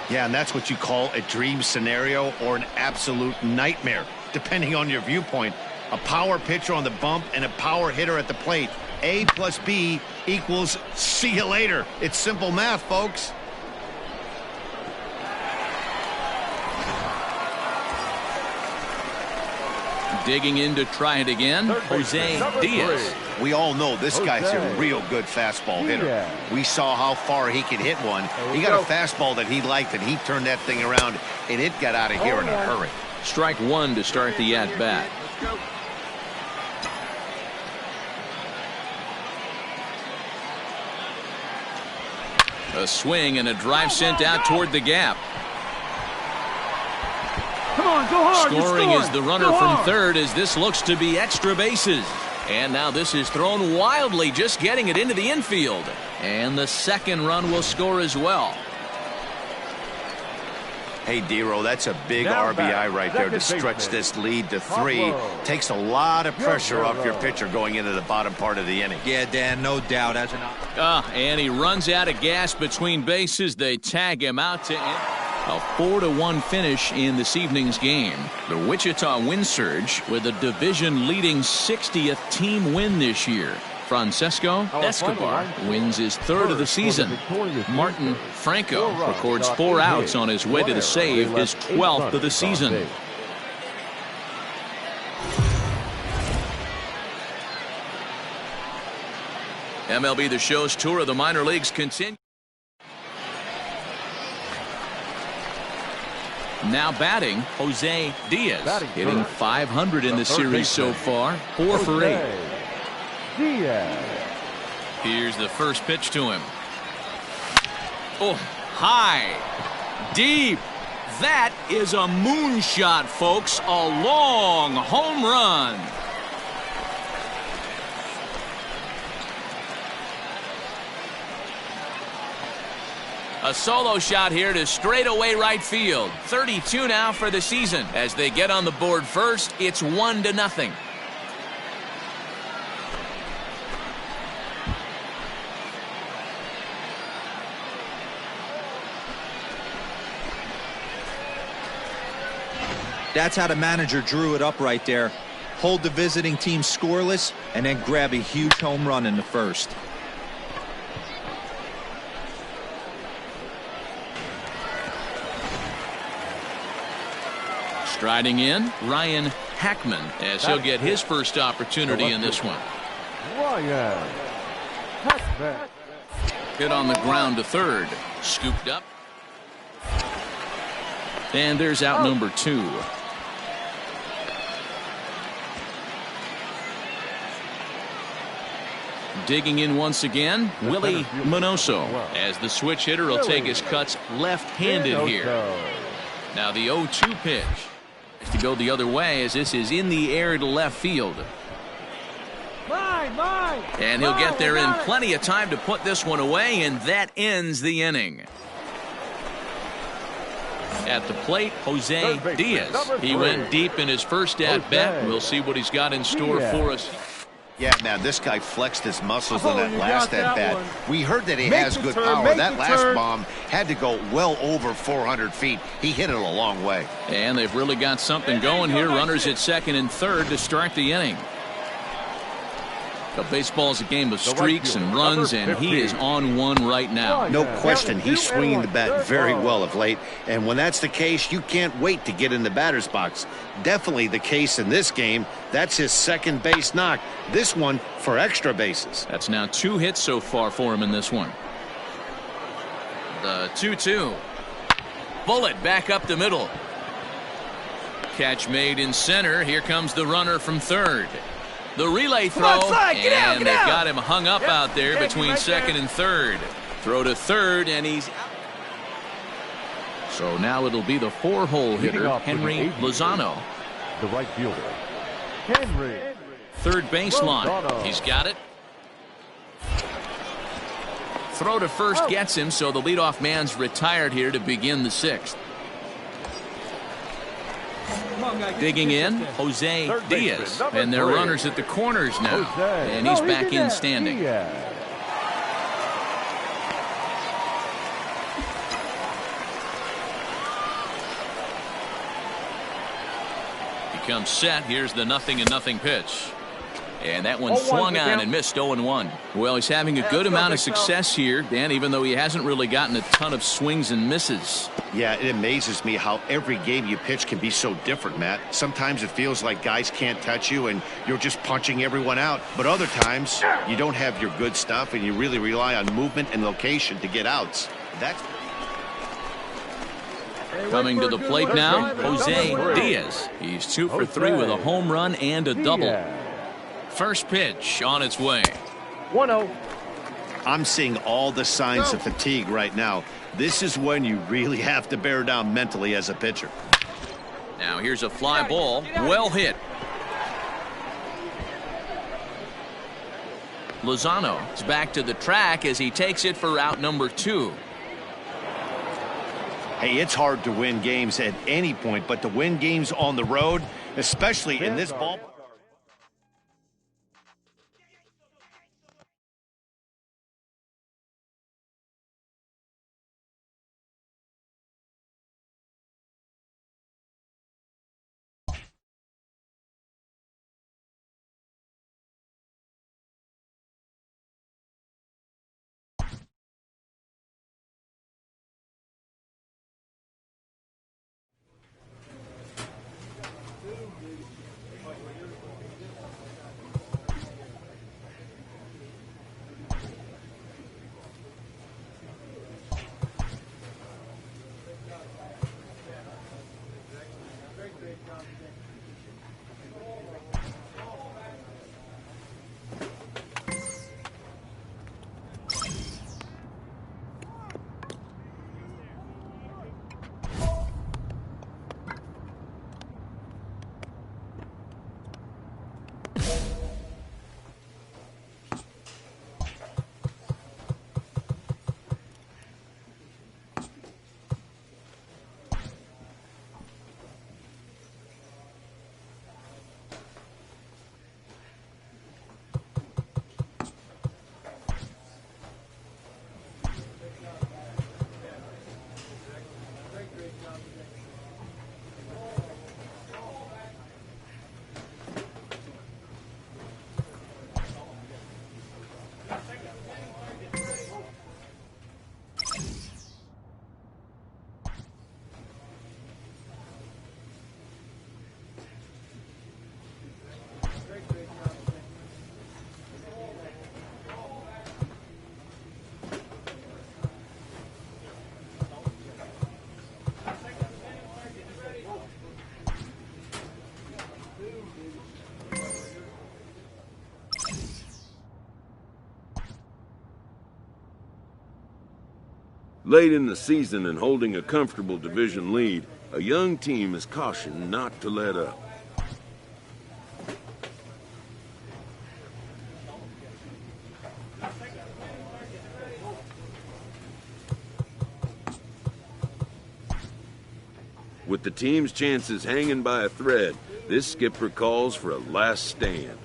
Yeah, and that's what you call a dream scenario or an absolute nightmare, depending on your viewpoint. A power pitcher on the bump and a power hitter at the plate. A plus B equals see you later. It's simple math, folks. Digging in to try it again, Jose Diaz. We all know this guy's a real good fastball hitter. We saw how far he could hit one. He got a fastball that he liked, and he turned that thing around, and it got out of here in a hurry. Strike one to start the at-bat. A swing and a drive sent out toward the gap. Come on, go hard. Scoring is the runner from third as this looks to be extra bases. And now this is thrown wildly, just getting it into the infield. And the second run will score as well. Hey, Dero, that's a big RBI right there to stretch this lead to 3. Takes a lot of pressure off your pitcher going into the bottom part of the inning. Yeah, Dan, no doubt. And he runs out of gas between bases. They tag him out to end. A 4-1 finish in this evening's game. The Wichita Wind Surge with a division-leading 60th team win this year. Francesco Escobar wins his 3rd of the season. Martin Franco records 4 outs on his way to the save, his 12th of the season. MLB The Show's tour of the minor leagues continues. Now batting, Jose Diaz, hitting .500 in the series so far, 4 for 8. Here's the first pitch to him. Oh, high, deep. That is a moonshot, folks. A long home run. A solo shot here to straightaway right field. 32 now for the season. As they get on the board first, it's 1-0. That's how the manager drew it up right there. Hold the visiting team scoreless and then grab a huge home run in the first. Striding in, Ryan Hackman, as he'll get his first opportunity in this one. Ryan Hackman. Hit on the ground to third. Scooped up. And there's out number 2. Digging in once again, Willie Minoso, as the switch hitter will take his cuts left-handed here. Now the 0-2 pitch is to go the other way, as this is in the air to left field. And he'll get there in plenty of time to put this one away, and that ends the inning. At the plate, Jose Diaz. He went deep in his first at-bat. We'll see what he's got in store for us. Yeah, man, this guy flexed his muscles in that last at-bat. We heard that he has good power. That last bomb had to go well over 400 feet. He hit it a long way. And they've really got something going here. Runners at second and third to start the inning. The baseball's a game of streaks and runs, and he is on one right now. No question, he's swinging the bat very well of late, and when that's the case, you can't wait to get in the batter's box. Definitely the case in this game. That's his second base knock. This one for extra bases. That's now 2 hits so far for him in this one. The 2-2. Bullet back up the middle. Catch made in center. Here comes the runner from third. The relay throw, and they've got him hung up out there between second and third. Throw to third, and he's out. So now it'll be the 4-hole hitter, Henry Lozano. The right fielder, Henry. Third baseline. He's got it. Throw to first gets him, so the leadoff man's retired here to begin the 6th. Digging in, Jose Diaz, and their runners at the corners now, and he's back in standing. He comes set. Here's the 0-0 pitch. And that one swung on and missed 0-1. Well, he's having a good amount of success here, Dan, even though he hasn't really gotten a ton of swings and misses. Yeah, it amazes me how every game you pitch can be so different, Matt. Sometimes it feels like guys can't touch you and you're just punching everyone out. But other times, you don't have your good stuff and you really rely on movement and location to get outs. That's coming to the plate now, Jose Diaz. He's 2 for 3 with a home run and a double. First pitch on its way. 1-0. I'm seeing all the signs of fatigue right now. This is when you really have to bear down mentally as a pitcher. Now here's a fly ball. Well hit. Lozano is back to the track as he takes it for out number 2. Hey, it's hard to win games at any point, but to win games on the road, especially in this ball. Late in the season and holding a comfortable division lead, a young team is cautioned not to let up. With the team's chances hanging by a thread, this skipper calls for a last stand.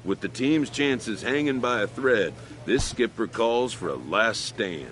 With the team's chances hanging by a thread, this skipper calls for a last stand.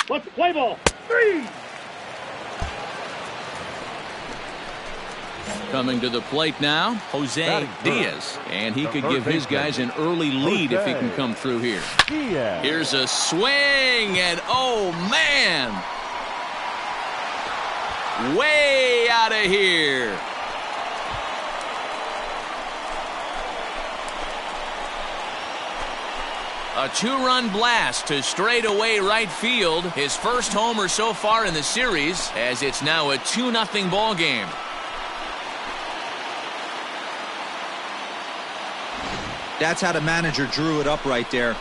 Let's play ball. 3. Coming to the plate now, Jose Diaz. And he could give his guys an early lead if he can come through here. Here's a swing, and oh, man! Way out of here. A 2-run blast to straightaway right field. His first homer so far in the series, as it's now a 2-0 ball game. That's how the manager drew it up right there.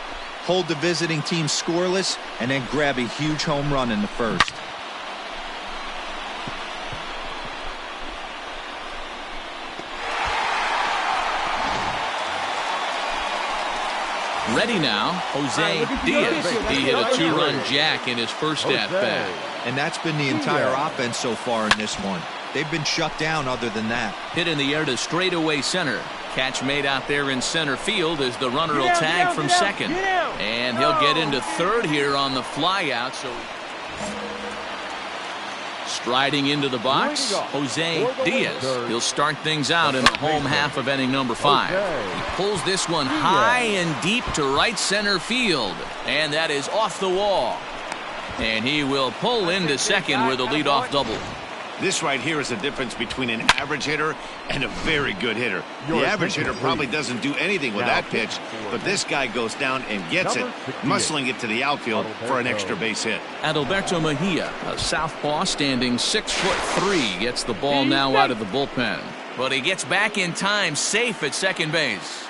Hold the visiting team scoreless and then grab a huge home run in the first. Ready now, Jose Diaz. He hit a 2-run jack in his first at-bat. And that's been the entire offense so far in this one. They've been shut down other than that. Hit in the air to straightaway center. Catch made out there in center field as the runner will tag from second. And he'll get into third here on the flyout. So striding into the box, Jose Diaz. He'll start things out in the home half of inning number 5. He pulls this one high and deep to right center field. And that is off the wall. And he will pull into second with a leadoff double. This right here is the difference between an average hitter and a very good hitter. The average hitter probably doesn't do anything with that pitch, but this guy goes down and gets it, muscling it to the outfield for an extra base hit. Adalberto Mejia, a southpaw standing 6'3", gets the ball now out of the bullpen. But he gets back in time, safe at second base.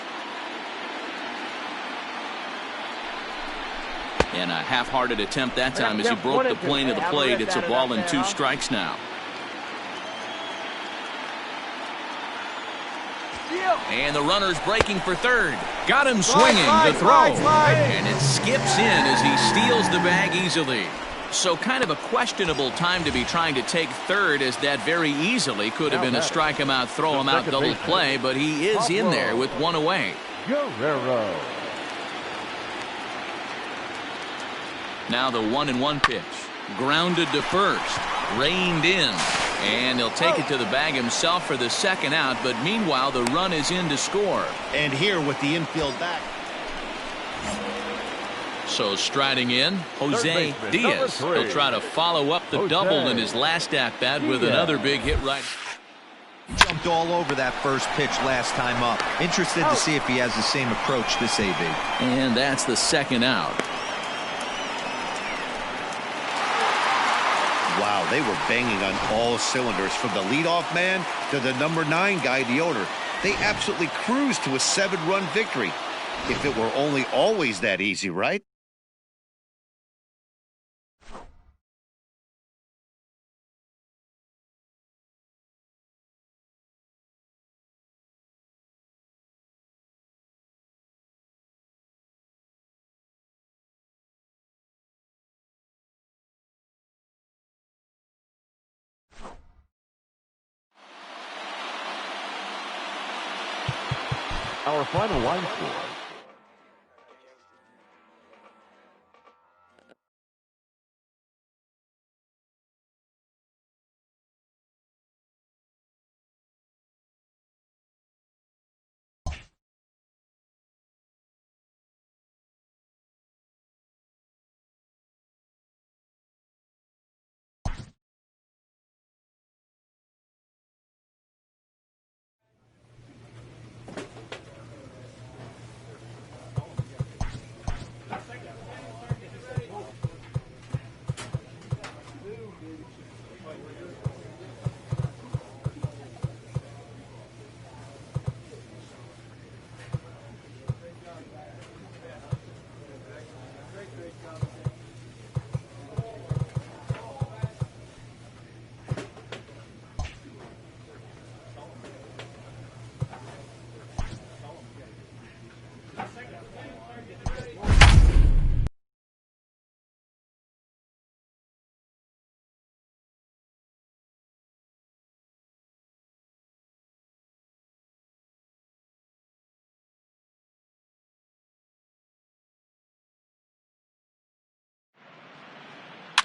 And a half-hearted attempt that time as he broke the plane of the plate. It's a ball and 2 strikes now. And the runner's breaking for third. Got him swinging the throw. And it skips in as he steals the bag easily. So kind of a questionable time to be trying to take third, as that very easily could have been a strike him out, throw him out double play, but he is in there with 1 away. Guerrero. Now the 1-1 pitch. Grounded to first. Reined in. And he'll take it to the bag himself for the second out, but meanwhile the run is in to score. And here with the infield back. So striding in, Jose Diaz. He'll try to follow up the double in his last at-bat with another big hit right. Jumped all over that first pitch last time up. Interested to see if he has the same approach this AB. And that's the second out. Wow, they were banging on all cylinders, from the leadoff man to the number 9 guy, the owner. They absolutely cruised to a 7-run victory. If it were only always that easy, right? Our final line score.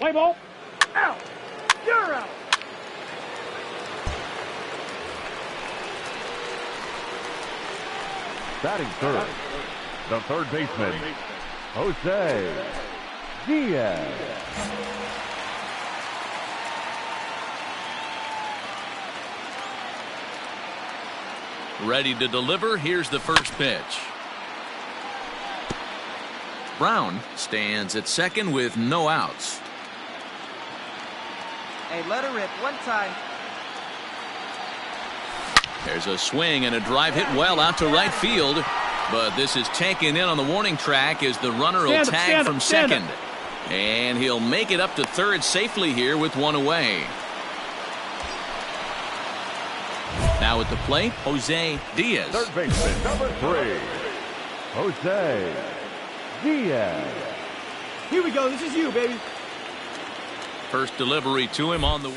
Play ball. Out. You're out. Batting third, the third baseman, Diaz. Ready to deliver. Here's the first pitch. Brown stands at second with no outs. Hey, let her rip one time. There's a swing and a drive hit well out to right field. But this is taken in on the warning track as the runner will tag from second. And he'll make it up to third safely here with one away. Now at the plate, Diaz. Third baseman, number 3, Diaz. Here we go. This is you, baby. First delivery to him on the way.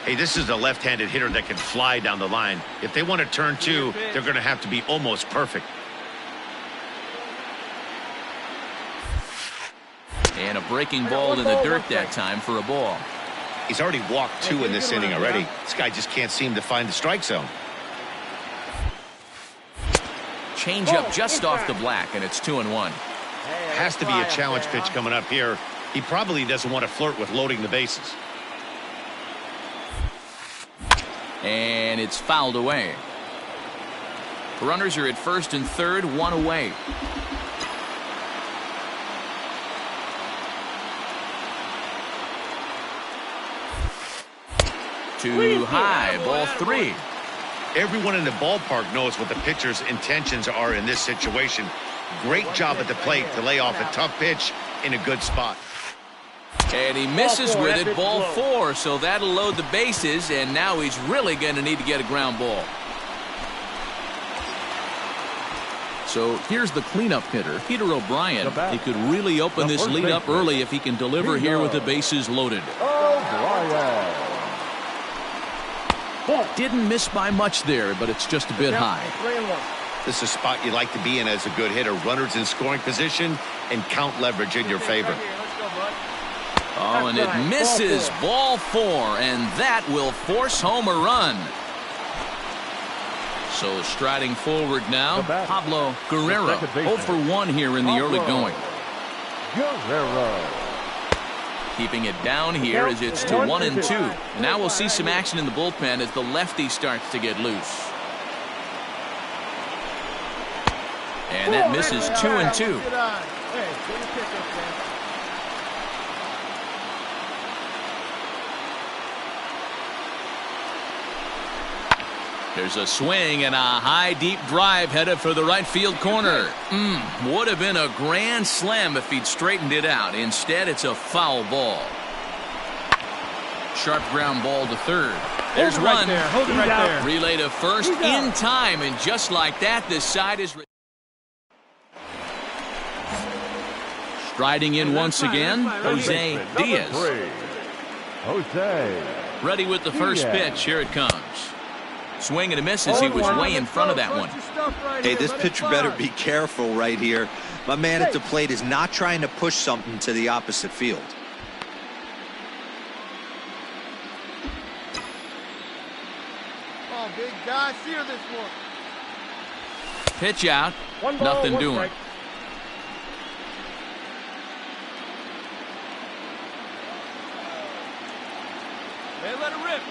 Hey, this is a left-handed hitter that can fly down the line. If they want to turn two, they're going to have to be almost perfect. And a breaking ball in the dirt that time for a ball. He's already walked 2 in this inning already. This guy just can't seem to find the strike zone. Change up just off the black, and it's 2-1. Has to be a challenge pitch coming up here. He probably doesn't want to flirt with loading the bases. And it's fouled away. Runners are at first and third, one away. Too high, ball 3. Everyone in the ballpark knows what the pitcher's intentions are in this situation. Great job at the plate to lay off a tough pitch in a good spot. And he misses with it, ball 4, so that'll load the bases, and now he's really going to need to get a ground ball. So here's the cleanup hitter, Peter O'Brien. He could really open this lead up early if he can deliver here with the bases loaded. Didn't miss by much there, but it's just a bit high. This is a spot you like to be in as a good hitter. Runners in scoring position and count leverage in your favor. Oh, and it misses, ball 4, and that will force home a run. So striding forward now, Pablo Guerrero. 0 for 1 here in the early going. Keeping it down here as it's to 1-2. Now we'll see some action in the bullpen as the lefty starts to get loose. And that misses 2-2. There's a swing and a high deep drive headed for the right field corner. Would have been a grand slam if he'd straightened it out. Instead, it's a foul ball. Sharp ground ball to third. There's one. Hold it right there. Relay to first in time, and just like that, this side is striding in once again, Diaz. Ready with the first pitch. Here it comes. Swing and a miss as he was way in front of that one. Hey, this pitcher better be careful right here. My man at the plate is not trying to push something to the opposite field. Come on, big guy. Sear this one. Pitch out. Nothing doing. Hey, let it rip.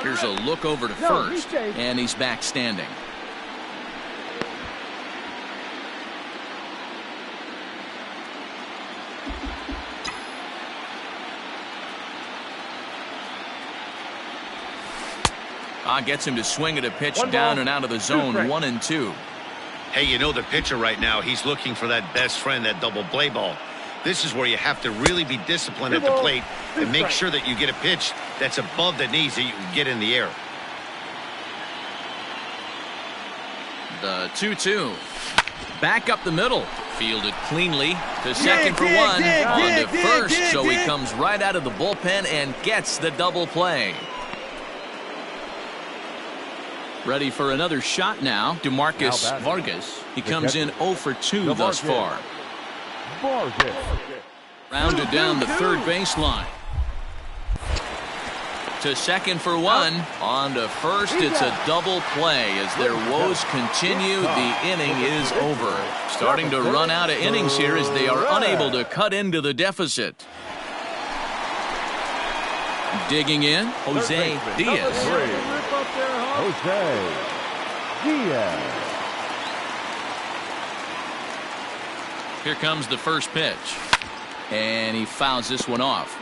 Here's a look over to first, and he's back standing. Gets him to swing at a pitch down and out of the zone, 1-2. Hey, you know the pitcher right now, he's looking for that best friend, that double play ball. This is where you have to really be disciplined at the plate and make sure that you get a pitch that's above the knees that you can get in the air. The 2-2. Back up the middle. Fielded cleanly to second for one. On to first, so he comes right out of the bullpen and gets the double play. Ready for another shot now. DeMarcus Vargas. He comes in 0 for 2 thus far. Vargas. Rounded down the third baseline. To second for one. On to first. It's a double play as their woes continue. The inning is over. Starting to run out of innings here as they are unable to cut into the deficit. Digging in, Jose Diaz. Jose Diaz. Here comes the first pitch. And he fouls this one off.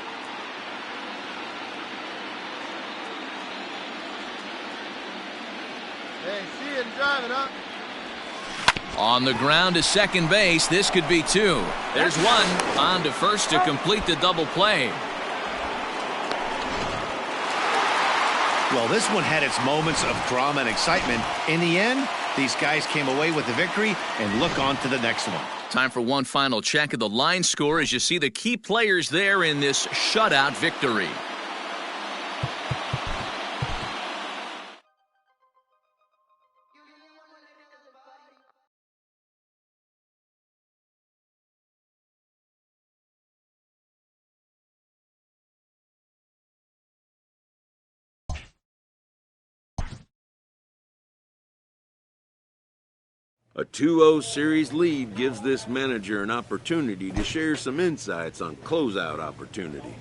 Hey, see you and drive it, huh? On the ground to second base. This could be two. There's one. On to first to complete the double play. Well, this one had its moments of drama and excitement. In the end, these guys came away with the victory and look on to the next one. Time for one final check of the line score as you see the key players there in this shutout victory. A 2-0 series lead gives this manager an opportunity to share some insights on closeout opportunity.